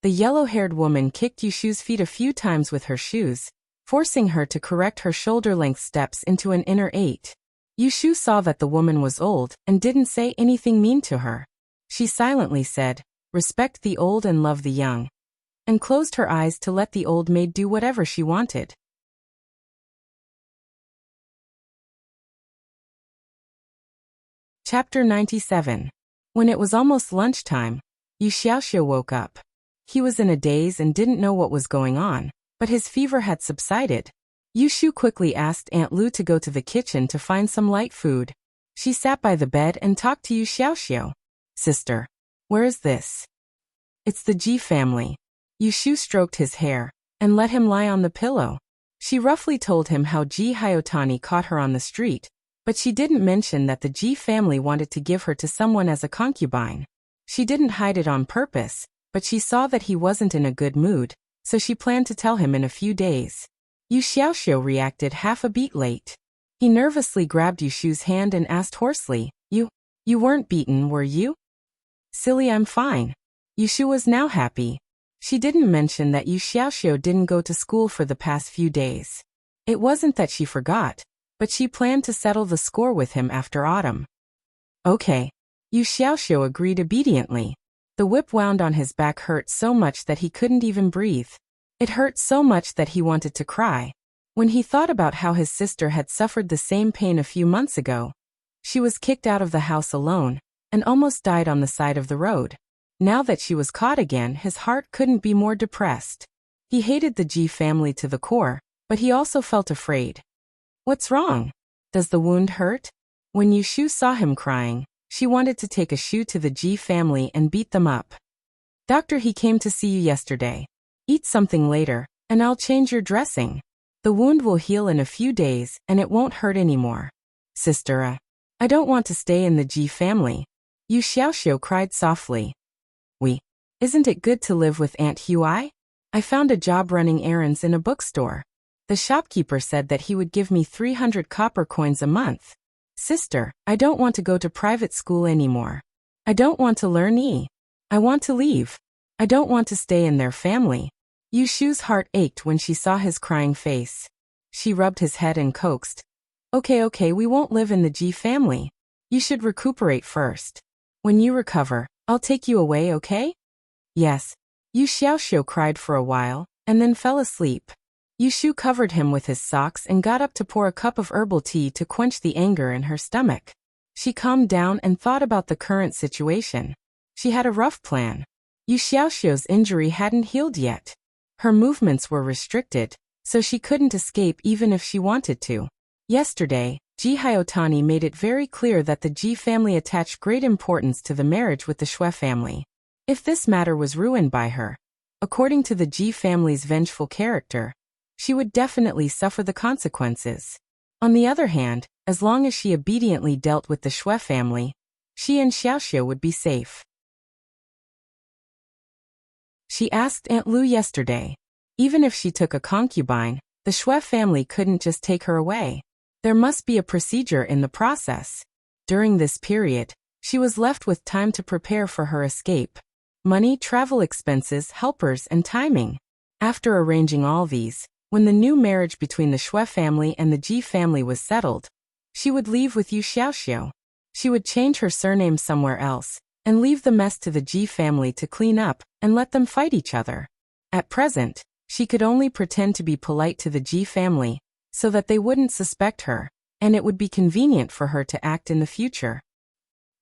The yellow-haired woman kicked Yushu's feet a few times with her shoes, forcing her to correct her shoulder-length steps into an inner 8. Yushu saw that the woman was old and didn't say anything mean to her. She silently said, "Respect the old and love the young," and closed her eyes to let the old maid do whatever she wanted. Chapter 97. When it was almost lunchtime, Yu Xiaoxiu woke up. He was in a daze and didn't know what was going on, but his fever had subsided. Yushu quickly asked Aunt Lu to go to the kitchen to find some light food. She sat by the bed and talked to Yu Xiaoxiu. "Sister, where is this?" "It's the Ji family." Yushu stroked his hair and let him lie on the pillow. She roughly told him how Ji Haotani caught her on the street, but she didn't mention that the Ji family wanted to give her to someone as a concubine. She didn't hide it on purpose, but she saw that he wasn't in a good mood, so she planned to tell him in a few days. Yu Xiaoxiu reacted half a beat late. He nervously grabbed Yushu's hand and asked hoarsely, You weren't beaten, were you? Silly, I'm fine. Yushu was now happy. She didn't mention that Yu Xiaoxiu didn't go to school for the past few days. It wasn't that she forgot, but she planned to settle the score with him after autumn. Okay. Yu Xiaoxiu agreed obediently. The whip wound on his back hurt so much that he couldn't even breathe. It hurt so much that he wanted to cry. When he thought about how his sister had suffered the same pain a few months ago, she was kicked out of the house alone, and almost died on the side of the road. Now that she was caught again, his heart couldn't be more depressed. He hated the Ji family to the core, but he also felt afraid. What's wrong? Does the wound hurt? When Yushu saw him crying, she wanted to take a shoe to the Ji family and beat them up. Doctor, he came to see you yesterday. Eat something later, and I'll change your dressing. The wound will heal in a few days, and it won't hurt anymore. Sister, I don't want to stay in the Ji family. Yu Xiaoxiu cried softly. Isn't it good to live with Aunt Hui? I found a job running errands in a bookstore. The shopkeeper said that he would give me 300 copper coins a month. Sister, I don't want to go to private school anymore. I don't want to learn I want to leave. I don't want to stay in their family. Yushu's heart ached when she saw his crying face. She rubbed his head and coaxed. Okay, we won't live in the Ji family. You should recuperate first. When you recover, I'll take you away, okay? Yes. Yu Xiaoxiu cried for a while, and then fell asleep. Yushu covered him with his socks and got up to pour a cup of herbal tea to quench the anger in her stomach. She calmed down and thought about the current situation. She had a rough plan. Yu Xiaoxiu's injury hadn't healed yet. Her movements were restricted, so she couldn't escape even if she wanted to. Yesterday, Ji Hyotani made it very clear that the Ji family attached great importance to the marriage with the Shui family. If this matter was ruined by her, according to the Ji family's vengeful character, she would definitely suffer the consequences. On the other hand, as long as she obediently dealt with the Shui family, she and Xiaoxiu would be safe. She asked Aunt Lu yesterday. Even if she took a concubine, the Shui family couldn't just take her away. There must be a procedure in the process. During this period, she was left with time to prepare for her escape. Money, travel expenses, helpers, and timing. After arranging all these, when the new marriage between the Shui family and the Ji family was settled, she would leave with Yu Xiaoxiu. She would change her surname somewhere else, and leave the mess to the Ji family to clean up, and let them fight each other. At present, she could only pretend to be polite to the Ji family, so that they wouldn't suspect her, and it would be convenient for her to act in the future.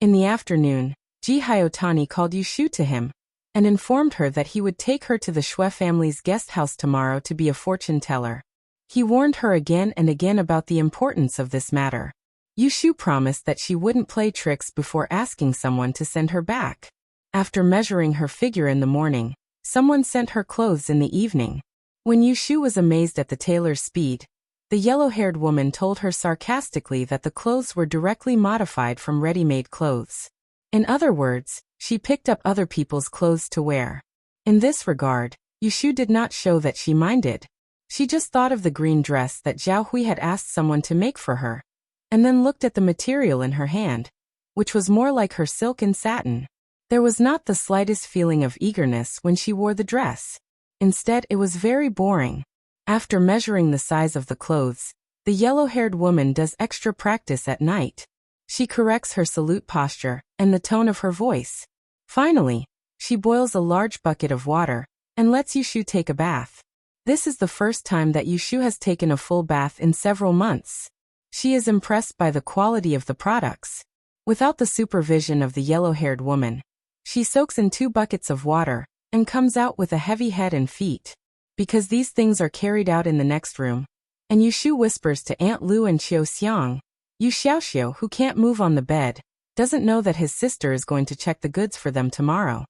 In the afternoon, Ji Hyotani called Yushu to him, and informed her that he would take her to the Shui family's guest house tomorrow to be a fortune teller. He warned her again and again about the importance of this matter. Yushu promised that she wouldn't play tricks before asking someone to send her back. After measuring her figure in the morning, someone sent her clothes in the evening. When Yushu was amazed at the tailor's speed, the yellow-haired woman told her sarcastically that the clothes were directly modified from ready-made clothes. In other words, she picked up other people's clothes to wear. In this regard, Yushu did not show that she minded. She just thought of the green dress that Zhao Hui had asked someone to make for her, and then looked at the material in her hand, which was more like her silk and satin. There was not the slightest feeling of eagerness when she wore the dress. Instead, it was very boring. After measuring the size of the clothes, the yellow-haired woman does extra practice at night. She corrects her salute posture and the tone of her voice. Finally, she boils a large bucket of water and lets Yushu take a bath. This is the first time that Yushu has taken a full bath in several months. She is impressed by the quality of the products. Without the supervision of the yellow-haired woman, she soaks in 2 buckets of water and comes out with a heavy head and feet. Because these things are carried out in the next room, and Yushu whispers to Aunt Lu and Qiu Xiang, Yu Xiaoxiu, who can't move on the bed, doesn't know that his sister is going to check the goods for them tomorrow.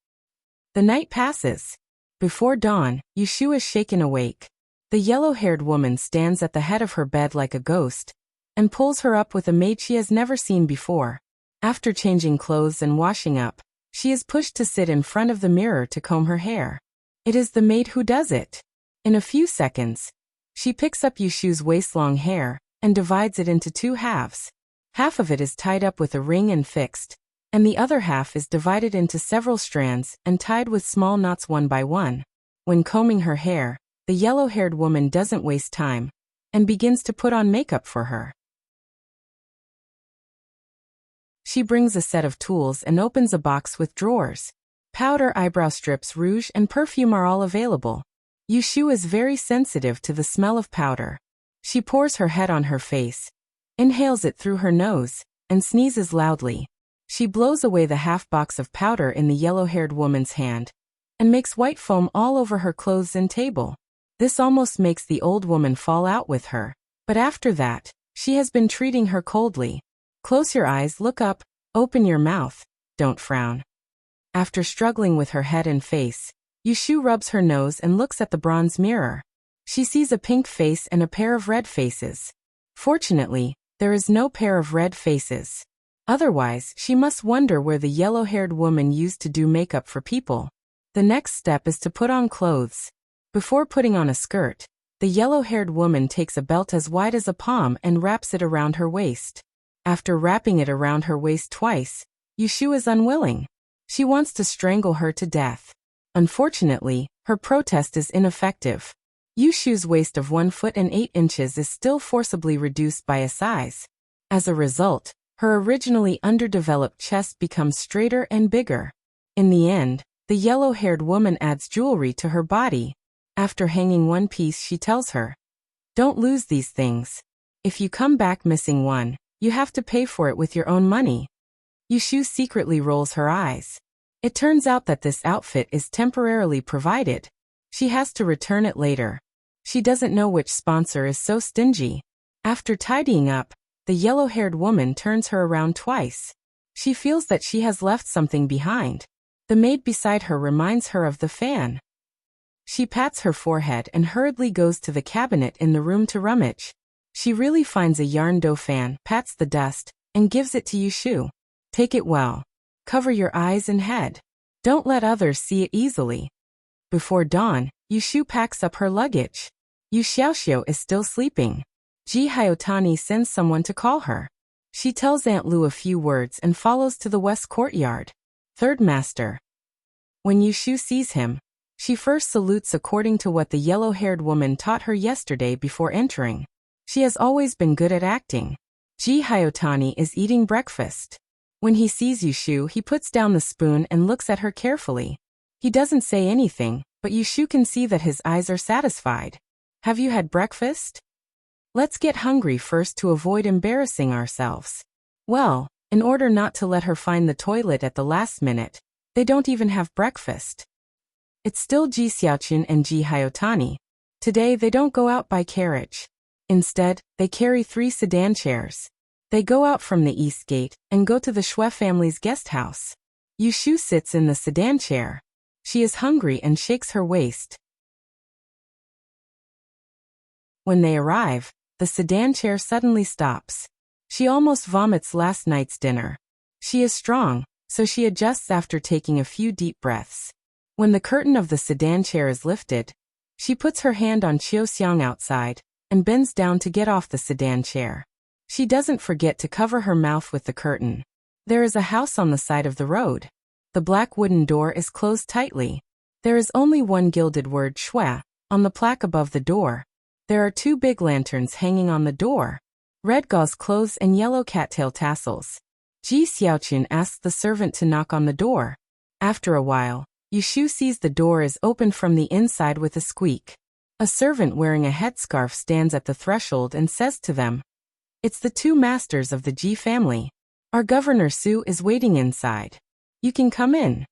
The night passes. Before dawn, Yushu is shaken awake. The yellow-haired woman stands at the head of her bed like a ghost, and pulls her up with a maid she has never seen before. After changing clothes and washing up, she is pushed to sit in front of the mirror to comb her hair. It is the maid who does it. In a few seconds, she picks up Yushu's waist-long hair, and divides it into two halves. Half of it is tied up with a ring and fixed, and the other half is divided into several strands and tied with small knots one by one. When combing her hair, the yellow-haired woman doesn't waste time and begins to put on makeup for her. She brings a set of tools and opens a box with drawers. Powder, eyebrow strips, rouge, and perfume are all available. Yushu is very sensitive to the smell of powder. She pours her head on her face, inhales it through her nose, and sneezes loudly. She blows away the half box of powder in the yellow-haired woman's hand and makes white foam all over her clothes and table. This almost makes the old woman fall out with her, but after that, she has been treating her coldly. Close your eyes, look up, open your mouth, don't frown. After struggling with her head and face, Yushu rubs her nose and looks at the bronze mirror. She sees a pink face and a pair of red faces. Fortunately, there is no pair of red faces. Otherwise, she must wonder where the yellow-haired woman used to do makeup for people. The next step is to put on clothes. Before putting on a skirt, the yellow-haired woman takes a belt as wide as a palm and wraps it around her waist. After wrapping it around her waist twice, Yushu is unwilling. She wants to strangle her to death. Unfortunately, her protest is ineffective. Yushu's waist of 1 foot and 8 inches is still forcibly reduced by a size. As a result, her originally underdeveloped chest becomes straighter and bigger. In the end, the yellow-haired woman adds jewelry to her body. After hanging one piece, she tells her, "Don't lose these things. If you come back missing one, you have to pay for it with your own money." Yushu secretly rolls her eyes. It turns out that this outfit is temporarily provided. She has to return it later. She doesn't know which sponsor is so stingy. After tidying up, the yellow-haired woman turns her around twice. She feels that she has left something behind. The maid beside her reminds her of the fan. She pats her forehead and hurriedly goes to the cabinet in the room to rummage. She really finds a yarn dough fan, pats the dust, and gives it to Yushu. "Take it well. Cover your eyes and head. Don't let others see it easily." Before dawn, Yushu packs up her luggage. Yu Xiaoxiu is still sleeping. Ji Hyotani sends someone to call her. She tells Aunt Lu a few words and follows to the west courtyard. Third master. When Yushu sees him, she first salutes according to what the yellow-haired woman taught her yesterday before entering. She has always been good at acting. Ji Hyotani is eating breakfast. When he sees Yushu, he puts down the spoon and looks at her carefully. He doesn't say anything, but Yushu can see that his eyes are satisfied. "Have you had breakfast? Let's get hungry first to avoid embarrassing ourselves." Well, in order not to let her find the toilet at the last minute, they don't even have breakfast. It's still Ji Xiaoqun and Ji Hyotani. Today they don't go out by carriage. Instead, they carry 3 sedan chairs. They go out from the east gate and go to the Shui family's guest house. Yushu sits in the sedan chair. She is hungry and shakes her waist. When they arrive, the sedan chair suddenly stops. She almost vomits last night's dinner. She is strong, so she adjusts after taking a few deep breaths. When the curtain of the sedan chair is lifted, she puts her hand on Qiuxiang outside and bends down to get off the sedan chair. She doesn't forget to cover her mouth with the curtain. There is a house on the side of the road. The black wooden door is closed tightly. There is only one gilded word Shui on the plaque above the door. There are 2 big lanterns hanging on the door. Red gauze clothes and yellow cattail tassels. Ji Xiaoqun asks the servant to knock on the door. After a while, Yushu sees the door is opened from the inside with a squeak. A servant wearing a headscarf stands at the threshold and says to them, "It's the 2 masters of the Ji family. Our Governor Su is waiting inside. You can come in."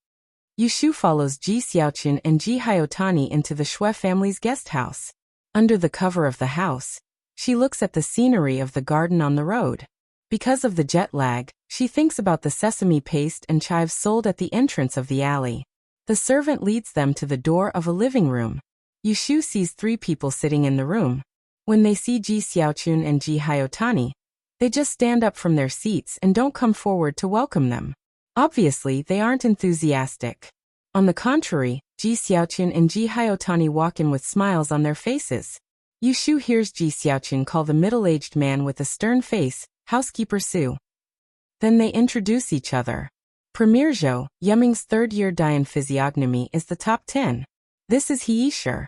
Yushu follows Ji Xiaoqun and Ji Hyotani into the Shui family's guest house. Under the cover of the house, she looks at the scenery of the garden on the road. Because of the jet lag, she thinks about the sesame paste and chives sold at the entrance of the alley. The servant leads them to the door of a living room. Yushu sees 3 people sitting in the room. When they see Ji Xiaoqun and Ji Hyotani, they just stand up from their seats and don't come forward to welcome them. Obviously, they aren't enthusiastic. On the contrary, Ji Xiaoqun and Ji Hyotani walk in with smiles on their faces. Yushu hears Ji Xiaoqun call the middle-aged man with a stern face, Housekeeper Su. Then they introduce each other. Premier Zhou, Yuming's third-year Dian physiognomy is the top 10. This is He Yisher.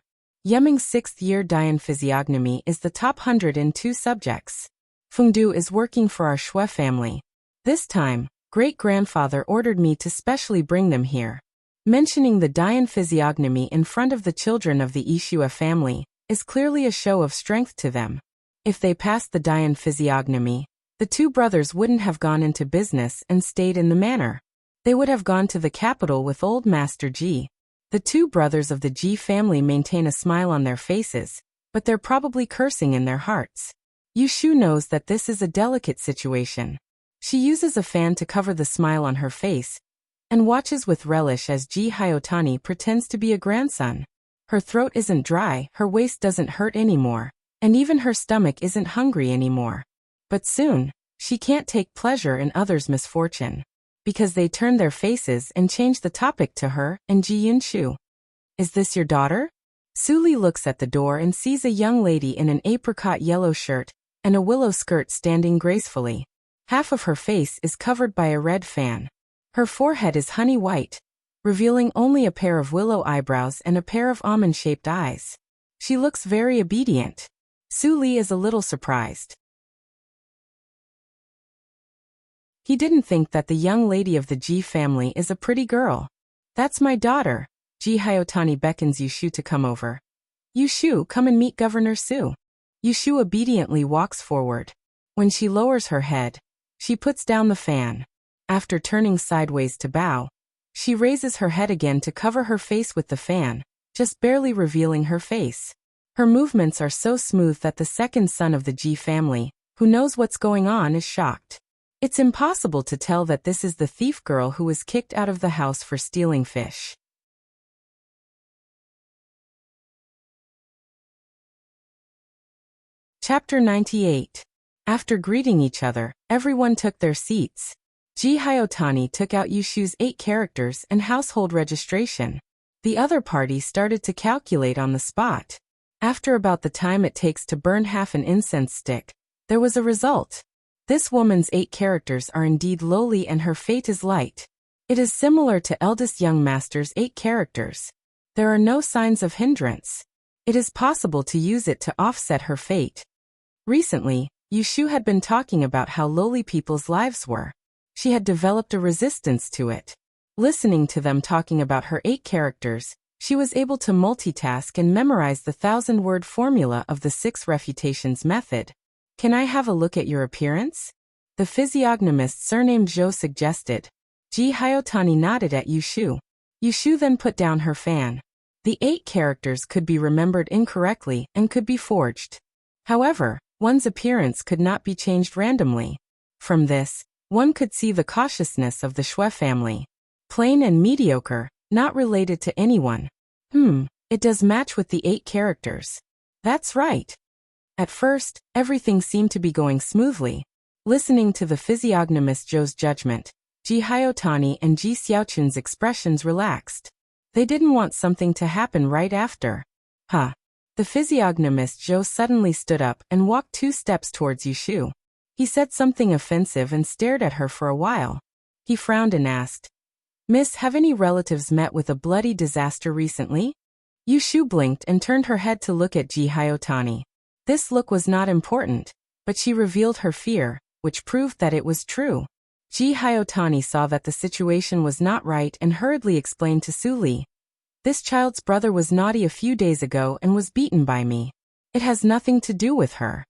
Yuming's sixth-year Dian physiognomy is the top 102 subjects. Fengdu is working for our Shui family. This time, great-grandfather ordered me to specially bring them here. Mentioning the Dian physiognomy in front of the children of the Yishua family is clearly a show of strength to them. If they passed the Dian physiognomy, the two brothers wouldn't have gone into business and stayed in the manor. They would have gone to the capital with old Master Ji. The two brothers of the Ji family maintain a smile on their faces, but they're probably cursing in their hearts. Yushu knows that this is a delicate situation. She uses a fan to cover the smile on her face, and watches with relish as Ji Hyotani pretends to be a grandson. Her throat isn't dry, her waist doesn't hurt anymore, and even her stomach isn't hungry anymore. But soon, she can't take pleasure in others' misfortune, because they turn their faces and change the topic to her and Ji Yunshu. Is this your daughter? Su Li looks at the door and sees a young lady in an apricot yellow shirt and a willow skirt standing gracefully. Half of her face is covered by a red fan. Her forehead is honey white, revealing only a pair of willow eyebrows and a pair of almond-shaped eyes. She looks very obedient. Su Li is a little surprised. He didn't think that the young lady of the Ji family is a pretty girl. That's my daughter. Ji Hyotani beckons Yushu to come over. Yushu, come and meet Governor Su. Yushu obediently walks forward. When she lowers her head, she puts down the fan. After turning sideways to bow, she raises her head again to cover her face with the fan, just barely revealing her face. Her movements are so smooth that the second son of the Ji family, who knows what's going on, is shocked. It's impossible to tell that this is the thief girl who was kicked out of the house for stealing fish. Chapter 98. After greeting each other, everyone took their seats. Ji Hyotani took out Yushu's 8 characters and household registration. The other party started to calculate on the spot. After about the time it takes to burn half an incense stick, there was a result. This woman's 8 characters are indeed lowly and her fate is light. It is similar to eldest young master's 8 characters. There are no signs of hindrance. It is possible to use it to offset her fate. Recently, Yushu had been talking about how lowly people's lives were. She had developed a resistance to it. Listening to them talking about her 8 characters, she was able to multitask and memorize the 1,000-word formula of the 6 refutations method. Can I have a look at your appearance? The physiognomist surnamed Zhou suggested. Ji Hyotani nodded at Yushu. Yushu then put down her fan. The 8 characters could be remembered incorrectly and could be forged. However, one's appearance could not be changed randomly. From this, one could see the cautiousness of the Shui family. Plain and mediocre, not related to anyone. It does match with the 8 characters. That's right. At first, everything seemed to be going smoothly. Listening to the physiognomist Zhou's judgment, Ji Hyotani and Ji Xiaoqun's expressions relaxed. They didn't want something to happen right after. The physiognomist Zhou suddenly stood up and walked 2 steps towards Yushu. He said something offensive and stared at her for a while. He frowned and asked, "Miss, have any relatives met with a bloody disaster recently?" Yushu blinked and turned her head to look at Ji Hyotani. This look was not important, but she revealed her fear, which proved that it was true. Ji Hyotani saw that the situation was not right and hurriedly explained to Su Li. "This child's brother was naughty a few days ago and was beaten by me. It has nothing to do with her."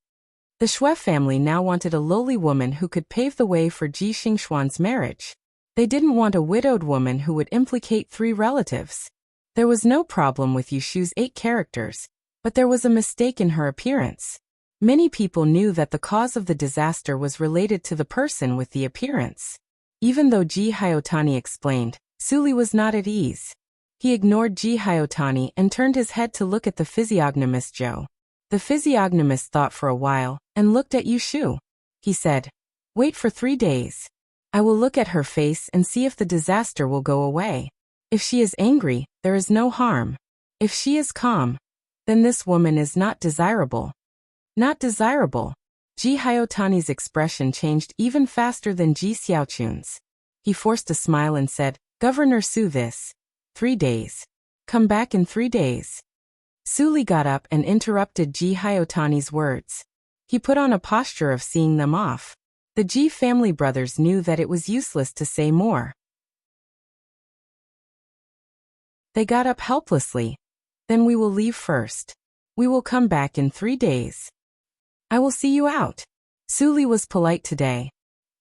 The Shui family now wanted a lowly woman who could pave the way for Ji Xingxuan's marriage. They didn't want a widowed woman who would implicate 3 relatives. There was no problem with Yushu's 8 characters, but there was a mistake in her appearance. Many people knew that the cause of the disaster was related to the person with the appearance. Even though Ji Hyotani explained, Su Li was not at ease. He ignored Ji Hyotani and turned his head to look at the physiognomist Zhou. The physiognomist thought for a while and looked at Yushu. He said, "Wait for 3 days. I will look at her face and see if the disaster will go away. If she is angry, there is no harm. If she is calm, then this woman is not desirable. Not desirable. Ji Hyotani's expression changed even faster than Ji Xiaochun's. He forced a smile and said, Governor Su, this 3 days. Come back in 3 days. Su Li got up and interrupted Ji Hyotani's words. He put on a posture of seeing them off. The Ji family brothers knew that it was useless to say more. They got up helplessly. Then we will leave first. We will come back in 3 days. I will see you out. Su Li was polite today.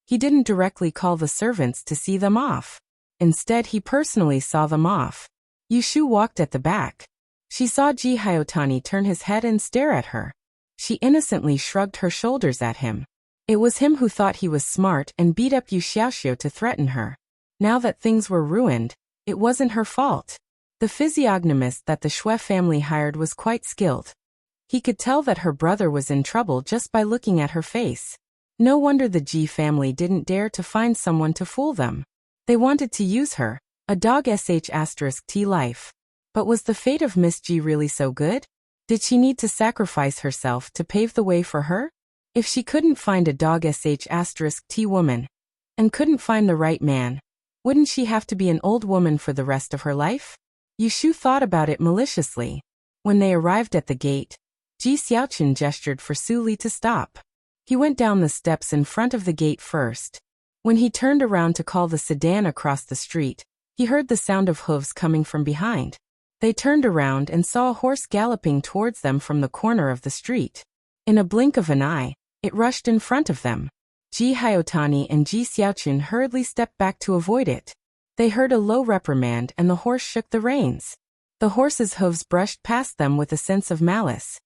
He didn't directly call the servants to see them off. Instead, he personally saw them off. Yu Shu walked at the back. She saw Ji Hyotani turn his head and stare at her. She innocently shrugged her shoulders at him. It was him who thought he was smart and beat up Yu Xiaoxiu to threaten her. Now that things were ruined, it wasn't her fault. The physiognomist that the Xue family hired was quite skilled. He could tell that her brother was in trouble just by looking at her face. No wonder the Ji family didn't dare to find someone to fool them. They wanted to use her, a dog *T life. But was the fate of Miss Ji really so good? Did she need to sacrifice herself to pave the way for her? If she couldn't find a dog *T woman, and couldn't find the right man, wouldn't she have to be an old woman for the rest of her life? Yu Shu thought about it maliciously. When they arrived at the gate, Ji Xiaochun gestured for Su Li to stop. He went down the steps in front of the gate first. When he turned around to call the sedan across the street, he heard the sound of hooves coming from behind. They turned around and saw a horse galloping towards them from the corner of the street. In a blink of an eye, it rushed in front of them. Ji Hyotani and Ji Xiaochun hurriedly stepped back to avoid it. They heard a low reprimand and the horse shook the reins. The horse's hooves brushed past them with a sense of malice.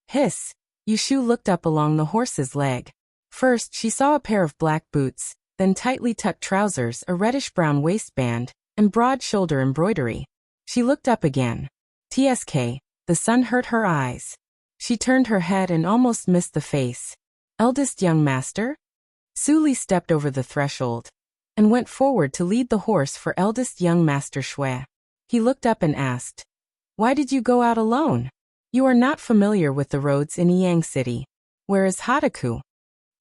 Hiss! Yu Shu looked up along the horse's leg. First she saw a pair of black boots, then tightly tucked trousers, a reddish-brown waistband, and broad shoulder embroidery. She looked up again. TSK, the sun hurt her eyes. She turned her head and almost missed the face. Eldest young master? Su Li stepped over the threshold and went forward to lead the horse for eldest young master Xue. He looked up and asked, Why did you go out alone? You are not familiar with the roads in Yang City. Where is Hataku?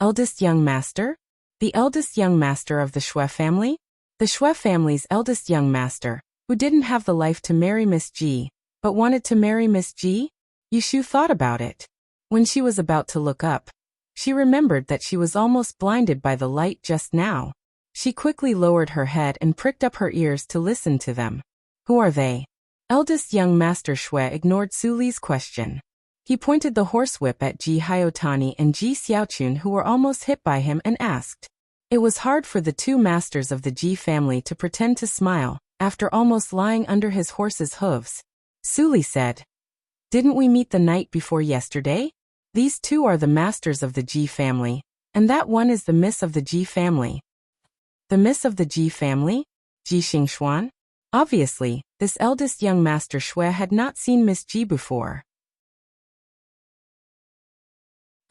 Eldest young master? The eldest young master of the Xue family? The Xue family's eldest young master, who didn't have the life to marry Miss Ji, but wanted to marry Miss Ji? Yu Shu thought about it. When she was about to look up, she remembered that she was almost blinded by the light just now. She quickly lowered her head and pricked up her ears to listen to them. Who are they? Eldest young master Xue ignored Su Li's question. He pointed the horsewhip at Ji Hyotani and Ji Xiaochun, who were almost hit by him, and asked. It was hard for the two masters of the Ji family to pretend to smile, after almost lying under his horse's hooves. Su Li said, Didn't we meet the night before yesterday? These two are the masters of the Ji family, and that one is the miss of the Ji family. The miss of the Ji family? Ji Xingxuan? Obviously, this eldest young master Xue had not seen Miss Ji before.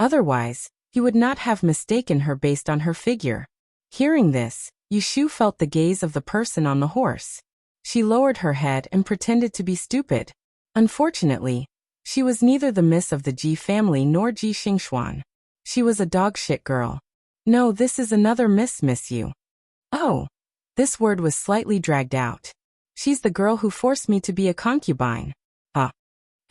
Otherwise, he would not have mistaken her based on her figure. Hearing this, Yu Shu felt the gaze of the person on the horse. She lowered her head and pretended to be stupid. Unfortunately, she was neither the miss of the Ji family nor Ji Xingxuan. She was a dog-shit girl. No, this is another Miss Yu. Oh. This word was slightly dragged out. She's the girl who forced me to be a concubine.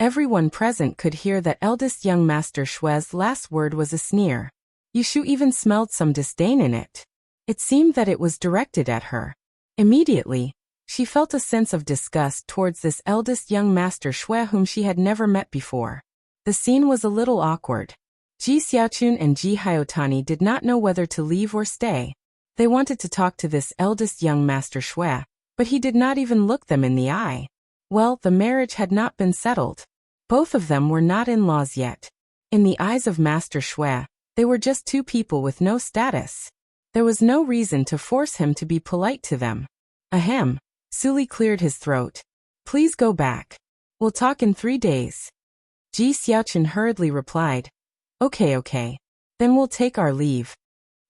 Everyone present could hear that eldest young master Xue's last word was a sneer. Yu Shu even smelled some disdain in it. It seemed that it was directed at her. Immediately, she felt a sense of disgust towards this eldest young master Xue whom she had never met before. The scene was a little awkward. Ji Xiaochun and Ji Hyotani did not know whether to leave or stay. They wanted to talk to this eldest young master Xue, but he did not even look them in the eye. Well, the marriage had not been settled. Both of them were not in-laws yet. In the eyes of Master Xue, they were just two people with no status. There was no reason to force him to be polite to them. Ahem. Su Li cleared his throat. Please go back. We'll talk in 3 days. Ji Xiaochun hurriedly replied. Okay. Then we'll take our leave.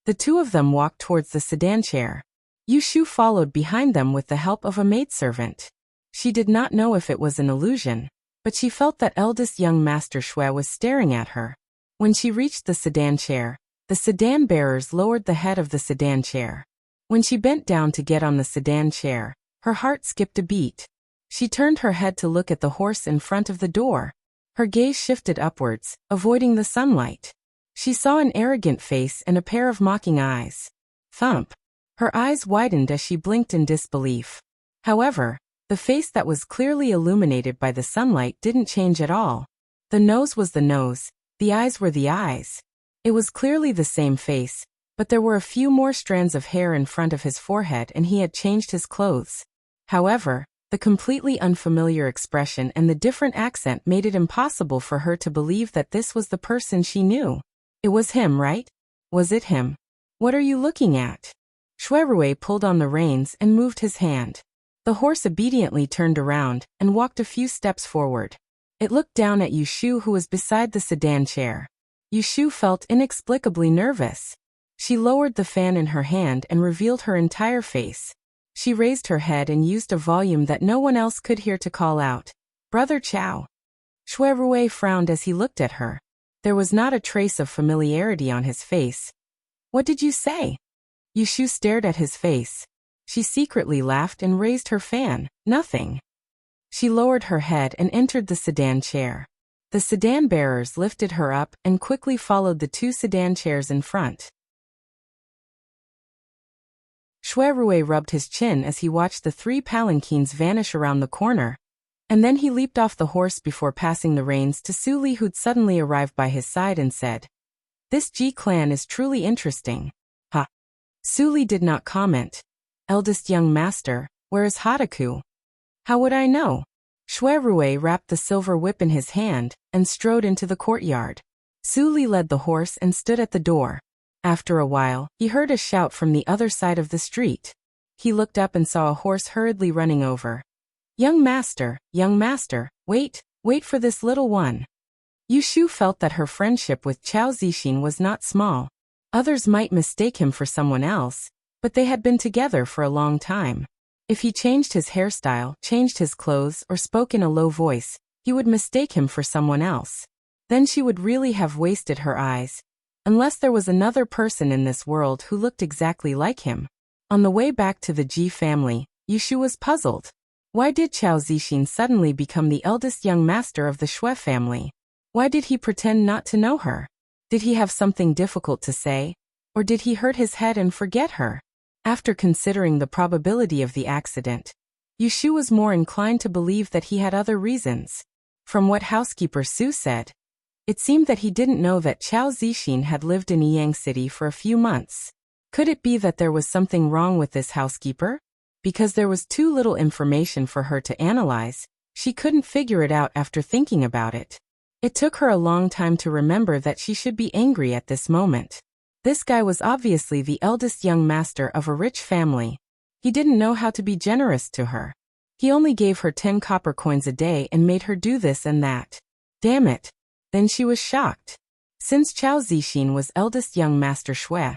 The two of them walked towards the sedan chair. Yu Shu followed behind them with the help of a maidservant. She did not know if it was an illusion. but she felt that eldest young Master Shui was staring at her. When she reached the sedan chair, the sedan bearers lowered the head of the sedan chair. When she bent down to get on the sedan chair, her heart skipped a beat. She turned her head to look at the horse in front of the door. Her gaze shifted upwards, avoiding the sunlight. She saw an arrogant face and a pair of mocking eyes. Thump! Her eyes widened as she blinked in disbelief. However, the face that was clearly illuminated by the sunlight didn't change at all. The nose was the nose, the eyes were the eyes. It was clearly the same face, but there were a few more strands of hair in front of his forehead and he had changed his clothes. However, the completely unfamiliar expression and the different accent made it impossible for her to believe that this was the person she knew. It was him, right? Was it him? What are you looking at? Shuirui pulled on the reins and moved his hand. The horse obediently turned around and walked a few steps forward. It looked down at Yushu, who was beside the sedan chair. Yushu felt inexplicably nervous. She lowered the fan in her hand and revealed her entire face. She raised her head and used a volume that no one else could hear to call out, "Brother Chow." Shuirui frowned as he looked at her. There was not a trace of familiarity on his face. "What did you say?" Yushu stared at his face. She secretly laughed and raised her fan. "Nothing." She lowered her head and entered the sedan chair. The sedan bearers lifted her up and quickly followed the two sedan chairs in front. Shuirui rubbed his chin as he watched the three palanquins vanish around the corner, and then he leaped off the horse before passing the reins to Su Li, who'd suddenly arrived by his side, and said, "This Ji clan is truly interesting." "Ha." Su Li did not comment. "Eldest young master, where is Hataku?" "How would I know?" Shuirui wrapped the silver whip in his hand and strode into the courtyard. Su Li led the horse and stood at the door. After a while, he heard a shout from the other side of the street. He looked up and saw a horse hurriedly running over. Young master, wait for this little one." Yushu felt that her friendship with Chao Zixin was not small. Others might mistake him for someone else, but they had been together for a long time. If he changed his hairstyle, changed his clothes, or spoke in a low voice, he would mistake him for someone else. Then she would really have wasted her eyes. Unless there was another person in this world who looked exactly like him. On the way back to the Ji family, Yushu was puzzled. Why did Chao Zixin suddenly become the eldest young master of the Shui family? Why did he pretend not to know her? Did he have something difficult to say? Or did he hurt his head and forget her? After considering the probability of the accident, Yushu was more inclined to believe that he had other reasons. From what housekeeper Su said, it seemed that he didn't know that Chao Zixin had lived in Yang City for a few months. Could it be that there was something wrong with this housekeeper? Because there was too little information for her to analyze, she couldn't figure it out after thinking about it. It took her a long time to remember that she should be angry at this moment. This guy was obviously the eldest young master of a rich family. He didn't know how to be generous to her. He only gave her 10 copper coins a day and made her do this and that. Damn it. Then she was shocked. Since Chao Zixin was eldest young master Shui,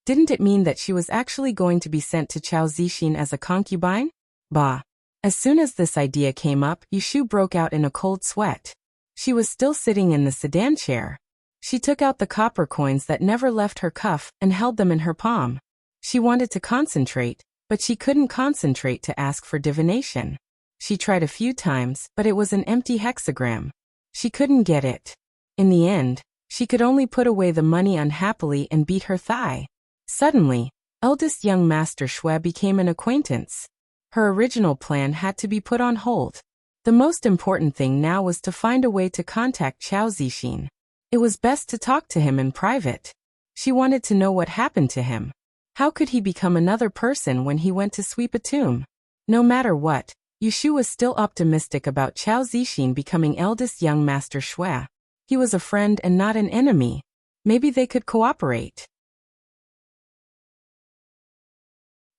didn't it mean that she was actually going to be sent to Chao Zixin as a concubine? Bah. As soon as this idea came up, Yushu broke out in a cold sweat. She was still sitting in the sedan chair. She took out the copper coins that never left her cuff and held them in her palm. She wanted to concentrate, but she couldn't concentrate to ask for divination. She tried a few times, but it was an empty hexagram. She couldn't get it. In the end, she could only put away the money unhappily and beat her thigh. Suddenly, eldest young master Shui became an acquaintance. Her original plan had to be put on hold. The most important thing now was to find a way to contact Chao Zixin. It was best to talk to him in private. She wanted to know what happened to him. How could he become another person when he went to sweep a tomb? No matter what, Yushu was still optimistic about Chao Zixin becoming eldest young master Shui. He was a friend and not an enemy. Maybe they could cooperate.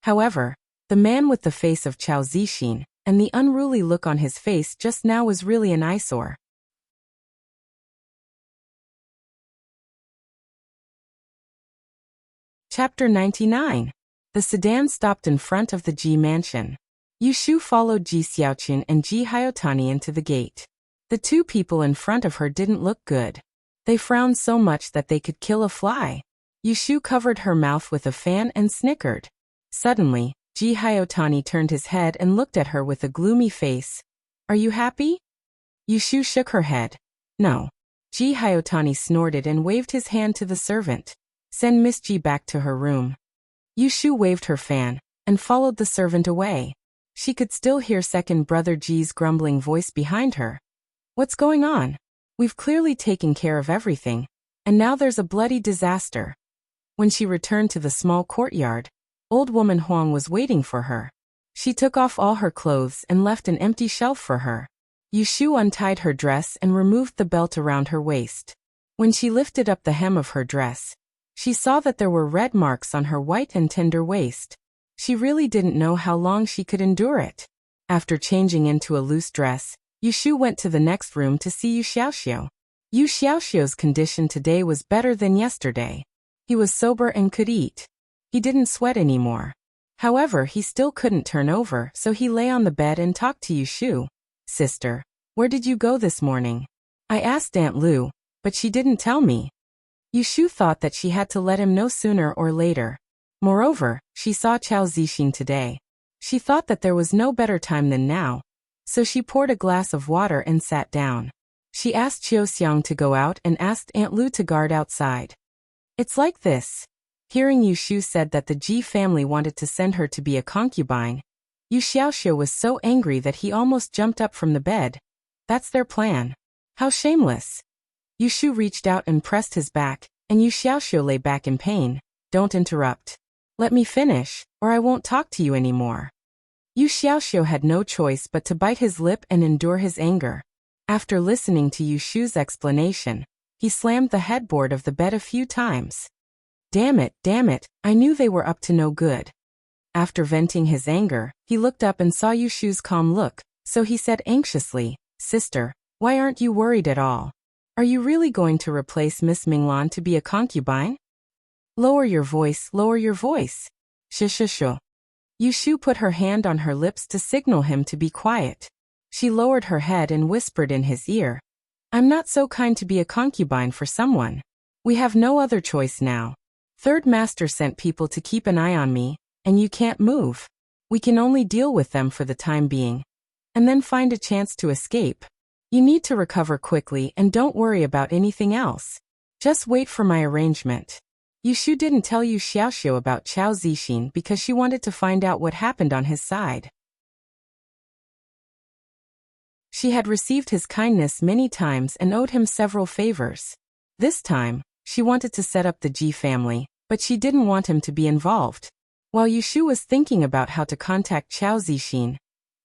However, the man with the face of Chao Zixin and the unruly look on his face just now was really an eyesore. Chapter 99. The sedan stopped in front of the Ji mansion. Yushu followed Ji Xiaoqun and Ji Hayotani into the gate. The two people in front of her didn't look good. They frowned so much that they could kill a fly. Yushu covered her mouth with a fan and snickered. Suddenly, Ji Hyotani turned his head and looked at her with a gloomy face. Are you happy? Yushu shook her head. No. Ji Hyotani snorted and waved his hand to the servant. Send Miss Ji back to her room. Yushu waved her fan and followed the servant away. She could still hear second brother Ji's grumbling voice behind her. What's going on? We've clearly taken care of everything, and now there's a bloody disaster. When she returned to the small courtyard, old woman Huang was waiting for her. She took off all her clothes and left an empty shelf for her. Yushu untied her dress and removed the belt around her waist. When she lifted up the hem of her dress, she saw that there were red marks on her white and tender waist. She really didn't know how long she could endure it. After changing into a loose dress, Yushu went to the next room to see Yu Xiaoxiu. Yu Xiaoxiu's condition today was better than yesterday. He was sober and could eat. He didn't sweat anymore. However, he still couldn't turn over, so he lay on the bed and talked to Yushu. Sister, where did you go this morning? I asked Aunt Lu, but she didn't tell me. Yushu thought that she had to let him know sooner or later. Moreover, she saw Chao Zixin today. She thought that there was no better time than now, so she poured a glass of water and sat down. She asked Qiu Xiang to go out and asked Aunt Lu to guard outside. It's like this. Hearing Yushu said that the Ji family wanted to send her to be a concubine, Yu Xiaoxiu was so angry that he almost jumped up from the bed. That's their plan. How shameless. Yushu reached out and pressed his back, and Yu Xiaoxiu lay back in pain. Don't interrupt. Let me finish, or I won't talk to you anymore. Yu Xiaoxiu had no choice but to bite his lip and endure his anger. After listening to Yushu's explanation, he slammed the headboard of the bed a few times. Damn it, I knew they were up to no good. After venting his anger, he looked up and saw Yushu's calm look, so he said anxiously, Sister, why aren't you worried at all? Are you really going to replace Miss Minglan to be a concubine? Lower your voice, lower your voice. Shh. Yushu put her hand on her lips to signal him to be quiet. She lowered her head and whispered in his ear, I'm not so kind to be a concubine for someone. We have no other choice now. Third Master sent people to keep an eye on me, and you can't move. We can only deal with them for the time being, and then find a chance to escape. You need to recover quickly and don't worry about anything else. Just wait for my arrangement. Yushu didn't tell Yu Xiaoxiu about Chao Zixin because she wanted to find out what happened on his side. She had received his kindness many times and owed him several favors. This time, she wanted to set up the Ji family, but she didn't want him to be involved. While Yushu was thinking about how to contact Chao Zixin,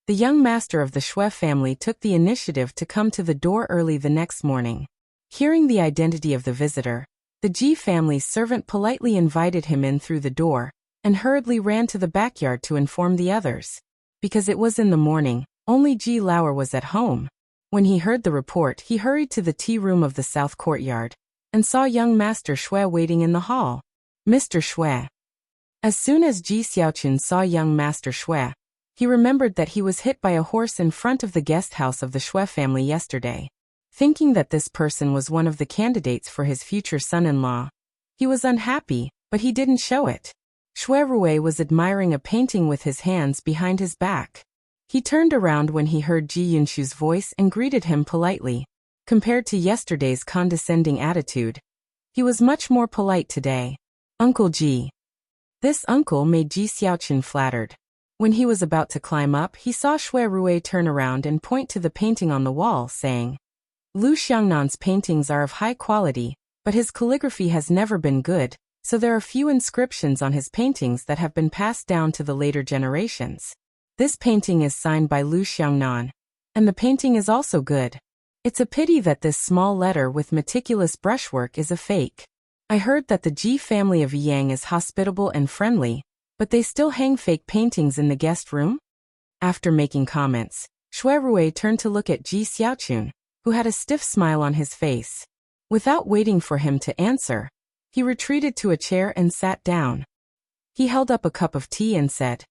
the young master of the Shui family took the initiative to come to the door early the next morning. Hearing the identity of the visitor, the Ji family's servant politely invited him in through the door, and hurriedly ran to the backyard to inform the others. Because it was in the morning, only Ji Lauer was at home. When he heard the report, he hurried to the tea room of the south courtyard, and saw young Master Shui waiting in the hall. Mr. Shui. As soon as Ji Xiaochun saw young Master Shui, he remembered that he was hit by a horse in front of the guest house of the Shui family yesterday. Thinking that this person was one of the candidates for his future son-in-law, he was unhappy, but he didn't show it. Shui Rui was admiring a painting with his hands behind his back. He turned around when he heard Ji Yunshu's voice and greeted him politely. Compared to yesterday's condescending attitude, he was much more polite today. Uncle Ji. This uncle made Ji Xiaochun flattered. When he was about to climb up, he saw Shui Rui turn around and point to the painting on the wall, saying, Lu Xiangnan's paintings are of high quality, but his calligraphy has never been good, so there are few inscriptions on his paintings that have been passed down to the later generations. This painting is signed by Lu Xiangnan, and the painting is also good. It's a pity that this small letter with meticulous brushwork is a fake. I heard that the Ji family of Yang is hospitable and friendly, but they still hang fake paintings in the guest room? After making comments, Shui Rui turned to look at Ji Xiaochun, who had a stiff smile on his face. Without waiting for him to answer, he retreated to a chair and sat down. He held up a cup of tea and said,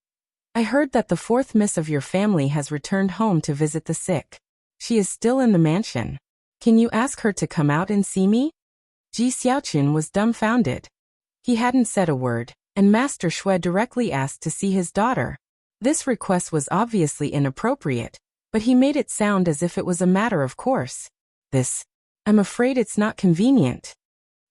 I heard that the fourth miss of your family has returned home to visit the sick. She is still in the mansion. Can you ask her to come out and see me? Ji Xiaochun was dumbfounded. He hadn't said a word, and Master Xue directly asked to see his daughter. This request was obviously inappropriate, but he made it sound as if it was a matter of course. I'm afraid it's not convenient.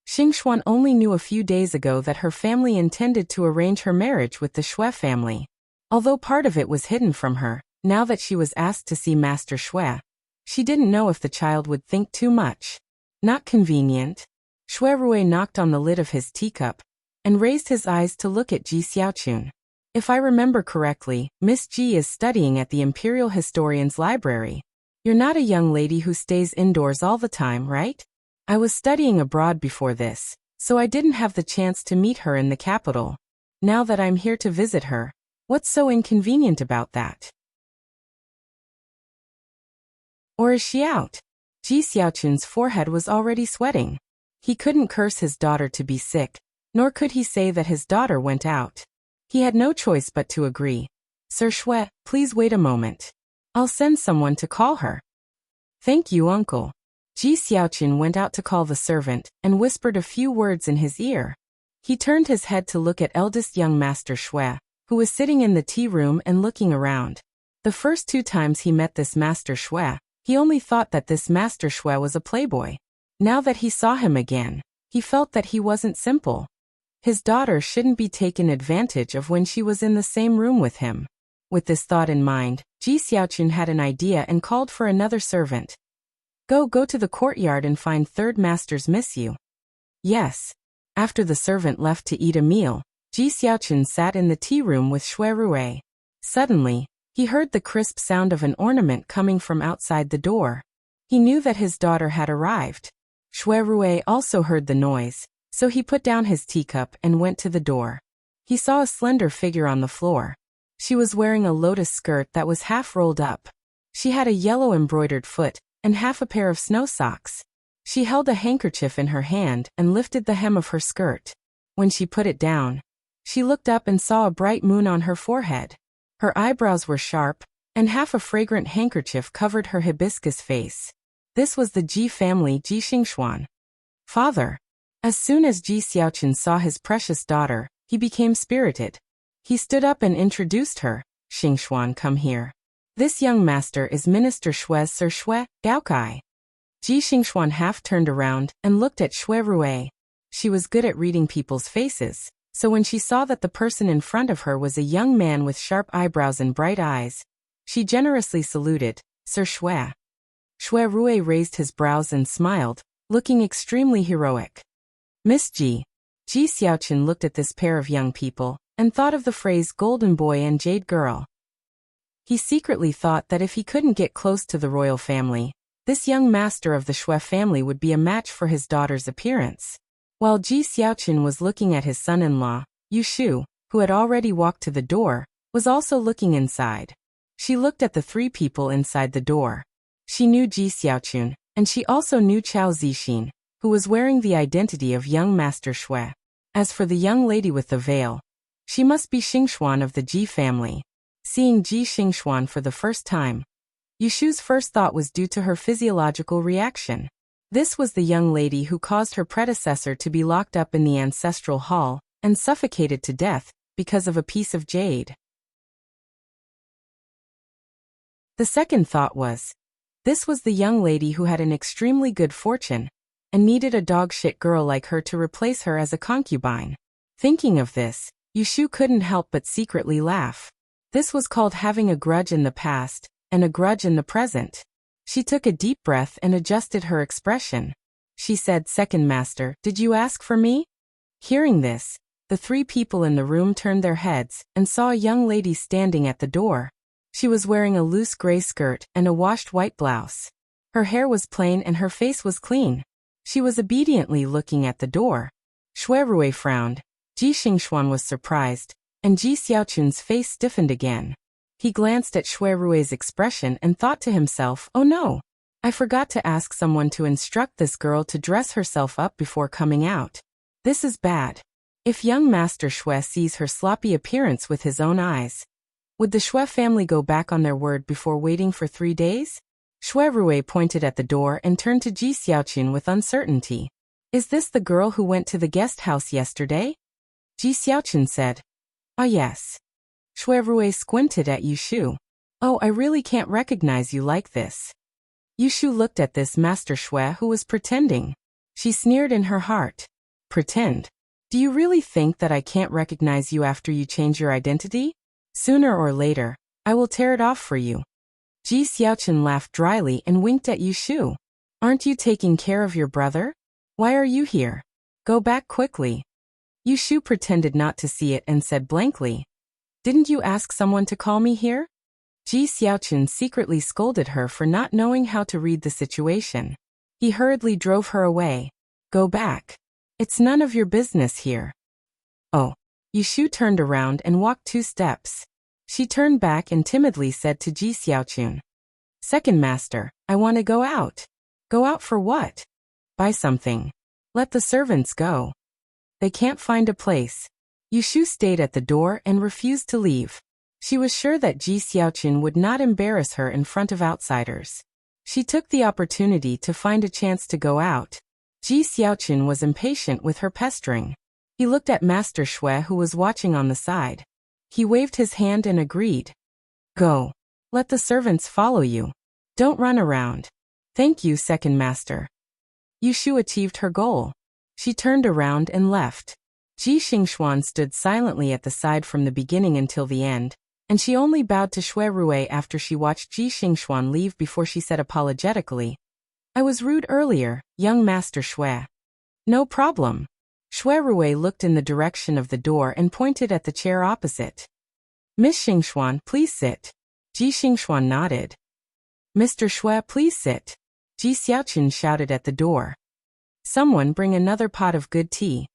Xingxuan only knew a few days ago that her family intended to arrange her marriage with the Xue family. Although part of it was hidden from her, now that she was asked to see Master Xue, she didn't know if the child would think too much. Not convenient. Xue Rui knocked on the lid of his teacup and raised his eyes to look at Ji Xiaochun. If I remember correctly, Miss Ji is studying at the Imperial Historian's Library. You're not a young lady who stays indoors all the time, right? I was studying abroad before this, so I didn't have the chance to meet her in the capital. Now that I'm here to visit her, what's so inconvenient about that? Or is she out? Ji Xiaochun's forehead was already sweating. He couldn't curse his daughter to be sick, nor could he say that his daughter went out. He had no choice but to agree. Sir Xue, please wait a moment. I'll send someone to call her. Thank you, uncle. Ji Xiaochun went out to call the servant and whispered a few words in his ear. He turned his head to look at eldest young Master Xue, who was sitting in the tea room and looking around. The first 2 times he met this Master Xue, he only thought that this Master Xue was a playboy. Now that he saw him again, he felt that he wasn't simple. His daughter shouldn't be taken advantage of when she was in the same room with him. With this thought in mind, Ji Xiaochun had an idea and called for another servant. Go to the courtyard and find third master's miss you. Yes. After the servant left to eat a meal, Ji Xiaochun sat in the tea room with Xue Rui. Suddenly, he heard the crisp sound of an ornament coming from outside the door. He knew that his daughter had arrived. Xue Rui also heard the noise, so he put down his teacup and went to the door. He saw a slender figure on the floor. She was wearing a lotus skirt that was half rolled up. She had a yellow embroidered foot and half a pair of snow socks. She held a handkerchief in her hand and lifted the hem of her skirt. When she put it down, she looked up and saw a bright moon on her forehead. Her eyebrows were sharp, and half a fragrant handkerchief covered her hibiscus face. This was the Ji family Ji Xingxuan. Father. As soon as Ji Xiaochun saw his precious daughter, he became spirited. He stood up and introduced her. Xingxuan, come here. This young master is Minister Xue's Sir Xue, Gaokai. Ji Xingxuan half turned around and looked at Xue Rui. She was good at reading people's faces, so when she saw that the person in front of her was a young man with sharp eyebrows and bright eyes, she generously saluted, Sir Xue. Xue Rui raised his brows and smiled, looking extremely heroic. Miss Ji. Ji Xiaochun looked at this pair of young people and thought of the phrase golden boy and jade girl. He secretly thought that if he couldn't get close to the royal family, this young master of the Xue family would be a match for his daughter's appearance. While Ji Xiaochun was looking at his son-in-law, Yu Shu, who had already walked to the door, was also looking inside. She looked at the 3 people inside the door. She knew Ji Xiaochun, and she also knew Chao Zixin, who was wearing the identity of young Master Xue. As for the young lady with the veil, she must be Xingxuan of the Ji family. Seeing Ji Xingxuan for the first time, Yushu's first thought was due to her physiological reaction. This was the young lady who caused her predecessor to be locked up in the ancestral hall and suffocated to death because of a piece of jade. The second thought was, this was the young lady who had an extremely good fortune and needed a dog-shit girl like her to replace her as a concubine. Thinking of this, Yushu couldn't help but secretly laugh. This was called having a grudge in the past and a grudge in the present. She took a deep breath and adjusted her expression. She said, Second Master, did you ask for me? Hearing this, the 3 people in the room turned their heads and saw a young lady standing at the door. She was wearing a loose gray skirt and a washed white blouse. Her hair was plain and her face was clean. She was obediently looking at the door. Xue Rui frowned. Ji Xingxuan was surprised, and Ji Xiaochun's face stiffened again. He glanced at Xue Rui's expression and thought to himself, oh no, I forgot to ask someone to instruct this girl to dress herself up before coming out. This is bad. If young Master Xue sees her sloppy appearance with his own eyes, would the Xue family go back on their word before waiting for 3 days? Shui Rui pointed at the door and turned to Ji Xiaoqun with uncertainty. Is this the girl who went to the guest house yesterday? Ji Xiaoqun said. Ah yes. Shui Rui squinted at Yushu. Oh, I really can't recognize you like this. Yushu looked at this Master Shui who was pretending. She sneered in her heart. Pretend? Do you really think that I can't recognize you after you change your identity? Sooner or later, I will tear it off for you. Ji Xiaoqun laughed dryly and winked at Yushu. Aren't you taking care of your brother? Why are you here? Go back quickly. Yushu pretended not to see it and said blankly. Didn't you ask someone to call me here? Ji Xiaoqun secretly scolded her for not knowing how to read the situation. He hurriedly drove her away. Go back. It's none of your business here. Oh. Yushu turned around and walked 2 steps. She turned back and timidly said to Ji Xiaoqun. Second master, I want to go out. Go out for what? Buy something. Let the servants go. They can't find a place. Yushu stayed at the door and refused to leave. She was sure that Ji Xiaoqun would not embarrass her in front of outsiders. She took the opportunity to find a chance to go out. Ji Xiaoqun was impatient with her pestering. He looked at Master Shui who was watching on the side. He waved his hand and agreed. Go. Let the servants follow you. Don't run around. Thank you, second master. Yushu achieved her goal. She turned around and left. Ji Xingxuan stood silently at the side from the beginning until the end, and she only bowed to Shui Rui after she watched Ji Xingxuan leave before she said apologetically, I was rude earlier, young Master Shui. No problem. Shui Rui looked in the direction of the door and pointed at the chair opposite. Miss Xingxuan, please sit. Ji Xingxuan nodded. Mr. Shui, please sit. Ji Xiaoqun shouted at the door. Someone bring another pot of good tea.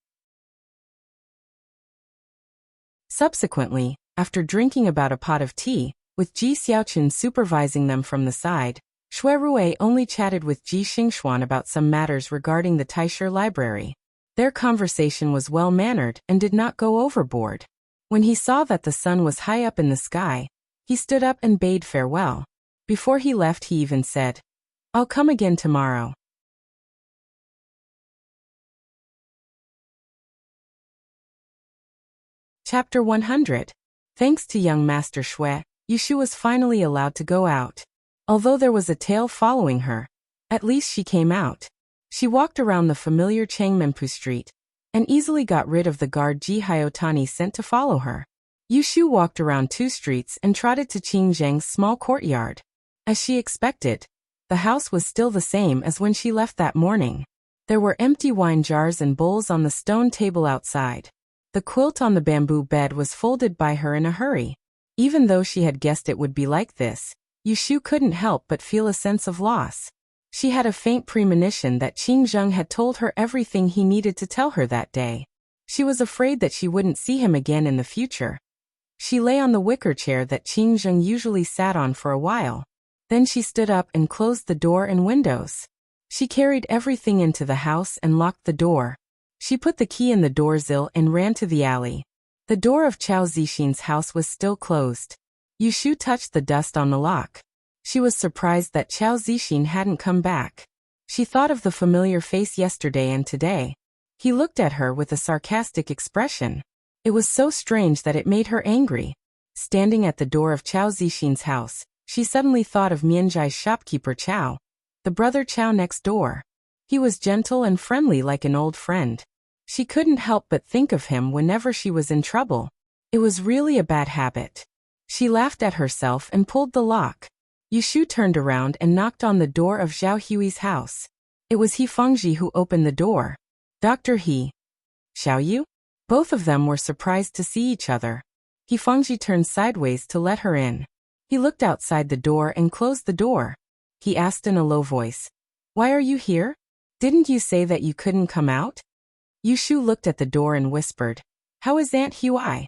Subsequently, after drinking about a pot of tea, with Ji Xiaoqun supervising them from the side, Shui Rui only chatted with Ji Xingxuan about some matters regarding the Taisher library. Their conversation was well-mannered and did not go overboard. When he saw that the sun was high up in the sky, he stood up and bade farewell. Before he left he even said, I'll come again tomorrow. Chapter 100. Thanks to young Master Shui, Yushu was finally allowed to go out. Although there was a tail following her, at least she came out. She walked around the familiar Changmenpu Street, and easily got rid of the guard Ji Hyotani sent to follow her. Yushu walked around 2 streets and trotted to Qingzheng's small courtyard. As she expected, the house was still the same as when she left that morning. There were empty wine jars and bowls on the stone table outside. The quilt on the bamboo bed was folded by her in a hurry. Even though she had guessed it would be like this, Yushu couldn't help but feel a sense of loss. She had a faint premonition that Qingzheng had told her everything he needed to tell her that day. She was afraid that she wouldn't see him again in the future. She lay on the wicker chair that Qingzheng usually sat on for a while. Then she stood up and closed the door and windows. She carried everything into the house and locked the door. She put the key in the doorsill and ran to the alley. The door of Chao Zixin's house was still closed. Yushu touched the dust on the lock. She was surprised that Chao Zixin hadn't come back. She thought of the familiar face yesterday and today. He looked at her with a sarcastic expression. It was so strange that it made her angry. Standing at the door of Chao Zixin's house, she suddenly thought of Mianzhai's shopkeeper Chao, the brother Chao next door. He was gentle and friendly like an old friend. She couldn't help but think of him whenever she was in trouble. It was really a bad habit. She laughed at herself and pulled the lock. Yushu turned around and knocked on the door of Zhao Hui's house. It was He Fengji who opened the door. Dr. He. Xiao Yu? Both of them were surprised to see each other. He Fengji turned sideways to let her in. He looked outside the door and closed the door. He asked in a low voice, Why are you here? Didn't you say that you couldn't come out? Yushu looked at the door and whispered, How is Aunt Hui?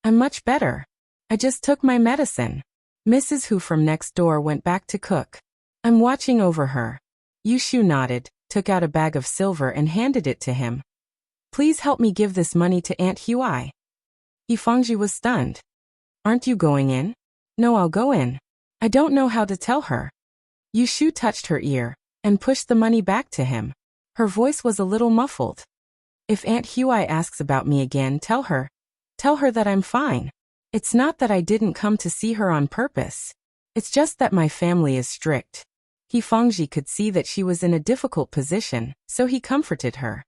I'm much better. I just took my medicine. Mrs. Hu from next door went back to cook. I'm watching over her. Yushu nodded, took out a bag of silver and handed it to him. Please help me give this money to Aunt Hui. He Fengji was stunned. Aren't you going in? No, I'll go in. I don't know how to tell her. Yushu touched her ear and pushed the money back to him. Her voice was a little muffled. If Aunt Hui asks about me again, tell her that I'm fine. It's not that I didn't come to see her on purpose. It's just that my family is strict. Fangji could see that she was in a difficult position, so he comforted her.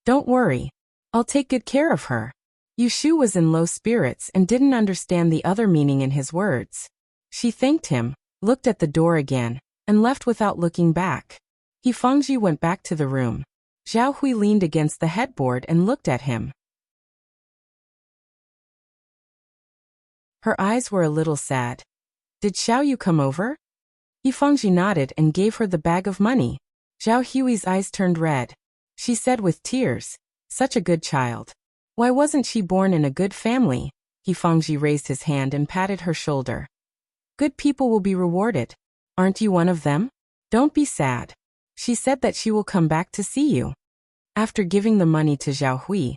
Don't worry. I'll take good care of her. Yushu was in low spirits and didn't understand the other meaning in his words. She thanked him, looked at the door again, and left without looking back. Fangji went back to the room. Zhao Hui leaned against the headboard and looked at him. Her eyes were a little sad. Did Xiao Yu come over? Fangji nodded and gave her the bag of money. Zhao Hui's eyes turned red. She said with tears, such a good child. Why wasn't she born in a good family? Fangji raised his hand and patted her shoulder. Good people will be rewarded. Aren't you one of them? Don't be sad. She said that she will come back to see you. After giving the money to Zhao Hui,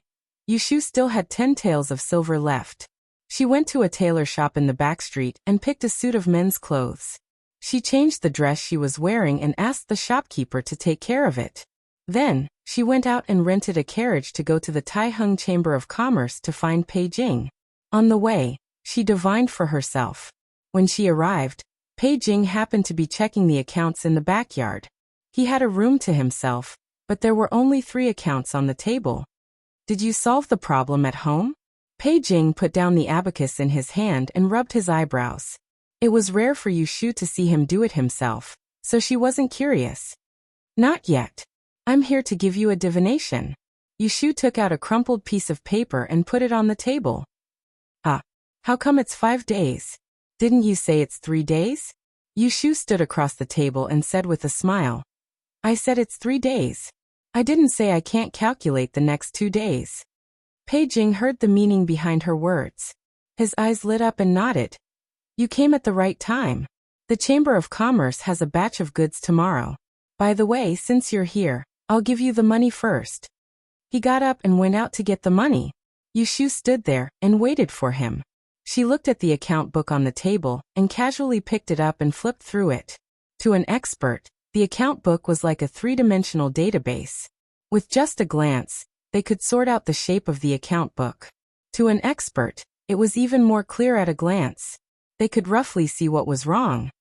Yushu still had 10 taels of silver left. She went to a tailor shop in the back street and picked a suit of men's clothes. She changed the dress she was wearing and asked the shopkeeper to take care of it. Then, she went out and rented a carriage to go to the Taiheng Chamber of Commerce to find Pei Jing. On the way, she divined for herself. When she arrived, Pei Jing happened to be checking the accounts in the backyard. He had a room to himself, but there were only 3 accounts on the table. Did you solve the problem at home? Pei Jing put down the abacus in his hand and rubbed his eyebrows. It was rare for Yushu to see him do it himself, so she wasn't curious. Not yet. I'm here to give you a divination. Yushu took out a crumpled piece of paper and put it on the table. How come it's 5 days? Didn't you say it's 3 days? Yushu stood across the table and said with a smile. I said it's 3 days. I didn't say I can't calculate the next 2 days. Pei Jing heard the meaning behind her words. His eyes lit up and nodded. You came at the right time. The Chamber of Commerce has a batch of goods tomorrow. By the way, since you're here, I'll give you the money first. He got up and went out to get the money. Yushu stood there and waited for him. She looked at the account book on the table and casually picked it up and flipped through it. To an expert, the account book was like a 3-dimensional database. With just a glance, they could sort out the shape of the account book. To an expert, it was even more clear at a glance. They could roughly see what was wrong.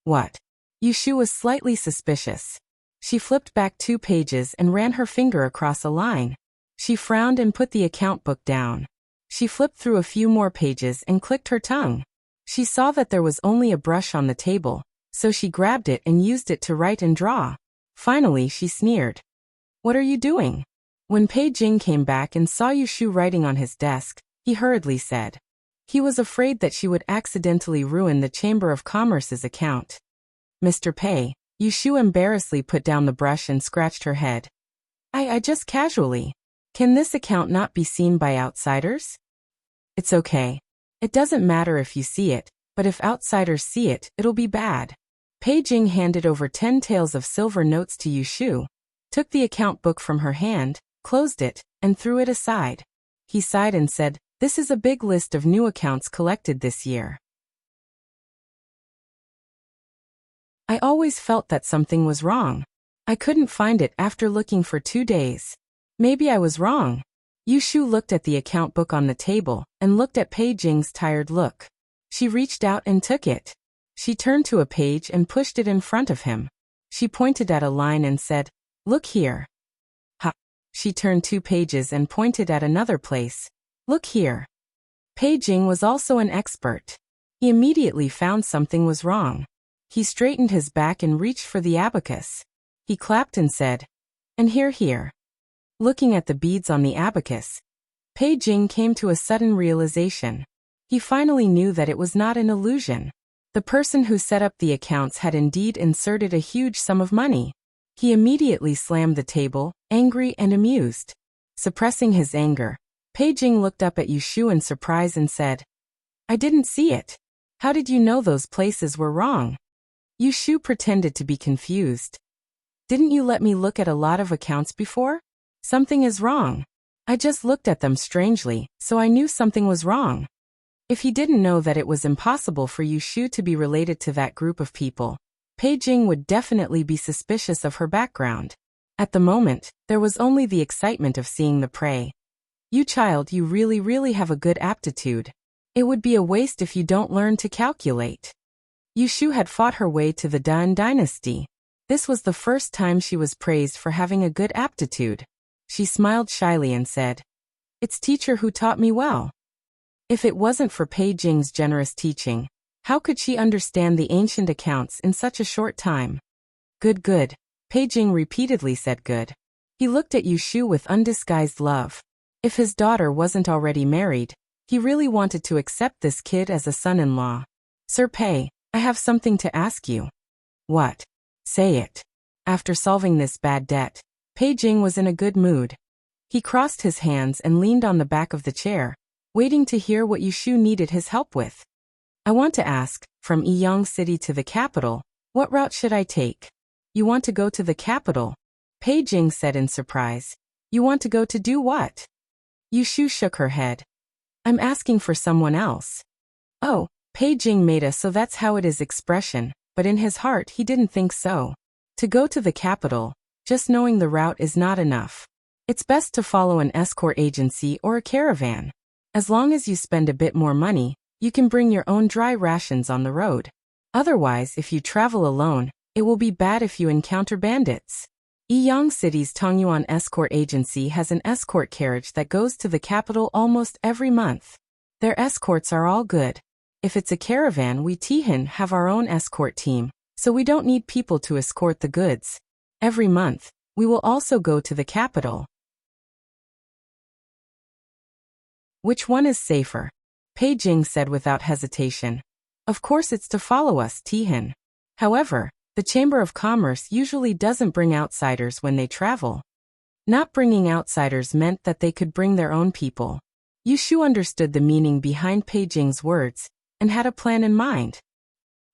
What? Yushu was slightly suspicious. She flipped back 2 pages and ran her finger across a line. She frowned and put the account book down. She flipped through a few more pages and clicked her tongue. She saw that there was only a brush on the table, so she grabbed it and used it to write and draw. Finally, she sneered. What are you doing? When Pei Jing came back and saw Yushu writing on his desk, he hurriedly said. He was afraid that she would accidentally ruin the Chamber of Commerce's account. Mr. Pei, Yushu embarrassedly put down the brush and scratched her head. I just casually. Can this account not be seen by outsiders? It's okay. It doesn't matter if you see it, but if outsiders see it, it'll be bad. Pei Jing handed over 10 taels of silver notes to Yushu, took the account book from her hand, closed it, and threw it aside. He sighed and said, This is a big list of new accounts collected this year. I always felt that something was wrong. I couldn't find it after looking for 2 days. Maybe I was wrong. Yushu looked at the account book on the table and looked at Pei Jing's tired look. She reached out and took it. She turned to a page and pushed it in front of him. She pointed at a line and said, Look here. Ha! She turned 2 pages and pointed at another place. Look here. Pei Jing was also an expert. He immediately found something was wrong. He straightened his back and reached for the abacus. He clapped and said, And here. Looking at the beads on the abacus, Pei Jing came to a sudden realization. He finally knew that it was not an illusion. The person who set up the accounts had indeed inserted a huge sum of money. He immediately slammed the table, angry and amused. Suppressing his anger, Pei Jing looked up at Yushu in surprise and said, I didn't see it. How did you know those places were wrong? Yushu pretended to be confused. Didn't you let me look at a lot of accounts before? Something is wrong. I just looked at them strangely, so I knew something was wrong. If he didn't know that it was impossible for Yushu to be related to that group of people, Pei Jing would definitely be suspicious of her background. At the moment, there was only the excitement of seeing the prey. You child, you really have a good aptitude. It would be a waste if you don't learn to calculate. Yu Shu had fought her way to the Dan dynasty. This was the first time she was praised for having a good aptitude. She smiled shyly and said, "It's teacher who taught me well." If it wasn't for Pei Jing's generous teaching, how could she understand the ancient accounts in such a short time? Good. Pei Jing repeatedly said good. He looked at Yu Shu with undisguised love. If his daughter wasn't already married, he really wanted to accept this kid as a son-in-law. "Sir Pei, I have something to ask you." "What?" "Say it." After solving this bad debt, Pei Jing was in a good mood. He crossed his hands and leaned on the back of the chair, waiting to hear what Yu Shu needed his help with. "I want to ask, from Yiyang City to the capital, what route should I take?" "You want to go to the capital?" Pei Jing said in surprise. "You want to go to do what?" Yu Shu shook her head. "I'm asking for someone else." "Oh," Pei Jing made a "so that's how it is" expression, but in his heart he didn't think so. To go to the capital, just knowing the route is not enough. It's best to follow an escort agency or a caravan. As long as you spend a bit more money, you can bring your own dry rations on the road. Otherwise, if you travel alone, it will be bad if you encounter bandits. Yiyang City's Tongyuan Escort Agency has an escort carriage that goes to the capital almost every month. Their escorts are all good. If it's a caravan, we Tihan have our own escort team, so we don't need people to escort the goods. Every month, we will also go to the capital. Which one is safer? Pei Jing said without hesitation. Of course it's to follow us, Tihan. However, the Chamber of Commerce usually doesn't bring outsiders when they travel. Not bringing outsiders meant that they could bring their own people. Yu Shu understood the meaning behind Pei Jing's words, and had a plan in mind.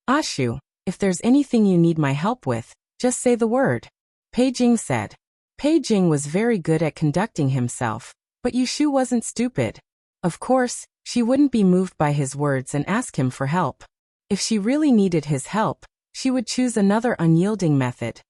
"Ashu, if there's anything you need my help with, just say the word," Pei Jing said. Pei Jing was very good at conducting himself, but Yu Shu wasn't stupid. Of course, she wouldn't be moved by his words and ask him for help. If she really needed his help, she would choose another unyielding method.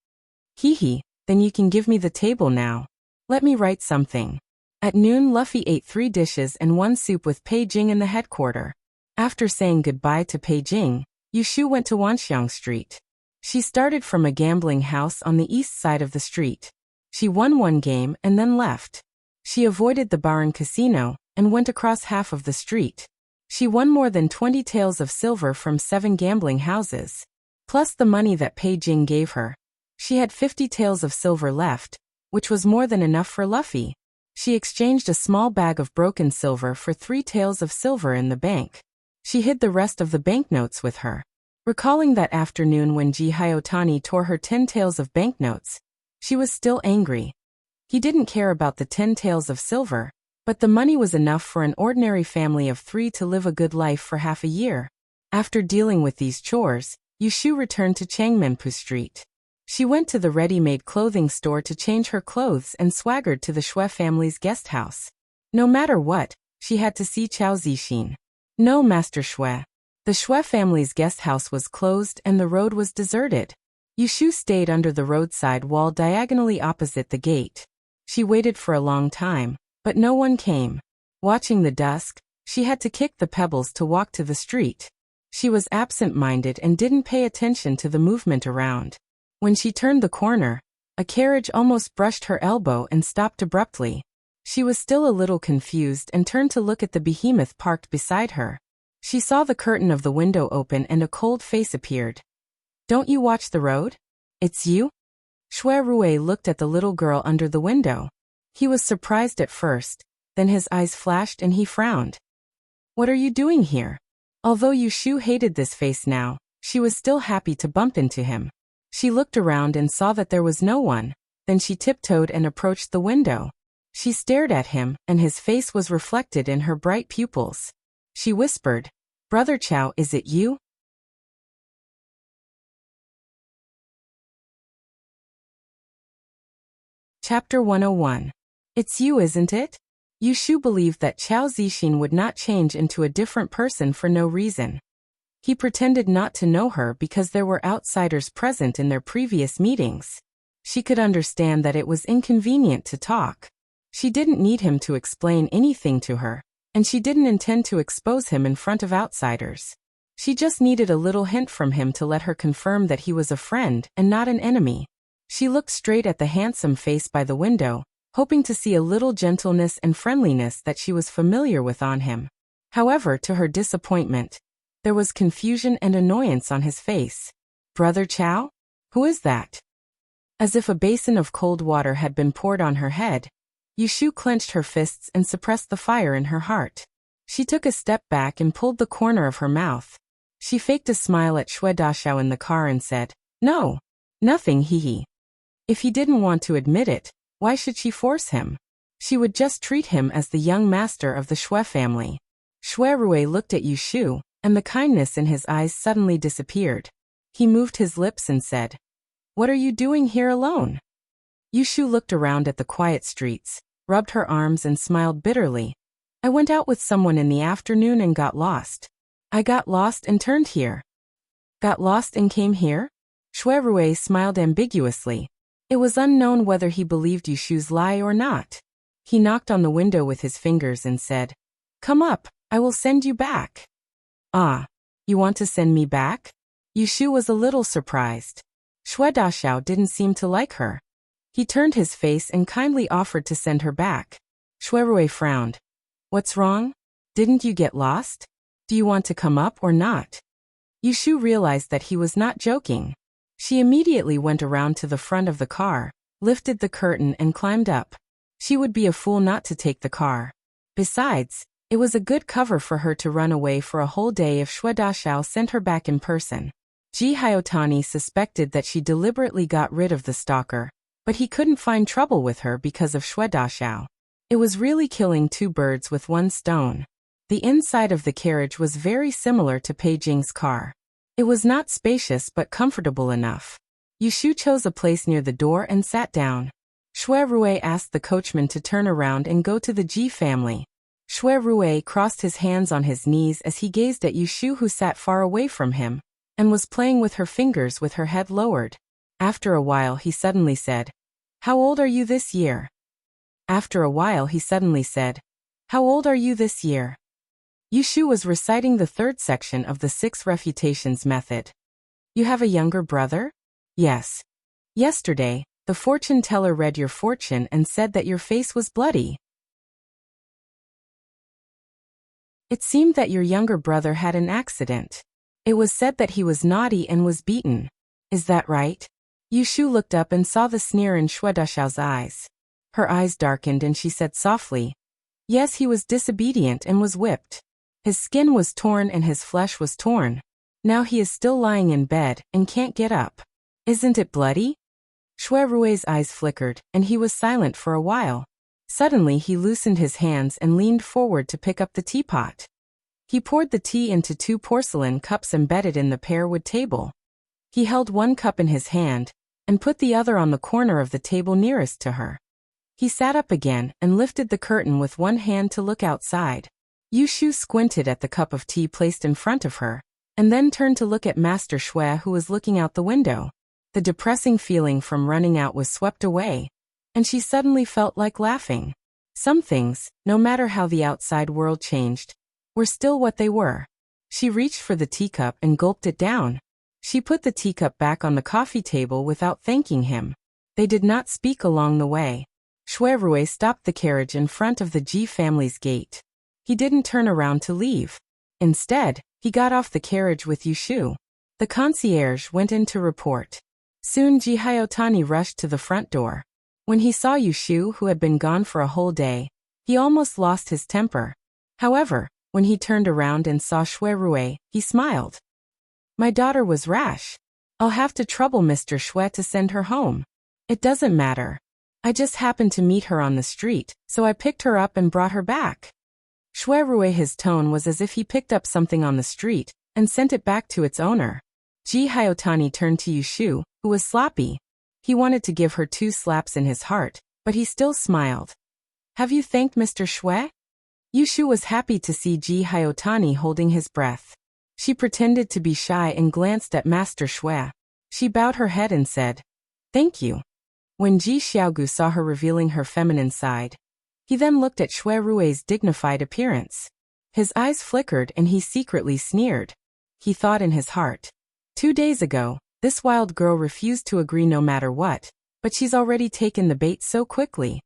"Hee, then you can give me the table now. Let me write something." At noon, Luffy ate 3 dishes and 1 soup with Pei Jing in the headquarters. After saying goodbye to Pei Jing, Yu Shu went to Wanxiang Street. She started from a gambling house on the east side of the street. She won 1 game and then left. She avoided the Baron Casino and went across half of the street. She won more than 20 taels of silver from 7 gambling houses. Plus the money that Pei Jing gave her. She had 50 taels of silver left, which was more than enough for Luffy. She exchanged a small bag of broken silver for 3 taels of silver in the bank. She hid the rest of the banknotes with her. Recalling that afternoon when Jihayotani tore her 10 taels of banknotes, she was still angry. He didn't care about the 10 taels of silver, but the money was enough for an ordinary family of 3 to live a good life for half a year. After dealing with these chores, Yu Shu returned to Changmenpu Street. She went to the ready-made clothing store to change her clothes and swaggered to the Xue family's guest house. No matter what, she had to see Chao Zixin. "No, Master Xue." The Xue family's guest house was closed and the road was deserted. Yu Shu stayed under the roadside wall diagonally opposite the gate. She waited for a long time, but no one came. Watching the dusk, she had to kick the pebbles to walk to the street. She was absent-minded and didn't pay attention to the movement around. When she turned the corner, a carriage almost brushed her elbow and stopped abruptly. She was still a little confused and turned to look at the behemoth parked beside her. She saw the curtain of the window open and a cold face appeared. "Don't you watch the road? It's you?" Xue Rui looked at the little girl under the window. He was surprised at first, then his eyes flashed and he frowned. "What are you doing here?" Although Yu Shu hated this face now, she was still happy to bump into him. She looked around and saw that there was no one, then she tiptoed and approached the window. She stared at him, and his face was reflected in her bright pupils. She whispered, "Brother Chao, is it you?" Chapter 101. It's you, isn't it? Yu Shu believed that Chao Zixin would not change into a different person for no reason. He pretended not to know her because there were outsiders present in their previous meetings. She could understand that it was inconvenient to talk. She didn't need him to explain anything to her, and she didn't intend to expose him in front of outsiders. She just needed a little hint from him to let her confirm that he was a friend and not an enemy. She looked straight at the handsome face by the window, hoping to see a little gentleness and friendliness that she was familiar with on him. However, to her disappointment, there was confusion and annoyance on his face. "Brother Chow? Who is that?" As if a basin of cold water had been poured on her head, Yushu clenched her fists and suppressed the fire in her heart. She took a step back and pulled the corner of her mouth. She faked a smile at Xue Dashao in the car and said, "No. Nothing, hee. If he didn't want to admit it, why should she force him? She would just treat him as the young master of the Xue family." Xue Rui looked at Yushu, and the kindness in his eyes suddenly disappeared. He moved his lips and said, "What are you doing here alone?" Yushu looked around at the quiet streets, rubbed her arms and smiled bitterly. "I went out with someone in the afternoon and got lost. I got lost and turned here." "Got lost and came here?" Xue Rui smiled ambiguously. It was unknown whether he believed Yushu's lie or not. He knocked on the window with his fingers and said, "Come up, I will send you back." "Ah, you want to send me back?" Yushu was a little surprised. Xue Dashao didn't seem to like her. He turned his face and kindly offered to send her back. Xue Rui frowned. "What's wrong? Didn't you get lost? Do you want to come up or not?" Yushu realized that he was not joking. She immediately went around to the front of the car, lifted the curtain and climbed up. She would be a fool not to take the car. Besides, it was a good cover for her to run away for a whole day if Xue Dashao sent her back in person. Ji Hyotani suspected that she deliberately got rid of the stalker, but he couldn't find trouble with her because of Xue Dashao. It was really killing two birds with one stone. The inside of the carriage was very similar to Pei Jing's car. It was not spacious but comfortable enough. Yushu chose a place near the door and sat down. Xue Rui asked the coachman to turn around and go to the Ji family. Xue Rui crossed his hands on his knees as he gazed at Yushu, who sat far away from him and was playing with her fingers with her head lowered. After a while he suddenly said, "How old are you this year?" After a while he suddenly said, "How old are you this year?" Yushu was reciting the third section of the 6 refutations method. "You have a younger brother?" "Yes. Yesterday, the fortune teller read your fortune and said that your face was bloody. It seemed that your younger brother had an accident. It was said that he was naughty and was beaten. Is that right?" Yushu looked up and saw the sneer in Xue Dashao's eyes. Her eyes darkened and she said softly, "Yes, he was disobedient and was whipped. His skin was torn and his flesh was torn. Now he is still lying in bed and can't get up. Isn't it bloody?" Xue Rui's eyes flickered, and he was silent for a while. Suddenly he loosened his hands and leaned forward to pick up the teapot. He poured the tea into 2 porcelain cups embedded in the pear wood table. He held one cup in his hand and put the other on the corner of the table nearest to her. He sat up again and lifted the curtain with one hand to look outside. Yushu squinted at the cup of tea placed in front of her, and then turned to look at Master Xue, who was looking out the window. The depressing feeling from running out was swept away, and she suddenly felt like laughing. Some things, no matter how the outside world changed, were still what they were. She reached for the teacup and gulped it down. She put the teacup back on the coffee table without thanking him. They did not speak along the way. Xue Rui stopped the carriage in front of the Ji family's gate. He didn't turn around to leave. Instead, he got off the carriage with Yushu. The concierge went in to report. Soon Ji Hyotani rushed to the front door. When he saw Yushu, who had been gone for a whole day, he almost lost his temper. However, when he turned around and saw Xue Rui, he smiled. "My daughter was rash. I'll have to trouble Mr. Xue to send her home. It doesn't matter. I just happened to meet her on the street, so I picked her up and brought her back." Xue Rui, his tone was as if he picked up something on the street and sent it back to its owner. Ji Hyotani turned to Yushu, who was sloppy. He wanted to give her 2 slaps in his heart, but he still smiled. "Have you thanked Mr. Xue?" Yushu was happy to see Ji Hyotani holding his breath. She pretended to be shy and glanced at Master Shui. She bowed her head and said, "Thank you." When Ji Xiaogu saw her revealing her feminine side, he then looked at Shui Rui's dignified appearance. His eyes flickered and he secretly sneered. He thought in his heart, 2 days ago, this wild girl refused to agree no matter what, but she's already taken the bait so quickly.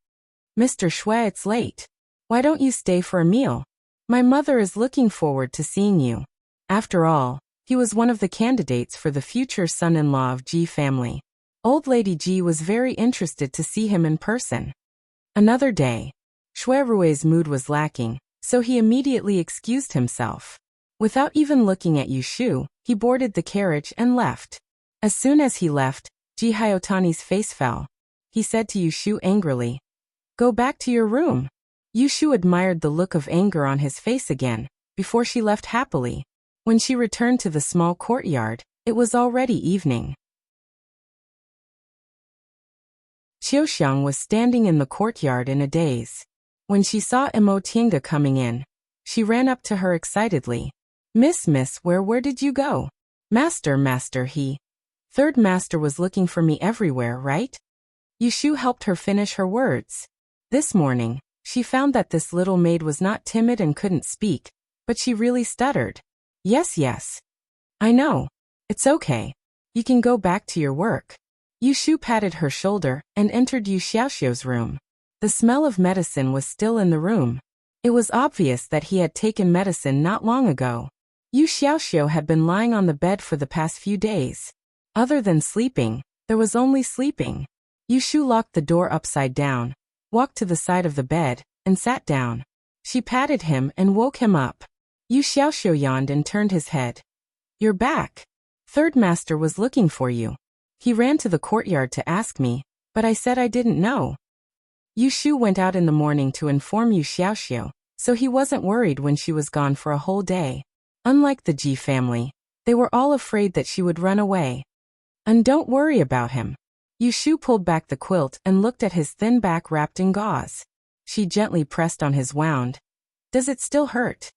"Mr. Shui, it's late. Why don't you stay for a meal? My mother is looking forward to seeing you." After all, he was one of the candidates for the future son-in-law of Ji family. Old Lady Ji was very interested to see him in person. Another day. Shui Rui's mood was lacking, so he immediately excused himself. Without even looking at Yushu, he boarded the carriage and left. As soon as he left, Ji Hyotani's face fell. He said to Yushu angrily, "Go back to your room." Yushu admired the look of anger on his face again, before she left happily. When she returned to the small courtyard, it was already evening. Qiuxiang was standing in the courtyard in a daze. When she saw Imo Tinga coming in, she ran up to her excitedly. Miss, where did you go?" Master, he. Third master was looking for me everywhere, right?" Yushu helped her finish her words. This morning, she found that this little maid was not timid and couldn't speak, but she really stuttered. Yes. I know. It's okay. You can go back to your work." Yushu patted her shoulder and entered Yu Xiaoxiu's room. The smell of medicine was still in the room. It was obvious that he had taken medicine not long ago. Yu Xiaoxiu had been lying on the bed for the past few days. Other than sleeping, there was only sleeping. Yushu locked the door upside down, walked to the side of the bed, and sat down. She patted him and woke him up. Yu Xiaoxiu yawned and turned his head. "You're back. Third master was looking for you. He ran to the courtyard to ask me, but I said I didn't know." Yushu went out in the morning to inform Yu Xiaoxiu, so he wasn't worried when she was gone for a whole day. Unlike the Ji family, they were all afraid that she would run away. "And don't worry about him." Yushu pulled back the quilt and looked at his thin back wrapped in gauze. She gently pressed on his wound. "Does it still hurt?"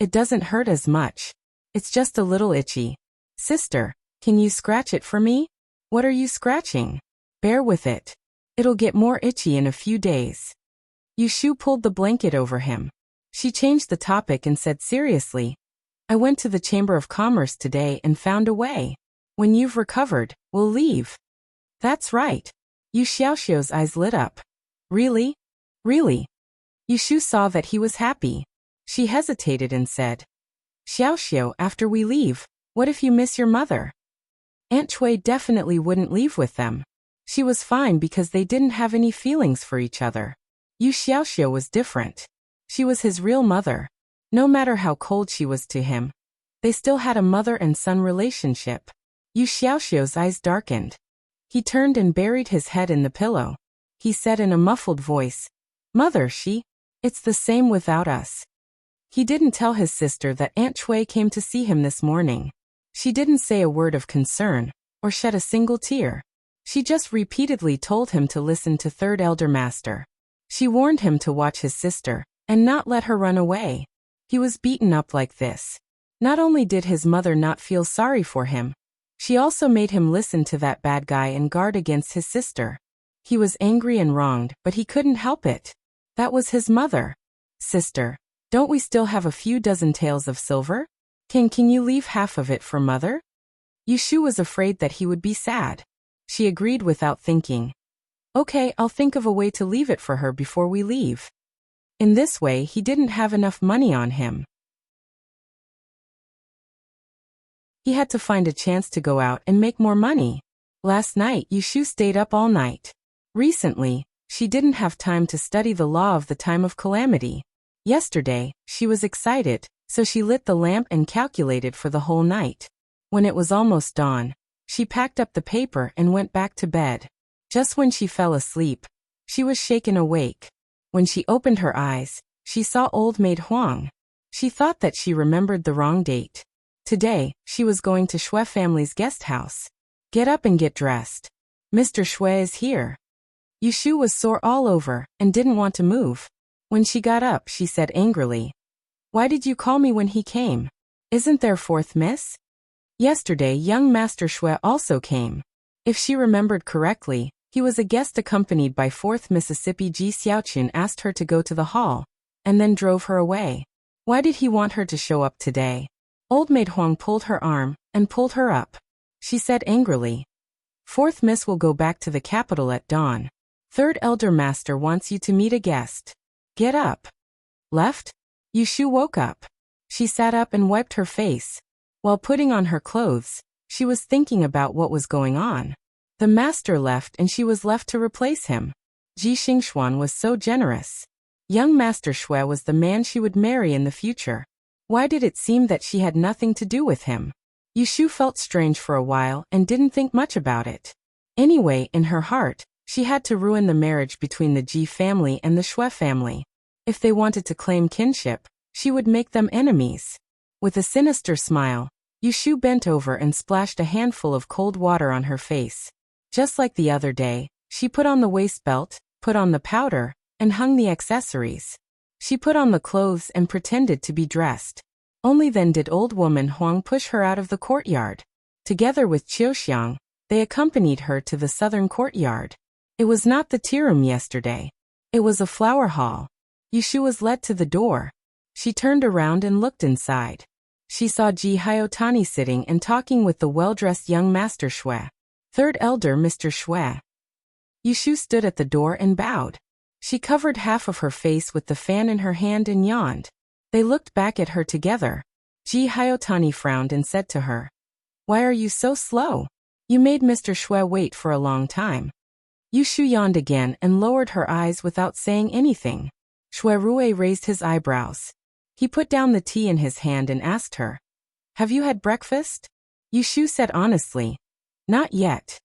"It doesn't hurt as much. It's just a little itchy." "Sister, can you scratch it for me?" "What are you scratching?" "Bear with it. It'll get more itchy in a few days." Yushu pulled the blanket over him. She changed the topic and said seriously, "I went to the Chamber of Commerce today and found a way. When you've recovered, we'll leave." "That's right." Yu Xiaoxiu's eyes lit up. "Really? Really?" Yushu saw that he was happy. She hesitated and said, "Xiaoxiu, after we leave, what if you miss your mother?" Aunt Chui definitely wouldn't leave with them. She was fine because they didn't have any feelings for each other. Yu Xiaoxiu was different. She was his real mother. No matter how cold she was to him, they still had a mother and son relationship. Yu Xiaoxiu's eyes darkened. He turned and buried his head in the pillow. He said in a muffled voice, "Mother, it's the same without us." He didn't tell his sister that Aunt Chui came to see him this morning. She didn't say a word of concern, or shed a single tear. She just repeatedly told him to listen to Third Elder Master. She warned him to watch his sister, and not let her run away. He was beaten up like this. Not only did his mother not feel sorry for him, she also made him listen to that bad guy and guard against his sister. He was angry and wronged, but he couldn't help it. That was his mother. "Sister, don't we still have a few dozen taels of silver? Can you leave half of it for mother?" Yushu was afraid that he would be sad. She agreed without thinking. "Okay, I'll think of a way to leave it for her before we leave." In this way, he didn't have enough money on him. He had to find a chance to go out and make more money. Last night, Yushu stayed up all night. Recently, she didn't have time to study the law of the time of calamity. Yesterday, she was excited, so she lit the lamp and calculated for the whole night. When it was almost dawn, she packed up the paper and went back to bed. Just when she fell asleep, she was shaken awake. When she opened her eyes, she saw old maid Huang. She thought that she remembered the wrong date. Today, she was going to Shui family's guest house. "Get up and get dressed. Mr. Shui is here." Yushu was sore all over and didn't want to move. When she got up, she said angrily, "Why did you call me when he came?" Isn't there fourth miss? Yesterday young Master Shui also came. If she remembered correctly, he was a guest accompanied by 4th Mississippi. Ji Xiaoqun asked her to go to the hall, and then drove her away. Why did he want her to show up today? Old Maid Huang pulled her arm, and pulled her up. She said angrily, "4th Miss will go back to the capital at dawn. 3rd Elder Master wants you to meet a guest. Get up." Left? Yushu woke up. She sat up and wiped her face. While putting on her clothes, she was thinking about what was going on. The master left and she was left to replace him. Ji Xingxuan was so generous. Young Master Shui was the man she would marry in the future. Why did it seem that she had nothing to do with him? Yushu felt strange for a while and didn't think much about it. Anyway, in her heart, she had to ruin the marriage between the Ji family and the Shui family. If they wanted to claim kinship, she would make them enemies. With a sinister smile, Yushu bent over and splashed a handful of cold water on her face. Just like the other day, she put on the waist belt, put on the powder, and hung the accessories. She put on the clothes and pretended to be dressed. Only then did old woman Huang push her out of the courtyard. Together with Qiuxiang, they accompanied her to the southern courtyard. It was not the tea room yesterday. It was a flower hall. Yushu was led to the door. She turned around and looked inside. She saw Ji Hyotani sitting and talking with the well-dressed young Master Shui. 3rd Elder Mr. Shui. Yushu stood at the door and bowed. She covered half of her face with the fan in her hand and yawned. They looked back at her together. Ji Hyotani frowned and said to her, "Why are you so slow? You made Mr. Shui wait for a long time." Yushu yawned again and lowered her eyes without saying anything. Shui Rui raised his eyebrows. He put down the tea in his hand and asked her, "Have you had breakfast?" Yushu said honestly, "Not yet."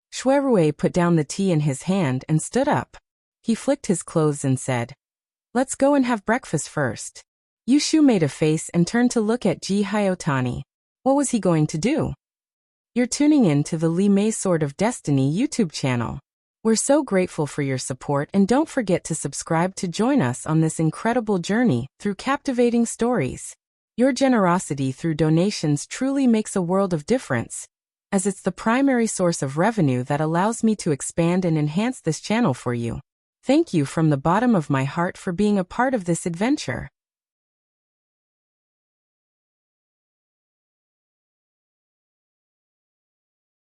Shui Rui put down the tea in his hand and stood up. He flicked his clothes and said, "Let's go and have breakfast first." Yushu made a face and turned to look at Ji Hyotani. What was he going to do? You're tuning in to the Li Mei Sword of Destiny YouTube channel. We're so grateful for your support, and don't forget to subscribe to join us on this incredible journey through captivating stories. Your generosity through donations truly makes a world of difference, as it's the primary source of revenue that allows me to expand and enhance this channel for you. Thank you from the bottom of my heart for being a part of this adventure.